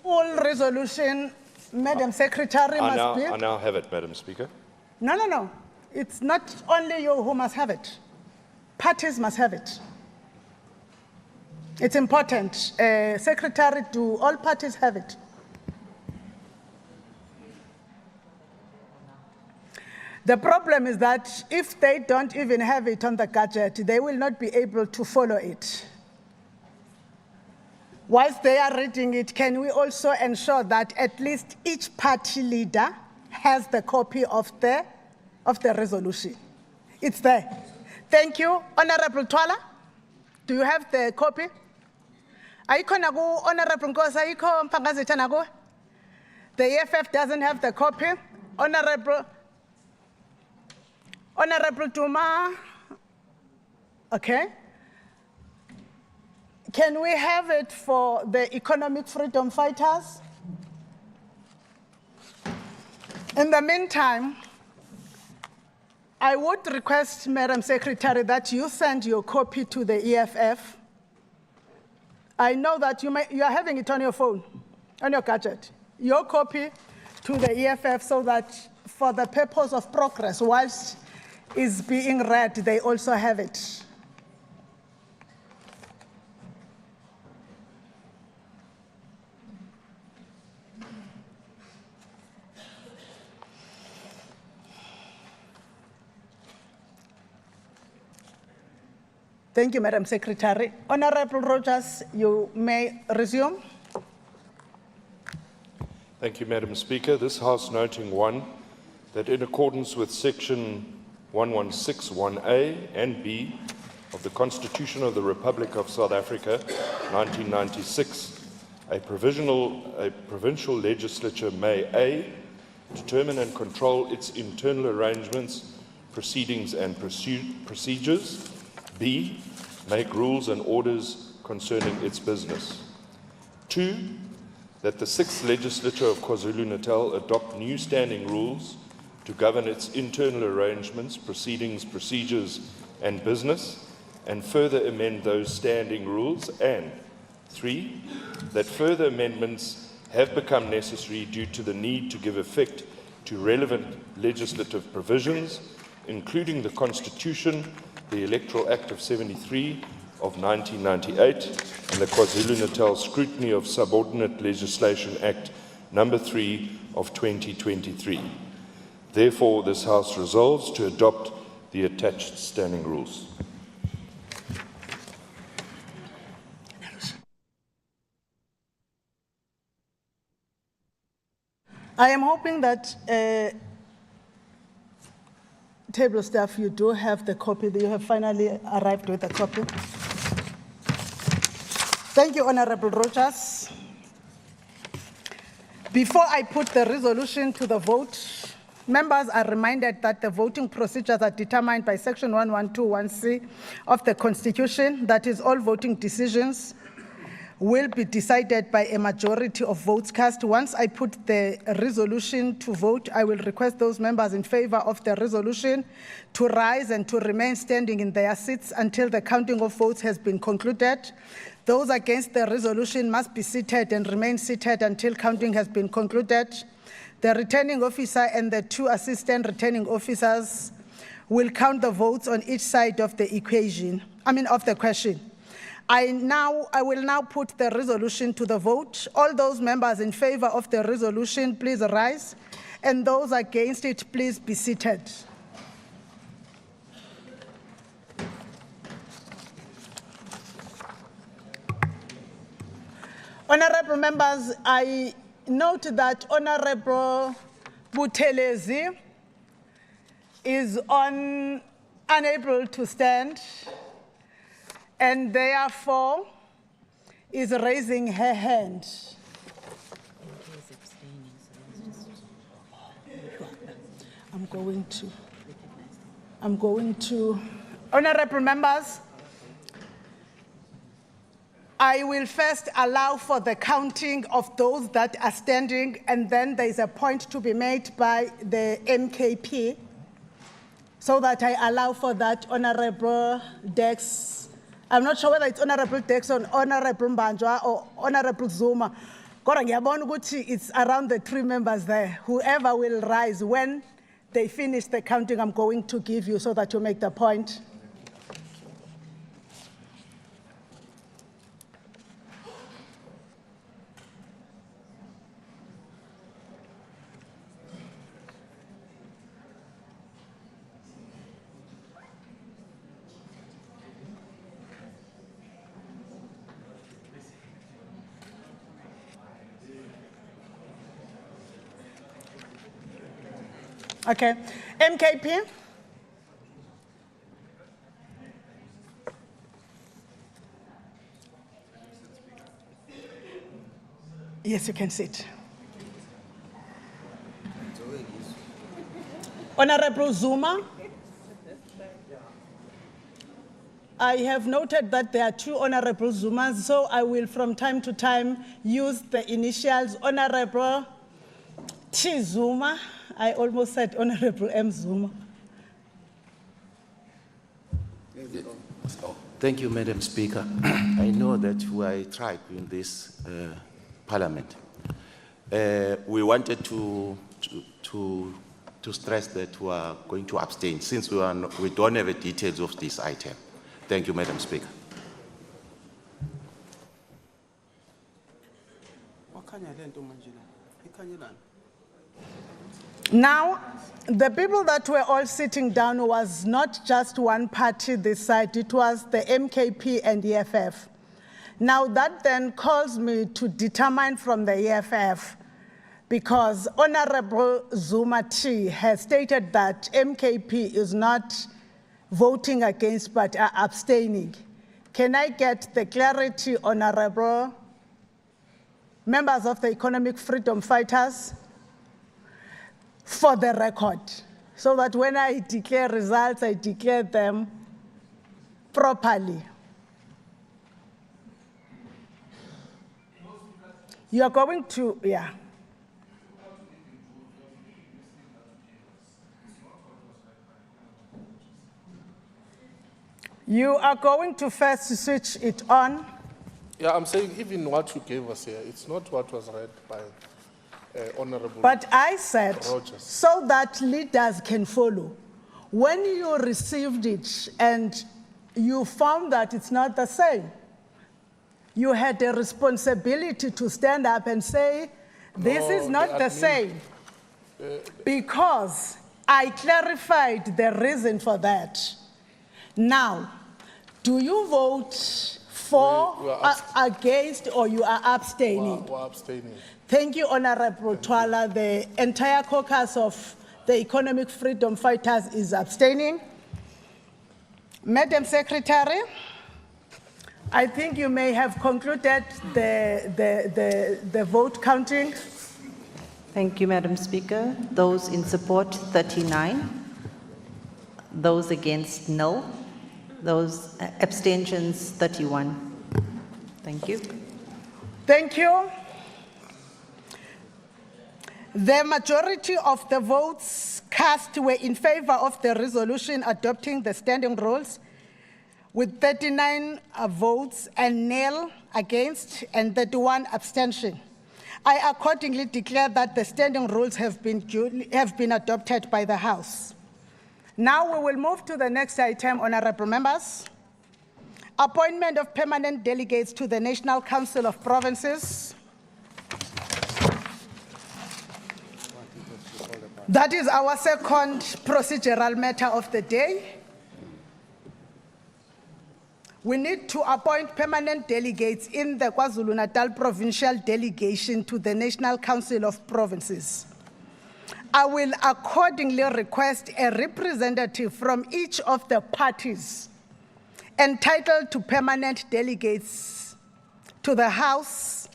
Full resolution, Madam Secretary, must be. I now have it, Madam Speaker. No. It's not only you who must have it. Parties must have it. It's important. Secretary, do all parties have it? The problem is that if they don't even have it on the gadget, they will not be able to follow it. Whilst they are reading it, can we also ensure that at least each party leader has the copy of the resolution? It's there. Thank you. Honorable Twala, do you have the copy? Ayikho naku Honorable Nkosi, ayikho Mpangazitha naku? The EFF doesn't have the copy. Honorable Duma, okay. Can we have it for the economic freedom fighters? In the meantime, I would request, Madam Secretary, that you send your copy to the EFF. I know that you are having it on your phone, on your gadget. Your copy to the EFF so that for the purpose of progress, whilst is being read, they also have it. Thank you, Madam Secretary. Honorable Rogers, you may resume. Thank you, Madam Speaker. This House noting one, that in accordance with Section 1161A and B of the Constitution of the Republic of South Africa, 1996, a provincial legislature may A, determine and control its internal arrangements, proceedings and procedures, B, make rules and orders concerning its business. 2, that the 6th Legislature of KwaZulu-Natal adopt new standing rules to govern its internal arrangements, proceedings, procedures, and business, and further amend those standing rules. And 3, that further amendments have become necessary due to the need to give effect to relevant legislative provisions, including the Constitution, the Electoral Act of 73 of 1998, and the KwaZulu-Natal Scrutiny of Subordinate Legislation Act number 3 of 2023. Therefore, this House resolves to adopt the attached standing rules. I am hoping that table staff, you do have the copy. You have finally arrived with a copy. Thank you, Honorable Rogers. Before I put the resolution to the vote, members are reminded that the voting procedures are determined by Section 1121C of the Constitution. That is, all voting decisions will be decided by a majority of votes cast. Once I put the resolution to vote, I will request those members in favor of the resolution to rise and to remain standing in their seats until the counting of votes has been concluded. Those against the resolution must be seated and remain seated until counting has been concluded. The returning officer and the 2 assistant returning officers will count the votes on each side of the question. I will now put the resolution to the vote. All those members in favor of the resolution, please rise, and those against it, please be seated. Honorable members, I note that Honorable Buthelezi is unable to stand, and therefore is raising her hand. I'm going to, honorable members, I will first allow for the counting of those that are standing, and then there is a point to be made by the NCOP, so that I allow for that. Honorable Dex, I'm not sure whether it's Honorable Dex or Honorable Mbanjwa or Honorable Zuma. It's around the 3 members there. Whoever will rise when they finish the counting, I'm going to give you so that you make the point. Okay, MKP. Yes, you can sit. Honorable Zuma, I have noted that there are 2 Honorable Zumas, so I will from time to time use the initials Honorable T. Zuma. I almost said Honorable M. Zuma. Thank you, Madam Speaker. I know that we are a tribe in this parliament. We wanted to stress that we are going to abstain since we don't have the details of this item. Thank you, Madam Speaker. Now, the people that were all sitting down was not just one party this side, it was the MKP and the EFF. Now that then calls me to determine from the EFF, because Honorable Zuma T has stated that MKP is not voting against but are abstaining. Can I get the clarity, Honorable members of the Economic Freedom Fighters, for the record, so that when I declare results, I declare them properly. You are going to, yeah. You are going to first switch it on. Yeah, I'm saying even what you gave us here, it's not what was read by Honorable. But I said, Rogers, so that leaders can follow. When you received it and you found that it's not the same, you had a responsibility to stand up and say, this is not the same. Because I clarified the reason for that. Now, do you vote for, against, or you are abstaining? We're abstaining. Thank you, Honorable Twala. The entire caucus of the Economic Freedom Fighters is abstaining. Madam Secretary, I think you may have concluded the vote counting. Thank you, Madam Speaker. Those in support, 39. Those against, no. Those abstentions, 31. Thank you. Thank you. The majority of the votes cast were in favor of the resolution adopting the standing rules, with 39 votes and nil against and 31 abstention. I accordingly declare that the standing rules have been adopted by the House. Now we will move to the next item, honorable members. Appointment of permanent delegates to the National Council of Provinces. That is our second procedural matter of the day. We need to appoint permanent delegates in the KwaZulu-Natal Provincial Delegation to the National Council of Provinces. I will accordingly request a representative from each of the parties entitled to permanent delegates to the House,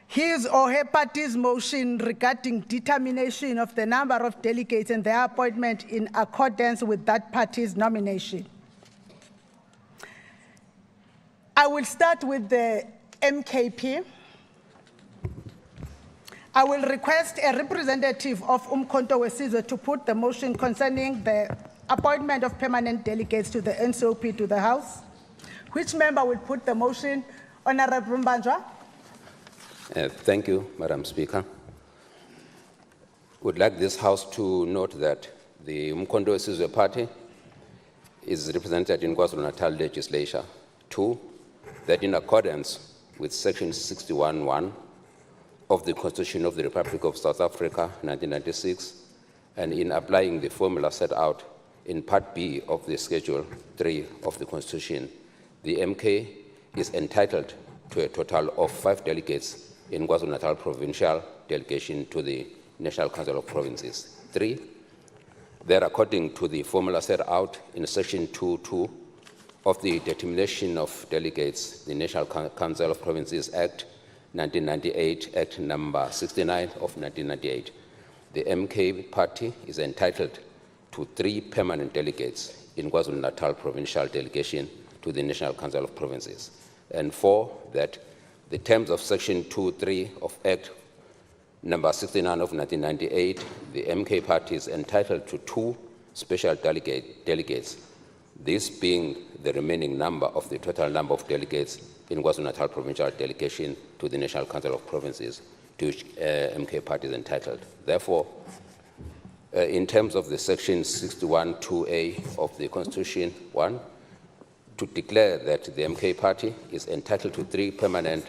his or her party's motion regarding determination of the number of delegates and their appointment in accordance with that party's nomination. I will start with the MKP. I will request a representative of Umkhonto weSizwe to put the motion concerning the appointment of permanent delegates to the NCOP to the House. Which member will put the motion? Honorable Mbanjwa. Thank you, Madam Speaker. Would like this House to note that the Umkhonto weSizwe Party is represented in KwaZulu-Natal Legislature. 2, that in accordance with Section 61(1) of the Constitution of the Republic of South Africa, 1996, and in applying the formula set out in Part B of the Schedule 3 of the Constitution, the MK is entitled to a total of 5 delegates in KwaZulu-Natal Provincial Delegation to the National Council of Provinces. 3, that according to the formula set out in Section 2(2) of the Determination of Delegates, the National Council of Provinces Act 1998, Act number 69 of 1998, the MK party is entitled to 3 permanent delegates in KwaZulu-Natal Provincial Delegation to the National Council of Provinces. And 4, that the terms of Section 2(3) of Act number 69 of 1998, the MK party is entitled to 2 special delegates, this being the remaining number of the total number of delegates in KwaZulu-Natal Provincial Delegation to the National Council of Provinces to which MK party is entitled. Therefore, in terms of the Section 61(2)(a) of the Constitution, 1, to declare that the MK party is entitled to 3 permanent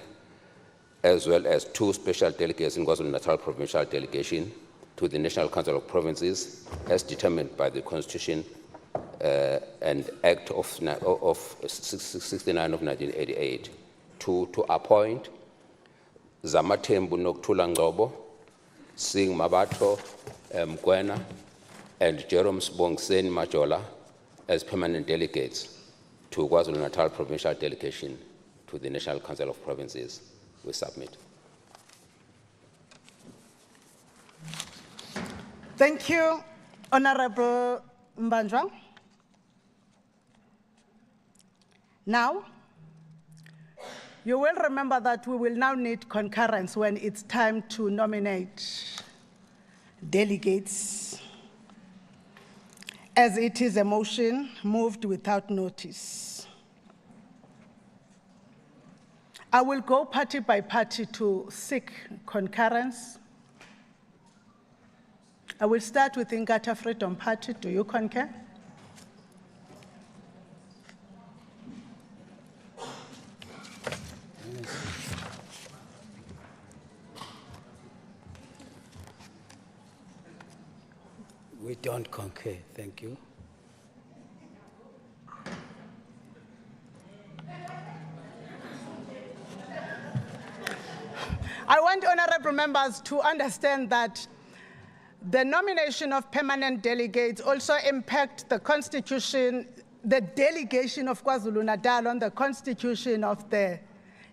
as well as 2 special delegates in KwaZulu-Natal Provincial Delegation to the National Council of Provinces as determined by the Constitution and Act of 69 of 1988, to appoint Zamathembu Nokuthula Ngcobo, Singh Mabato Mkwena, and Jerome Sbongiseni Majola as permanent delegates to KwaZulu-Natal Provincial Delegation to the National Council of Provinces. We submit. Thank you, Honorable Mbanjwa. Now, you will remember that we will now need concurrence when it's time to nominate delegates, as it is a motion moved without notice. I will go party by party to seek concurrence. I will start with Inkatha Freedom Party. Do you concur? We don't concur, thank you. I want honorable members to understand that the nomination of permanent delegates also impact the constitution, the delegation of KwaZulu-Natal on the constitution of the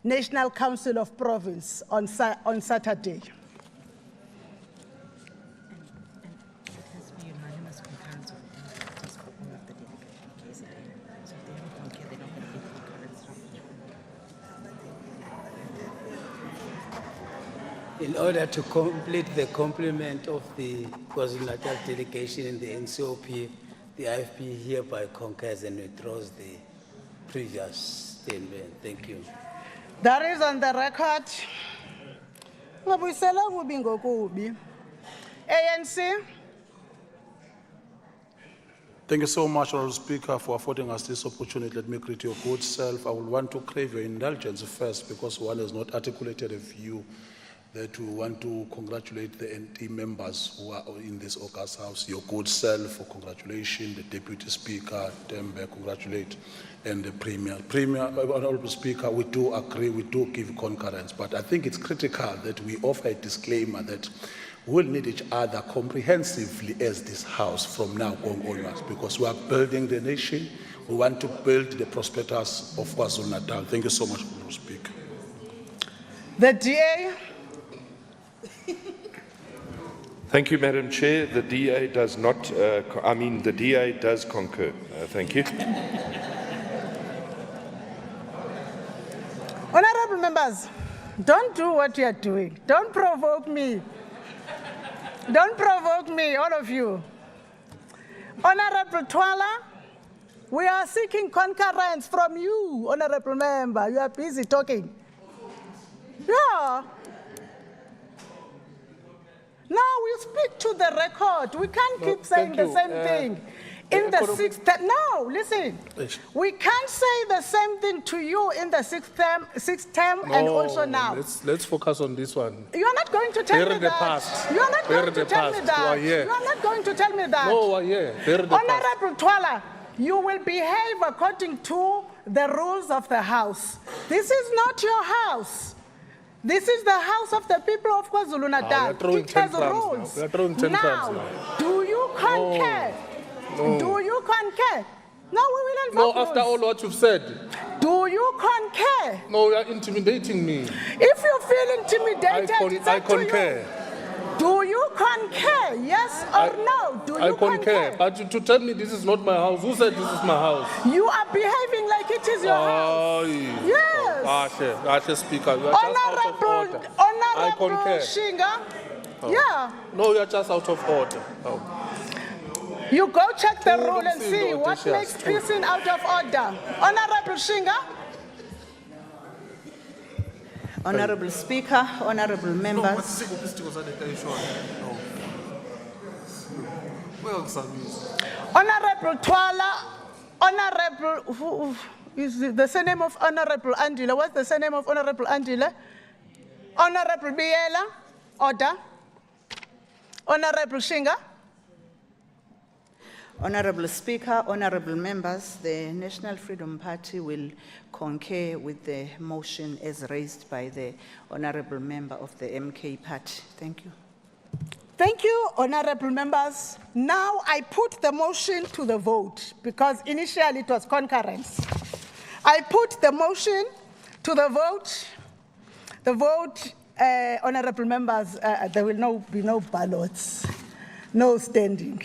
National Council of Province on Saturday. In order to complete the complement of the KwaZulu-Natal delegation in the NCOP, the IFP hereby concurs and withdraws the previous statement. Thank you. That is on the record. ANC. Thank you so much, Honourable Speaker, for affording us this opportunity. Let me greet your good self. I will want to crave your indulgence first because one has not articulated a view that we want to congratulate the NT members who are in this August House. Your good self, for congratulations, the Deputy Speaker, Tembe, congratulate, and the Premier. Honourable Speaker, we do agree, we do give concurrence, but I think it's critical that we offer a disclaimer that we'll need each other comprehensively as this House from now going onwards, because we are building the nation. We want to build the prosperous of KwaZulu-Natal. Thank you so much, Honourable Speaker. The DA. Thank you, Madam Chair. The DA does not, the DA does concur. Thank you. Honourable members, don't do what you are doing. Don't provoke me. Don't provoke me, all of you. Honourable Twala, we are seeking concurrence from you, Honourable Member. You are busy talking. Yeah. Now we speak to the record. We can't keep saying the same thing. In the sixth term, no, listen. We can't say the same thing to you in the sixth term and also now. Let's focus on this one. You are not going to tell me that. You are not going to tell me that. You are not going to tell me that. No, Honourable Twala, you will behave according to the rules of the House. This is not your house. This is the house of the people of KwaZulu-Natal. It has rules. Now, do you concur? No. Do you concur? No, we will No, invoke after rules. all what you've said. Do you concur? No, you are intimidating me. If you feel intimidated, it's I up to concur. you. Do you concur? Yes or no? Do you I concur. But to tell me this is not my house, who said this is my house? You are behaving like it is your house. Yes. Ashe, Speaker, you are just out of order. I Honourable concur. Shinga. Yeah. No, you are just out of order. You go check the Two rule and rooms see in what Odysseus, makes two. person out of order. Honourable Shinga. Honourable Speaker, honourable members. Honourable Twala, Honourable, who is the surname of Honourable Andile? What's the surname of Honourable Andile? Honourable Biela, order. Honourable Shinga. Honourable Speaker, honourable members, the National Freedom Party will concur with the motion as raised by the honourable member of the MK Party. Thank you. Thank you, honourable members. Now I put the motion to the vote because initially it was concurrence. I put the motion to the vote. The vote, honourable members, there will be no ballots, no standing.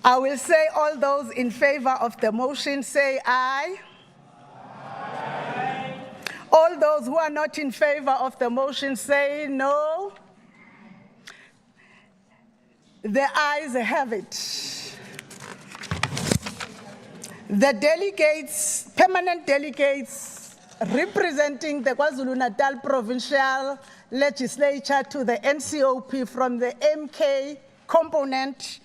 I will say all those in favor of the motion say aye. Aye. All those who are not in favor of the motion say no. The ayes have it. The delegates, permanent delegates representing the KwaZulu-Natal Provincial Legislature to the NCOP from the MK component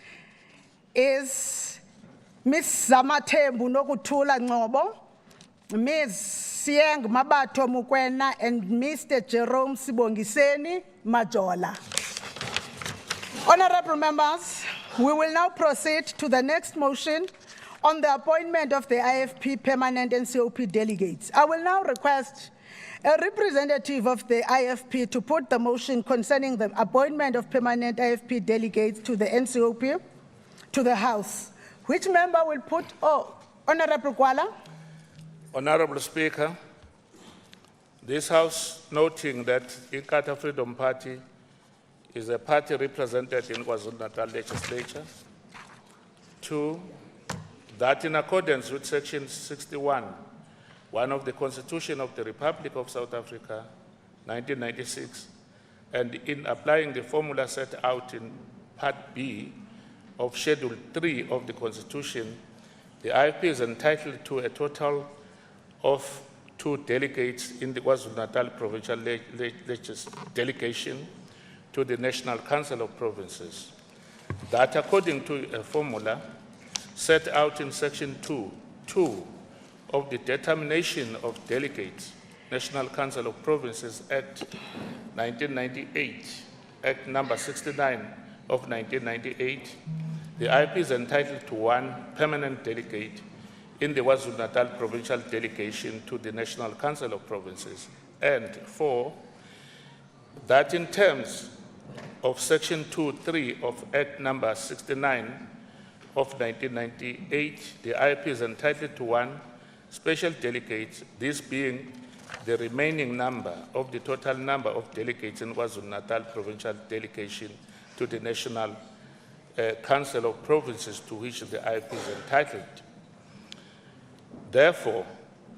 is Ms. Zamathembu Nokuthula Ngcobo, Ms. Sieng Mabato Mukwena, and Mr. Jerome Sibongiseni Majola. Honourable members, we will now proceed to the next motion on the appointment of the IFP permanent NCOP delegates. I will now request a representative of the IFP to put the motion concerning the appointment of permanent IFP delegates to the NCOP to the House. Which member will put, Honorable Kwala? Honorable Speaker, this House, noting that Inkatha Freedom Party is a party represented in KwaZulu-Natal Legislature. 2, that in accordance with Section 61, one of the Constitution of the Republic of South Africa, 1996, and in applying the formula set out in Part B of Schedule 3 of the Constitution, the IFP is entitled to a total of 2 delegates in the KwaZulu-Natal Provincial Delegation to the National Council of Provinces. That according to a formula set out in Section 2 of the Determination of Delegates, National Council of Provinces Act 1998, Act number 69 of 1998, the IFP is entitled to 1 permanent delegate in the KwaZulu-Natal Provincial Delegation to the National Council of Provinces. And 4, that in terms of Section 2(3) of Act number 69 of 1998, the IFP is entitled to 1 special delegate, this being the remaining number of the total number of delegates in KwaZulu-Natal Provincial Delegation to the National Council of Provinces to which the IFP is entitled. Therefore,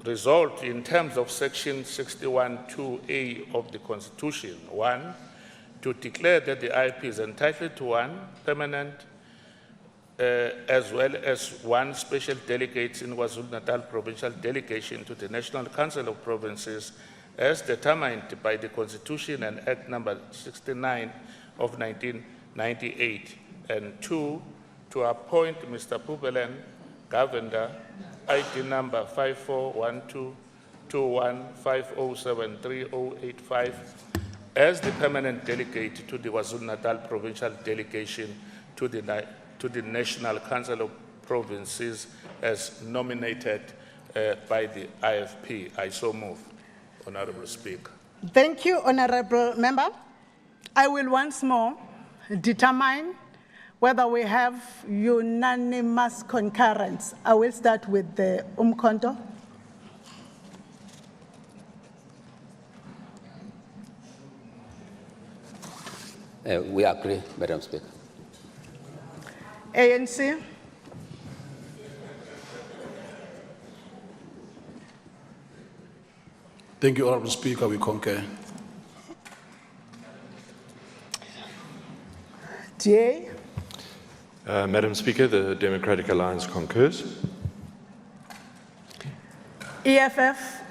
resolved in terms of Section 61(2)(a) of the Constitution, 1, to declare that the IFP is entitled to 1 permanent as well as 1 special delegate in KwaZulu-Natal Provincial Delegation to the National Council of Provinces as determined by the Constitution and Act number 69 of 1998, and 2, to appoint Mr. Pubelen Govender, ID number 54122150730085, as the permanent delegate to the KwaZulu-Natal Provincial Delegation to the National Council of Provinces as nominated by the IFP. I so move, Honorable Speaker. Thank you, Honorable Member. I will once more determine whether we have unanimous concurrence. I will start with the Umkhonto. We agree, Madam Speaker. ANC. Thank you, Honorable Speaker. We concur. DA. Madam Speaker, the Democratic Alliance concurs. EFF.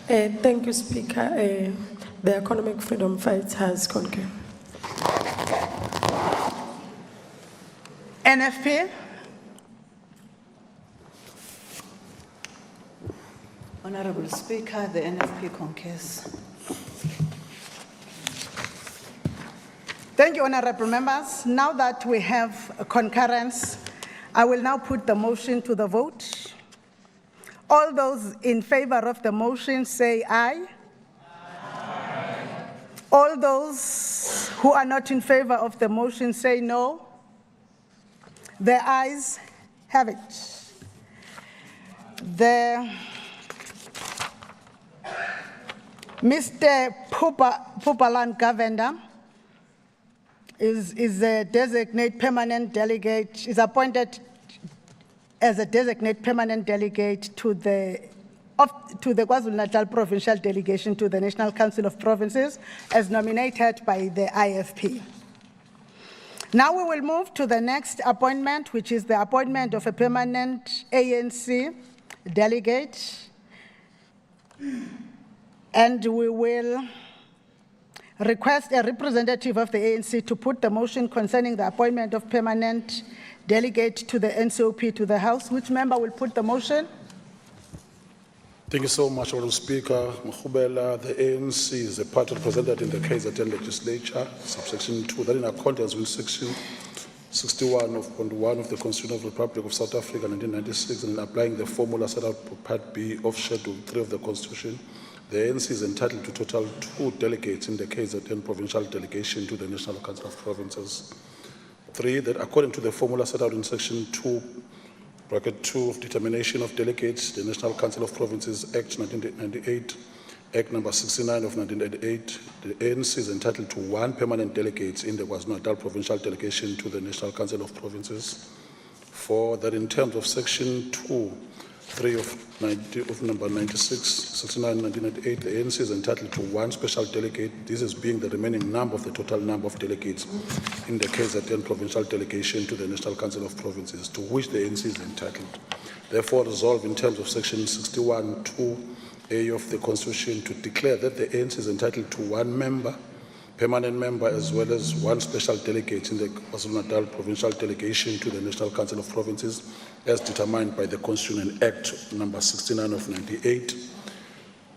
Thank you, Speaker. The Economic Freedom Fight has concurred. NFP. Honorable Speaker, the NFP concurs. Thank you, honorable members. Now that we have a concurrence, I will now put the motion to the vote. All those in favor of the motion say aye. Aye. All those who are not in favor of the motion say no. The ayes have it. Mr. Pupalan Govender is a designate permanent delegate, is appointed as a designate permanent delegate to the KwaZulu-Natal Provincial Delegation to the National Council of Provinces as nominated by the IFP. Now we will move to the next appointment, which is the appointment of a permanent ANC delegate. And we will request a representative of the ANC to put the motion concerning the appointment of permanent delegate to the NCOP to the House. Which member will put the motion? Thank you so much, Honorable Speaker. Mkhubela, the ANC is a party represented in the KZN Legislature, subsection 2, that in accordance with Section 61 of point 1 of the Constitution of the Republic of South Africa 1996 and applying the formula set out for Part B of Schedule 3 of the Constitution, the ANC is entitled to total 2 delegates in the KZN Provincial Delegation to the National Council of Provinces. 3, that according to the formula set out in Section 2, Bracket 2 of Determination of Delegates, the National Council of Provinces Act 1998, Act number 69 of 1988, the ANC is entitled to 1 permanent delegate in the KwaZulu-Natal Provincial Delegation to the National Council of Provinces. 4, that in terms of Section 2, 3 of number 96, 69, 1998, the ANC is entitled to 1 special delegate, this is being the remaining number of the total number of delegates in the KZN Provincial Delegation to the National Council of Provinces, to which the ANC is entitled. Therefore, resolved in terms of Section 61, 2A of the Constitution to declare that the ANC is entitled to 1 member, permanent member, as well as 1 special delegate in the KwaZulu-Natal Provincial Delegation to the National Council of Provinces, as determined by the Constitution and Act number 69 of 98.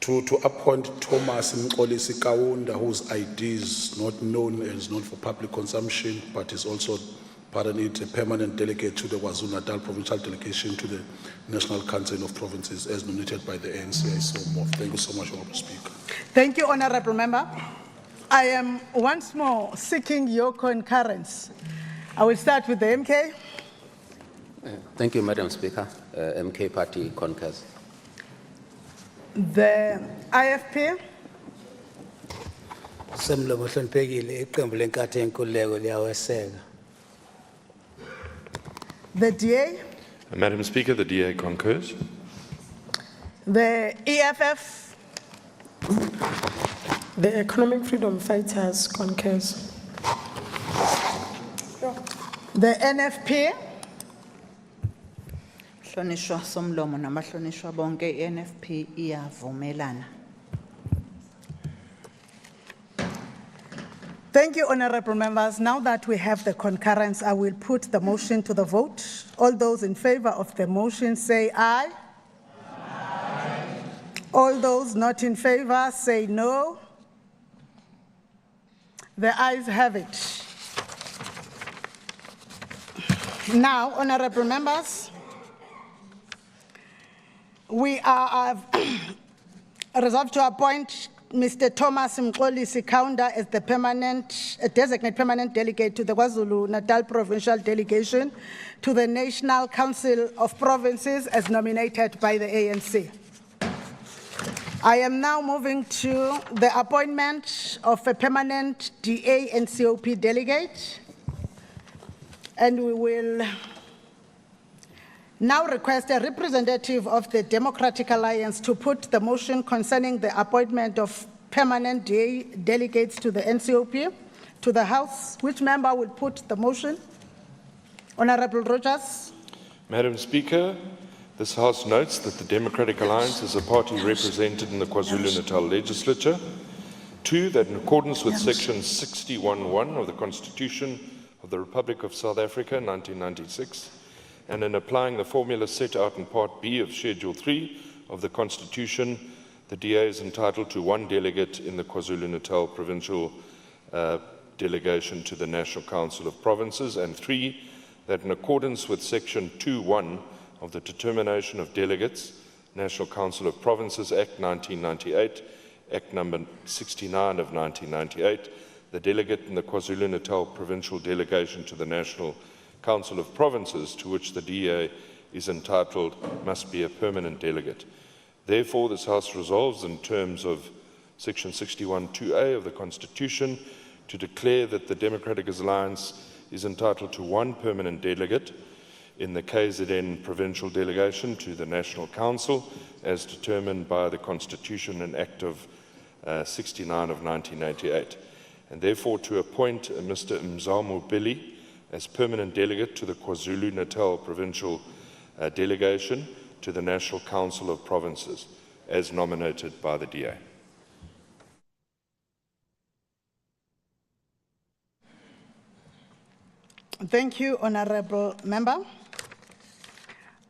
2, to appoint Thomas Mkolisi Kaunda, whose ID is not known and is not for public consumption, but is also, pardon it, a permanent delegate to the KwaZulu-Natal Provincial Delegation to the National Council of Provinces, as nominated by the ANC. I so move. Thank you so much, Honourable Speaker. Thank you, Honourable Member. I am once more seeking your concurrence. I will start with the MK. Thank you, Madam Speaker. MK Party concurs. The IFP. Semlobo hloniphekile iqembu lenkatho yenkululeko liyaweseka. The DA. Madam Speaker, the DA concurs. The EFF. The Economic Freedom Fighters concurs. The NFP. Hlonishwa somlomo namahlonishwa bonke NFP iyavumelana. Thank you, honorable members. Now that we have the concurrence, I will put the motion to the vote. All those in favor of the motion say aye. Aye. All those not in favor say no. The ayes have it. Now, honorable members, we are resolved to appoint Mr. Thomas Mkolisi Kaunda as the designated permanent delegate to the KwaZulu-Natal Provincial Delegation to the National Council of Provinces as nominated by the ANC. I am now moving to the appointment of a permanent DA NCOP delegate, and we will now request a representative of the Democratic Alliance to put the motion concerning the appointment of permanent DA delegates to the NCOP to the House. Which member will put the motion? Honorable Rogers. Madam Speaker, this House notes that the Democratic Alliance is a party represented in the KwaZulu-Natal Legislature. 2, that in accordance with Section 61(1) of the Constitution of the Republic of South Africa, 1996, and in applying the formula set out in Part B of Schedule 3 of the Constitution, the DA is entitled to 1 delegate in the KwaZulu-Natal Provincial Delegation to the National Council of Provinces, and 3, that in accordance with Section 2(1) of the Determination of Delegates, National Council of Provinces Act 1998, Act number 69 of 1998, the delegate in the KwaZulu-Natal Provincial Delegation to the National Council of Provinces to which the DA is entitled must be a permanent delegate. Therefore, this House resolves in terms of Section 61(2)(a) of the Constitution to declare that the Democratic Alliance is entitled to 1 permanent delegate in the KZN Provincial Delegation to the National Council as determined by the Constitution and Act of 69 of 1988, and therefore to appoint Mr. Mzamo Billy as permanent delegate to the KwaZulu-Natal Provincial Delegation to the National Council of Provinces, as nominated by the DA. Thank you, honorable member.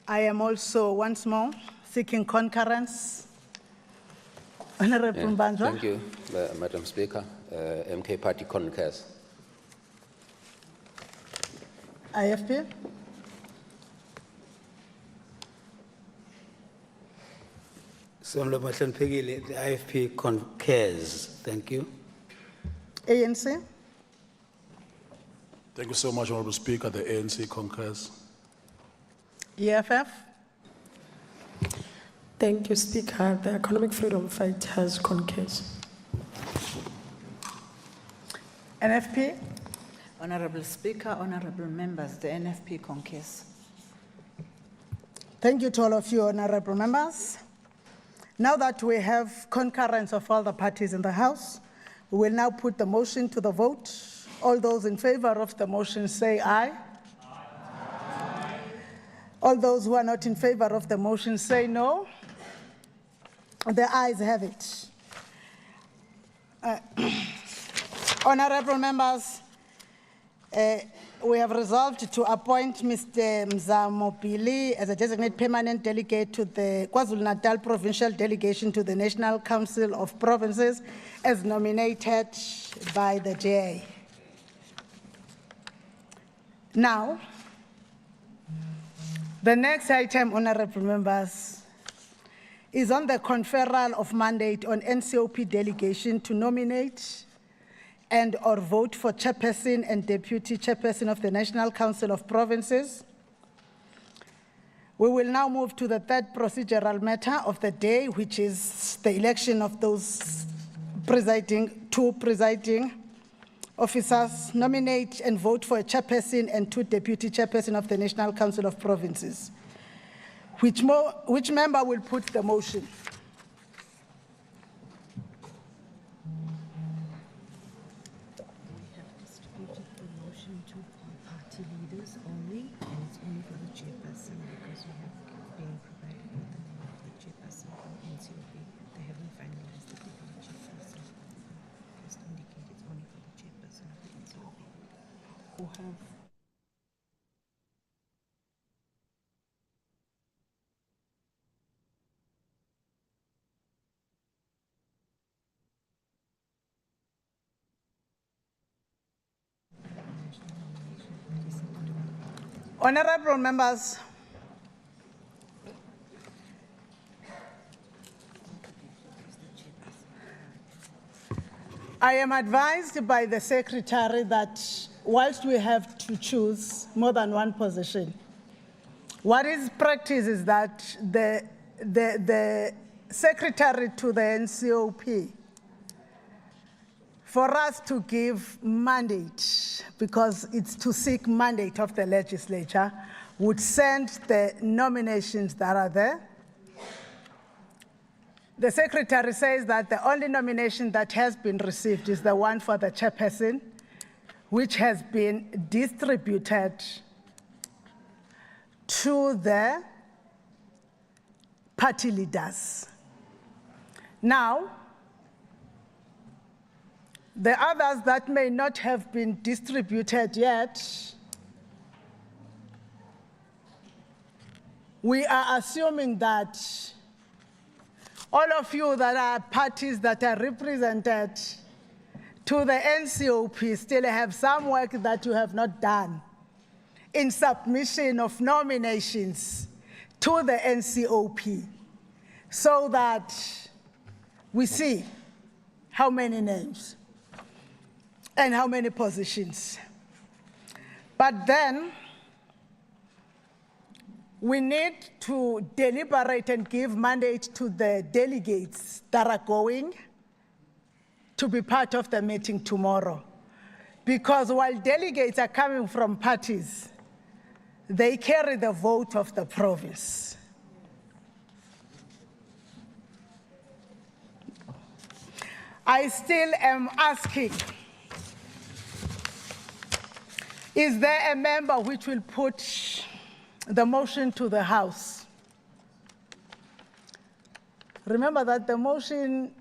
I am also once more seeking concurrence. Honorable Mbanjwa. Thank you, Madam Speaker. MK Party concurs. IFP. The IFP concurs. Thank you. ANC. Thank you so much, Honorable Speaker. The ANC concurs. EFF. Thank you, Speaker. The Economic Freedom Fighters concurs. NFP. Honorable Speaker, honorable members, the NFP concurs. Thank you to all of you, honorable members. Now that we have concurrence of all the parties in the House, we will now put the motion to the vote. All those in favor of the motion say aye. Aye. All those who are not in favor of the motion say no. The ayes have it. Honorable members, we have resolved to appoint Mr. Mzamo Pili as a designated permanent delegate to the KwaZulu-Natal Provincial Delegation to the National Council of Provinces as nominated by the DA. Now, the next item, honorable members, is on the conferral of mandate on NCOP delegation to nominate and or vote for chairperson and deputy chairperson of the National Council of Provinces. We will now move to the third procedural matter of the day, which is the election of those two presiding officers, nominate and vote for a chairperson and two deputy chairperson of the National Council of Provinces. Which member will put the motion? Honorable members, I am advised by the Secretary that whilst we have to choose more than one position, what is practice is that the Secretary to the NCOP, for us to give mandate, because it's to seek mandate of the legislature, would send the nominations that are there. The Secretary says that the only nomination that has been received is the one for the chairperson, which has been distributed to the party leaders. Now, the others that may not have been distributed yet, we are assuming that all of you that are parties that are represented to the NCOP still have some work that you have not done in submission of nominations to the NCOP, so that we see how many names and how many positions. But then we need to deliberate and give mandate to the delegates that are going to be part of the meeting tomorrow. Because while delegates are coming from parties, they carry the vote of the province. I still am asking, is there a member which will put the motion to the House? Remember that the motion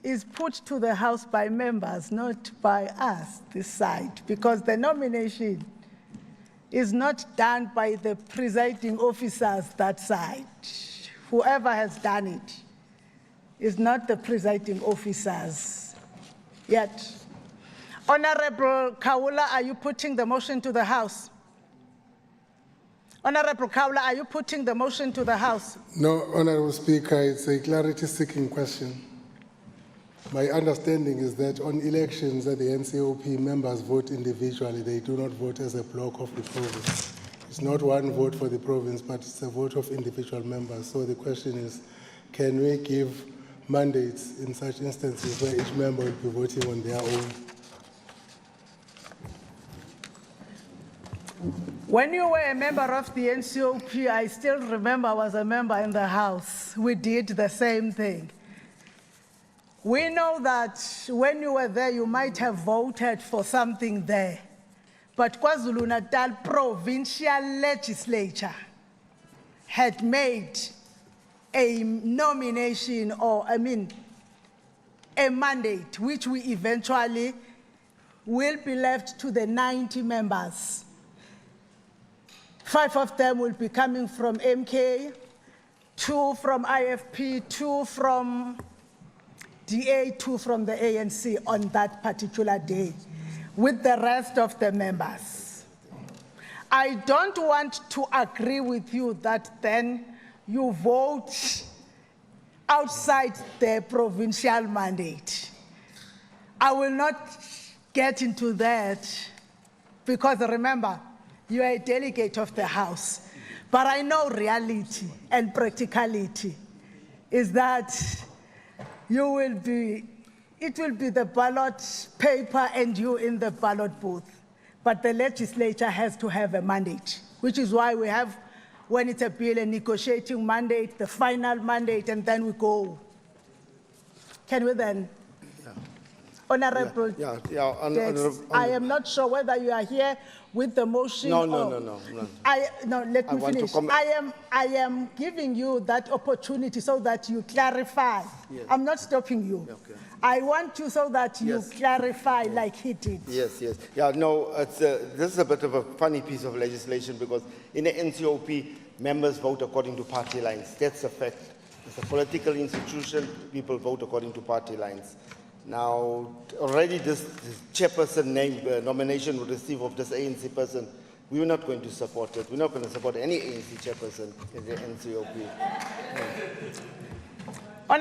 is put to the House by members, not by us, this side, because the nomination is not done by the presiding officers that side. Whoever has done it is not the presiding officers yet. Honorable Kaula, are you putting the motion to the House? Honorable Kaula, are you putting the motion to the House? No, Honorable Speaker, it's a clarity-seeking question. My understanding is that on elections that the NCOP members vote individually, they do not vote as a block of the province. It's not one vote for the province, but it's a vote of individual members. So the question is, can we give mandates in such instances where each member will be voting on their own? When you were a member of the NCOP, I still remember I was a member in the House. We did the same thing. We know that when you were there, you might have voted for something there. But KwaZulu-Natal Provincial Legislature had made a nomination, or a mandate, which we eventually will be left to the 90 members. 5 of them will be coming from MK, 2 from IFP, 2 from DA, 2 from the ANC on that particular day, with the rest of the members. I don't want to agree with you that then you vote outside the provincial mandate. I will not get into that, because remember, you are a delegate of the House. But I know reality and practicality is that it will be the ballot paper and you in the ballot booth. But the legislature has to have a mandate, which is why we have, when it's a bill, a negotiating mandate, the final mandate, and then we go. Can we then? Yeah. Honorable, I am not sure whether you are here with the motion. No. Let me finish. I am giving you that opportunity so that you clarify. Yes. I'm not stopping you. Okay. I want you so that you clarify like he did. Yes. Yeah, no, this is a bit of a funny piece of legislation, because in the NCOP, members vote according to party lines. That's a fact. It's a political institution. People vote according to party lines. Now, already this chairperson name nomination we receive of this ANC person, we are not going to support it. We're not going to support any ANC chairperson in the NCOP. No.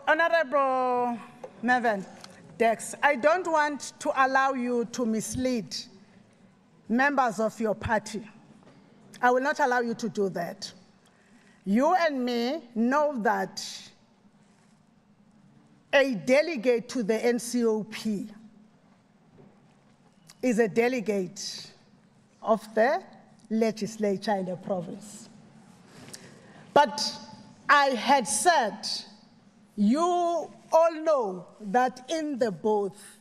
Honorable Mervyn Dex, I don't want to allow you to mislead members of your party. I will not allow you to do that. You and me know that a delegate to the NCOP is a delegate of the legislature in the province. But I had said, you all know that in the booth,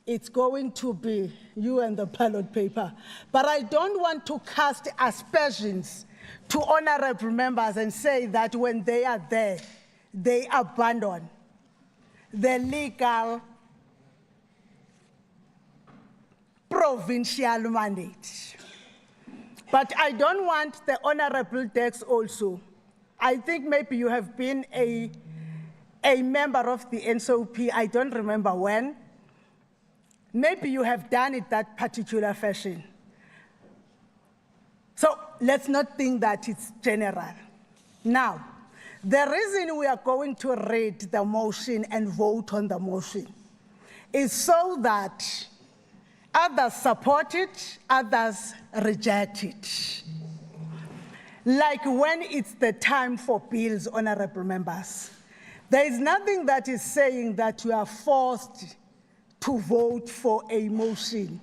it's going to be you and the ballot paper. But I don't want to cast aspersions to honorable members and say that when they are there, they abandon the legal provincial mandate. But I don't want the Honorable Dex also. I think maybe you have been a member of the NCOP, I don't remember when. Maybe you have done it that particular fashion. So let's not think that it's general. Now, the reason we are going to read the motion and vote on the motion is so that others support it, others reject it. Like when it's the time for bills, honorable members, there is nothing that is saying that you are forced to vote for a motion.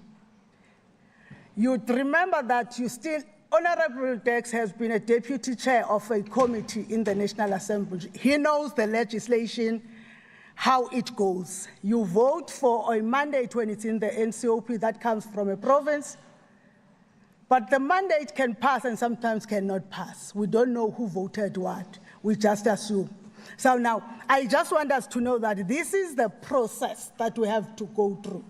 You'd remember that you still, Honorable Dex has been a deputy chair of a committee in the National Assembly. He knows the legislation, how it goes. You vote for a mandate when it's in the NCOP that comes from a province, but the mandate can pass and sometimes cannot pass. We don't know who voted what. We just assume. So now, I just want us to know that this is the process that we have to go through.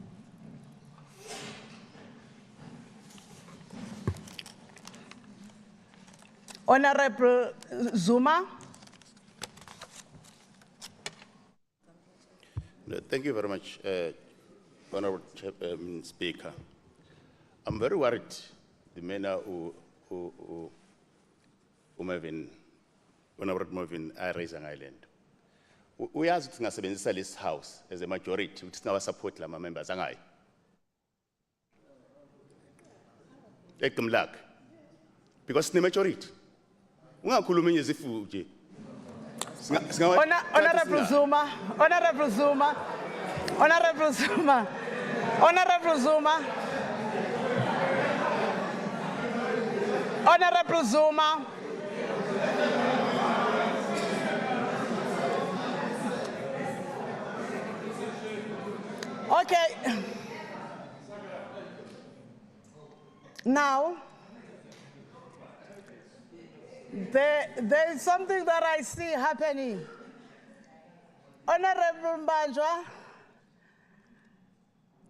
Honorable Zuma. Thank you very much, Honorable Speaker. I'm very worried the manner uMervin, Honorable Mervin, raise an island. We asked to singasebenzisa this house as a majority, which is now support lama members angai. Ekumlak. Because the majority. Ungakhulumi ngezifu nje. Honorable Zuma, Honorable Zuma, Honorable Zuma, Honorable Zuma, Honorable Zuma. Okay. Now, there is something that I see happening. Honorable Mbanjwa,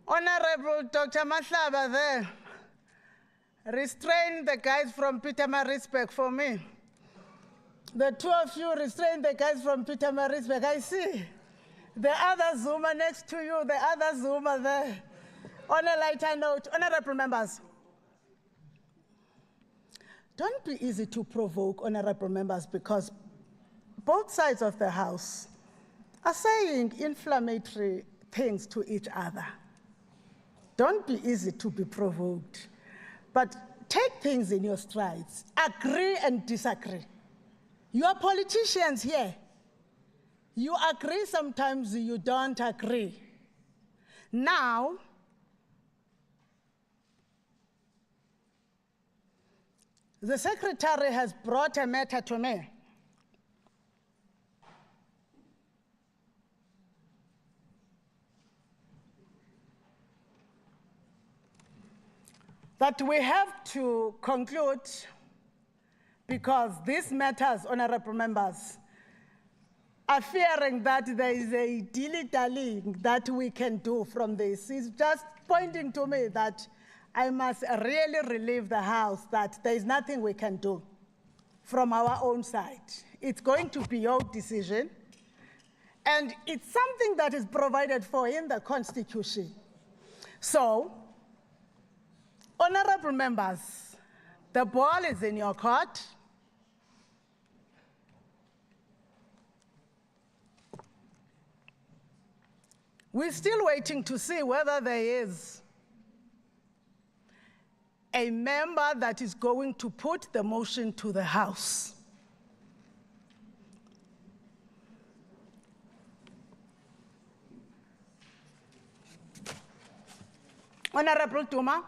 Honorable Dr. Mahlaba there, restrain the guys from Pietermaritzburg for me. The two of you restrain the guys from Pietermaritzburg. I see the other Zuma next to you, the other Zuma there. On a lighter note, honorable members, don't be easy to provoke, honorable members, because both sides of the House are saying inflammatory things to each other. Don't be easy to be provoked, but take things in your strides. Agree and disagree. You are politicians here. You agree, sometimes you don't agree. Now, the secretary has brought a matter to me. That we have to conclude, because these matters, honorable members, are fearing that there is a dilly-dallying that we can do from this. It's just pointing to me that I must really relieve the House that there is nothing we can do from our own side. It's going to be your decision, and it's something that is provided for in the Constitution. So, honorable members, the ball is in your court. We're still waiting to see whether there is a member that is going to put the motion to the House. Honorable Duma.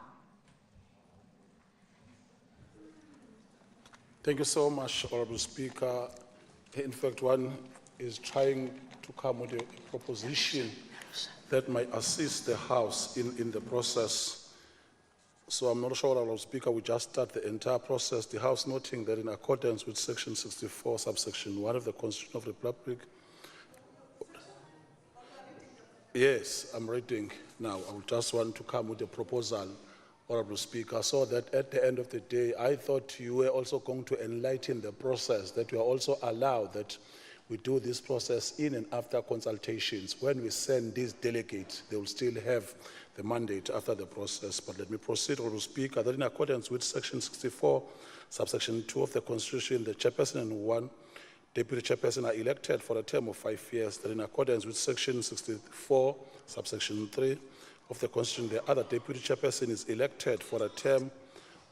Thank you so much, Honorable Speaker. In fact, one is trying to come with a proposition that might assist the House in the process. So I'm not sure, Honorable Speaker, we just start the entire process. The House noting that in accordance with Section 64, subsection 1 of the Constitution of the Republic. Yes, I'm reading now. I would just want to come with a proposal, Honorable Speaker, so that at the end of the day, I thought you were also going to enlighten the process, that you are also allowed that we do this process in and after consultations. When we send these delegates, they will still have the mandate after the process. But let me proceed, Honorable Speaker, that in accordance with Section 64, subsection 2 of the Constitution, the chairperson and one deputy chairperson are elected for a term of 5 years. That in accordance with Section 64, subsection 3 of the Constitution, the other deputy chairperson is elected for a term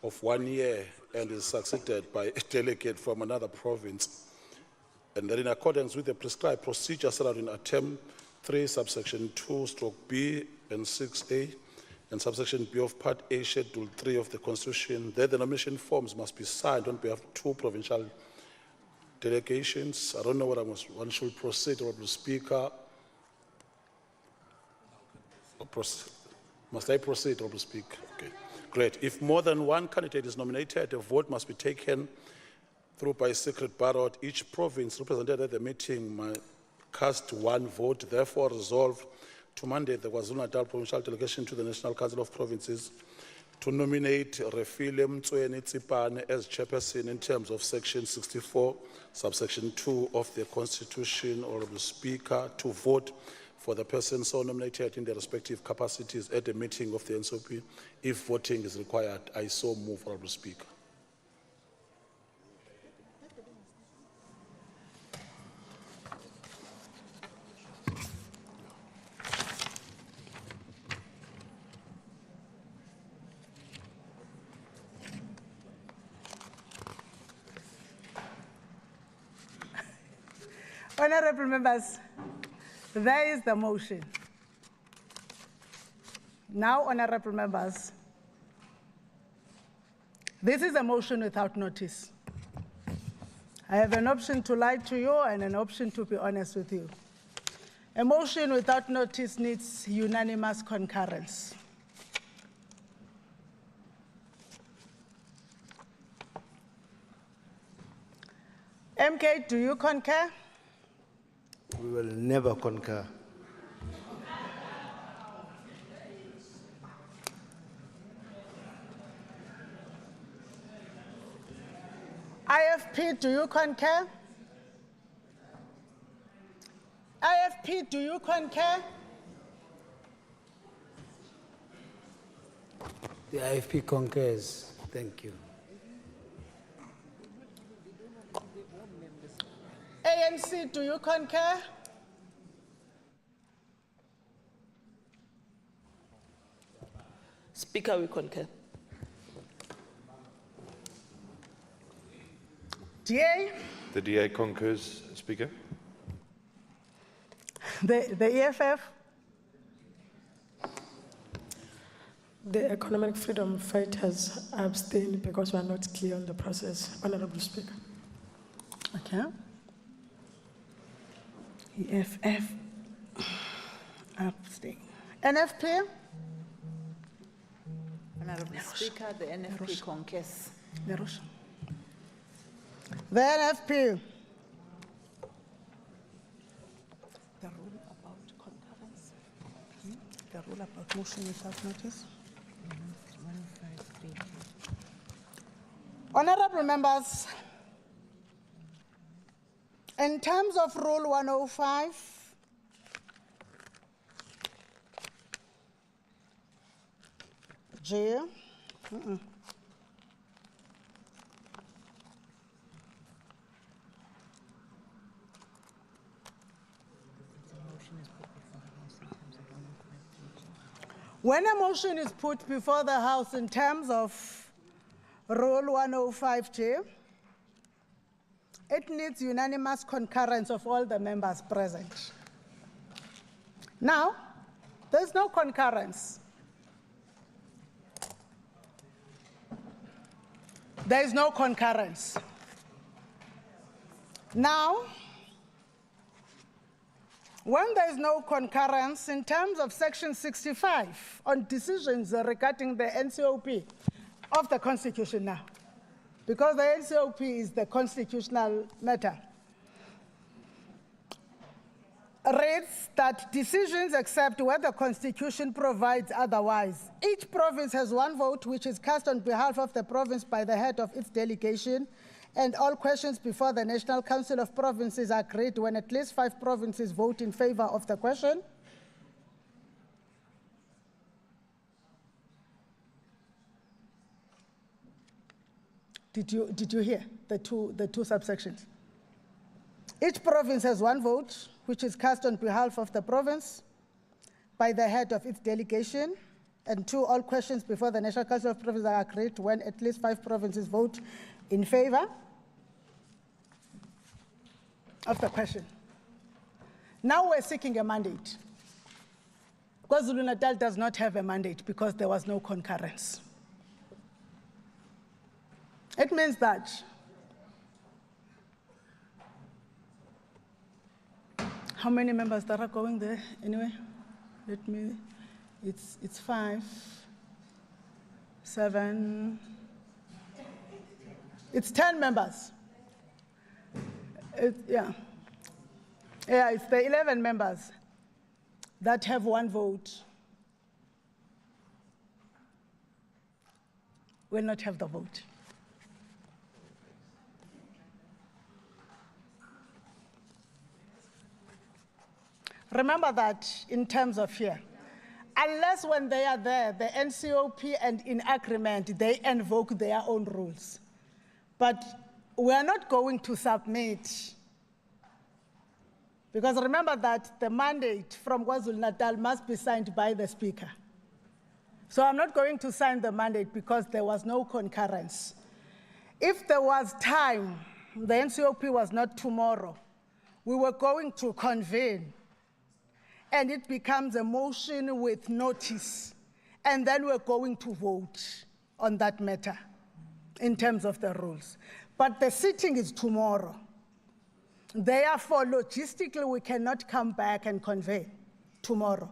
of 1 year and is succeeded by a delegate from another province. And that in accordance with the prescribed procedure set out in Attempt 3, subsection 2, stroke B and 6A, and subsection B of Part A, Schedule 3 of the Constitution, that the nomination forms must be signed on behalf of 2 provincial delegations. I don't know what one should proceed, Honorable Speaker. Must I proceed, Honorable Speaker? Okay, great. If more than one candidate is nominated, a vote must be taken through by secret ballot. Each province represented at the meeting might cast 1 vote. Therefore, resolved to mandate the KwaZulu-Natal Provincial Delegation to the National Council of Provinces to nominate Refile Mtsweni Tsipane as chairperson in terms of Section 64, subsection 2 of the Constitution, Honorable Speaker, to vote for the person so nominated in their respective capacities at the meeting of the NCOP. If voting is required, I so move, Honorable Speaker. Honorable members, there is the motion. Now, honorable members, this is a motion without notice. I have an option to lie to you and an option to be honest with you. A motion without notice needs unanimous concurrence. MK, do you concur? We will never concur. IFP, do you concur? IFP, do you concur? The IFP concurs. Thank you. ANC, do you concur? Speaker, we concur. DA? The DA concurs, Speaker. The EFF? The economic freedom fighters abstain because we are not clear on the process, Honorable Speaker. Okay. EFF abstain. NFP? Honorable Speaker, the NFP concurs. The NFP. The rule about concurrence. The rule about motion without notice. Honorable members, in terms of Rule 105, G, when a motion is put before the House in terms of Rule 105G, it needs unanimous concurrence of all the members present. Now, there's no concurrence. There is no concurrence. Now, when there is no concurrence in terms of Section 65 on decisions regarding the NCOP of the Constitution now, because the NCOP is the constitutional matter, reads that decisions except where the Constitution provides otherwise. Each province has one vote which is cast on behalf of the province by the head of its delegation, and all questions before the National Council of Provinces are agreed when at least 5 provinces vote in favor of the question. Did you hear the two subsections? Each province has one vote, which is cast on behalf of the province by the head of its delegation, and 2, all questions before the National Council of Provinces are agreed when at least 5 provinces vote in favor of the question. Now we're seeking a mandate. KwaZulu-Natal does not have a mandate because there was no concurrence. It means that how many members that are going there anyway? Let me, it's 5, 7, it's 10 members. Yeah, it's the 11 members that have one vote will not have the vote. Remember that in terms of here, unless when they are there, the NCOP and in agreement, they invoke their own rules. But we are not going to submit, because remember that the mandate from KwaZulu-Natal must be signed by the Speaker. So I'm not going to sign the mandate because there was no concurrence. If there was time, the NCOP was not tomorrow, we were going to convene, and it becomes a motion with notice, and then we're going to vote on that matter in terms of the rules. But the sitting is tomorrow. Therefore, logistically, we cannot come back and convene tomorrow.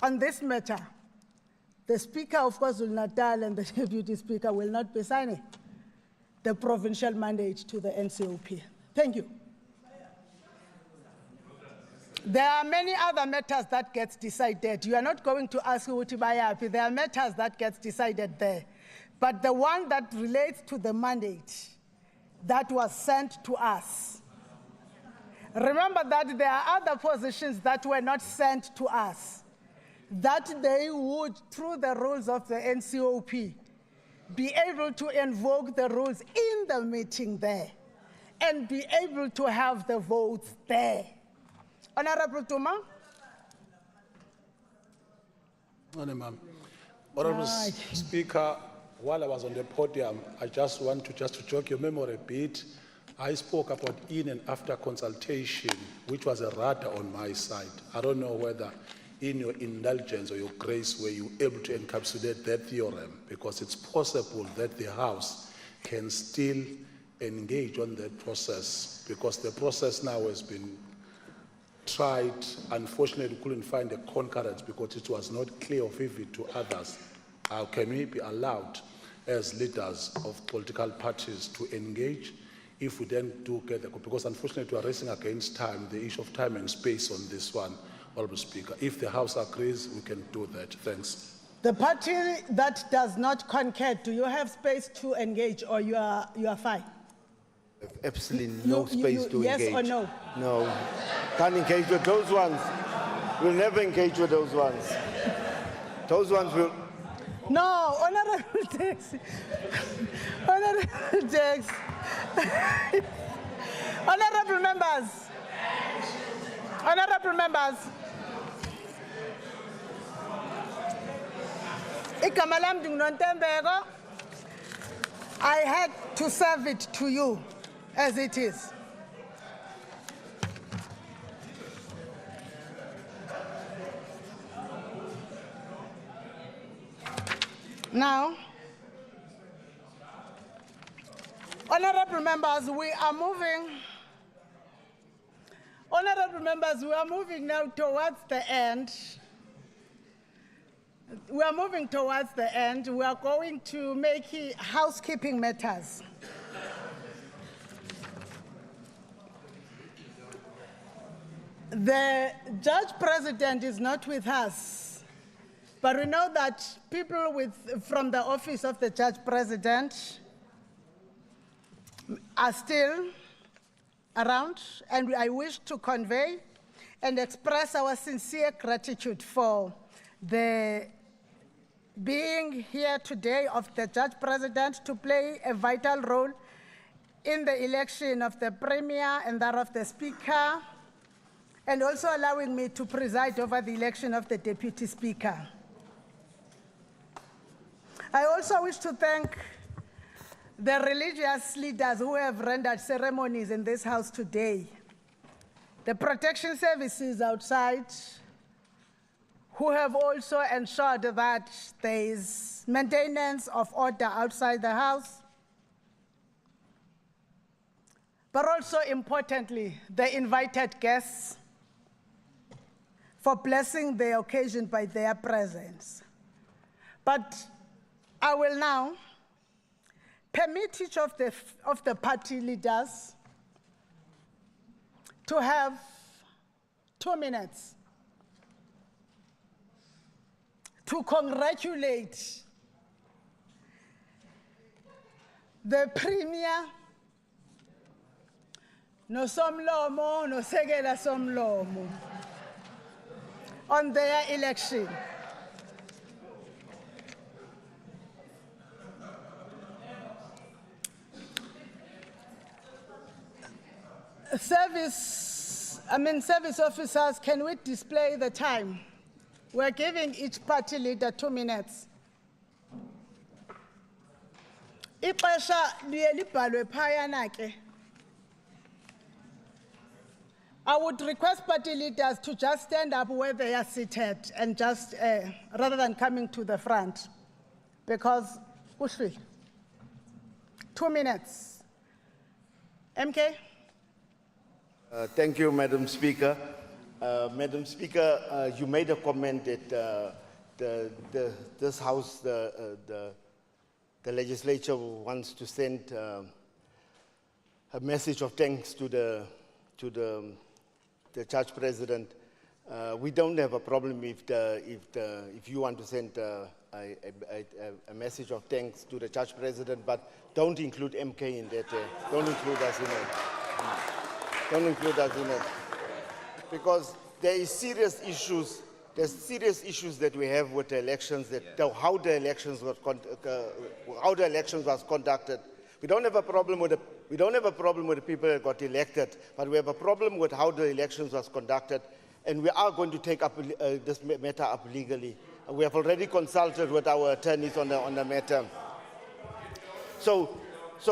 On this matter, the Speaker of KwaZulu-Natal and the Deputy Speaker will not be signing the provincial mandate to the NCOP. Thank you. There are many other matters that gets decided. You are not going to ask Utibayapi. There are matters that gets decided there. But the one that relates to the mandate that was sent to us, remember that there are other positions that were not sent to us, that they would, through the rules of the NCOP, be able to invoke the rules in the meeting there and be able to have the votes there. Honorable Tuma? Honorable Speaker, while I was on the podium, I just want to jog your memory a bit. I spoke about in and after consultation, which was a rather on my side. I don't know whether in your indulgence or your grace were you able to encapsulate that theorem, because it's possible that the House can still engage on that process, because the process now has been tried. Unfortunately, couldn't find a concurrence because it was not clear or vivid to others. How can we be allowed as leaders of political parties to engage if we then do get the, because unfortunately we are racing against time, the issue of time and space on this one, Honorable Speaker. If the House agrees, we can do that. Thanks. The party that does not concur, do you have space to engage, or you are fine? Absolutely no space to engage. Yes or no? No. Can't engage with those ones. We'll never engage with those ones. Those ones will... No, Honorable Tex. Honorable Tex. Honorable members. Honorable members. I had to serve it to you as it is. Now, honorable members, we are moving. Honorable members, we are moving now towards the end. We are moving towards the end. We are going to make housekeeping matters. The Judge President is not with us, but we know that people from the office of the Judge President are still around, and I wish to convey and express our sincere gratitude for the being here today of the Judge President to play a vital role in the election of the Premier and that of the Speaker, and also allowing me to preside over the election of the Deputy Speaker. I also wish to thank the religious leaders who have rendered ceremonies in this house today, the protection services outside, who have also ensured that there is maintenance of order outside the house, but also importantly, the invited guests for blessing the occasion by their presence. But I will now permit each of the party leaders to have 2 minutes to congratulate the Premier, Nosomlomo, Nosekela Somlomo, on their election. Service officers, can we display the time? We're giving each party leader 2 minutes. Ixesha liye libhalwe phayana ke. I would request party leaders to just stand up where they are seated and just, rather than coming to the front, because, Ushri, 2 minutes. MK? Thank you, Madam Speaker. Madam Speaker, you made a comment that this House, the legislature wants to send a message of thanks to the Church President. We don't have a problem if you want to send a message of thanks to the Church President, but don't include MK in that. Don't include us in it. Don't include us in it. Because there is serious issues. There's serious issues that we have with the elections, how the elections was conducted. We don't have a problem with the people that got elected, but we have a problem with how the elections was conducted, and we are going to take up this matter up legally. We have already consulted with our attorneys on the matter. So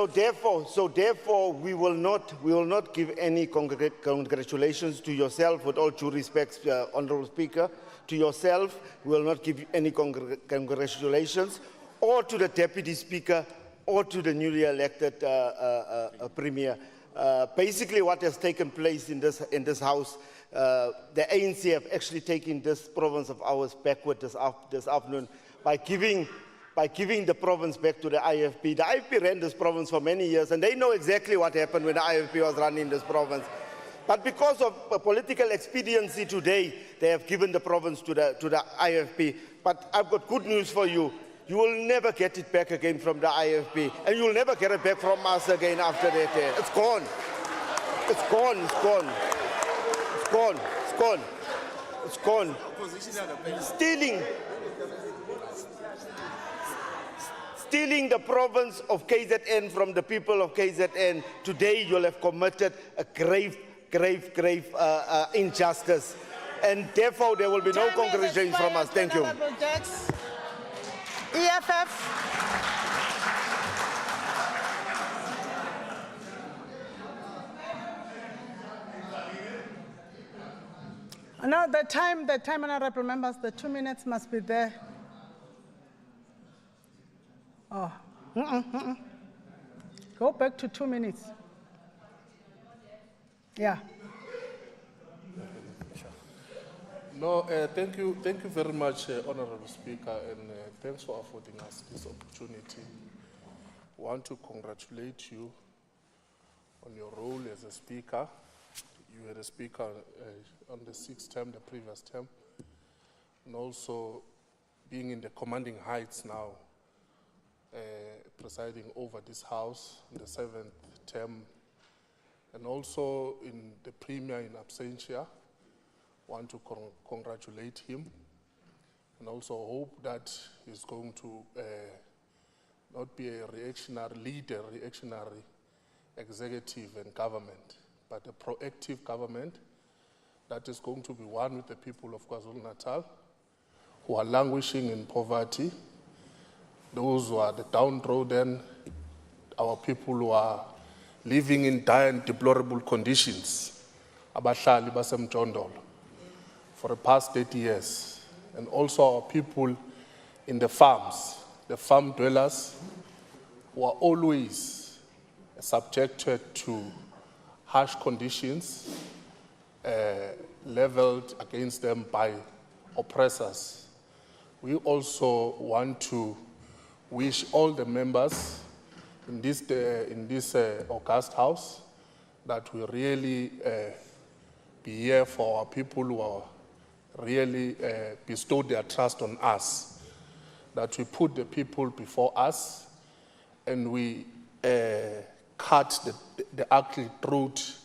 therefore, we will not give any congratulations to yourself. With all due respect, Honourable Speaker, to yourself, we will not give you any congratulations, or to the Deputy Speaker, or to the newly elected Premier. Basically, what has taken place in this House, the ANC have actually taken this province of ours backward this afternoon by giving the province back to the IFP. The IFP ran this province for many years, and they know exactly what happened when the IFP was running this province. But because of political expediency today, they have given the province to the IFP. But I've got good news for you. You will never get it back again from the IFP, and you will never get it back from us again after that. It's gone. It's gone. It's gone. It's gone. It's gone. It's gone. Stealing the province of KZN from the people of KZN, today you'll have committed a grave injustice. And therefore there will be no congratulations from us. Thank you. EFF. No, the time, honourable members, the 2 minutes must be there. Oh, Go back to 2 minutes. Yeah. No, thank you very much, Honourable Speaker, and thanks for affording us this opportunity. I want to congratulate you on your role as a Speaker. You were a Speaker on the 6th term, the previous term, and also being in the commanding heights now, presiding over this House in the 7th term, and also in the Premier in absentia. Want to congratulate him, and also hope that he's going to not be a reactionary leader, reactionary executive and government, but a proactive government that is going to be one with the people of KwaZulu-Natal who are languishing in poverty, those who are the downtrodden, our people who are living in dire and deplorable conditions, abahlali basemjondolo, for the past 30 years, and also our people in the farms, the farm dwellers who are always subjected to harsh conditions leveled against them by oppressors. We also want to wish all the members in this august House that we really be here for our people who are really bestowed their trust on us, that we put the people before us and we cut the ugly root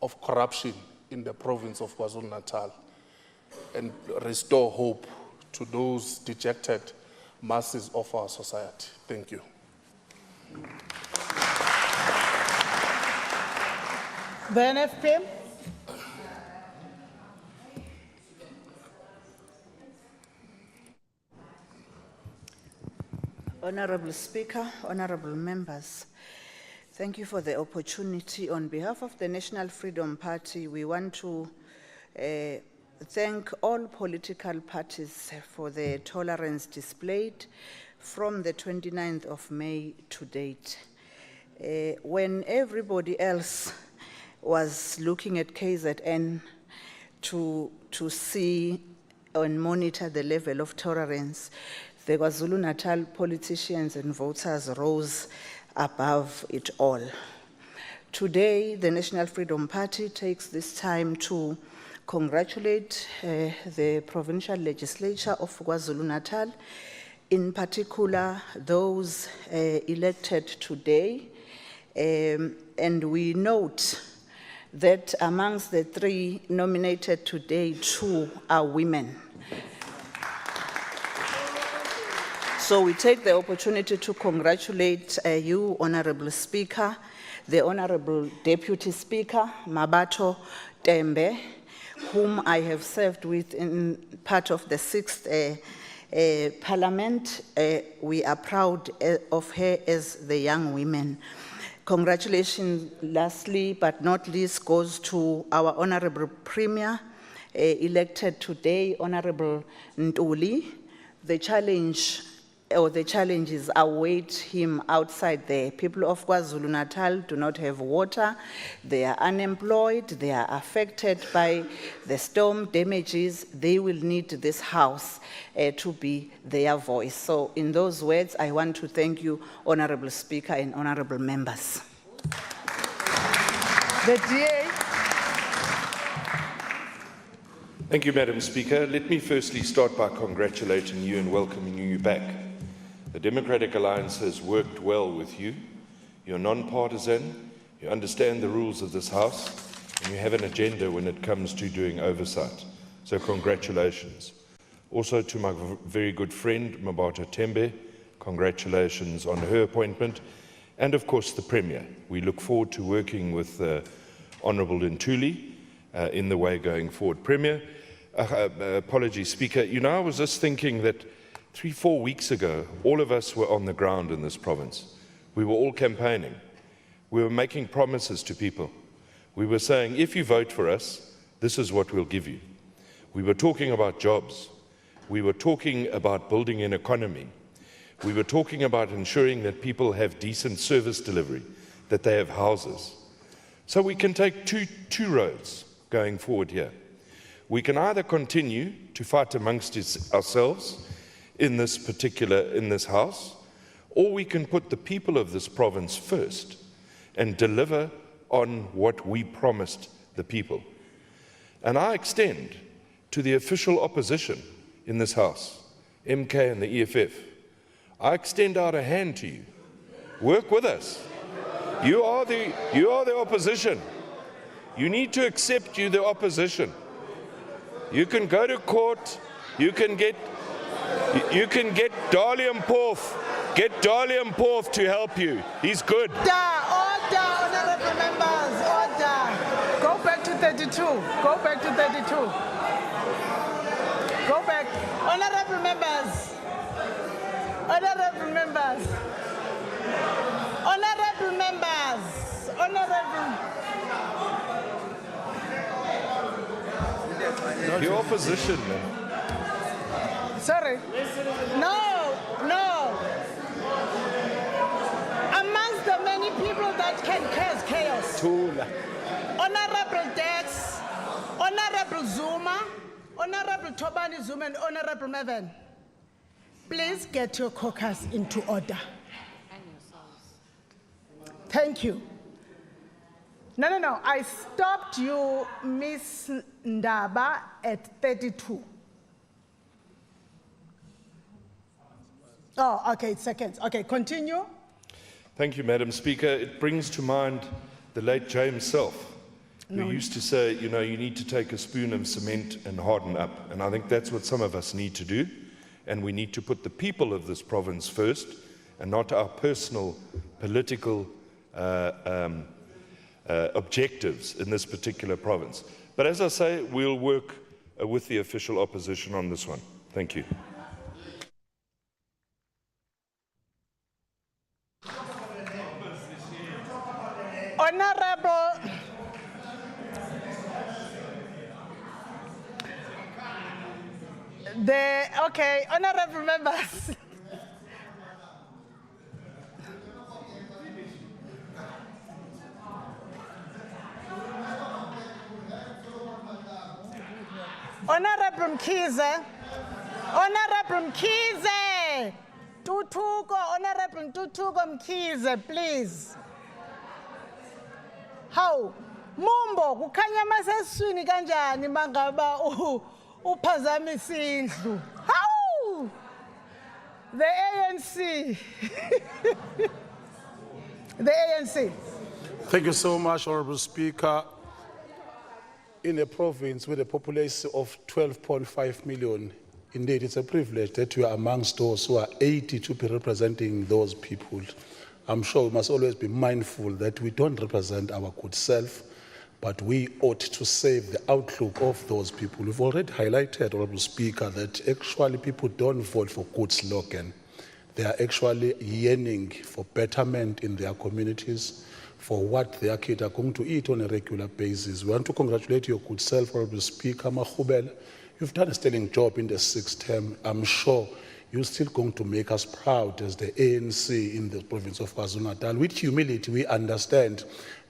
of corruption in the province of KwaZulu-Natal and restore hope to those dejected masses of our society. Thank you. The NFP. Honourable Speaker, honourable members, Thank you for the opportunity. On behalf of the National Freedom Party, we want to thank all political parties for the tolerance displayed from the 29th of May to date. When everybody else was looking at KZN to see and monitor the level of tolerance, the KwaZulu-Natal politicians and voters rose above it all. Today, the National Freedom Party takes this time to congratulate the Provincial Legislature of KwaZulu-Natal, in particular those elected today. And we note that amongst the 3 nominated today, 2 are women. So we take the opportunity to congratulate you, Honorable Speaker, the Honorable Deputy Speaker, Mabato Tembe, whom I have served with in part of the 6th Parliament. We are proud of her as the young women. Congratulations, lastly but not least, goes to our Honorable Premier, elected today, Honorable Ntuli. The challenges await him outside there. People of KwaZulu-Natal do not have water, they are unemployed, they are affected by the storm damages. They will need this house to be their voice. So in those words, I want to thank you, Honorable Speaker and Honorable Members. The DA. Thank you, Madam Speaker. Let me firstly start by congratulating you and welcoming you back. The Democratic Alliance has worked well with you. You're non-partisan, you understand the rules of this House, and you have an agenda when it comes to doing oversight. So congratulations. Also to my very good friend, Mabato Tembe, congratulations on her appointment. And of course, the Premier. We look forward to working with Honourable Ntuli in the way going forward. Premier, apologies, Speaker. You know, I was just thinking that 3-4 weeks ago, all of us were on the ground in this province. We were all campaigning. We were making promises to people. We were saying, if you vote for us, this is what we'll give you. We were talking about jobs. We were talking about building an economy. We were talking about ensuring that people have decent service delivery, that they have houses. So we can take two roads going forward here. We can either continue to fight amongst ourselves in this House, or we can put the people of this province first and deliver on what we promised the people. And I extend to the official opposition in this House, MK and the EFF, I extend out a hand to you. Work with us. You are the opposition. You need to accept you're the opposition. You can go to court, you can get Dalian Porf. Get Dalian Porf to help you. He's good. Order, honorable members, order. Go back to 32. Go back to 32. Go back. Honorable members. Honorable members. Honorable members. Honorable. The opposition. Sorry. No. Amongst the many people that can cause chaos. Honorable Dex, Honorable Zuma, Honorable Tobani Zuma, and Honorable Mervin, please get your caucus into order. Thank you. No. I stopped you, Miss Ndaba, at 32. Oh, okay, seconds. Okay, continue. Thank you, Madam Speaker. It brings to mind the late James Self, who used to say, you know, you need to take a spoon of cement and harden up. And I think that's what some of us need to do. And we need to put the people of this province first and not our personal political objectives in this particular province. But as I say, we'll work with the official opposition on this one. Thank you. Okay, honorable members. Honorable Mkhize, Honorable Mkhize, Tutuko, Honorable Tutuko Mkhize, please. How? Mumbo, kukhanya maseswini kanjani mangaba uphazamisa indlu. How? The ANC. The ANC. Thank you so much, Honorable Speaker. In a province with a population of 12.5 million, indeed, it's a privilege that you are amongst those who are 80 to be representing those people. I'm sure we must always be mindful that we don't represent our good self, but we ought to save the outlook of those people. We've already highlighted, Honorable Speaker, that actually people don't vote for good slogan. They are actually yearning for betterment in their communities, for what their kids are going to eat on a regular basis. We want to congratulate your good self, Honorable Speaker Mahubela. You've done a sterling job in the 6th term. I'm sure you're still going to make us proud as the ANC in the province of KwaZulu-Natal. With humility, we understand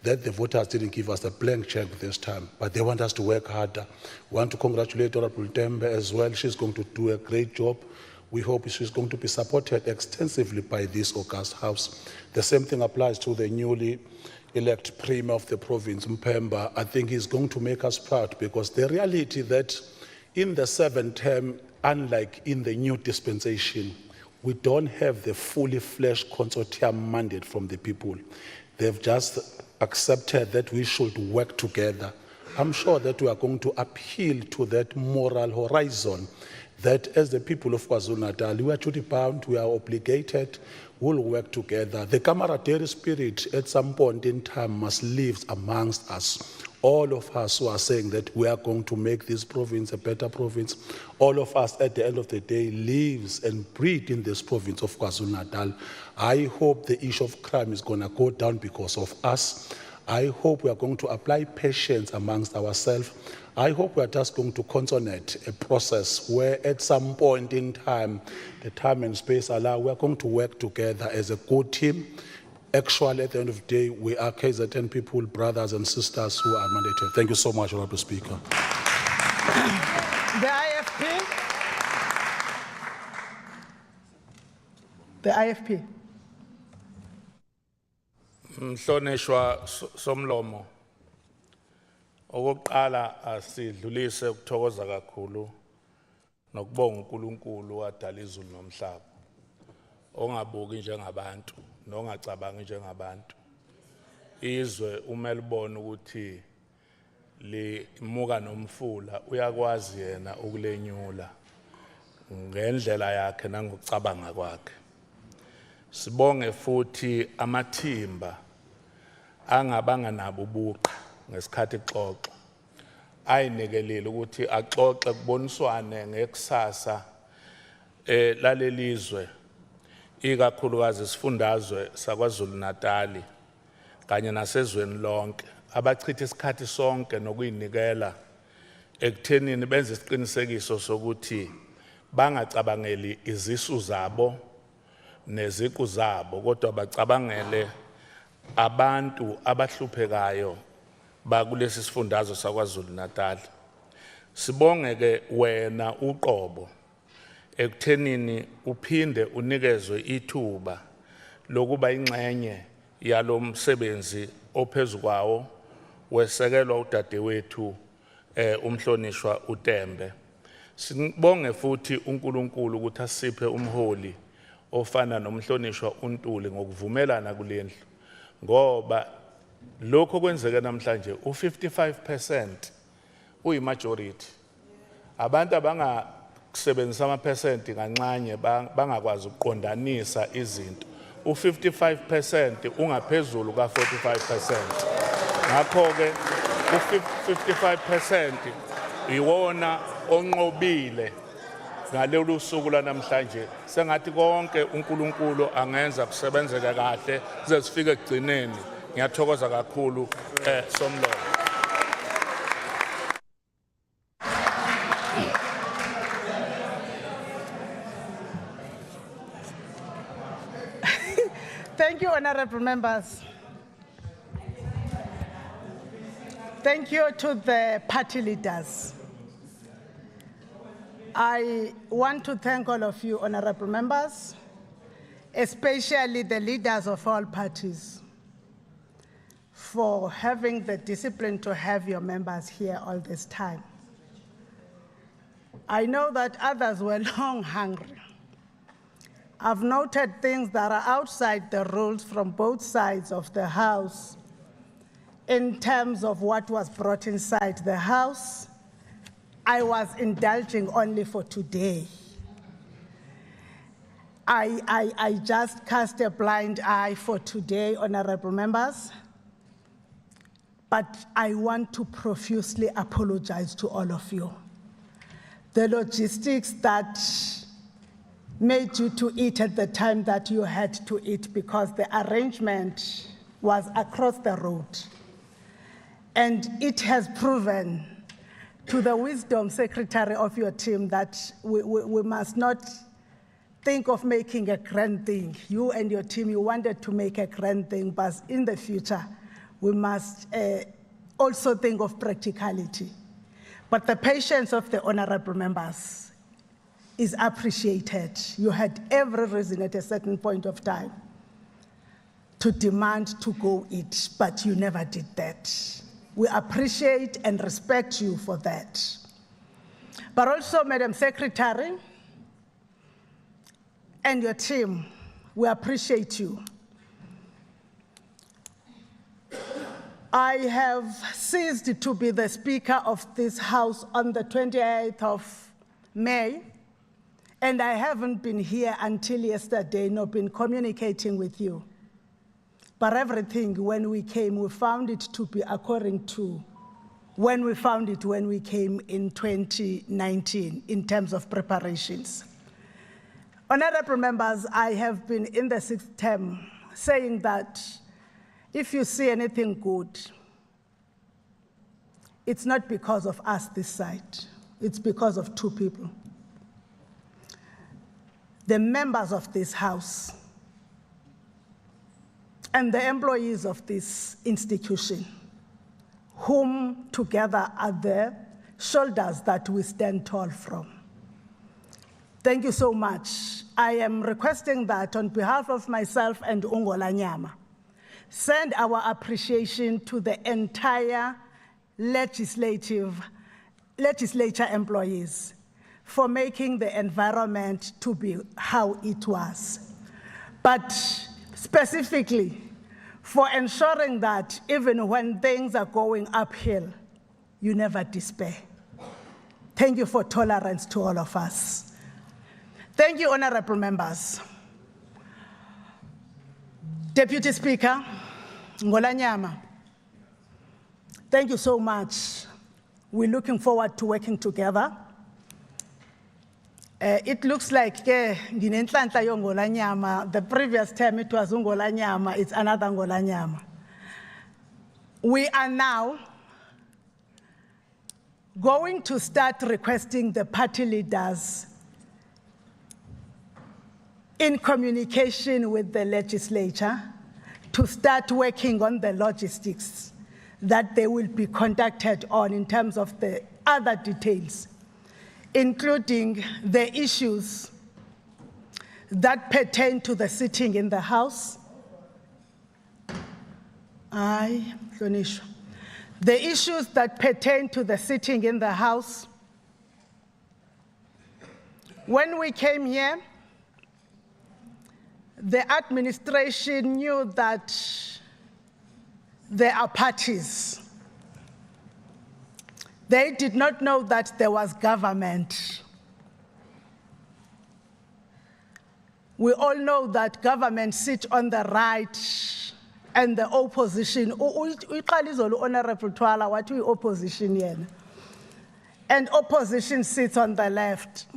that the voters didn't give us a blank check this time, but they want us to work harder. We want to congratulate Honorable Tembe as well. She's going to do a great job. We hope she's going to be supported extensively by this august House. The same thing applies to the newly elected Premier of the province, Mpemba. I think he's going to make us proud, because the reality that in the 7th term, unlike in the new dispensation, we don't have the fully fleshed consortium mandate from the people. They've just accepted that we should work together. I'm sure that we are going to appeal to that moral horizon that as the people of KwaZulu-Natal, we are duty bound, we are obligated, we'll work together. The camaraderie spirit at some point in time must live amongst us. All of us who are saying that we are going to make this province a better province, all of us at the end of the day lives and breathe in this province of KwaZulu-Natal. I hope the issue of crime is going to go down because of us. I hope we are going to apply patience amongst ourselves. I hope we are just going to consummate a process where at some point in time, the time and space allow, we are going to work together as a good team. Actually, at the end of the day, we are KZN people, brothers and sisters who are mandated. Thank you so much, Honorable Speaker. The IFP. The IFP. Mhlonishwa Somlomo. Okokuqala asidlulise ukuthokoza kakhulu nokubonga uNkulunkulu wadala izulu nomhlaba. Ongabuki njengabantu, nongacabangi njengabantu. Izwe umelibona ukuthi limuka nomfula uyakwazi yena ukulenyula ngendlela yakhe nangokucabanga kwakhe. Sibonge futhi amathimba angabanga nabo ubuqa ngesikhathi xoxo ayinikelile ukuthi axoxe kuboniswane ngekusasa lalelizwe ikakhulukazi isifundazwe saKwaZulu-Natal kanye nasezweni lonke abachitha isikhathi sonke nokuyinikela ekuthenini benze isiqinisekiso sokuthi bangacabangeli izisu zabo neziqu zabo kodwa bacabangele abantu abahluphekayo bakulesi sifundazwe saKwaZulu-Natal. Sibonge ke wena uqobo ekuthenini uphinde unikezwe ithuba lokuba ingxenye yalomsebenzi ophezukwawo wesekelwa udadewethu umhlonishwa uTembe. Sibonge futhi uNkulunkulu ukuthi asiphe umholi ofana nomhlonishwa uNtuli ngokuvumelana kulendlu ngoba lokho kwenzeka namhlanje u55% uyimajority. Abantu abangasebenzisa amaphesenti kancane bangakwazi ukuqondanisa izinto. U55% ungaphezulu ka45%. Ngakho ke u55% iwona onqobile ngalolu suku lanamhlanje. Sengathi konke uNkulunkulu angenza kusebenzeke kahle size sifike ekugcineni. Ngiyathokoza kakhulu Somlomo. Thank you, honorable members. Thank you to the party leaders. I want to thank all of you, honorable members, especially the leaders of all parties, for having the discipline to have your members here all this time. I know that others were long hungry. I've noted things that are outside the rules from both sides of the House in terms of what was brought inside the House. I was indulging only for today. I just cast a blind eye for today, honorable members, but I want to profusely apologize to all of you. The logistics that made you to eat at the time that you had to eat, because the arrangement was across the road. And it has proven to the wisdom secretary of your team that we must not think of making a grand thing. You and your team, you wanted to make a grand thing, but in the future, we must also think of practicality. But the patience of the honorable members is appreciated. You had every reason at a certain point of time to demand to go eat, but you never did that. We appreciate and respect you for that. But also, Madam Secretary and your team, we appreciate you. I have ceased to be the Speaker of this House on the 28th of May, and I haven't been here until yesterday, nor been communicating with you. But everything, when we came, we found it to be according to when we found it when we came in 2019 in terms of preparations. Honorable members, I have been in the 6th term saying that if you see anything good, it's not because of us this side, it's because of two people. The members of this House and the employees of this institution, whom together are the shoulders that we stand tall from. Thank you so much. I am requesting that on behalf of myself and Ungolanyama, send our appreciation to the entire legislature employees for making the environment to be how it was. But specifically, for ensuring that even when things are going uphill, you never despair. Thank you for tolerance to all of us. Thank you, honorable members. Deputy Speaker, Ngolanyama, thank you so much. We're looking forward to working together. It looks like the previous term it was Ngolanyama, it's another Ngolanyama. We are now going to start requesting the party leaders in communication with the legislature to start working on the logistics that they will be contacted on in terms of the other details, including the issues that pertain to the sitting in the House. The issues that pertain to the sitting in the House. When we came here, the administration knew that there are parties. They did not know that there was government. We all know that government sits on the right and the opposition. Honorable Twala, what we opposition here? And opposition sits on the left.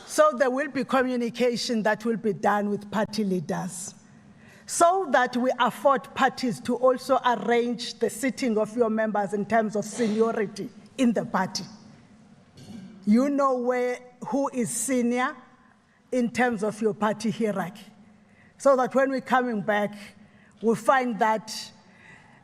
So there will be communication that will be done with party leaders, so that we afford parties to also arrange the sitting of your members in terms of seniority in the party. You know who is senior in terms of your party hierarchy. so that when we're coming back, we'll find that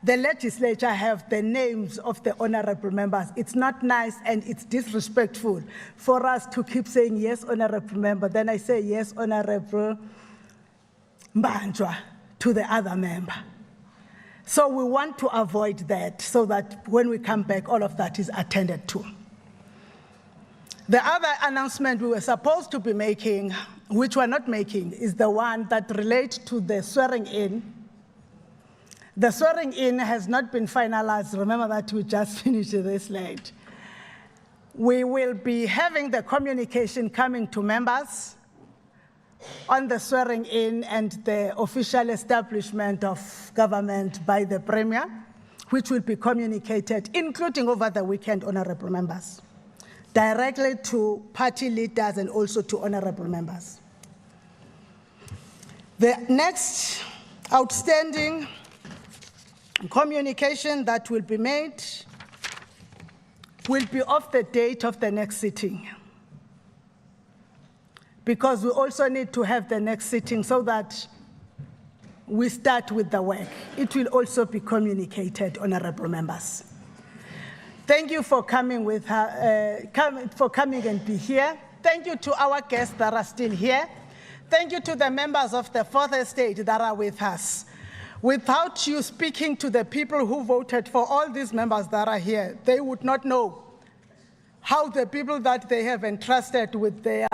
the legislature have the names of the honorable members. It's not nice and it's disrespectful for us to keep saying, yes, honorable member, then I say, yes, honorable Mbanjwa to the other member. So we want to avoid that so that when we come back, all of that is attended to. The other announcement we were supposed to be making, which we're not making, is the one that relates to the swearing in. The swearing in has not been finalized. Remember that we just finished this late. We will be having the communication coming to members on the swearing in and the official establishment of government by the Premier, which will be communicated, including over the weekend, honorable members, directly to party leaders and also to honorable members. The next outstanding communication that will be made will be of the date of the next sitting, because we also need to have the next sitting so that we start with the work. It will also be communicated, honorable members. Thank you for coming and be here. Thank you to our guests that are still here. Thank you to the members of the Fourth Estate that are with us. Without you speaking to the people who voted for all these members that are here, they would not know how the people that they have entrusted with their